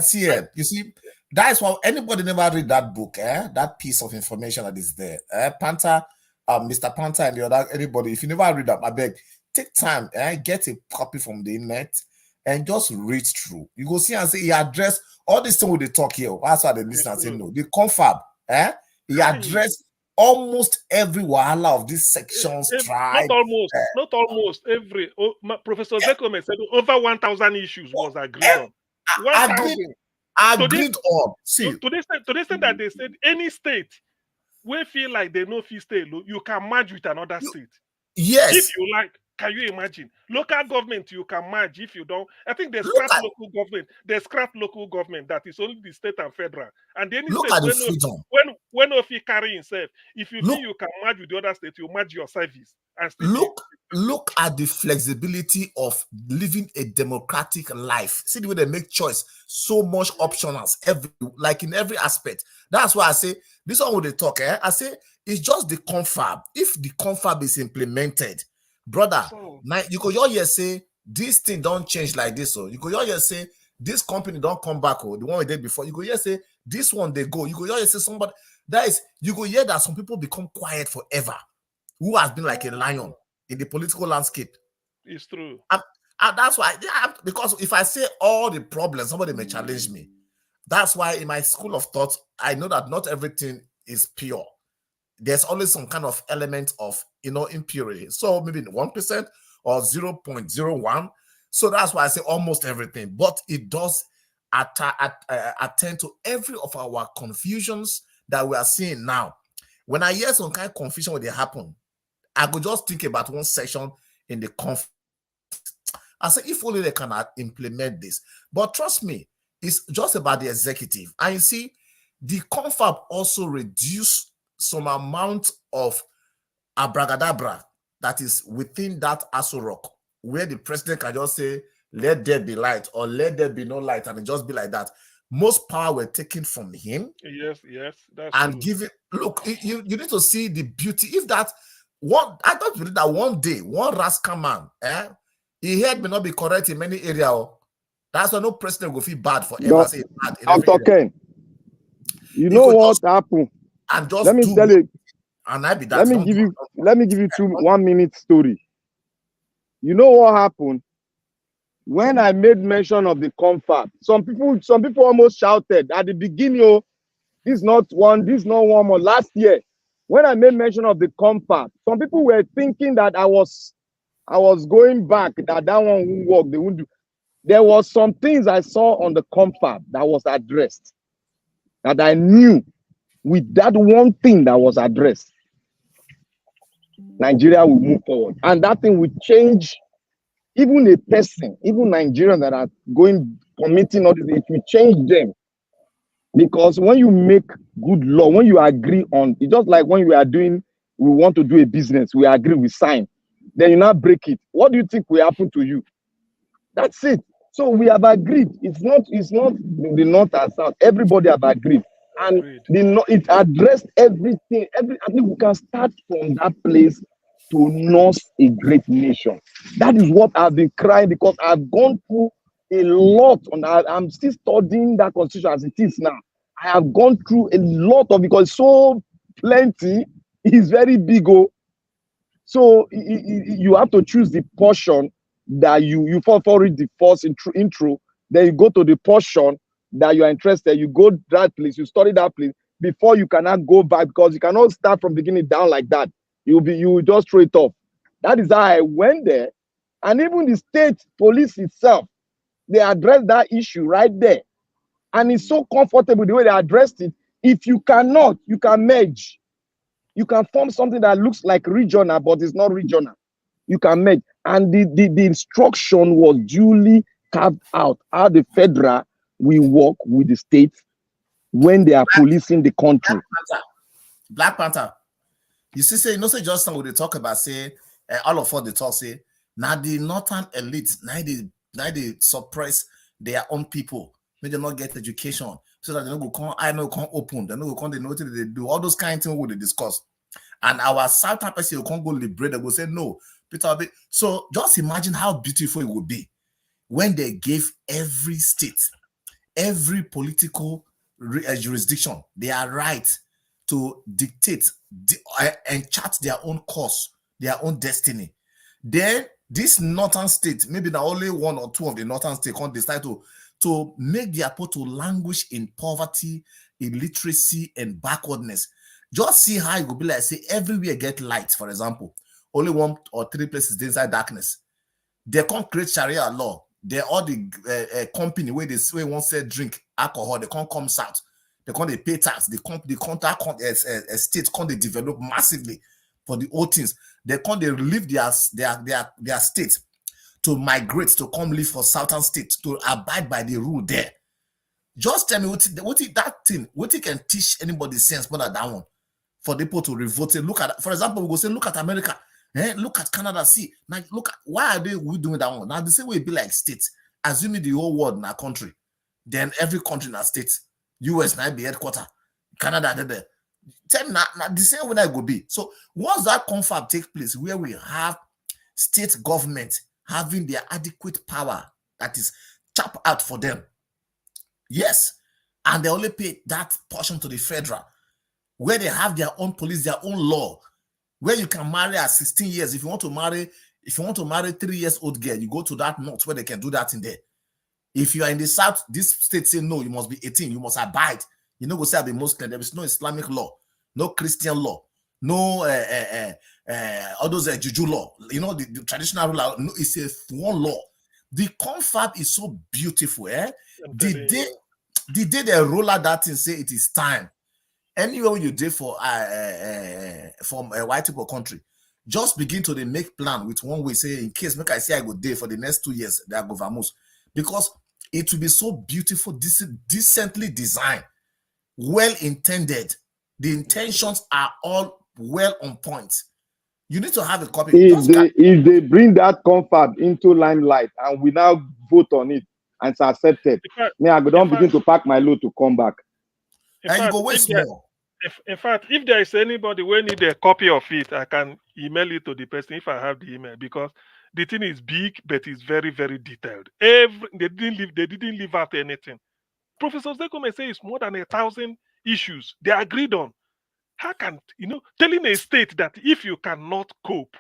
See it. You see, that is why anybody never read that book, that piece of information that is there. Panther, Mr. Panther and the other, anybody, if you never read that, I beg, take time, get a copy from the internet and just read through. You go see and say he addressed all this thing with the talk here. That's why the listeners say no. The confab, he addressed almost every wahala of these sections. Not almost every. Professor Zekome said over 1,000 issues was agreed on. 1,000. Agreed on. See, to the extent that they said any state we feel like they no fee stay alone, you can merge with another state. Yes. If you like, can you imagine? Local government you can merge. If you don't, I think they scrap local government. They scrap local government that is only the state and federal. And any state when if you carry himself, if you feel you can merge with the other state, you merge your service. And look at the flexibility of living a democratic life. See the way they make choice, so much optionals, in every aspect. That's why I say this one when they talk. I say it's just the confab. If the confab is implemented, brother, now you could all hear say this thing don't change like this. So you could all hear say this company don't come back. The one we did before. You could hear say this one they go. You could all hear say somebody that is. You could hear that some people become quiet forever. Who has been like a lion. in the political landscape. It's true. And that's why, because if I say all the problems, somebody may challenge me. That's why in my school of thought, I know that not everything is pure. There's always some kind of element of, impurity. So maybe 1% or 0.01. So that's why I say almost everything. But it does attend to every of our confusions that we are seeing now. When I hear some kind of confusion when they happen, I could just think about one section in the conflict. I say, if only they can implement this. But trust me, it's just about the executive. And you see, the confab also reduce some amount of abracadabra that is within that Aso Rock, where the president can just say, let there be light, or let there be no light, and it just be like that. Most power were taken from him. Yes, that's and true. give it. Look, you need to see the beauty. If that one, I don't believe that one day, one rascal man, his head may not be correct in many areas. That's why no president will feel bad forever. No, Say bad in Dr. every Ken, you know what happened? and just Let me do tell you. and I be that. Let me give you 1 minute story. You know what happened? When I made mention of the confab, some people almost shouted at the beginning, oh, this is not one more. Last year, when I made mention of the confab, some people were thinking that I was going back, that one won't work, they won't do. There was some things I saw on the confab that was addressed, that I knew with that one thing that was addressed, Nigeria will move forward. And that thing will change even a person, even Nigerians that are committing all this, it will change them. Because when you make good law, when you agree on, it's just like when we want to do a business, we agree, we sign. Then you now break it. What do you think will happen to you? That's it. So we have agreed. It's not the north and south. Everybody have agreed. And it addressed everything. I think we can start from that place to nurse a great nation. That is what I've been crying, because I've gone through a lot I'm still studying that constitution as it is now. I have gone through a lot of, because so plenty, it's very big. So you have to choose the portion that you read the first intro, then you go to the portion that you are interested. You go that place, you study that place before you cannot go back, because you cannot start from beginning down like that. You will just throw it off. That is how I went there. And even the state police itself, they addressed that issue right there. And it's so comfortable the way they addressed it. If you cannot, you can merge. You can form something that looks like regional, but it's not regional. You can merge. And the instruction was duly carved out how the federal will work with the states when they are policing the country. Black Panther. You see, say, say just now they talk about, say, all of us they talk, say, now the northern elite, now they suppress their own people. May they not get education, so that they don't go come, I know come open, they don't go come, they know what they do, all those kind of things we discuss. And our southern person will come go liberate, they will say no, Peter. So just imagine how beautiful it would be when they gave every state, every political jurisdiction their right to dictate and chart their own course, their own destiny. Then this northern state, maybe the only one or two of the northern state can decide to make their people to languish in poverty, illiteracy, and backwardness. Just see how it will be like, say, everywhere get light, for example. Only 1 or 3 places inside darkness. They can't create Sharia law. They all the company where they want to drink alcohol, they can't come south. They can't pay tax. The contact state can't they develop massively for the old things. They can't they leave their state to migrate to come live for southern states to abide by the rule there. Just tell me what it can teach anybody sense more than that one for people to revote. Look at, for example, we go say look at America, look at Canada. See, now look at why are we doing that one? Now the same way it be like states, assuming the whole world in our country, then every country in our state, US might be headquarter, Canada there. Tell me now the same way that it will be. So once that confab take place, where we have state government having their adequate power that is chap out for them, yes, and they only pay that portion to the federal, where they have their own police, their own law, where you can marry at 16 years. If you want to marry 3-year-old girl, you go to that north where they can do that in there. If you are in the south, this state say no, you must be 18, you must abide. You know, go say I be Muslim. There is no Islamic law, no Christian law, no all those juju law. You know, the traditional law. No, it's a one law. The confab is so beautiful. The day they roll out that and say it is time. Anywhere you did from a white people country, just begin to make plan with one way. Say in case make I say I go there for the next 2 years, they go vamoose, because it will be so beautiful, decently designed, well intended. The intentions are all well on point. You need to have a copy. If they bring that confab into limelight and we now vote on it and it's accepted, I don't begin to pack my load to come back. And you go waste more. In fact, if there is anybody who need a copy of it, I can email it to the person if I have the email, because the thing is big, but it's very, very detailed. They didn't leave out anything. Professor Zekome say it's more than 1,000 issues they agreed on. How can, telling a state that if you cannot cope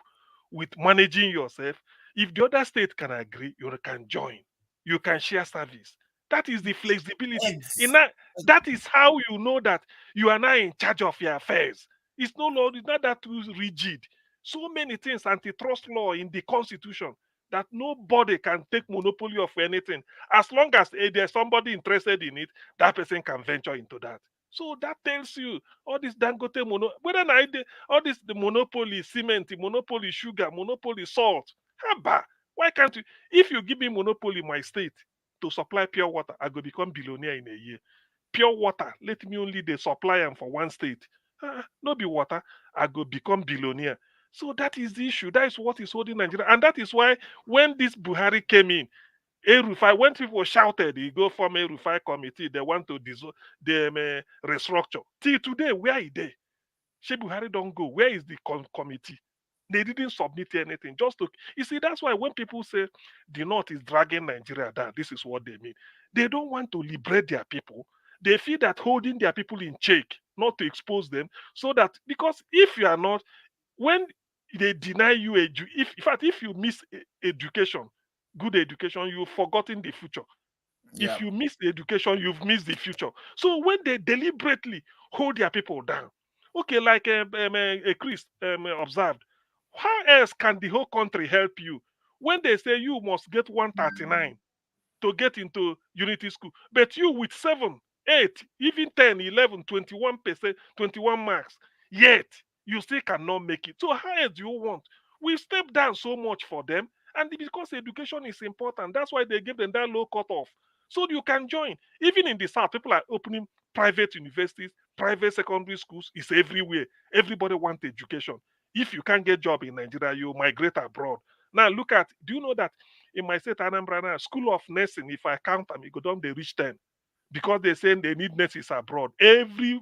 with managing yourself, if the other state can agree, you can join. You can share service. That is the flexibility. That is how you know that you are now in charge of your affairs. It's not that too rigid. So many things, antitrust law in the constitution, that nobody can take monopoly of anything. As long as there's somebody interested in it, that person can venture into that. So that tells you all this Dangote all this the monopoly cement, monopoly sugar, monopoly salt. Haba, why can't you? If you give me monopoly my state to supply pure water, I go become billionaire in a year. Pure water, let me only the supply them for one state. No be water, I go become billionaire. So that is the issue. That is what is holding Nigeria, and that is why when this Buhari came in, Erufai, when people shouted, he go form a Erufai committee, they want to restructure. Till today, where is they? Shaibu Buhari don't go. Where is the committee? They didn't submit anything. You see, that's why when people say the North is dragging Nigeria down, this is what they mean. They don't want to liberate their people. They feel that holding their people in check, not to expose them, so that, because if you are not, when they deny you in fact, if you miss education, good education, you've forgotten the future. Yeah. If you miss the education, you've missed the future. So when they deliberately hold their people down, okay, like Chris observed, how else can the whole country help you when they say you must get 139 to get into unity school, but you with 7, 8, even 10, 11, 21%, 21 marks, yet you still cannot make it. So how else do you want? We step down so much for them, and because education is important, that's why they give them that low cutoff. So you can join. Even in the South, people are opening private universities, private secondary schools. It's everywhere. Everybody wants education. If you can't get job in Nigeria, you migrate abroad. Now look at, do you know that in my state, Anambra now, School of Nursing, if I count them, it go down, they reach 10. Because they're saying they need nurses abroad. Every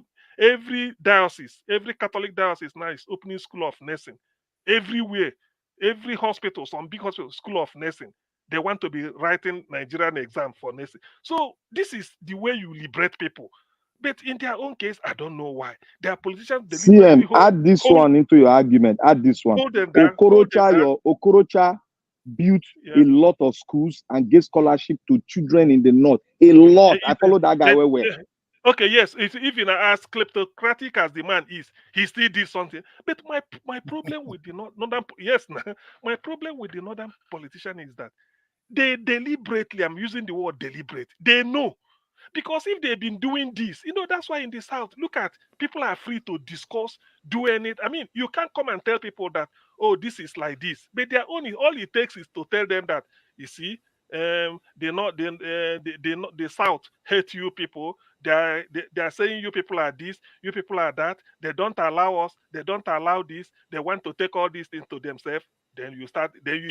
diocese, every Catholic diocese now is opening School of Nursing. Everywhere. Every hospital, some big hospital, School of Nursing. They want to be writing Nigerian exam for nursing. So this is the way you liberate people. But in their own case, I don't know why. Their politicians deliberately add this one into your argument. Add this one. Hold them down. Okorocha built a lot of schools and gave scholarship to children in the north. A lot. I follow that guy well. Okay, yes. Even as kleptocratic as the man is, he still did something. But my problem with the northern, my problem with the northern politician is that they deliberately, I'm using the word deliberate, they know. Because if they've been doing this, that's why in the South, look at, people are free to discuss, do anything. I mean, you can't come and tell people that, oh, this is like this. But all it takes is to tell them that, you see, the South hate you people. They are saying you people are this, you people are that. They don't allow us. They don't allow this. They want to take all these things to themselves. Then you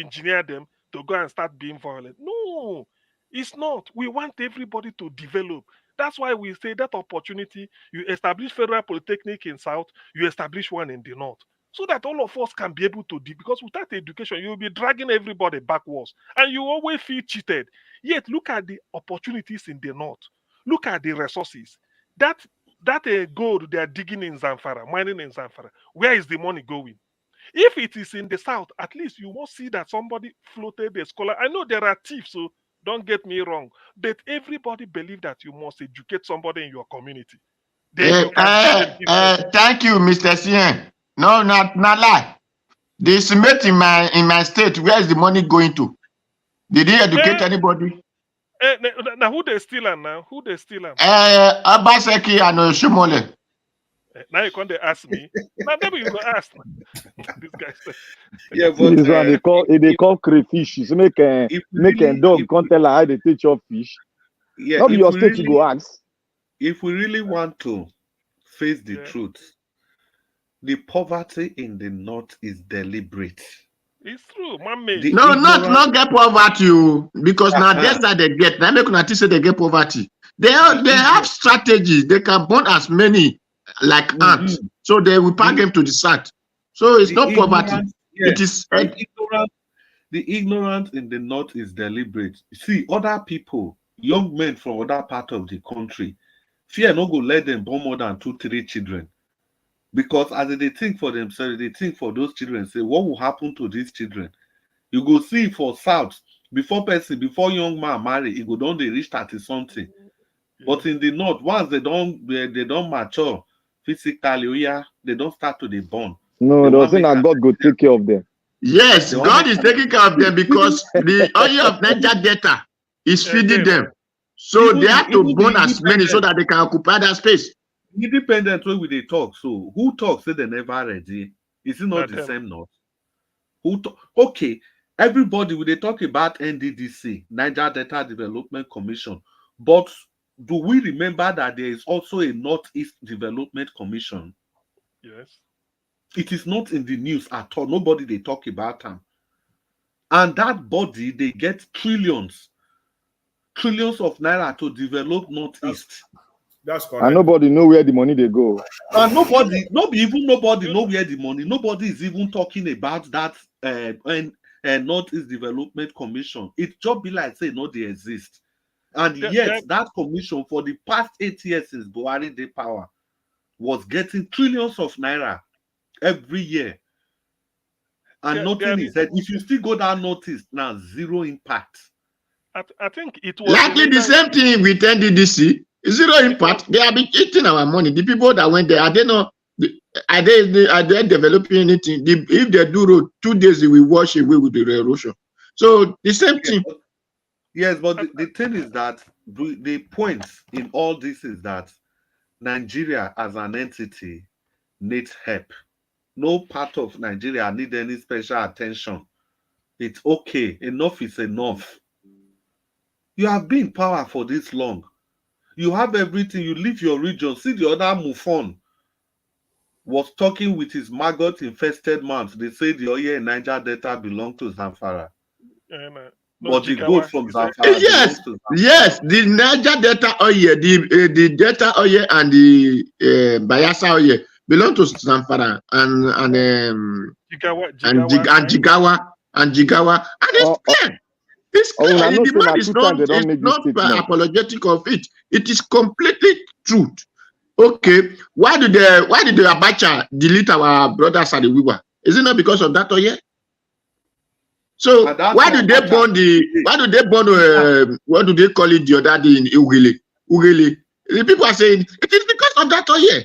engineer them to go and start being violent. No, it's not. We want everybody to develop. That's why we say that opportunity, you establish Federal Polytechnic in South, you establish one in the North. So that all of us can be able to do, because without education, you'll be dragging everybody backwards. And you always feel cheated. Yet look at the opportunities in the North. Look at the resources. That gold they are digging in Zamfara, mining in Zamfara. Where is the money going? If it is in the south, at least you must see that somebody floated a scholar. I know there are thieves, so don't get me wrong, but everybody believe that you must educate somebody in your community. Then you can Thank you, Mr. CN. No, not lie. The cement in my state, where is the money going to? Did he educate anybody? Now who they steal am now? Who they steal am? Obaseki and Oshomole. Now you can't ask me. Now maybe you go ask. This guy said. Yeah, See but this one they call crayfish. So make a dog can't tell her how they teach your fish. Yeah, Not be your state you go ask. If we really want to face the truth, the poverty in the north is deliberate. It's true, man-made. No, not get poverty, because now that's that they get. Now make una say they get poverty. They have strategies. They can burn as many like ants, so they will pack them to the south. So it's not poverty. It is the ignorance in the north is deliberate. See, other people, young men from other part of the country, fear no go let them born more than 2-3 children. Because as they think for themselves, they think for those children, say, what will happen to these children? You go see for south, before young man marry, he go down they reach 30-something. But in the north, once they don't mature physically, they don't start to be born. No, they'll say that God go take care of them. Yes, God is taking care of them because the oil of Niger Delta is feeding them. So they have to burn as many so that they can occupy that space. Independent way they talk. So who talks say they never ready? Is it not the same note? Okay, everybody will they talk about NDDC, Niger Delta Development Commission, but do we remember that there is also a Northeast Development Commission? Yes. It is not in the news at all. Nobody they talk about them. And that body, they get trillions of naira to develop Northeast. That's correct. And nobody know where the money they go. And nobody know where the money. Nobody is even talking about that Northeast Development Commission. It just be like say no, they exist. And yet that commission for the past 8 years since Buhari dey power was getting trillions of naira every year. And nothing is said. If you still go down Northeast now, zero impact. I think it was likely the same thing with NDDC. Zero impact. They have been eating our money. The people that went there, are they developing anything? If they do road, 2 days they will wash away with the erosion. So the same thing. Yes, but the thing is that the point in all this is that Nigeria as an entity needs help. No part of Nigeria need any special attention. It's okay. Enough is enough. You have been in power for this long. You have everything. You leave your region. See the other Mufon was talking with his maggot-infested mouth. They say the oil in Niger Delta belong to Zamfara. But the gold from Zamfara yes, the Niger Delta oil, the Delta oil and the Bayelsa oil belong to Zamfara and Jigawa, and it's clear. It's clear. The demand is not apologetic of it. It is completely truth. Okay, why did the Abacha delete our brothers at the Wiwa? Is it not because of that oil? So why do they burn what do they call it the other day in Ugele? The people are saying it is because of that oil.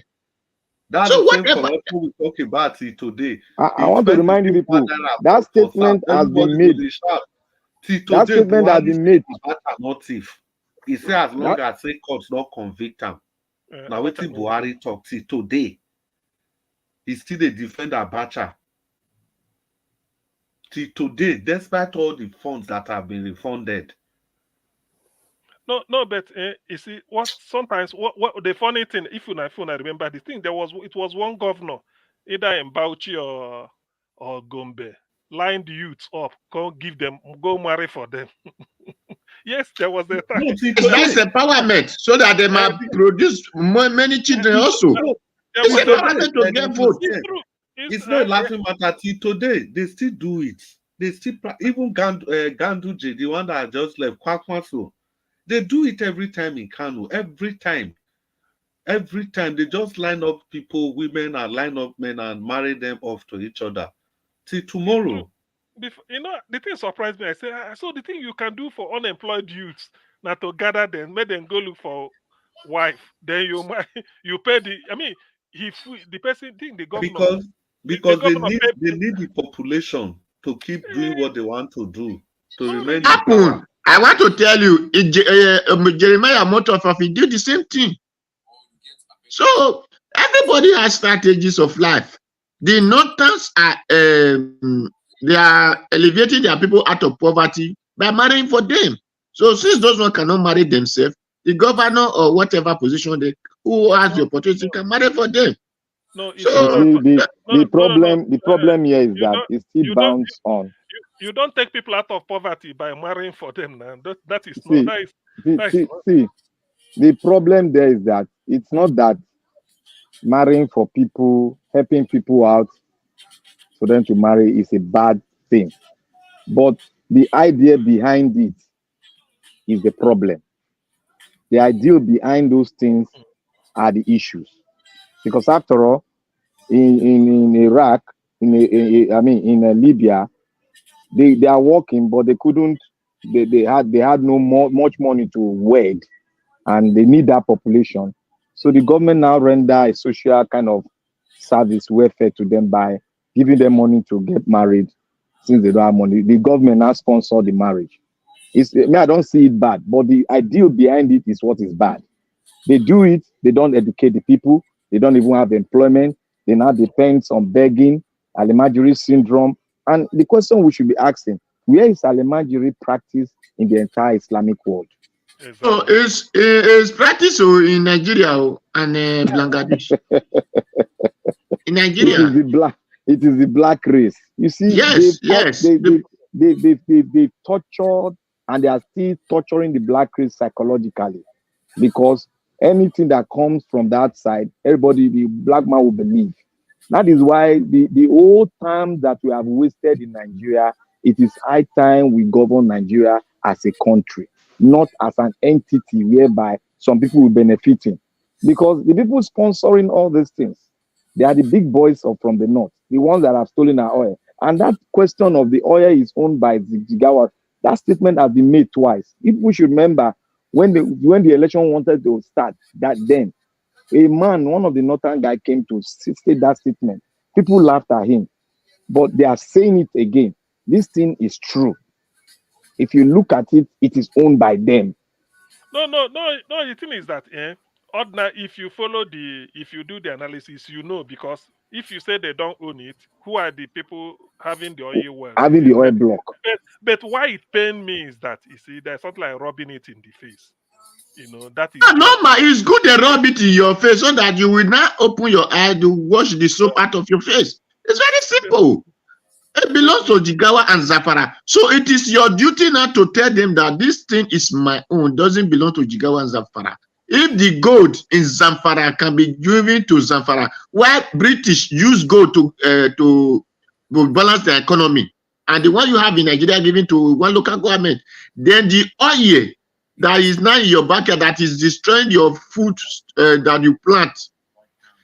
That's so whatever we talk about it today. I want to remind you people that statement has been made. That statement has been made. He said as long as the courts don't convict him. Now what Buhari talk today. He still the defend Abacha. Till today, despite all the funds that have been refunded. No, but you see, what the funny thing, if you remember the thing, it was one governor, either in Bauchi or Gombe, lined the youths up, go marry for them. Yes, there was a time. That's empowerment, so that they might produce many children also. It's empowerment to get vote. It's not laughing matter. Today, they still do it. They still even Ganduje, the one that just left, Kwakwaso, they do it every time in Kano. Every time they just line up people, women, and line up men and marry them off to each other. till tomorrow. You know, the thing surprised me. I said, so the thing you can do for unemployed youths now to gather them, make them go look for wife. Then you pay the. I mean, the person think the governor Because they governor paid. need the population to keep doing what they want to do, to remain in Happen. power. I want to tell you, Jeremiah Motoff, he did the same thing. So everybody has strategies of life. The Northerners are they are elevating their people out of poverty by marrying for them. So since those one cannot marry themselves, the governor or whatever position who has the opportunity can marry for them. No, so the problem here is that it still bounce on. You don't take people out of poverty by marrying for them now. That is not. See, the problem there is that it's not that marrying for people, helping people out for them to marry is a bad thing. But the idea behind it is the problem. The idea behind those things are the issues. Because after all, in Iraq, in Libya, they are working, but they couldn't. They had no much money to wed, and they need that population. So the government now render a social kind of service welfare to them by giving them money to get married. Since they don't have money, the government now sponsor the marriage. I don't see it bad, but the ideal behind it is what is bad. They do it, they don't educate the people, they don't even have employment, they now depend on begging, Alimajiri syndrome. And the question we should be asking, where is Alimajiri practice in the entire Islamic world? So it's practice in Nigeria and Bangladesh. In Nigeria, it is the black race. You see, they tortured, and they are still torturing the black race psychologically, because anything that comes from that side, the black man will believe. That is why the whole time that we have wasted in Nigeria, it is high time we govern Nigeria as a country, not as an entity whereby some people will benefiting. Because the people sponsoring all these things, they are the big boys from the north, the ones that have stolen our oil. And that question of the oil is owned by Jigawa, that statement has been made twice. If we should remember, when the election wanted to start, then one of the northern guy came to state that statement. People laughed at him, but they are saying it again. This thing is true. If you look at it, it is owned by them. No. The thing is that, if you do the analysis, you know, because if you say they don't own it, who are the people having the oil well? Having the oil block. But why it pains me is that, you see, there's something like rubbing it in the face. You know, that is normal. It's good to rub it in your face so that you will not open your eye to wash the soap out of your face. It's very simple. It belongs to Jigawa and Zamfara. So it is your duty now to tell them that this thing is my own, doesn't belong to Jigawa and Zamfara. If the gold in Zamfara can be given to Zamfara, why British use gold to balance the economy, and the one you have in Nigeria given to one local government, then the oil that is now in your backyard that is destroying your food that you plant,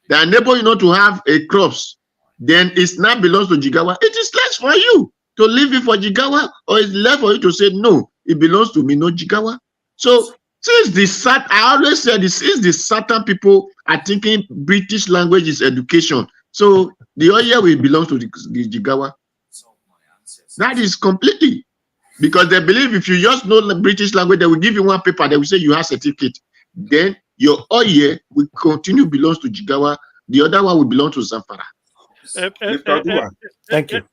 that enable you to have a crops, then it now belongs to Jigawa. It is less for you to leave it for Jigawa, or it's left for you to say, no, it belongs to me, not Jigawa. So since I always say this, is the certain people are thinking British language is education, so the oil will belong to the Jigawa. That is completely, because they believe if you just know the British language, they will give you one paper, they will say you have certificate. Then your oil will continue belongs to Jigawa, the other one will belong to Zamfara. Thank you.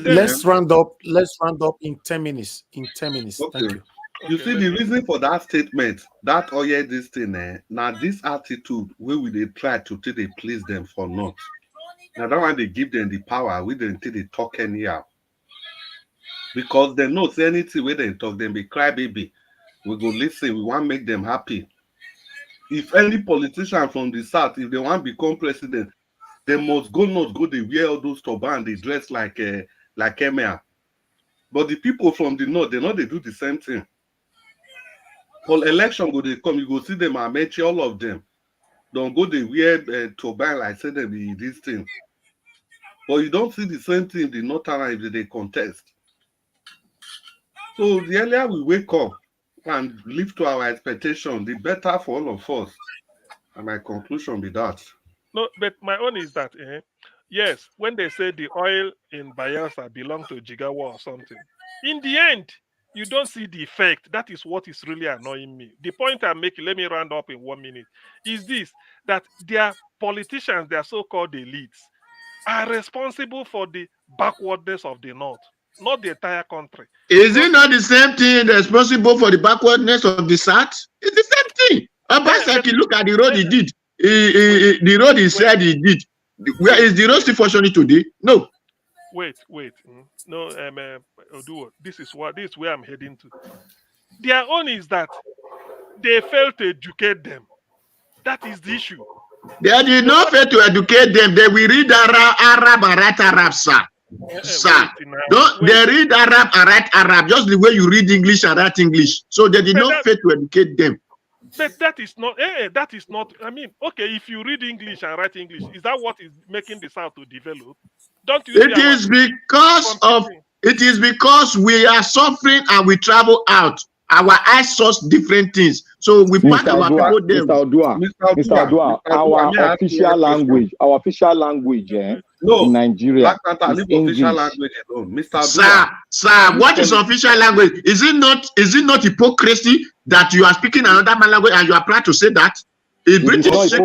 Let's round up in 10 minutes. In 10 minutes. Okay. Thank you. You see, the reason for that statement, that oil this thing, now this attitude where we they try to take they please them for not. Now that one they give them the power, we didn't take they talk anyhow. Because they know say anything where they talk, them be cry baby. We go listen, we want to make them happy. If any politician from the south, if they want to become president, they must not go, they wear all those turban, they dress like Emir. But the people from the north, they know they do the same thing. For election go they come, you go see them, I mention all of them. Don't go they wear turban like say them be this thing. But you don't see the same thing in the Northern if they contest. So the earlier we wake up and live to our expectation, the better for all of us. And my conclusion be that. No, but my own is that, yes, when they say the oil in Bayelsa belong to Jigawa or something, in the end, you don't see the effect. That is what is really annoying me. The point I'm making, let me round up in 1 minute, is this, that their politicians, their so-called elites, are responsible for the backwardness of the North, not the entire country. Is it not the same thing responsible for the backwardness of the South? It's the same thing. Obaseki, look at the road he did. The road he said he did. Where is the road still functioning today? No. Wait. No, Oduo, this is where I'm heading to. Their own is that they fail to educate them. That is the issue. They did not fail to educate them. They will read Arab and write Arab, sir. Sir, they read Arab and write Arab, just the way you read English and write English. So they did not fail to educate them. But that is not. I mean, okay, if you read English and write English, is that what is making the South to develop? Don't you? It is because we are suffering and we travel out. Our eyes saw different things, so we pack our people there. Mr. Odua, our official language, in Nigeria is English. Sir, what is official language? Is it not hypocrisy that you are speaking another language and you are proud to say that? Is British British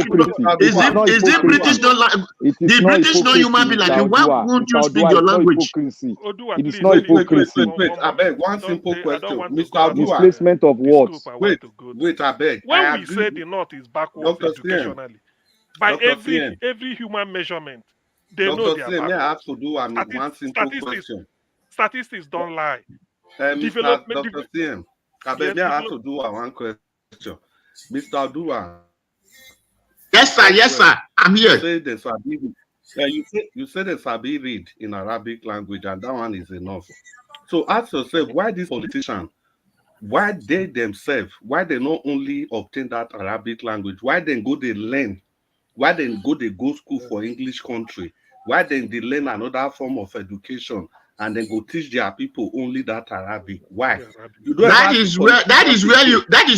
don't like the British no human being like you? Why won't you speak your language? It is not hypocrisy. Wait, I beg one simple question, Mr. Odua. Displacement of words. Wait, I beg. When we say the North is backwards educationally, by every human measurement, they know they are backwards. I have to do one simple question. Statistics don't lie. Dr. CM, I beg, I have to do one question. Mr. Odua. Yes, sir. I'm here. You say the Sabi read in Arabic language, and that one is enough. So ask yourself, why these politicians, why they themselves, why they not only obtain that Arabic language, why they go they learn, why they go school for English country, why they learn another form of education, and then go teach their people only that Arabic? Why? That is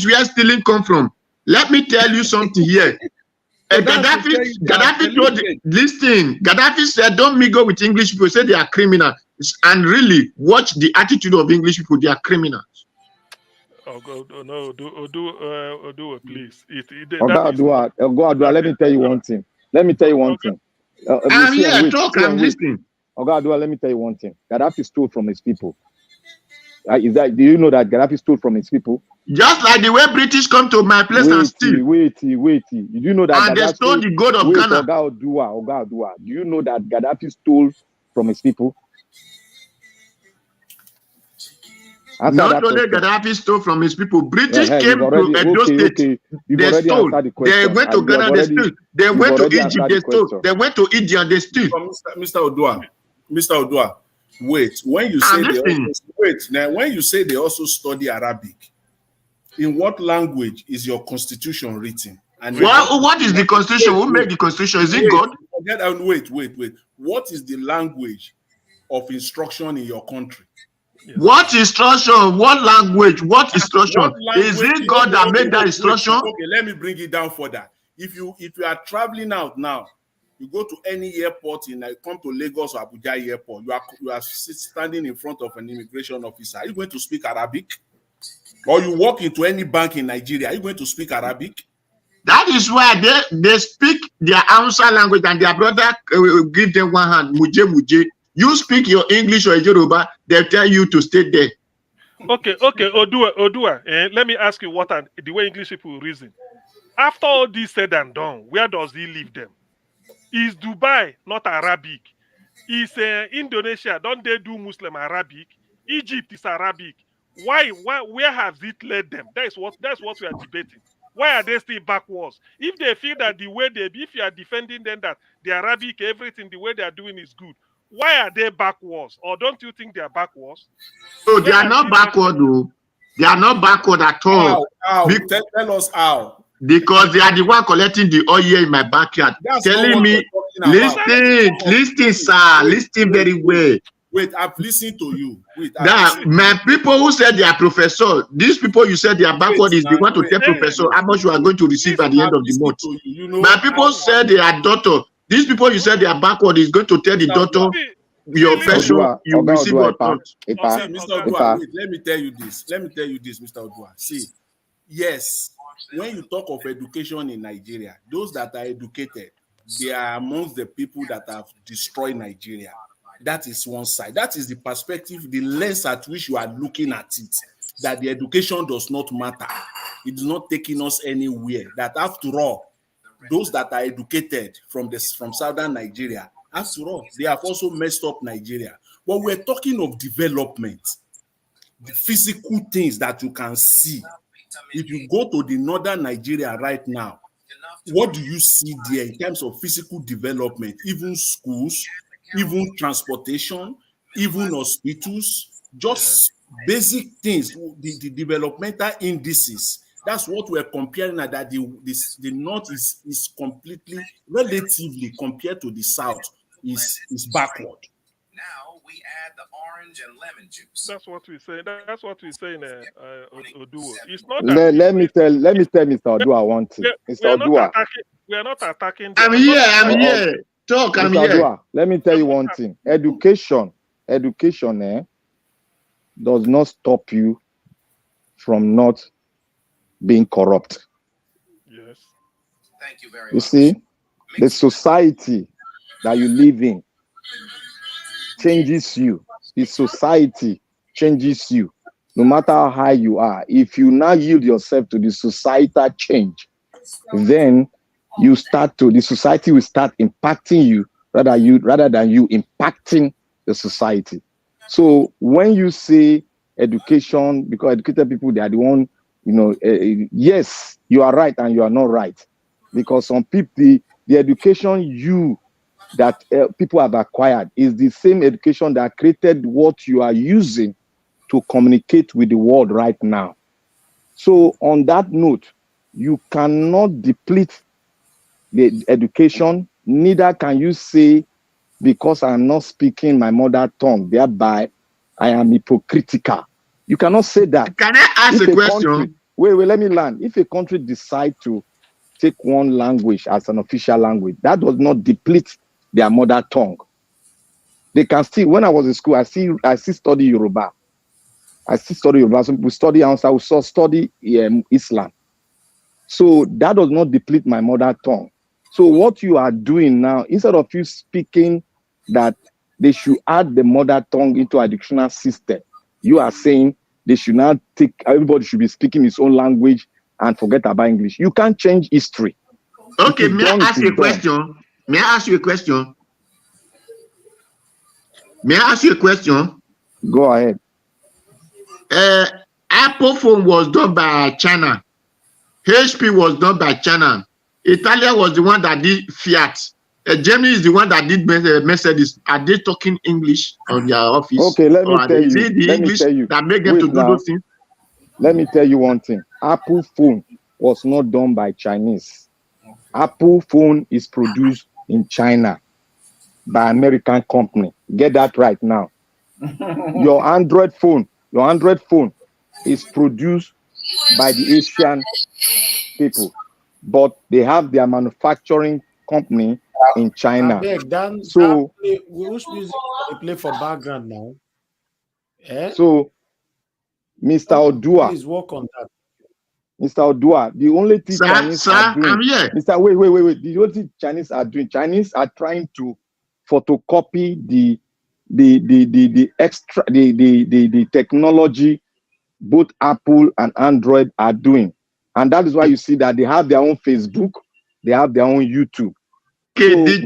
where stealing come from. Let me tell you something here. Gaddafi told this thing. Gaddafi said, "Don't mingle with English people." Say they are criminals, and really watch the attitude of English people. They are criminals. Odua, please. Odua, let me tell you one thing. I'm here. Talk. I'm listening. Odua, let me tell you one thing. Gaddafi stole from his people. Do you know that Gaddafi stole from his people? Just like the way British come to my place and steal. Wait. You do know that and they stole the gold of Ghana. Odua. Do you know that Gaddafi stole from his people? Not only Gaddafi stole from his people. British came to Edo State. They stole. They went to Ghana. They stole. They went to Egypt. They stole. They went to India. They stole. Mr. Odua. Wait. When you say they also study Arabic, in what language is your constitution written? And what is the constitution? Who made the constitution? Is it God? Wait. What is the language of instruction in your country? Yes. What instruction? What language? What instruction? Is it God that made that instruction? Okay, let me bring it down further. If you are traveling out now, you go to any airport come to Lagos or Abuja airport, you are standing in front of an immigration officer. Are you going to speak Arabic? Or you walk into any bank in Nigeria, are you going to speak Arabic? That is why they speak their Hausa language and their brother give them one hand. Muje. You speak your English or Yoruba, they tell you to stay there. Okay, Odua. Let me ask you the way English people reason. After all this said and done, where does he leave them? Is Dubai not Arabic? Is Indonesia, don't they do Muslim Arabic? Egypt is Arabic. Why? Where has it led them? That's what we are debating. Why are they still backwards? If they feel that if you are defending them that the Arabic, everything, the way they are doing is good, why are they backwards? Or don't you think they are backwards? So they are not backward, though. They are not backward at all. How? Tell us how. Because they are the one collecting the oil in my backyard, telling me Listen, sir. Listen very well. Wait, I've listened to you. Wait, That my people who said they are professor, these people you said they are backward is they want to tell professor how much you are going to receive at the end of the month. My people said they are doctor. These people you said they are backward is going to tell the doctor your pension you receive what not. See, Mr. Odua, wait, let me tell you this. Mr. Odua. See, yes, when you talk of education in Nigeria, those that are educated, they are amongst the people that have destroyed Nigeria. That is one side. That is the perspective, the lens at which you are looking at it, that the education does not matter. It is not taking us anywhere. That after all, those that are educated from southern Nigeria, after all, they have also messed up Nigeria. But we're talking of development, the physical things that you can see. If you go to the northern Nigeria right now, what do you see there in terms of physical development? Even schools, even transportation, even hospitals, just basic things, the developmental indices. That's what we're comparing, that the north is completely, relatively compared to the south, is backward. Now we add the orange and lemon juice. That's what we say. That's what we say in Oduo. It's not that. Let me tell Mr. Odua one thing. Mr. Odua. We are not attacking. I'm here. Talk, I'm Mr. here. Odua, let me tell you one thing. Education, does not stop you from not being corrupt. Yes. Thank you very much. You see, the society that you live in changes you. The society changes you. No matter how high you are, if you now yield yourself to the societal change, then the society will start impacting you rather than you impacting the society. So when you say education, because educated people, they are the one, yes, you are right and you are not right. Because some people, the education that people have acquired is the same education that created what you are using to communicate with the world right now. So on that note, you cannot deplete the education, neither can you say, because I'm not speaking my mother tongue, thereby I am hypocritical. You cannot say that. Can I ask a question? Wait, let me land. If a country decides to take one language as an official language, that does not deplete their mother tongue. They can still, when I was in school, I still study Yoruba. Some people study Hausa, we study Islam. So that does not deplete my mother tongue. So what you are doing now, instead of you speaking that they should add the mother tongue into a dictionary system, you are saying they should not everybody should be speaking his own language and forget about English. You can't change history. Okay, may I ask you a question? May I ask you a question? Go ahead. Apple phone was done by China. HP was done by China. Italia was the one that did Fiat. Germany is the one that did Mercedes. Are they talking English on their office? Okay, let me tell you. That make them to do those things? Let me tell you one thing. Apple phone was not done by Chinese. Apple phone is produced in China by American company. Get that right now. Your Android phone is produced by the Asian people, but they have their manufacturing company in China. So which music they play for background now? So Mr. Odua, please work on that. Mr. Odua, the only thing Chinese are doing, I'm here. Mr. Wait. The only thing Chinese are doing, Chinese are trying to photocopy the technology both Apple and Android are doing. And that is why you see that they have their own Facebook, they have their own YouTube. Okay, So the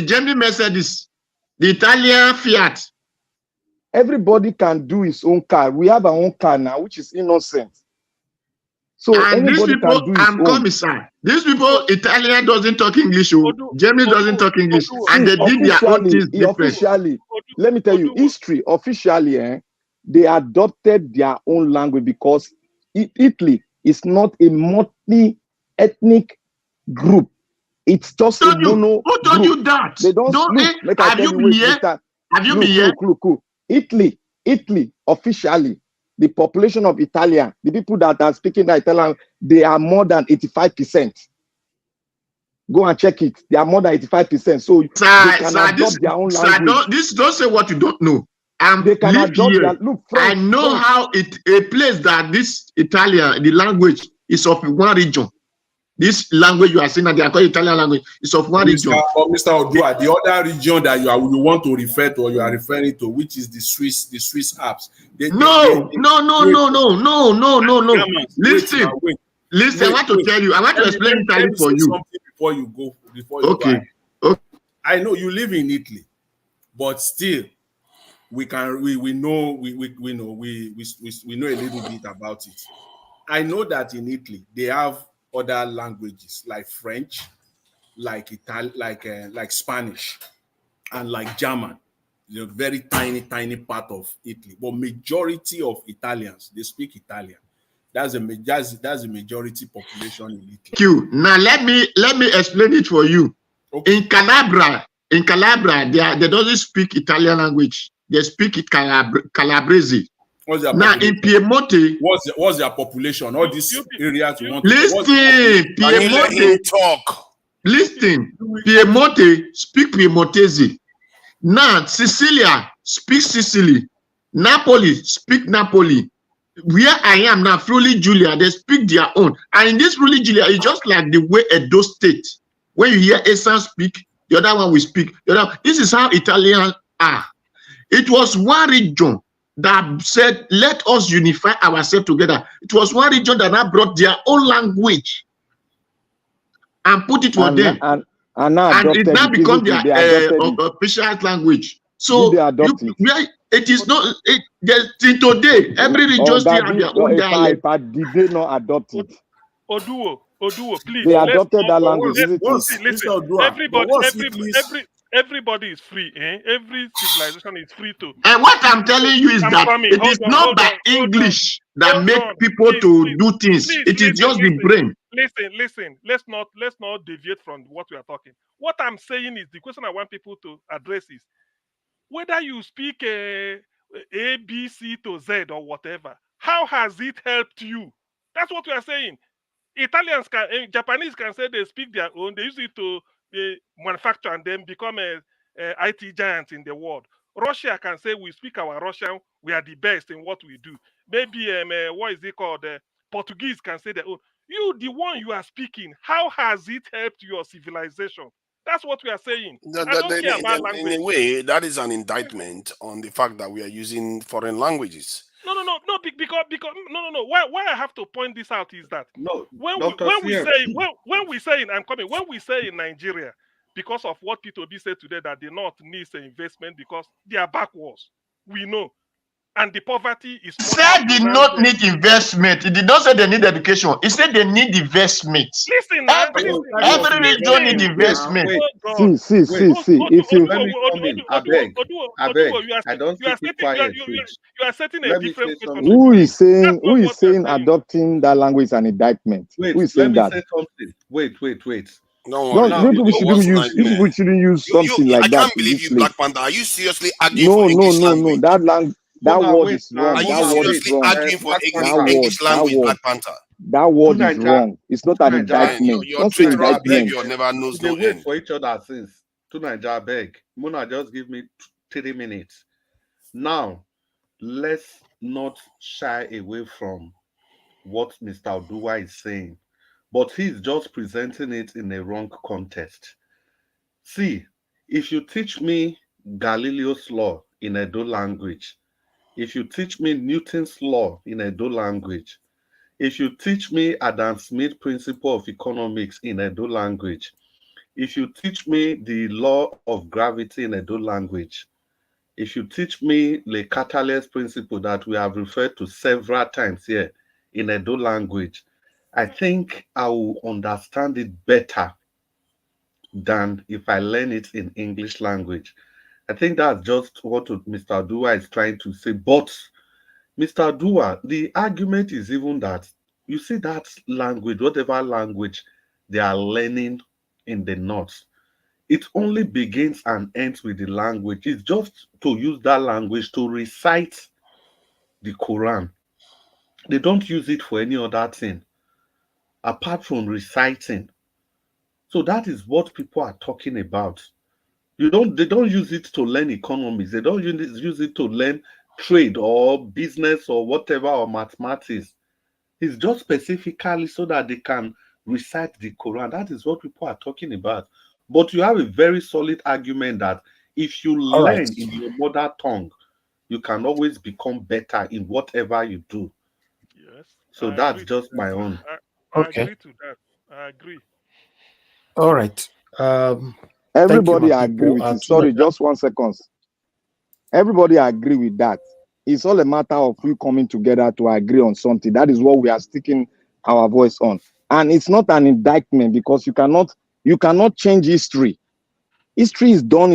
Germany Mercedes, the Italian Fiat. Everybody can do his own car. We have our own car now, which is innocent. So and anybody these people, can do his own. Commissar. These people, Italian doesn't talk English, Germany doesn't talk English, and they did their own things different. Officially, let me tell you, history, officially, they adopted their own language because Italy is not a multi-ethnic group. It's just a mono Who told group. you that? They don't look. Make I Have tell you you, been wait, here? Mr. Have you been here? Look. Italy, officially, the population of Italian, the people that are speaking that Italian, they are more than 85%. Go and check it. They are more than 85%. So they can adopt their own language. Don't say what you don't know. They can live adopt here. their look. French, I know French. how a place that this Italian, the language is of one region. This language you are saying that they are called Italian language is of one region. Mr. Odua, the other region that you want to refer to or you are referring to, which is the Swiss Alps. No. Listen, I want to tell you. I want to explain Italy for you. Something before you go. Okay. I know you live in Italy, but still, we know a little bit about it. I know that in Italy they have other languages like French, like Italian, like Spanish, and like German. It's a very tiny part of Italy, but majority of Italians, they speak Italian. That's a majority population in Italy. Thank you. Now let me explain it for you. Okay. In Calabria, they don't speak Italian language. They speak it Calabrese. Now in Piemonte, what's their population? All these areas you want to Listen, Piemonte speak Piemontese. Now Sicilia speak Sicily. Napoli speak Napoli. Where I am now, Friuli Julia, they speak their own. And in this Friuli Julia, it's just like the way Edo State. When you hear Esan speak, the other one will speak. This is how Italians are. It was one region that said, let us unify ourselves together. It was one region that now brought their own language and put it for them. And it now become their official language. So it is not till today, every region still have their own dialect. But did they not adopt it? Oduo, please. They adopted that language. Listen, everybody is free. Every civilization is free to. And what I'm telling you is that it is not by English that make people to do things. It is just the brain. Listen. Let's not deviate from what we are talking. What I'm saying is the question I want people to address is whether you speak A, B, C to Z or whatever. How has it helped you? That's what we are saying. Japanese can say they speak their own. They use it to manufacture and then become a IT giant in the world. Russia can say we speak our Russian. We are the best in what we do. Maybe what is it called? Portuguese can say their own. You, the one you are speaking, how has it helped your civilization? That's what we are saying. I don't care about language. In a way, that is an indictment on the fact that we are using foreign languages. No. Because no. Why I have to point this out is that when we say in Nigeria, because of what P2B said today, that the North needs an investment because they are backwards, we know, and the poverty is. Said did not need investment. It did not say they need education. It said they need investment. Listen, every region need investment. See. If you I don't keep quiet. You are setting a different question. Who is saying adopting that language is an indictment? Who is saying that? Say something. Wait. No, people shouldn't use something like that. I can't believe you, Black Panther. Are you seriously arguing for English language? That word is wrong. Are you seriously arguing for English language, Black Panther? That word is wrong. It's not an indictment. Your traitorous behavior never knows no end. For each other since to Nigeria beg. Muna, just give me 3 minutes. Now, let's not shy away from what Mr. Odua is saying, but he's just presenting it in a wrong context. See, if you teach me Galileo's law in Edo language, if you teach me Newton's law in Edo language, if you teach me Adam Smith's principle of economics in Edo language, if you teach me the law of gravity in Edo language, if you teach me Le Catalet's principle that we have referred to several times here in Edo language, I think I will understand it better than if I learn it in English language. I think that's just what Mr. Odua is trying to say. But Mr. Odua, the argument is even that, you see that language, whatever language they are learning in the north, it only begins and ends with the language. It's just to use that language to recite the Quran. They don't use it for any other thing apart from reciting. So that is what people are talking about. They don't use it to learn economics. They don't use it to learn trade or business or whatever or mathematics. It's just specifically so that they can recite the Quran. That is what people are talking about. But you have a very solid argument that if you All right. learn in your mother tongue, you can always become better in whatever you do. Yes. So I that's agree to just that. my own. I Okay. agree to that. I agree. All right. Thank you, Everybody my agree people. with it. Sorry, just 1 second. Everybody agree with that. It's all a matter of we coming together to agree on something. That is what we are sticking our voice on. And it's not an indictment because you cannot change history. History is done.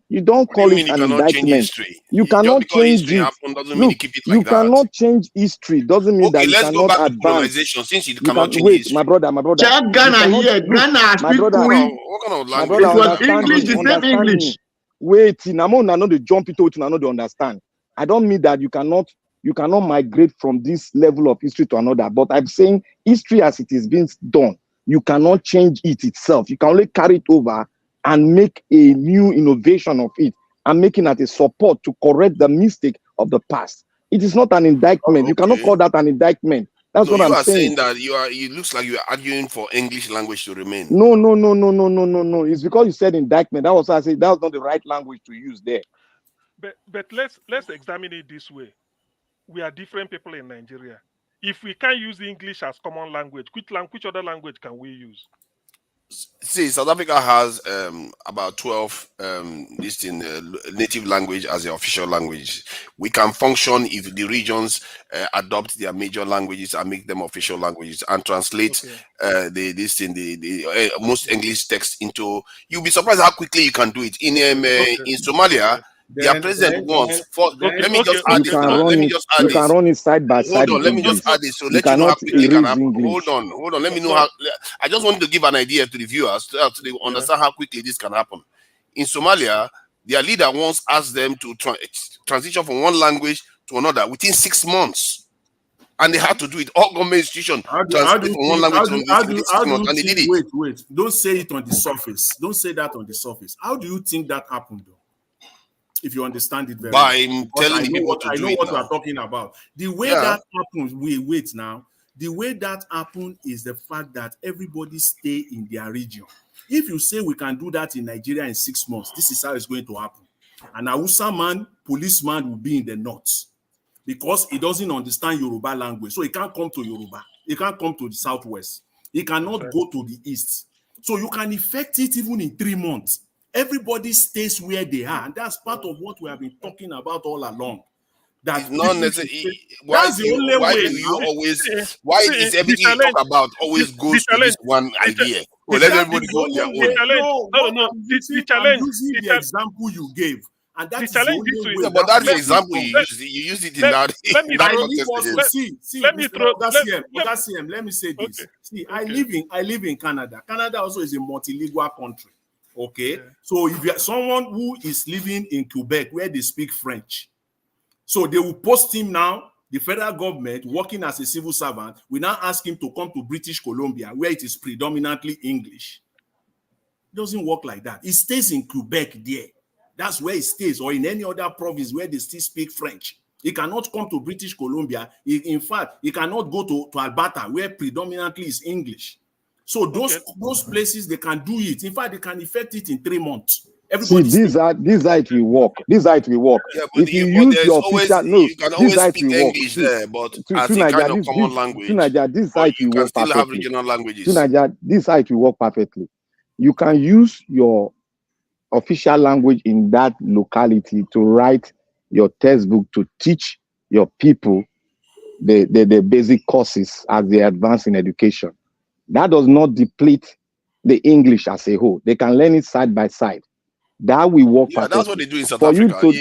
You don't What do you call mean it you an cannot change indictment. history? You Just cannot because change history it. happened doesn't mean you Look, keep it you like that. cannot change history. Doesn't mean that Okay, you let's go cannot back to advance. colonization since you You cannot can change wait, history. my brother. Check You Ghana cannot here. look, Ghana my speak brother. Kui. What kind of My language? brother, It was understand English, me. the same Understand English. me. Wait, I'm not the jump into it. I'm not the understand. I don't mean that you cannot migrate from this level of history to another. But I'm saying history as it is being done, you cannot change it itself. You can only carry it over and make a new innovation of it and making it a support to correct the mistake of the past. It is not an indictment. You cannot call that an indictment. That's No, what you I'm are saying. saying that it looks like you are arguing for English language to remain. No. It's because you said indictment. That was why I said that was not the right language to use there. But let's examine it this way. We are different people in Nigeria. If we can't use English as common language, which other language can we use? See, South Africa has about 12 native language as the official language. We can function if the regions adopt their major languages and make them official languages and translate most English text into. You'll be surprised how quickly you can do it. In Somalia, their president wants. Let me just add this. Let me just add You this. can run it side by side. Hold on, let me just add this. So let you know how quickly it can happen. Hold on. Let me know how. I just wanted to give an idea to the viewers so they understand how quickly this can happen. In Somalia, their leader once asked them to transition from one language to another within 6 months, and they had to do it. All government institutions translate from one language to another within 6 months, and they did it. Wait. Don't say it on the surface. Don't say that on the surface. How do you think that happened, though? If you understand it very well. By telling the people to do it. I know what you are talking about. The way that happens, wait now. The way that happened is the fact that everybody stay in their region. If you say we can do that in Nigeria in 6 months, this is how it's going to happen. An Hausa man, policeman will be in the north because he doesn't understand Yoruba language. So he can't come to Yoruba. He can't come to the southwest. He cannot go to the east. So you can effect it even in 3 months. Everybody stays where they are. And that's part of what we have been talking about all along. It's not necessarily. That's the only way. Why is everything you talk about always goes to this one idea? Well, let everybody go on their own. I'm using the example you gave. And that is the only way. Yeah, but that's the example you used. You used it in that context. Let me say this. Okay. See, I live in Canada. Canada also is a multilingual country. Okay. So if you are someone who is living in Quebec where they speak French, so they will post him now. The federal government, working as a civil servant, will now ask him to come to British Columbia, where it is predominantly English. It doesn't work like that. He stays in Quebec there. That's where he stays, or in any other province where they still speak French. He cannot come to British Columbia. In fact, he cannot go to Alberta, where predominantly is English. So those places, they can do it. In fact, they can effect it in 3 months. Everybody see, these are it will work. Yeah, if you use your official, you can always speak English there, but as a kind of common language. This site will work still perfectly. Have regional languages. This site will work perfectly. You can use your official language in that locality to write your textbook to teach your people the basic courses as they advance in education. That does not deplete the English as a whole. They can learn it side by side. That will work perfectly. That's what they do in South Africa. For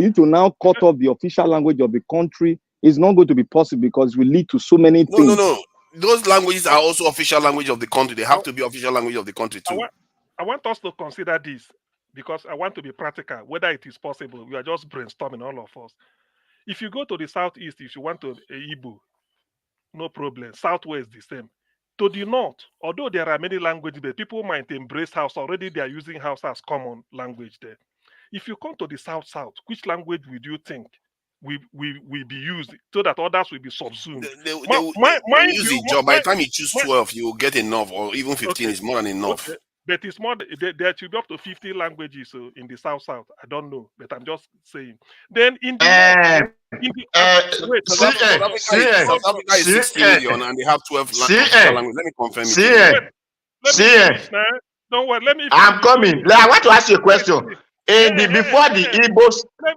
you to now cut off the official language of the country is not going to be possible because it will lead to so many things. No. those languages are also official language of the country. They have to be official language of the country too. I want us to consider this because I want to be practical, whether it is possible. We are just brainstorming, all of us. If you go to the southeast, if you want to Igbo, no problem. Southwest, the same. To the north, although there are many languages there, people might embrace Hausa. Already they are using Hausa as common language there. If you come to the south, which language would you think will be used so that others will be subsumed? They will use it, Joe. By the time you choose 12, you will get enough, or even 15 is more than enough. Okay. But it's more, there should be up to 50 languages in the south. I don't know, but I'm just saying. Then in the South Africa is 60 million and they have 12 official languages. Let me confirm it. Let me finish now. Don't worry. Let me. I'm coming. I want to ask you a question. Before the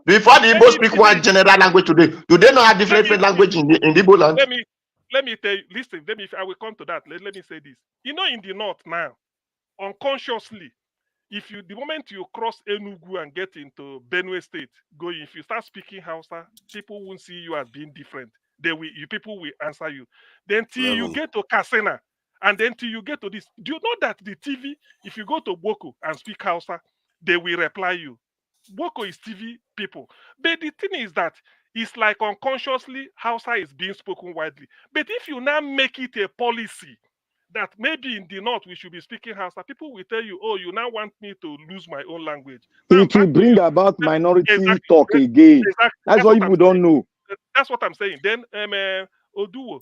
Igbos speak one general language today, do they not have different language in the Igbo land? Let me tell you. Listen. I will come to that. Let me say this. You know, in the north now, unconsciously, the moment you cross Enugu and get into Benue State, if you start speaking Hausa, people won't see you as being different. People will answer you. Then till you get to Kasena, and then till you get to this, do you know that the TV, if you go to Boko and speak Hausa, they will reply you. Boko is TV people. But the thing is that it's like unconsciously Hausa is being spoken widely. But if you now make it a policy that maybe in the north we should be speaking Hausa, people will tell you, oh, you now want me to lose my own language. Now, it will bring about minority talk again. That's what people don't know. That's what I'm saying. Then Oduwo,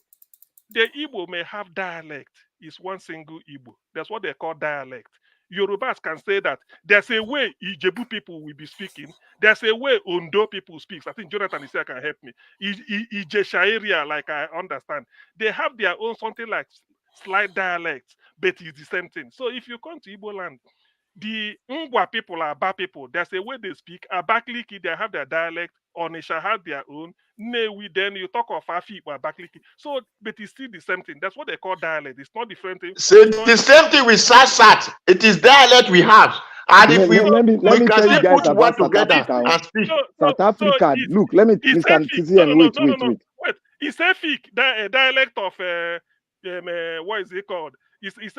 the Igbo may have dialect. It's one single Igbo. That's what they call dialect. Yorubas can say that there's a way Ijebu people will be speaking. There's a way Ondo people speak. I think Jonathan is here, can help me. Ijesha area, like I understand, they have their own something like slight dialects, but it's the same thing. So if you come to Igbo land, the Ngwa people are Aba people. There's a way they speak. Abakaliki, they have their dialect. Onisha have their own. Newi, then you talk of Afi or Abakaliki. So, but it's still the same thing. That's what they call dialect. It's not different thing. So the same thing with Sasat. It is dialect we have. And if let me tell you guys about South Africa. South Africa, look, let me, Mr. TCM, wait. It's a dialect of, what is it called? It's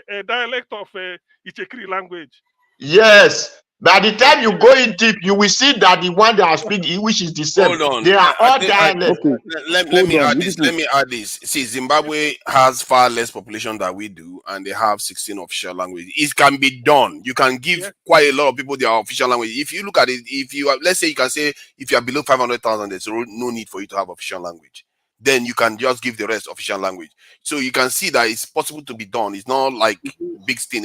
a dialect of Ichekiri language. Yes. By the time you go in deep, you will see that the one that speak English is the same. Hold on. They are all dialects. Let me add this. See, Zimbabwe has far less population than we do, and they have 16 official languages. It can be done. You can give quite a lot of people their official language. If you look at it, let's say you can say if you are below 500,000, there's no need for you to have official language. Then you can just give the rest official language. So you can see that it's possible to be done. It's not like big thing.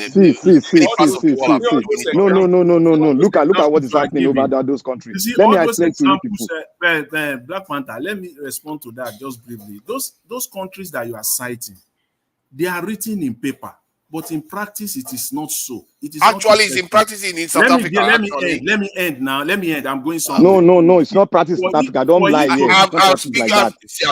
No. Look at what is happening over those countries. Let me explain to you people. Black Panther, let me respond to that just briefly. Those countries that you are citing, they are written in paper. But in practice, it is not so. It is actually it's in practice in South Africa. Let me end now. Let me end. I'm going somewhere. No. It's not practice in South Africa. Don't lie here. Have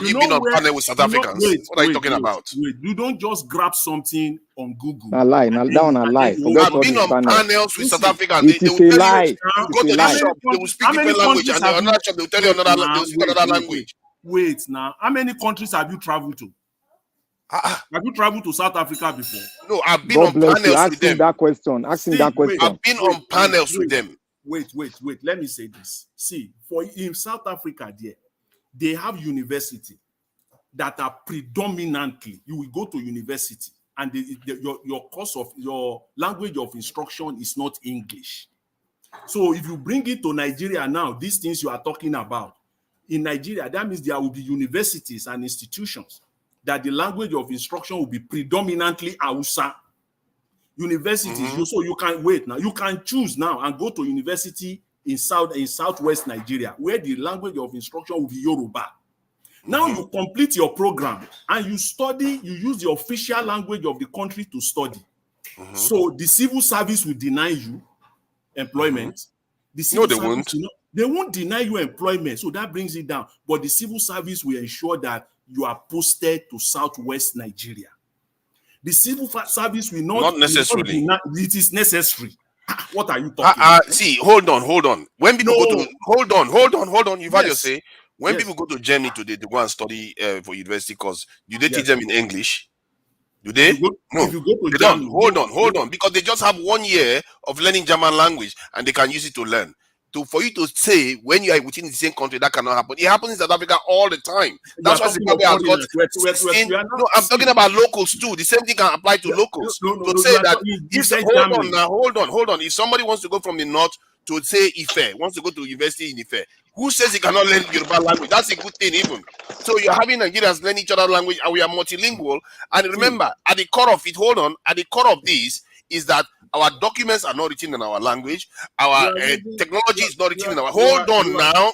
you been on panel with South Africans? What are you talking about? You don't just grab something on Google. A lie. Now down a lie. I've been on panels with South Africans. It is a lie. Go to the shop. They will speak different language, and another shop they will tell you another language. Wait now. How many countries have you traveled to? Have you traveled to South Africa before? No, I've been on panels with them. Asking that question. I've been on panels with them. Wait. Let me say this. See, in South Africa, they have university that are predominantly, you will go to university and your language of instruction is not English. So if you bring it to Nigeria now, these things you are talking about, in Nigeria, that means there will be universities and institutions that the language of instruction will be predominantly Hausa. Universities, so you can wait now. You can choose now and go to university in southwest Nigeria, where the language of instruction will be Yoruba. Now you complete your program and you study, you use the official language of the country to study. So the civil service will deny you employment. No, they won't. They won't deny you employment. So that brings it down. But the civil service will ensure that you are posted to southwest Nigeria. The civil service will not necessarily. It is necessary. What are you talking about? See, hold on. When people go to hold on, you've had your say. When people go to Germany today to go and study for university course, do they teach them in English? Do they? No, if you go to they Germany, don't. Hold on, because they just have 1 year of learning German language and they can use it to learn. For you to say when you are within the same country, that cannot happen. It happens in South Africa all the time. That's why Zimbabwe has got 16. No, I'm talking about locals too. The same thing can apply to locals. Say that hold on. If somebody wants to go from the north to say Ife, wants to go to university in Ife, who says he cannot learn Yoruba language? That's a good thing, even. So you're having Nigerians learn each other's language, and we are multilingual. And remember, at the core of it, at the core of this is that our documents are not written in our language. Our technology is not written in our. Hold on now.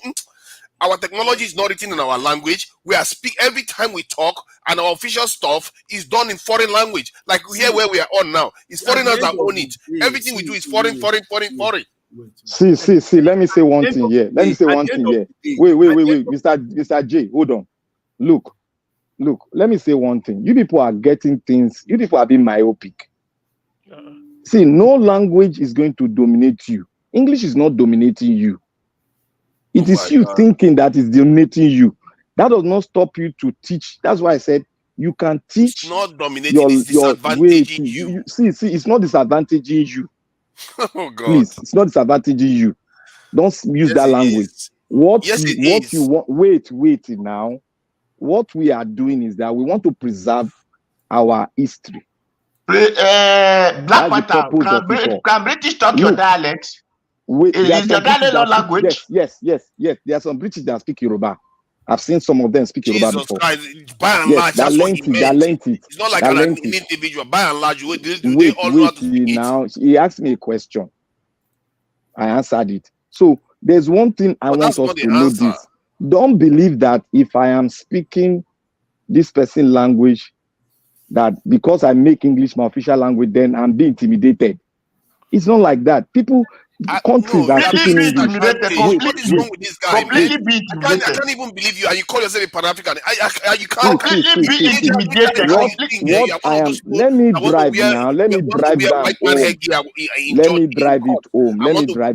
Our technology is not written in our language. We are every time we talk, and our official stuff is done in foreign language. Like here where we are on now, it's foreigners that own it. Everything we do is foreign. See. Let me say one thing here. Wait, Mr. J, hold on. Look. Let me say one thing. You people are getting things. You people are being myopic. See, no language is going to dominate you. English is not dominating you. It is you thinking that is dominating you. That does not stop you to teach. That's why I said you can teach. It's not dominating, it's disadvantaging you. See, it's not disadvantaging you. Oh God. Please, it's not disadvantaging you. Don't use that language. You want. Wait now. What we are doing is that we want to preserve our history. Black Panther, can British talk your dialect? Is the dialect language? Yes. There are some British that speak Yoruba. I've seen some of them speak Yoruba before. Christ, by and large, that's what he meant. It's not like an individual. By and large, they all know how to speak now. He asked me a question. I answered it. So there's one thing I want us to know this. Don't believe that if I am speaking this person language, that because I make English my official language, then I'm being intimidated. It's not like that. Countries are speaking English. What is wrong with this guy? I can't even believe you, and you call yourself a Pan-African. You can't completely be intimidated. Let me drive now. Let me drive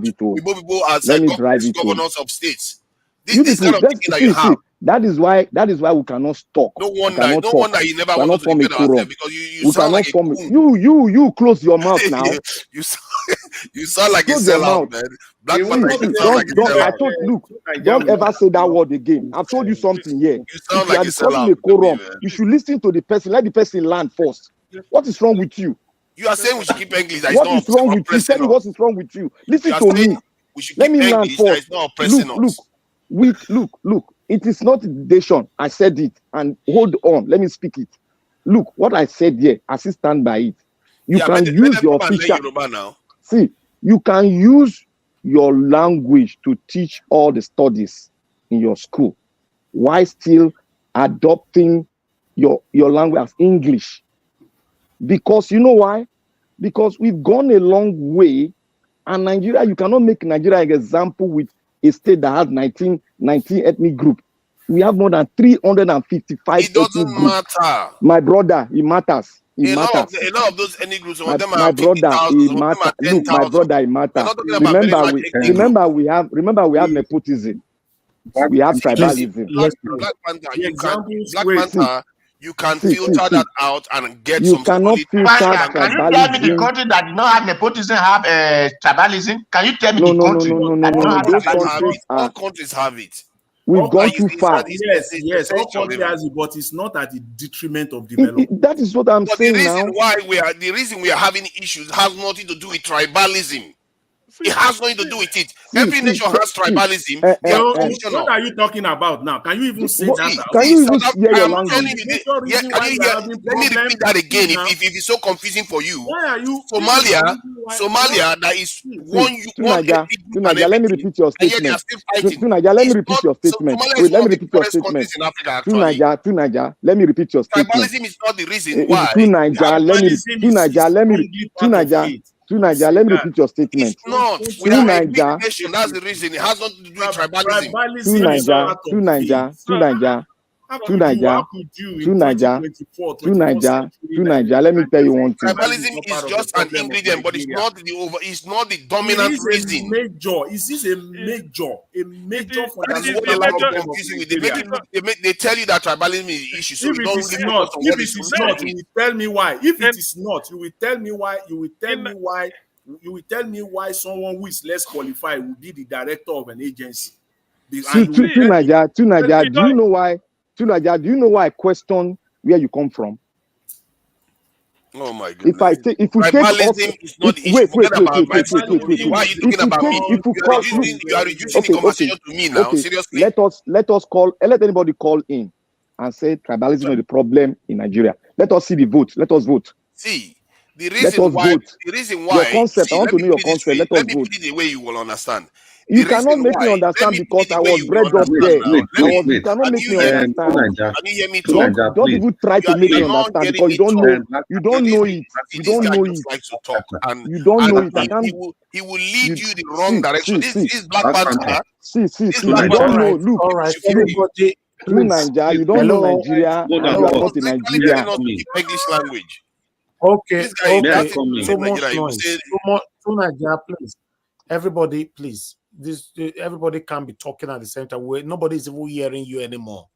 it home. Governors of states. This kind of thinking that you have. That is why we cannot talk. No wonder you never want to defend ourselves, because you sound like you close your mouth now. you sound like a sellout, man. Don't ever say that word again. I've told you something here. You sound like a sellout. You should listen to the person. Let the person land first. What is wrong with you? You are saying we should keep English. What is wrong with you? Tell me what is wrong with you. Listen to me. Let me land first. Look. It is not dictation. I said it, and hold on. Let me speak it. Look, what I said here, I still stand by it. You can use your official. See, you can use your language to teach all the studies in your school, while still adopting your language as English. Because you know why? Because we've gone a long way, and Nigeria, you cannot make Nigeria an example with a state that has 19 ethnic group. We have more than 355 ethnic groups. It doesn't matter. My brother, it matters. A lot of those ethnic groups, some of them my are brother, it matters. Look, my brother, it matters. Remember, we have nepotism. We have tribalism. Black Panther, you can filter that out and get some. Can you tell me the country that did not have nepotism have tribalism? Can you tell me the country that did not have tribalism? All countries have it. We've gone too far. Yes, all countries has it, but it's not at the detriment of development. That is what I'm saying now. The reason we are having issues has nothing to do with tribalism. It has nothing to do with it. Every nation has tribalism. What are you talking about now? Can you even say that? Can you even hear your language? Let me repeat that again if it's so confusing for you. Somalia, that is one. Let me repeat your statement. Let me repeat your statement. Let me repeat your statement. Let me repeat your statement. Tribalism is not the reason why. Let me repeat your statement. It's not. We are a big nation. That's the reason. It has nothing to do with tribalism. How to could Niger, you in to Niger, 2024, to 21st Niger, century to Niger. Let me tell you one thing. Tribalism is just an ingredient, but it's not the dominant reason. Is this a major fundamental problem of Nigeria? They tell you that tribalism is the issue, so If you it don't is really not, focus on what the you solution is. will tell me why. If it is not, you will tell me why. You will tell me why someone who is less qualified will be the director of an agency. See, to Niger, do you know why? To Niger, do you know why I question where you come from? Oh my goodness! If we take off, is not the issue. wait. Why are you talking about me? You are reducing the conversation to me now. Seriously? Let anybody call in and say tribalism is the problem in Nigeria. Let us see the vote. Let us vote. See, the reason why. Your concept. I want to know your concept. Let us vote. Let me put it the way you will understand. You cannot make me understand because I was bred up there. You cannot make me understand. Can you hear me talk? Don't even try to make me understand because you don't know. You don't know it. You don't know it. Likes to talk and you don't know it. He will lead you the wrong direction. This Black Panther. See. You don't know. Look, everybody. To Nigeria, you don't know Nigeria. You are not in Nigeria. English language. Okay. So much noise. To Nigeria, please. Everybody, please. Everybody can't be talking at the same time. Nobody's even hearing you anymore.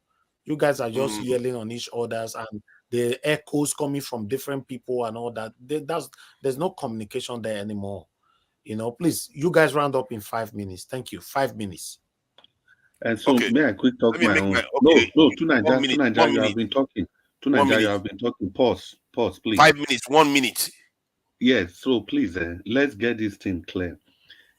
You guys are just yelling on each other's, and the echoes coming from different people and all that. There's no communication there anymore. Please, you guys round up in 5 minutes. Thank you. 5 minutes. And so may I quick talk my own? No, to Nigeria, you have been talking. To Nigeria, you have been talking. Pause, please. 5 minutes, 1 minute. Yes, so please, let's get this thing clear.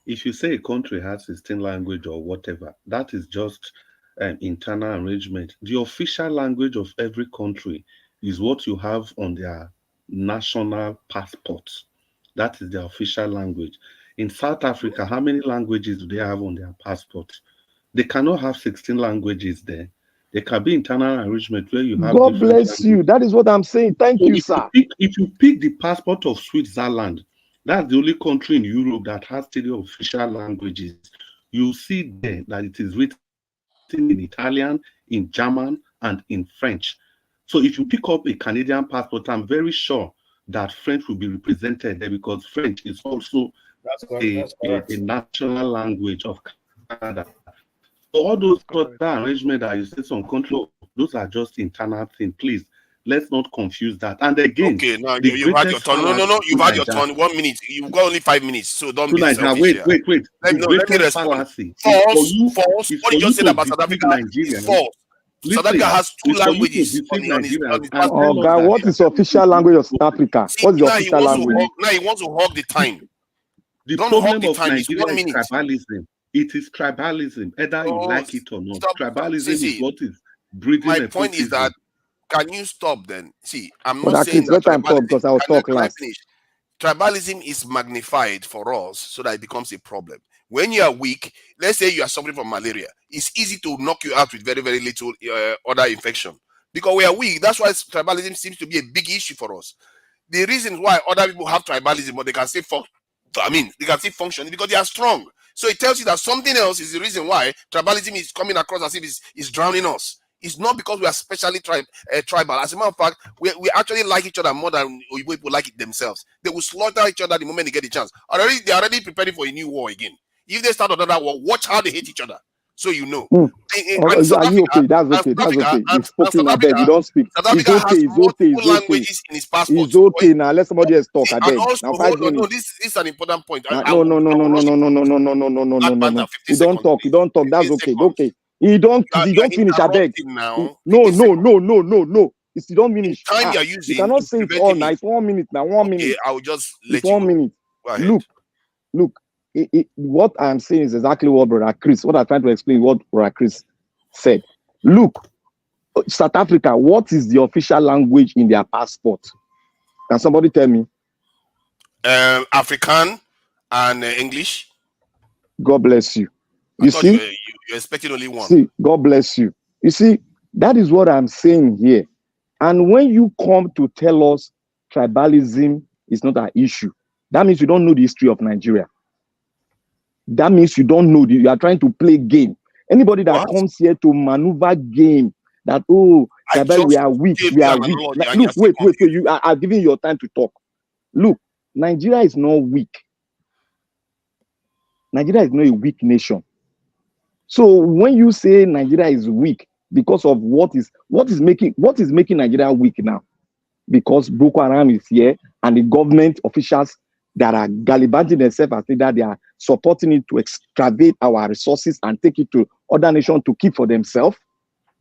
If you say a country has 16 language or whatever, that is just an internal arrangement. The official language of every country is what you have on their national passports. That is their official language. In South Africa, how many languages do they have on their passports? They cannot have 16 languages there. There can be internal arrangement where you have. God bless you. That is what I'm saying. Thank you, sir. If you pick the passport of Switzerland, that's the only country in Europe that has 3 official languages. You see there that it is written in Italian, in German, and in French. So if you pick up a Canadian passport, I'm very sure that French will be represented there because French is also a national language of Canada. So all those arrangements that you say some country, those are just internal things. Please, let's not confuse that. And again, okay, now you've had your turn. No, you've had your turn. 1 minute. You've got only 5 minutes, so don't be selfish. Wait. Let me respond. False. What you just said about South Africa is false. South Africa has 2 languages on his passport. Oh God, what is the official language of South Africa? What's the official language? Now he wants to hog the time. The problem of Nigeria is tribalism. It is tribalism, either you like it or not. Tribalism is what is breeding. My point is that, can you stop then? See, I'm not saying that tribalism, because I will talk last. Tribalism is magnified for us so that it becomes a problem. When you are weak, let's say you are suffering from malaria, it's easy to knock you out with very, very little other infection. Because we are weak, that's why tribalism seems to be a big issue for us. The reason why other people have tribalism, but they can still function because they are strong. So it tells you that something else is the reason why tribalism is coming across as if it's drowning us. It's not because we are specially tribal. As a matter of fact, we actually like each other more than people like it themselves. They will slaughter each other the moment they get the chance. They're already preparing for a new war again. If they start another war, watch how they hate each other. So you know. Are you okay? That's okay. You've spoken, I beg. You don't speak. It's languages in his passport. It's okay now. Let somebody else talk. I beg. Now 5 minutes. No, this is an important point. No. You don't talk. That's okay. Okay. You don't finish. I beg. No. You don't finish. Time you're using. You cannot say it all now. It's 1 minute now. 1 minute. I will just let you. 1 minute. Look. What I'm saying is exactly what Brother Chris, what I'm trying to explain, what Brother Chris said. Look, South Africa, what is the official language in their passport? Can somebody tell me? African and English. God bless you. You see, you're expecting only one. See, God bless you. You see, that is what I'm saying here. And when you come to tell us tribalism is not an issue, that means you don't know the history of Nigeria. That means you don't know. You are trying to play game. Anybody that comes here to maneuver game, that, oh, Jabel, we are weak, we are weak. Look, wait, you are giving your time to talk. Look, Nigeria is not weak. Nigeria is not a weak nation. So when you say Nigeria is weak because of what is making Nigeria weak now? Because Boko Haram is here and the government officials that are gallivanting themselves as that they are supporting it to extravagate our resources and take it to other nations to keep for themselves.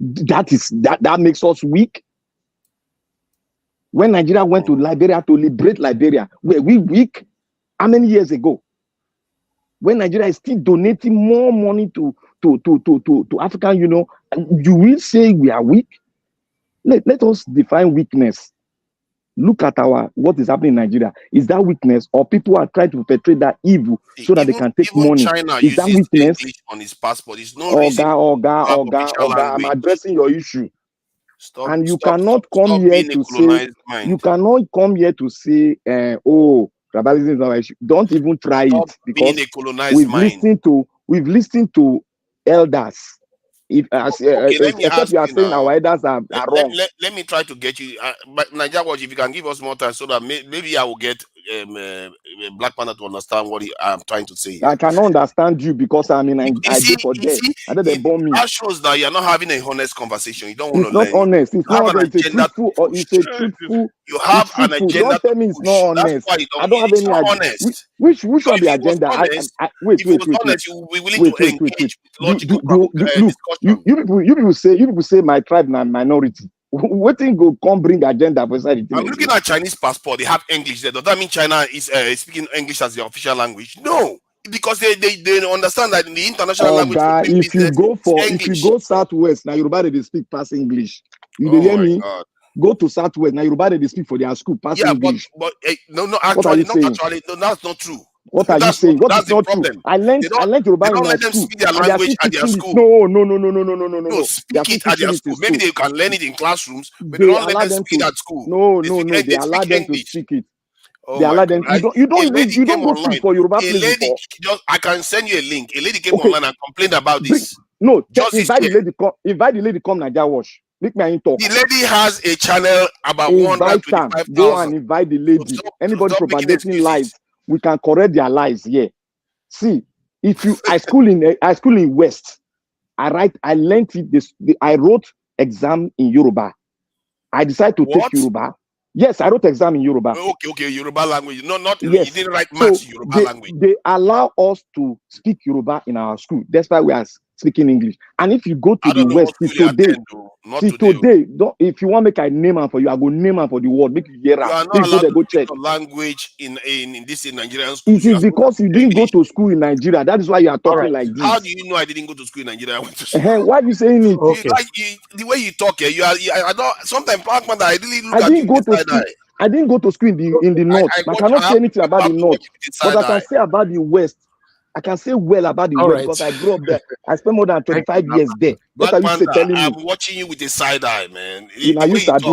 That makes us weak. When Nigeria went to Liberia to liberate Liberia, were we weak? How many years ago? When Nigeria is still donating more money to African Union, you will say we are weak? Let us define weakness. Look at what is happening in Nigeria. Is that weakness, or people are trying to portray that evil so that they can take money? China is that uses weakness? English on his passport. It's no reason. Oga, I'm addressing your issue. And you cannot come here to say, oh, tribalism is not an issue. Don't even try it, because we've listened to elders. Except you are saying our elders are wrong. Let me try to get you. But Nigeria Watch, if you can give us more time, so that maybe I will get Black Panther to understand what I'm trying to say. I cannot understand you because I did for them. And then they bomb me. That shows that you're not having a honest conversation. You don't want it's to not learn. Honest. It's not honest. It's a truthful. It's a truthful. You have an agenda. Don't tell me it's not honest. I don't have any honest. Which one be agenda? Wait. If it was honest, you will be willing to engage with logical discussion. You people say my tribe na minority. What thing go come bring agenda for inside the I'm looking at Chinese passport. They have English there. Does that mean China is speaking English as the official language? No, because they understand that in the international language. If you go southwest, now Yoruba they speak past English. You hear me? God. Go to southwest, now Yoruba they speak for their school past English. But actually, no, that's not true. What are you saying? What is not true? I learned Yoruba in my school. Speak their language at their school. No. Speak it at their school. Maybe they can learn it in classrooms, but they don't let them speak it at school. No. They allow them to speak it. They allow them. You don't go school for Yoruba place before. I can send you a link. A lady came online and complained about this. No, invite the lady come Nigeria Watch. Make me talk. The lady has a channel about 125,000. Go and invite the lady. Anybody propagating lies, we can correct their lies here. See, I school in West. I learned it. I wrote exam in Yoruba. I decided to take Yoruba. Yes, I wrote exam in Yoruba. Okay, Yoruba language. Yes. You didn't write maths in Yoruba language. They allow us to speak Yoruba in our school. That's why we are speaking English. And if you go to the West today, if you want to make a name for you, I go name for the word. Make you hear out. You are not allowed to speak language in Nigerian school. It is because you didn't go to school in Nigeria. That is why you are talking like this. How do you know I didn't go to school in Nigeria? I went to school. Why are you saying it? Okay. The way you talk here, I don't. Sometimes I really look at you with the side eye. I didn't go to school in the north. I cannot say anything about the north, but I can say about the west. I can say well about the west because I grew up there. I spent more than 25 years there. What are you telling me? I'm watching you with a side eye, man. You literally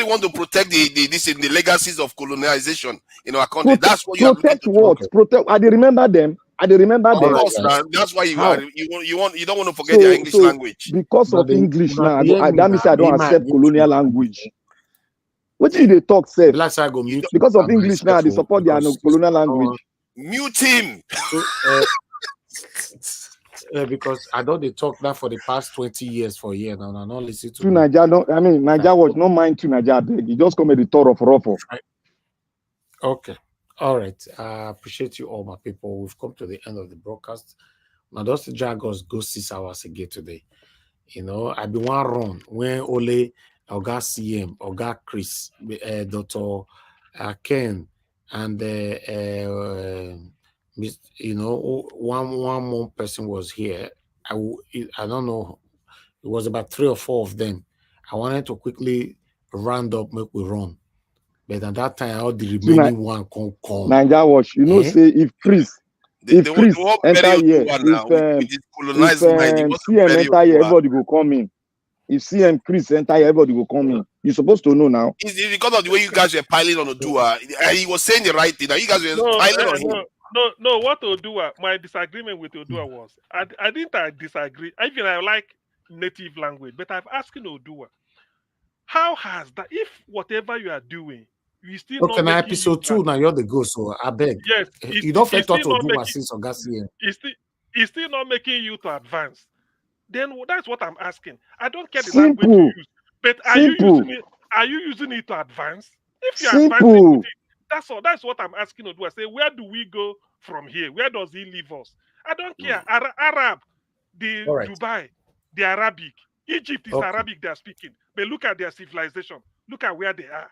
want to protect the legacies of colonization in our country. That's what you are protect. What? Protect? I remember them. Of course, man. That's why you don't want to forget your English language. Because of English now, that means I don't accept colonial language. What did they talk, say? Because of English now, they support their colonial language. Mute him. Because I know they talk that for the past 20 years for a year now. I don't listen to Nigeria was not mind to Nigeria. You just come at the tour of Ruffle. Okay. All right. I appreciate you all, my people. We've come to the end of the broadcast. Now, those Jagos go 6 hours again today. You know, I be one run when Ole Oga CM, Oga Chris, Dr. Ken, and one more person was here. I don't know. It was about 3 or 4 of them. I wanted to quickly round up, make we run. But at that time, all the remaining one come. Nigeria Watch, say if Chris enter here, if CM enter here, everybody go come in. If CM Chris enter here, everybody will come in. You're supposed to know now. It's because of the way you guys were piling on the tour. He was saying the right thing. You guys were piling on him. No. What Odua? My disagreement with Odua was I didn't disagree. Even I like native language, but I've asked Odua, how has that? If whatever you are doing, you still Okay, not now making you episode 2, now you're the ghost, so I beg. yes, You don't it's feel still to not do what making since August here. it's still not making you to advance. Then that's what I'm asking. I don't care the language you Simple. use, but are you Simple. using it? Are you using it to advance? If you're advancing with Simple. it, that's all. That's what I'm asking Odua. Say, where do we go from here? Where does he leave us? I don't care. Arab, the All right. Dubai, the Arabic, Egypt is Okay. Arabic they're speaking. But look at their civilization. Look at where they are.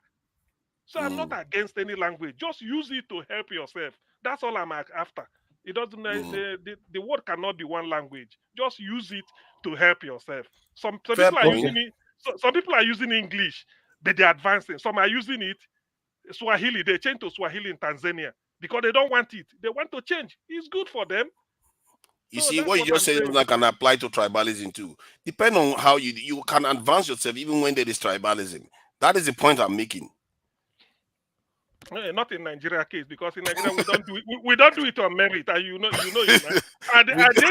So I'm not against any language. Just use it to help yourself. That's all I'm after. It doesn't. The word cannot be one language. Just use it to help yourself. Some people are using it. Some people are using English, but they're advancing. Some are using it Swahili. They change to Swahili in Tanzania because they don't want it. They want to change. It's good for them. You see, what you just said can apply to tribalism too. Depend on how you can advance yourself even when there is tribalism. That is the point I'm making. Not in Nigeria case, because in Nigeria we don't do it on merit, and you know it.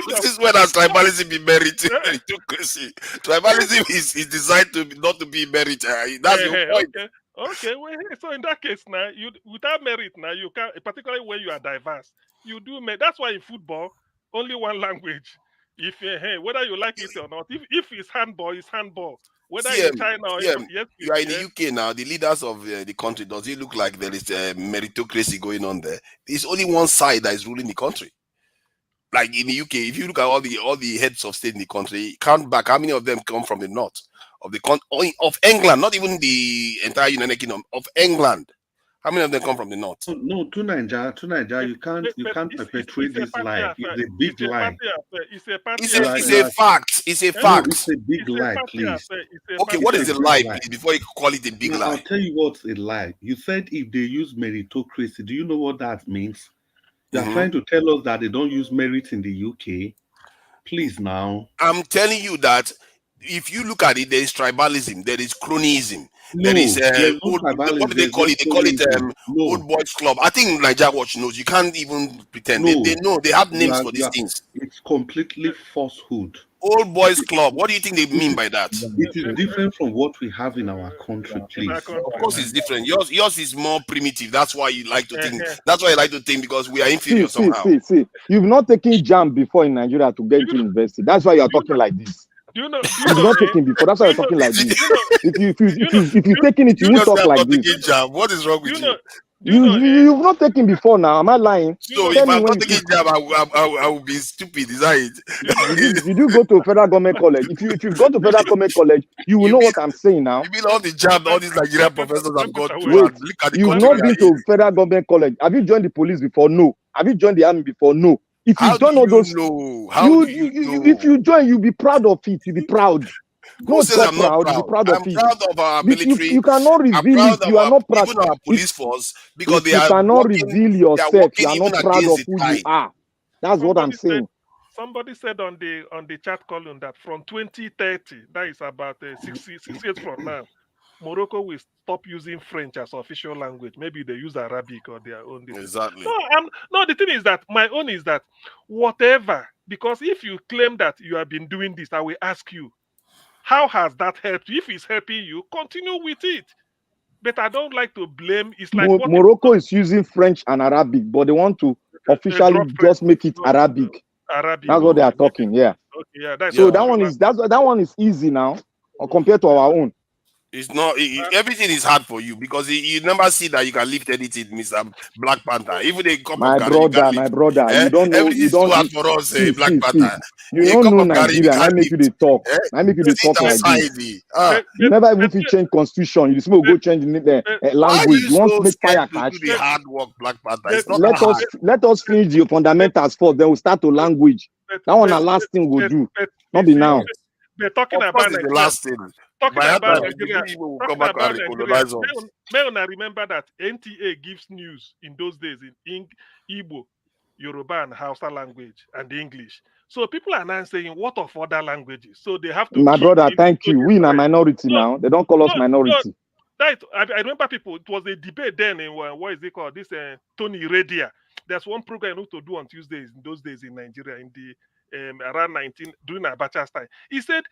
This is where does tribalism be merit? Meritocracy. Tribalism is designed to not to be merit. That's your point. Okay. Well, so in that case now, you without merit now, you can, particularly when you are diverse, you do merit. That's why in football, only one language. If whether you like it or not, if it's handball, it's handball. Whether in China or you are in the UK now, the leaders of the country, does it look like there is a meritocracy going on there? There's only one side that is ruling the country. Like in the UK, if you look at all the heads of state in the country, count back how many of them come from the north of of England, not even the entire United Kingdom of England. How many of them come from the north? No, to Nigeria, you can't perpetuate this lie. It's a big lie. It's a fact. It's a fact. No, it's a big lie, please. Okay, what is a lie, please, before you call it a big lie? I'll tell you what's a lie. You said if they use meritocracy, do you know what that means? You're trying to tell us that they don't use merit in the UK. Please now. I'm telling you that if you look at it, there is tribalism, there is cronyism, there is what do they call it? They call it old boys club. I think Nigeria Watch knows. You can't even pretend. They know. They have names for these things. It's completely falsehood. Old boys club. What do you think they mean by that? It is different from what we have in our country, please. Of course, it's different. Yours is more primitive. That's why you like to think. That's why you like to think, because we are inferior somehow. See. You've not taken jam before in Nigeria to get to university. That's why you are talking like this. You've not taken before. That's why you're talking like this. If you've taken it, you won't talk like this. What is wrong with you? You've not taken before now. Am I lying? So if I'm not taking jab, I will be stupid. Is that it? Did you go to federal government college? If you've gone to federal government college, you will know what I'm saying now. You mean all the jab, all these Nigerian professors have got to look at the you've not been to federal government college. Have you joined the police before? No. Have you joined the army before? No. If you've done all those, if you join, you'll be proud of it. You'll be proud. Who says I'm not proud? Be proud I'm proud of our military. You cannot reveal it. You are not proud of our police force because they you are. You cannot working, reveal yourself. You are not proud of who tide. you are. That's what I'm saying. Somebody said on the chat column that from 2030, that is about 6 years from now, Morocco will stop using French as official language. Maybe they use Arabic or their own. Exactly. No, the thing is that my own is that whatever, because if you claim that you have been doing this, I will ask you, how has that helped you? If it's helping you, continue with it. But I don't like to blame. It's like Morocco is using French and Arabic, but they want to officially just make it Arabic. That's what they are talking. Yeah. Okay, yeah. So that one is easy now, compared to our own. It's not. Everything is hard for you because you never see that you can lift anything, Mr. Black Panther. Even they come my brother, you don't know. Everything is too hard for us, Black Panther. You don't know Nigeria. I make you the talk. I make you the talk like this. You never even to change constitution. You just go change the language. You want to make fire catch. Do the hard work, Black Panther. It's not let us finish the fundamentals first. Then we'll start to language. That one the last thing we'll do. Not be now. They're talking about the last thing. Talking about Nigeria, may I remember that NTA gives news in those days in Igbo, Yoruba, and Hausa language and English. So people are now saying, what of other languages? So they have to. My brother, thank you. We in a minority now. They don't call us minority. I remember people. It was a debate then in what is it called? This Tony Radia. there's one program you know to do on Tuesdays in those days in Nigeria in the around 19 during Abacha's time. He said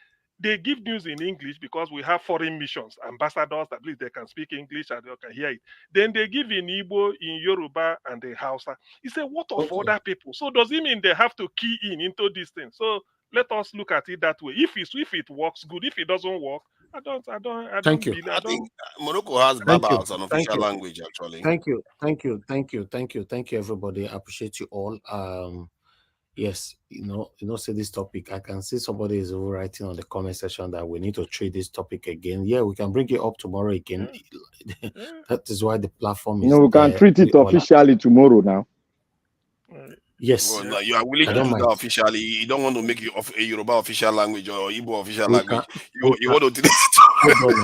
they give news in English because we have foreign missions, ambassadors, at least they can speak English and they can hear it. Then they give in Igbo, in Yoruba, and the Hausa. He said, what of other people? So does it mean they have to key into this thing? So let us look at it that way. If it works, good. If it doesn't work, I don't Thank you. I think Morocco has Thank Baba you. as an Thank official you. language, actually. Thank you. Thank you. Thank you. Thank you. Thank you, everybody. I appreciate you all. Yes, say this topic. I can see somebody is writing on the comment section that we need to treat this topic again. Yeah, we can bring it up tomorrow again. That is why the platform is we can treat it officially tomorrow now. Yes. Well, no, you are willing to do that officially. You don't want to make it a Yoruba official language or Igbo official language. You want to do this.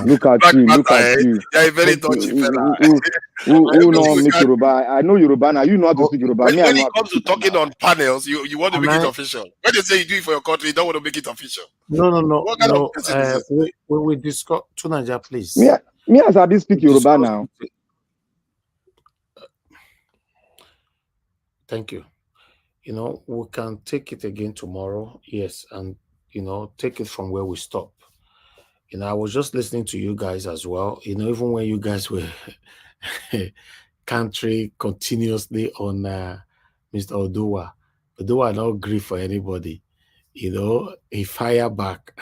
Look at you. Look at you. You're a very touchy fella. Who know make Yoruba? I know Yoruba now. You know how to speak Yoruba. When it comes to talking on panels, you want to make it official. When they say you do it for your country, you don't want to make it official. No. What kind of person is this? We discuss Tunaja, please. Me as I speak Yoruba now. Thank you. We can take it again tomorrow. Yes, and take it from where we stop. I was just listening to you guys as well. Even when you guys were country continuously on Mr. Oduwa. Oduwa not agree for anybody. He fire back.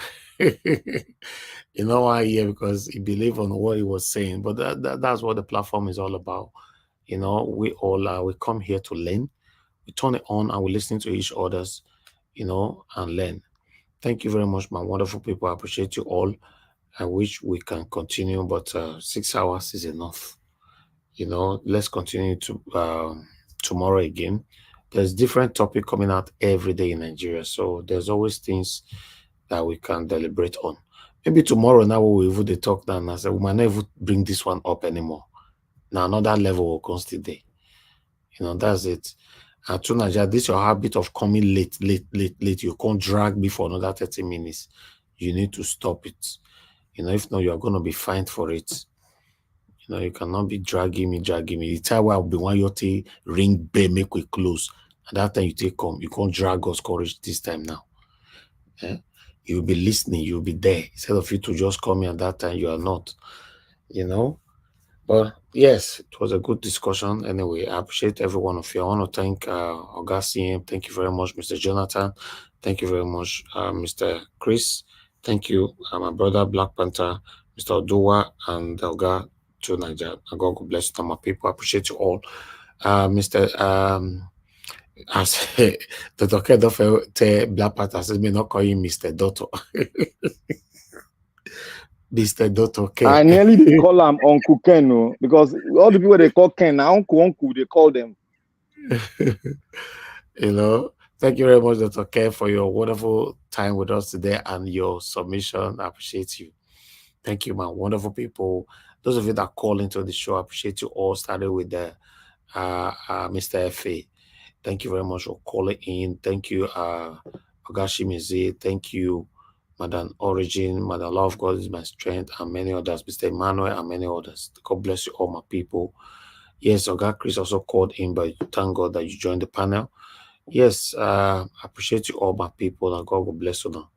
Why here? Because he believed on what he was saying. But that's what the platform is all about. We all we come here to learn. We turn it on and we listen to each other's, and learn. Thank you very much, my wonderful people. I appreciate you all. I wish we can continue, but 6 hours is enough. Let's continue to tomorrow again. There's different topic coming out every day in Nigeria, so there's always things that we can deliberate on. Maybe tomorrow now we will even talk down and I say we might not even bring this one up anymore. Now another level will come today. That's it. And Tunaja, this is your habit of coming late. You can't drag me for another 30 minutes. You need to stop it. If not, you're going to be fined for it. You cannot be dragging me. The time where I'll be one your ring bell, make we close. And that time you take come, you can't drag us courage this time now. You'll be listening, you'll be there. Instead of you to just come in at that time, you are not. But yes, it was a good discussion. Anyway, I appreciate every one of you. I want to thank Oga CM. Thank you very much, Mr. Jonathan. Thank you very much, Mr. Chris. Thank you, my brother Black Panther, Mr. Oduwa, and Oga to Niger. God bless you, my people. I appreciate you all. Mr. As the doctor Black Panther says, me not call him Mr. Dotto. Mr. Dotto Ken. I nearly they call him Uncle Ken, because all the people they call Ken, Uncle, they call them. Thank you very much, Dr. Ken, for your wonderful time with us today and your submission. I appreciate you. Thank you, my wonderful people. Those of you that call into the show, I appreciate you all. Started with the Mr. F.A. Thank you very much for calling in. Thank you, Ogashi Mize. Thank you, Madam Origin, Madam Love God is my strength, and many others, Mr. Emmanuel, and many others. God bless you all, my people. Yes, Oga Chris also called in, but thank God that you joined the panel. Yes, I appreciate you all, my people, and God will bless you now.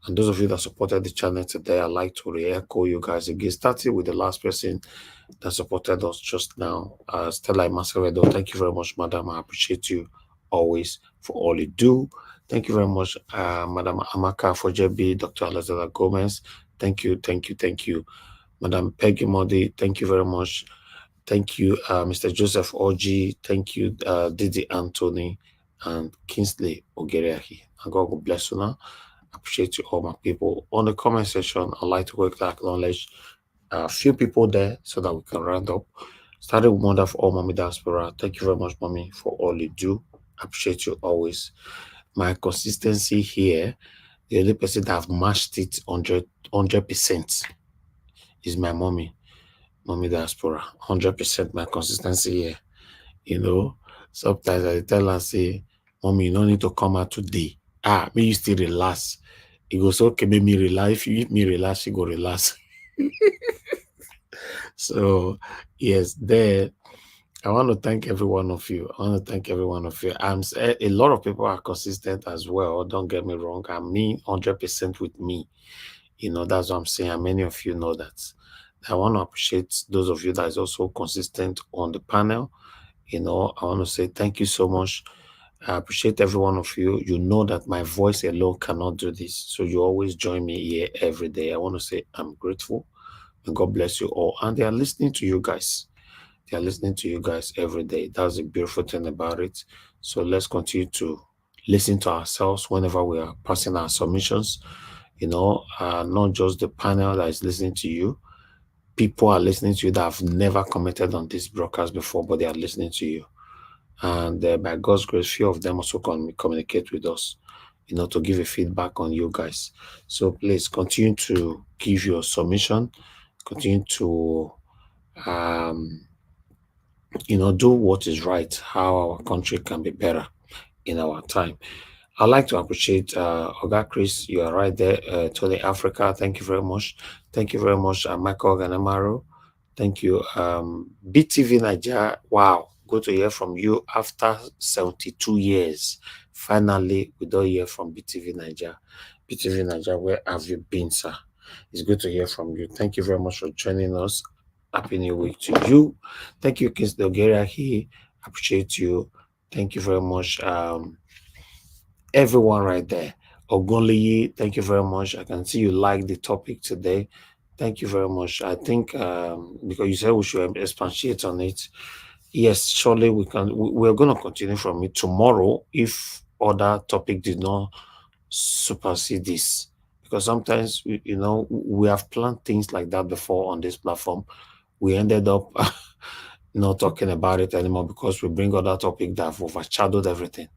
And those of you that supported the channel today, I'd like to re-echo you guys again, starting with the last person that supported us just now, Stella Masaredo. Thank you very much, Madam. I appreciate you always for all you do. Thank you very much, Madam Amaka for JB, Dr. Alexander Gomez. Thank you. Madam Peggy Modi, thank you very much. Thank you, Mr. Joseph Oji. Thank you, Didi Anthony and Kingsley Ogereahi. And God will bless you now. I appreciate you all, my people. On the comment section, I'd like to quickly acknowledge a few people there so that we can round up. Starting with Mother of all Mommy Diaspora. Thank you very much, Mommy, for all you do. I appreciate you always. My consistency here, the only person that have matched it 100% is my Mommy Diaspora. 100% my consistency here. Sometimes I tell her, say, Mommy, you don't need to come out today. Me you still relax. It goes, okay, make me relax. If you eat me relax, you go relax. So yes, there I want to thank every one of you. I want to thank every one of you. A lot of people are consistent as well. Don't get me wrong. I mean 100% with me. You know, that's what I'm saying. And many of you know that. I want to appreciate those of you that is also consistent on the panel. You know, I want to say thank you so much. I appreciate every one of you. You know that my voice alone cannot do this. So you always join me here every day. I want to say I'm grateful and God bless you all. And they are listening to you guys. They are listening to you guys every day. That's the beautiful thing about it. So let's continue to listen to ourselves whenever we are passing our submissions. You know, not just the panel that is listening to you. People are listening to you that have never commented on this broadcast before, but they are listening to you. And by God's grace, few of them also communicate with us, you know, to give a feedback on you guys. So please continue to give your submission, continue to you know, do what is right, how our country can be better in our time. I'd like to appreciate Oga Chris. You are right there. Tony Africa, thank you very much. Thank you very much, Michael Ganamaro. Thank you. BTV Nigeria, wow, good to hear from you after 72 years. Finally, we don't hear from BTV Nigeria. BTV Nigeria, where have you been, sir? It's good to hear from you. Thank you very much for joining us. Happy New Week to you. Thank you, Kins Dogeria. He appreciate you. Thank you very much. Everyone right there. Ogonliyi, thank you very much. I can see you like the topic today. Thank you very much. I think because you said we should expatiate on it. Yes, surely we can. We're going to continue from it tomorrow if other topic did not supersede this. Because sometimes, you know, we have planned things like that before on this platform. We ended up not talking about it anymore because we bring other topic that have overshadowed everything.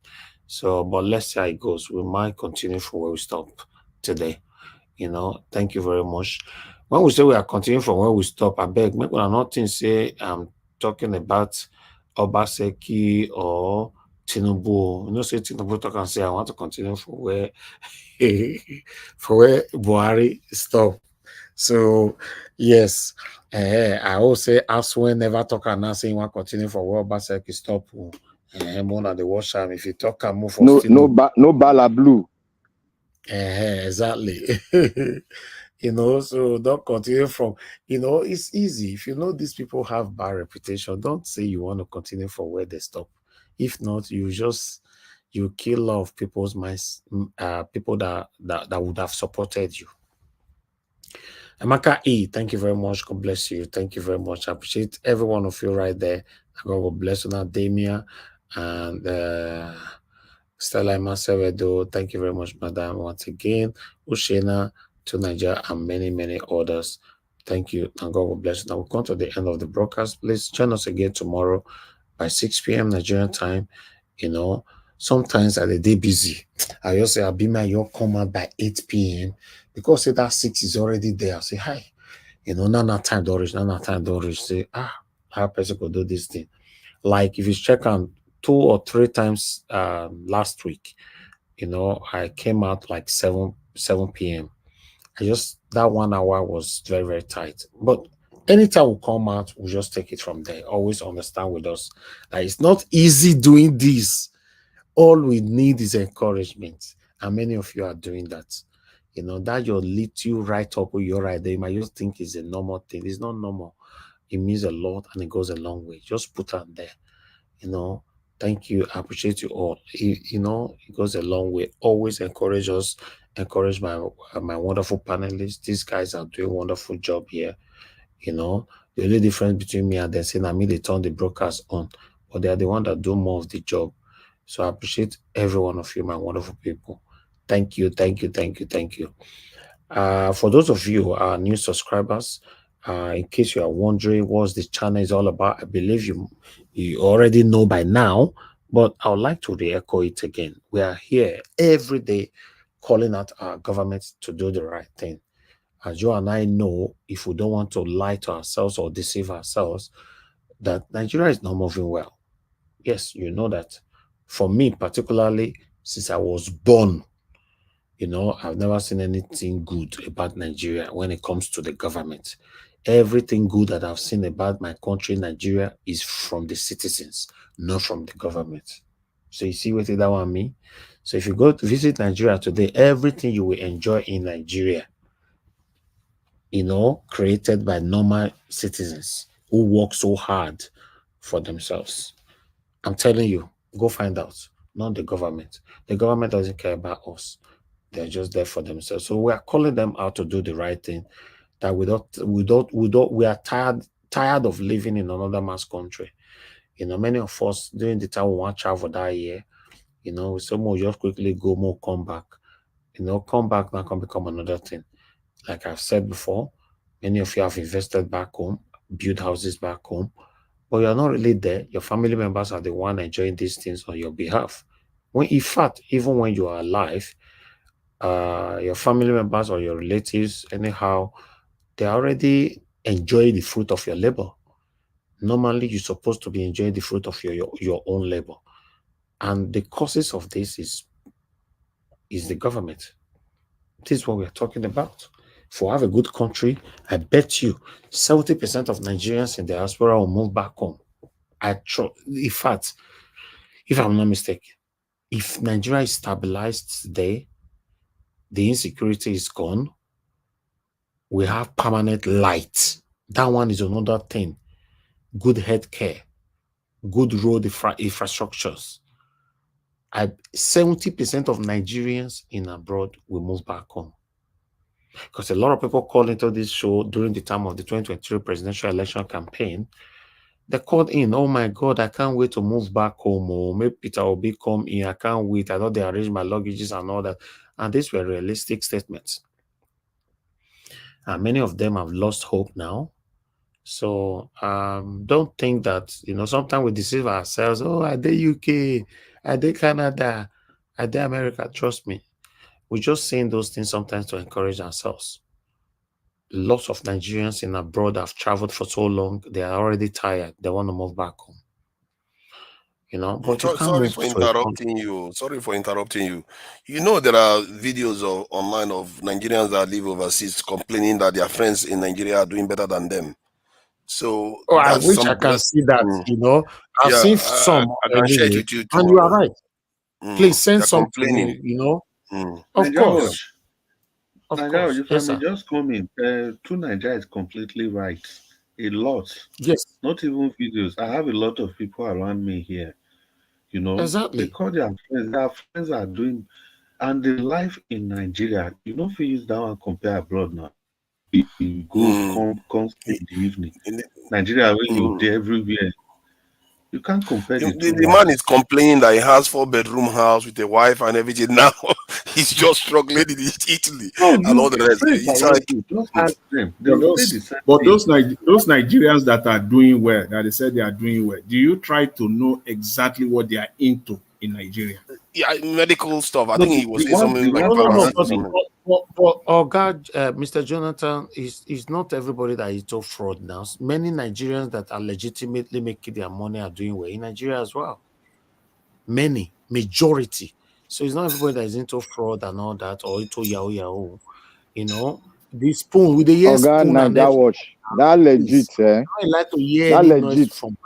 So, but let's see how it goes. We might continue from where we stop today. You know, thank you very much. When we say we are continuing from where we stop, I beg, make one nothing say I'm talking about Obaseki or Tinubu. You know, say Tinubu talk and say I want to continue from where Buhari stop. So yes, I will say Aswen never talk and now saying want continue for where Obaseki stop. More than the wash am if you talk and move for No bala blue. Exactly. You know, so don't continue from, you know, it's easy. If you know these people have bad reputation, don't say you want to continue for where they stop. If not, you kill a lot of people's minds, people that would have supported you. Amaka E, thank you very much. God bless you. Thank you very much. I appreciate every one of you right there. God will bless you now, Damia and Stella Masevedo. Thank you very much, madam. Once again, Ushena to Nigeria and many, many others. Thank you, and God will bless you. Now we'll come to the end of the broadcast. Please join us again tomorrow by 6 p.m. Nigerian time. You know, sometimes I day busy. I just say I'll be my your come out by 8 p.m. because say that 6 is already there. I say hi. You know, now time don't reach. Say how person could do this thing. Like if you check on 2 or 3 times last week, you know, I came out like 7 p.m. That 1 hour was very, very tight. But anytime we come out, we just take it from there. Always understand with us that it's not easy doing this. All we need is encouragement. And many of you are doing that. You know, that your little right up or your right there, you might just think is a normal thing. It's not normal. It means a lot and it goes a long way. Just put on there. You know, thank you. I appreciate you all. You know, it goes a long way. Always encourage us, encourage my wonderful panelists. These guys are doing a wonderful job here. You know, the only difference between me and them saying I mean they turn the broadcast on, but they are the one that do more of the job. So I appreciate every one of you, my wonderful people. Thank you, thank you, thank you, thank you. For those of you who are new subscribers, in case you are wondering what the channel is all about, I believe you already know by now, but I would like to re-echo it again. We are here every day calling out our government to do the right thing. As you and I know, if we don't want to lie to ourselves or deceive ourselves, that Nigeria is not moving well. Yes, you know that. For me, particularly, since I was born, you know, I've never seen anything good about Nigeria when it comes to the government. Everything good that I've seen about my country, Nigeria, is from the citizens, not from the government. So you see what that one mean? So if you go to visit Nigeria today, everything you will enjoy in Nigeria, created by normal citizens who work so hard for themselves. I'm telling you, go find out. Not the government. The government doesn't care about us. They're just there for themselves. So we are calling them out to do the right thing. That we are tired of living in another man's country. Many of us during the time we want to travel that year, some will just quickly go, more come back. Come back now can become another thing. Like I've said before, many of you have invested back home, built houses back home, but you're not really there. Your family members are the one enjoying these things on your behalf. In fact, even when you are alive, your family members or your relatives, anyhow, they're already enjoying the fruit of your labor. Normally, you're supposed to be enjoying the fruit of your own labor. And the causes of this is the government. This is what we're talking about. If we have a good country, I bet you 70% of Nigerians in the diaspora will move back home. In fact, if I'm not mistaken, if Nigeria is stabilized today, the insecurity is gone, we have permanent light. That one is another thing. Good health care, good road infrastructures. 70% of Nigerians in abroad will move back home. Because a lot of people called into this show during the time of the 2023 presidential election campaign. They called in, oh my God, I can't wait to move back home. Or maybe Peter Obi come in, I can't wait. I thought they arranged my luggages and all that. And these were realistic statements. And many of them have lost hope now. So don't think that, sometimes we deceive ourselves. Oh, I did UK, I did Canada, I did America. Trust me. We're just saying those things sometimes to encourage ourselves. Lots of Nigerians in abroad have traveled for so long, they are already tired. They want to move back home. But you can't Sorry move for to interrupting you. Sorry for interrupting you. There are videos online of Nigerians that live overseas complaining that their friends in Nigeria are doing better than them. So I that's wish I can see that. I've yeah, seen some I can share it anyway, with you and you are tomorrow. right. Please send They're some to complaining. me. Of course. Nigeria, if Yes, I may sir. just come in, to Nigeria is completely right. A lot. Yes. Not even videos. I have a lot of people around me here. Exactly. They call their friends. Their friends are doing, and the life in Nigeria, if you use that one compare abroad now. You go come in the evening. Nigeria, when you're there everywhere, you can't compare the two. The man is complaining that he has 4-bedroom house with a wife and everything. Now he's just struggling in Italy and all the rest. It's like, just ask them. They But will say the same those thing. those Nigerians that are doing well, that they said they are doing well, do you try to know exactly what they are into in Nigeria? Yeah, medical stuff. I No, think he was the saying something like pharmacy or something. God, Mr. Jonathan, is not everybody that is to fraud now. Many Nigerians that are legitimately making their money are doing well in Nigeria as well. Many, majority. So it's not everybody that is into fraud and all that, or into yahoo. The spoon with the yes spoon and Naija watch. That legit, I like to hear that any legit. noise from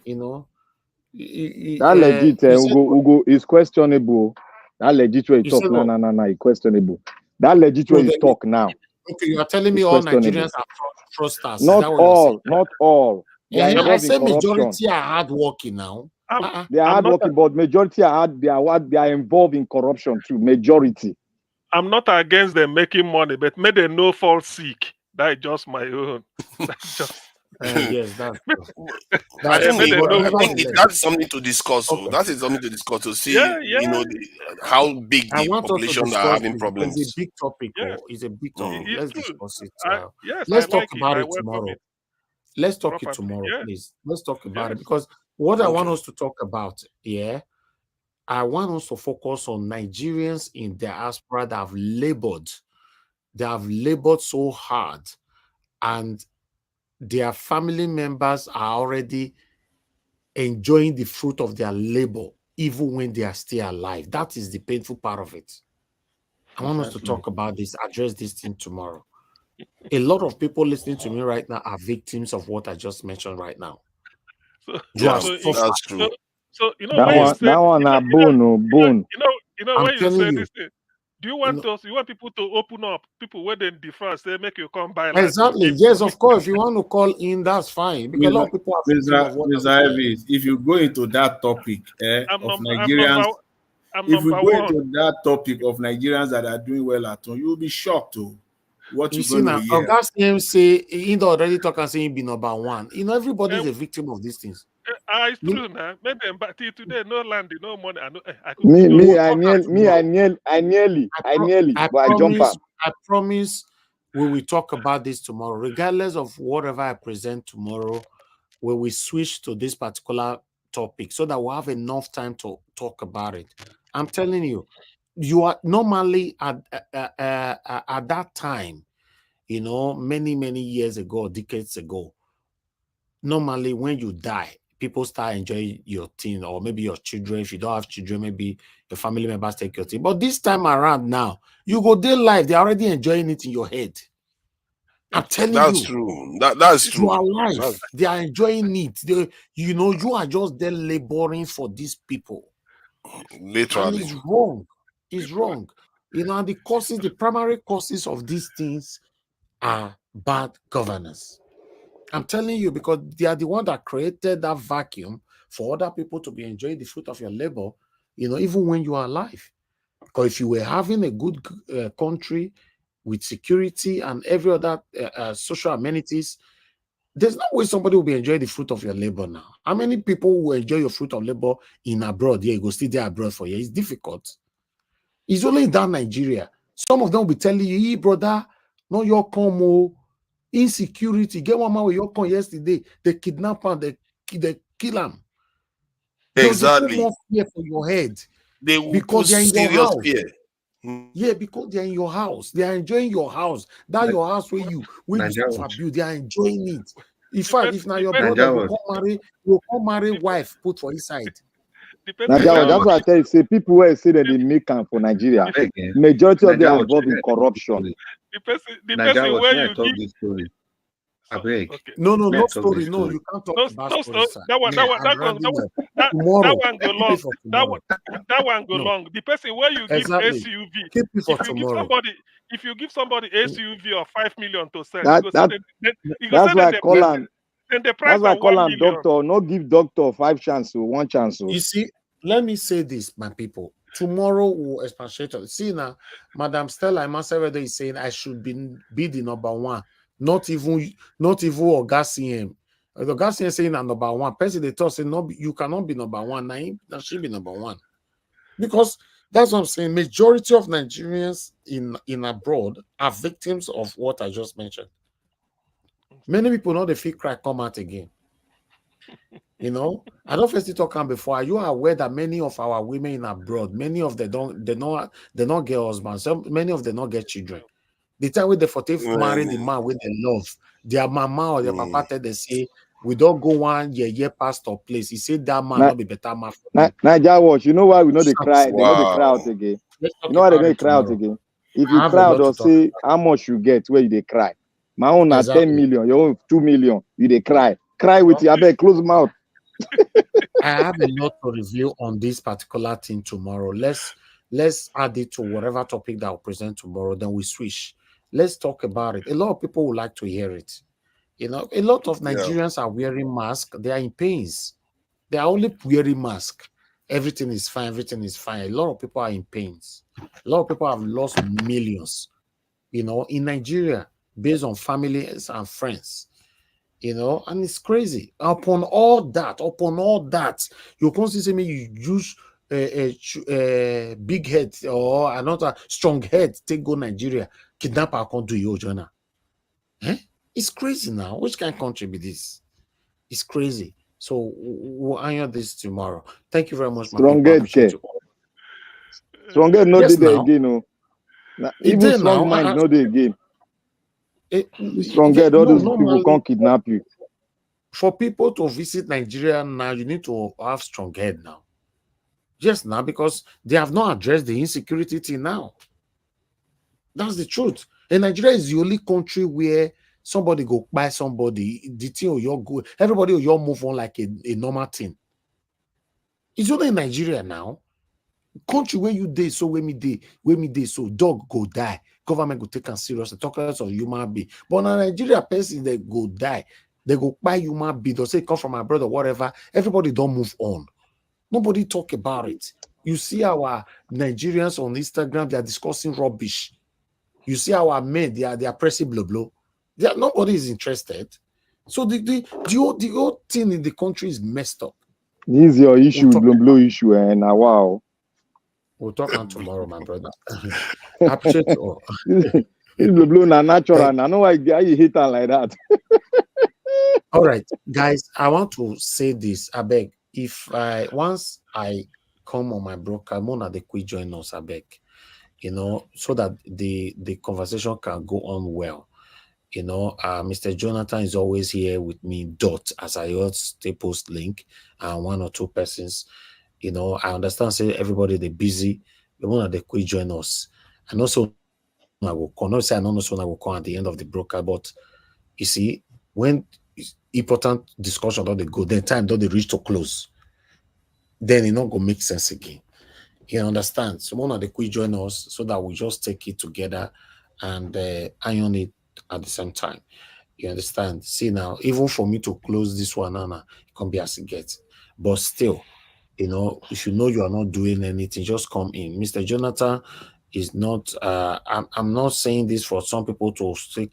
background. That legit, Ugo is questionable. That legit way he talk, no, it's questionable. That legit way he talk now. Okay, you are telling me all Nigerians are fraudsters. Not all, not all. They are involved in corruption. Majority are hardworking now. They are hardworking, but majority they are involved in corruption too. Majority. I'm not against them making money, but may they no fall sick. That's just my own. That's just yes, that's I think that's something to discuss. Okay. That is something to discuss to see, how big the population are having problems. It's a big topic. It's a big topic. Let's discuss it. Yes, let's talk about it tomorrow. Let's talk it tomorrow, please. Let's talk about it, because what I want us to talk about, I want us to focus on Nigerians in diaspora that have labored. They have labored so hard, and their family members are already enjoying the fruit of their labor, even when they are still alive. That is the painful part of it. I want us to talk about this, address this thing tomorrow. A lot of people listening to me right now are victims of what I just mentioned right now. So, You are so, that's true. so you know That when you one, say that one, a bone, oh, bone. I'm when you telling say you, this thing, do you want us? You want people to open up? People where they differ say make you come by like exactly. Yes, of course. If you want to call in, that's fine. Because a lot of people are victims of what Mr. Elvis, if you go into that topic I'm of number Nigerians, I'm if we number go one. into that topic of Nigerians that are doing well at home, you'll be shocked to what you you're see going to now. hear. Augustine say he already talk and say he be number one. Everybody is a victim of these things. It's true now. Make them back till today. No land, no money. I could Me, go. me, I nearly, but I jump out. I promise we will talk about this tomorrow, regardless of whatever I present tomorrow. We will switch to this particular topic so that we'll have enough time to talk about it. I'm telling you, you are normally at that time, many years ago, decades ago. Normally, when you die, people start enjoying your thing, or maybe your children. If you don't have children, maybe your family members take your thing. But this time around, now you go their life, they're already enjoying it in your head. I'm telling That's you. true. That's true. You are alive. They are enjoying it. You are just there laboring for these people. Literally. And it's wrong. It's wrong. The primary causes of these things are bad governance. I'm telling you, because they are the one that created that vacuum for other people to be enjoying the fruit of your labor, even when you are alive. Because if you were having a good country with security and every other social amenities, there's no way somebody will be enjoying the fruit of your labor now. How many people will enjoy your fruit of labor in abroad? Yeah, you go stay there abroad for you. It's difficult. It's only in that Nigeria. Some of them will be telling you, hey, brother, no, your come, insecurity. Get one man with your come yesterday. They kidnap him, they kill him. Exactly. They put more fear for your head. They will because put they're in your serious house. fear. Yeah, because they're in your house. They are enjoying your house. That your house where you build, they are enjoying it. In fact, if now your brother will come marry wife, put for his side. Nigeria, that's why I tell you, say people who say that they make am for Nigeria, majority of them are involved in corruption. The person where you give this story. I beg. Okay. No story. No, you can't talk about story. That one go long. That one go long. The person where you give SUV, if you give somebody SUV of 5 million to sell, that's why I call him. That's why I call him doctor. No give doctor 5 chances, 1 chance. You see, let me say this, my people. Tomorrow we'll expatiate. See now, Madam Stella Imasewede is saying I should be the number one. Not even Augustine. Augustine saying I'm number one. Person they thought say no, you cannot be number one. Now she be number one. Because that's what I'm saying. Majority of Nigerians in abroad are victims of what I just mentioned. Many people know they feel cry come out again. I don't first talk on before. Are you aware that many of our women in abroad, many of them don't get husbands, many of them don't get children. The time when they marry the man when they love, their mama or their papa tell they say, we don't go one year past our place. He said that man not be better man for me. Naija watch, you know why we know they cry? They know they cry out again. You know why they know they cry out again? If you cry out or say how much you get where they cry. My own are 10 million, your own 2 million, you they cry. Cry with your bed, close mouth. I have a lot to review on this particular thing tomorrow. Let's add it to whatever topic that I'll present tomorrow. Then we switch. Let's talk about it. A lot of people would like to hear it. A lot of Nigerians are wearing masks. They are in pains. They are only wearing masks. Everything is fine. Everything is fine. A lot of people are in pains. A lot of people have lost millions, in Nigeria based on families and friends. And it's crazy. Upon all that, you constantly say you use a big head or another strong head take go Nigeria, kidnap our country, your journal. It's crazy now. Which kind of country be this? It's crazy. So we'll answer this tomorrow. Thank you very much, my people. I appreciate you all. Strong head, not there again. Even strong mind, not there again. Strong head, all those people can't kidnap you. For people to visit Nigeria now, you need to have strong head now. Yes, now, because they have not addressed the insecurity thing now. That's the truth. And Nigeria is the only country where somebody go buy somebody, the thing or your go, everybody or your move on like a normal thing. It's only in Nigeria now. Country where you day so where me day so dog go die. Government go take them serious. Talk less of human being. But in Nigeria, person they go die. They go buy human being. They say come from my brother, whatever. Everybody don't move on. Nobody talk about it. You see our Nigerians on Instagram, they are discussing rubbish. You see our men, they are pressing blah blah. Nobody is interested. So the whole thing in the country is messed up. This is your issue, blow issue, and wow. We'll talk on tomorrow, my brother. I appreciate you all. This blow na natural. I know why you hate her like that. All right, guys, I want to say this. I beg, once I come on my broadcast, Mona they quit join us, I beg, so that the conversation can go on well. Mr. Jonathan is always here with me, as I always post link, and one or two persons. I understand, say everybody they busy, the one that they quit join us. And also, I will call, not say I don't know so I will call at the end of the broadcast, but you see, when important discussion don't they go, then time don't they reach to close, then it not go make sense again. You understand? So one of the quit join us so that we just take it together and iron it at the same time. You understand? See now, even for me to close this one, Anna, it can be as it gets. But still, if you know you are not doing anything, just come in. Mr. Jonathan is not, I'm not saying this for some people to stick,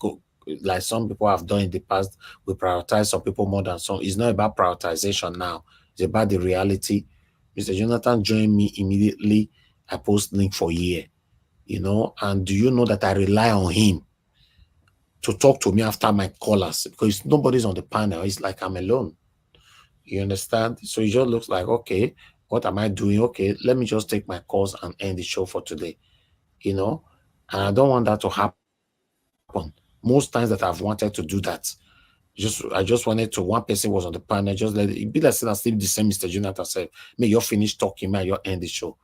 like some people have done in the past. We prioritize some people more than some. It's not about prioritization now. It's about the reality. Mr. Jonathan joined me immediately. I post link for a year, and do you know that I rely on him to talk to me after my callers, because nobody's on the panel. It's like I'm alone. You understand? So it just looks like, okay, what am I doing? Okay, let me just take my calls and end the show for today. And I don't want that to happen. Most times that I've wanted to do that, I just wanted to, one person was on the panel, just let it be like still the same Mr. Jonathan said, may you finish talking, may you end the show.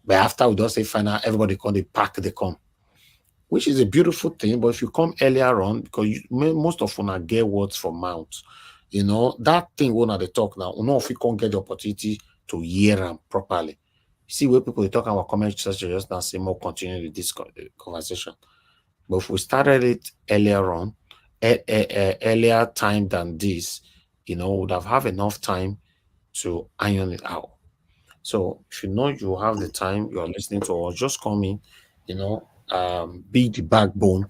But after we don't say final, everybody come, they pack, they come. Which is a beautiful thing, but if you come earlier on, because most of them get words from mouth, that thing when they talk now, if you can't get the opportunity to hear them properly. You see where people talk about comment section just now, say more continue this conversation. But if we started it earlier on, earlier time than this, would have enough time to iron it out. So if you know you have the time, you're listening to us, just come in, be the backbone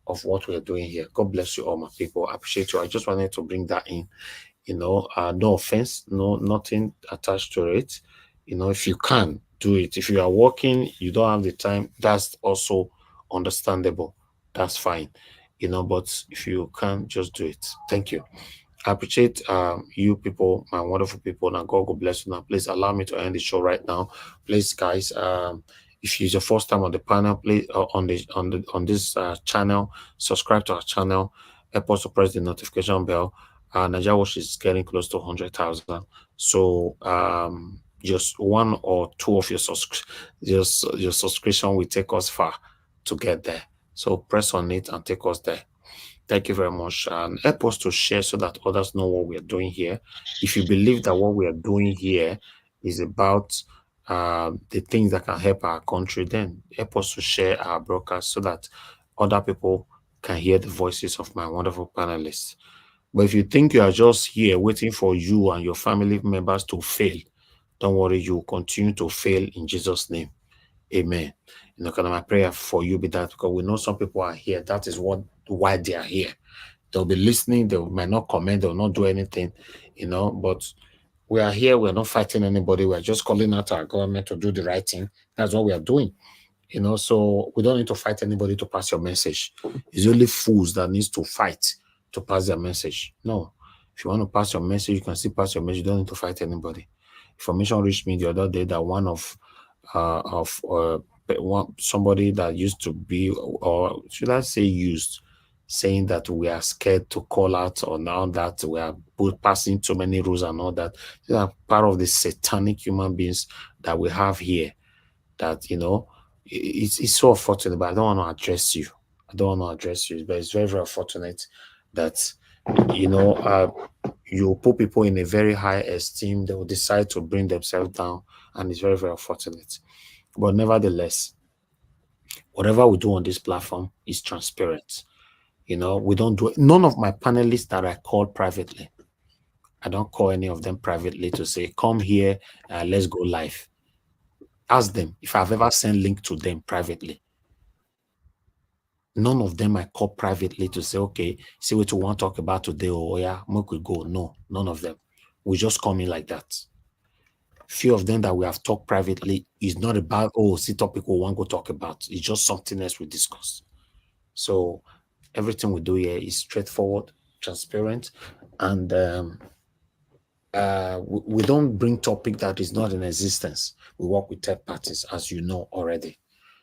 of what we're doing here. God bless you all, my people. I appreciate you. I just wanted to bring that in. No offense, nothing attached to it. If you can do it, if you are working, you don't have the time, that's also understandable. That's fine. But if you can, just do it. Thank you. I appreciate you people, my wonderful people. Now God bless you. Now please allow me to end the show right now. Please, guys, if it's your first time on the panel, please on this channel, subscribe to our channel. Help us to press the notification bell. Nigeria Watch is getting close to 100,000. So just one or two of your subscription will take us far to get there. So press on it and take us there. Thank you very much. And help us to share so that others know what we are doing here. If you believe that what we are doing here is about the things that can help our country, then help us to share our broadcast so that other people can hear the voices of my wonderful panelists. But if you think you are just here waiting for you and your family members to fail, don't worry, you will continue to fail in Jesus' name. Amen. My prayer for you be that, because we know some people are here. That is why they are here. They'll be listening. They might not comment. They'll not do anything, but we are here. We're not fighting anybody. We're just calling out our government to do the right thing. That's what we are doing. So we don't need to fight anybody to pass your message. It's only fools that needs to fight to pass their message. No. If you want to pass your message, you can still pass your message. You don't need to fight anybody. Information reached me the other day that somebody that used to be, or should I say used, saying that we are scared to call out, or now that we are passing too many rules and all that. These are part of the satanic human beings that we have here. That it's so unfortunate, but I don't want to address you. I don't want to address you, but it's very, very unfortunate that, you know, you put people in a very high esteem, they will decide to bring themselves down, and it's very, very unfortunate. But nevertheless, whatever we do on this platform is transparent. You know, we don't do it. None of my panelists that I call privately, I don't call any of them privately to say, come here, let's go live. Ask them if I've ever sent link to them privately. None of them I call privately to say, okay, see what you want to talk about today, or yeah, we could go. No, none of them. We just come in like that. Few of them that we have talked privately is not about, oh, see topic we want to talk about. It's just something else we discuss. So everything we do here is straightforward, transparent, and we don't bring topic that is not in existence. We work with third parties, as you know already.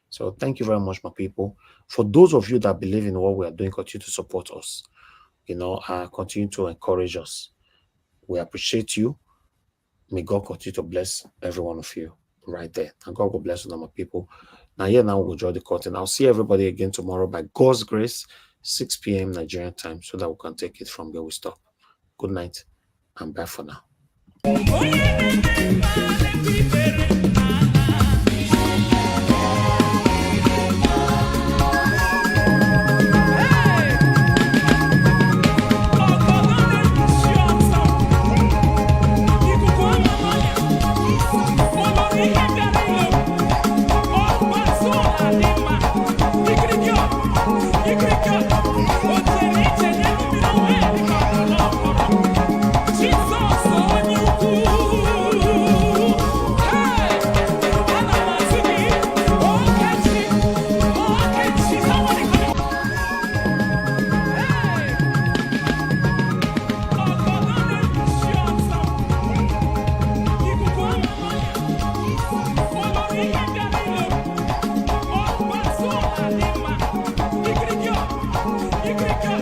So thank you very much, my people. For those of you that believe in what we are doing, continue to support us. You know, continue to encourage us. We appreciate you. May God continue to bless every one of you right there. And God will bless all my people. Now, we'll draw the curtain. I'll see everybody again tomorrow by God's grace, 6 p.m. Nigerian time, so that we can take it from where we stop. Good night and bye for now. You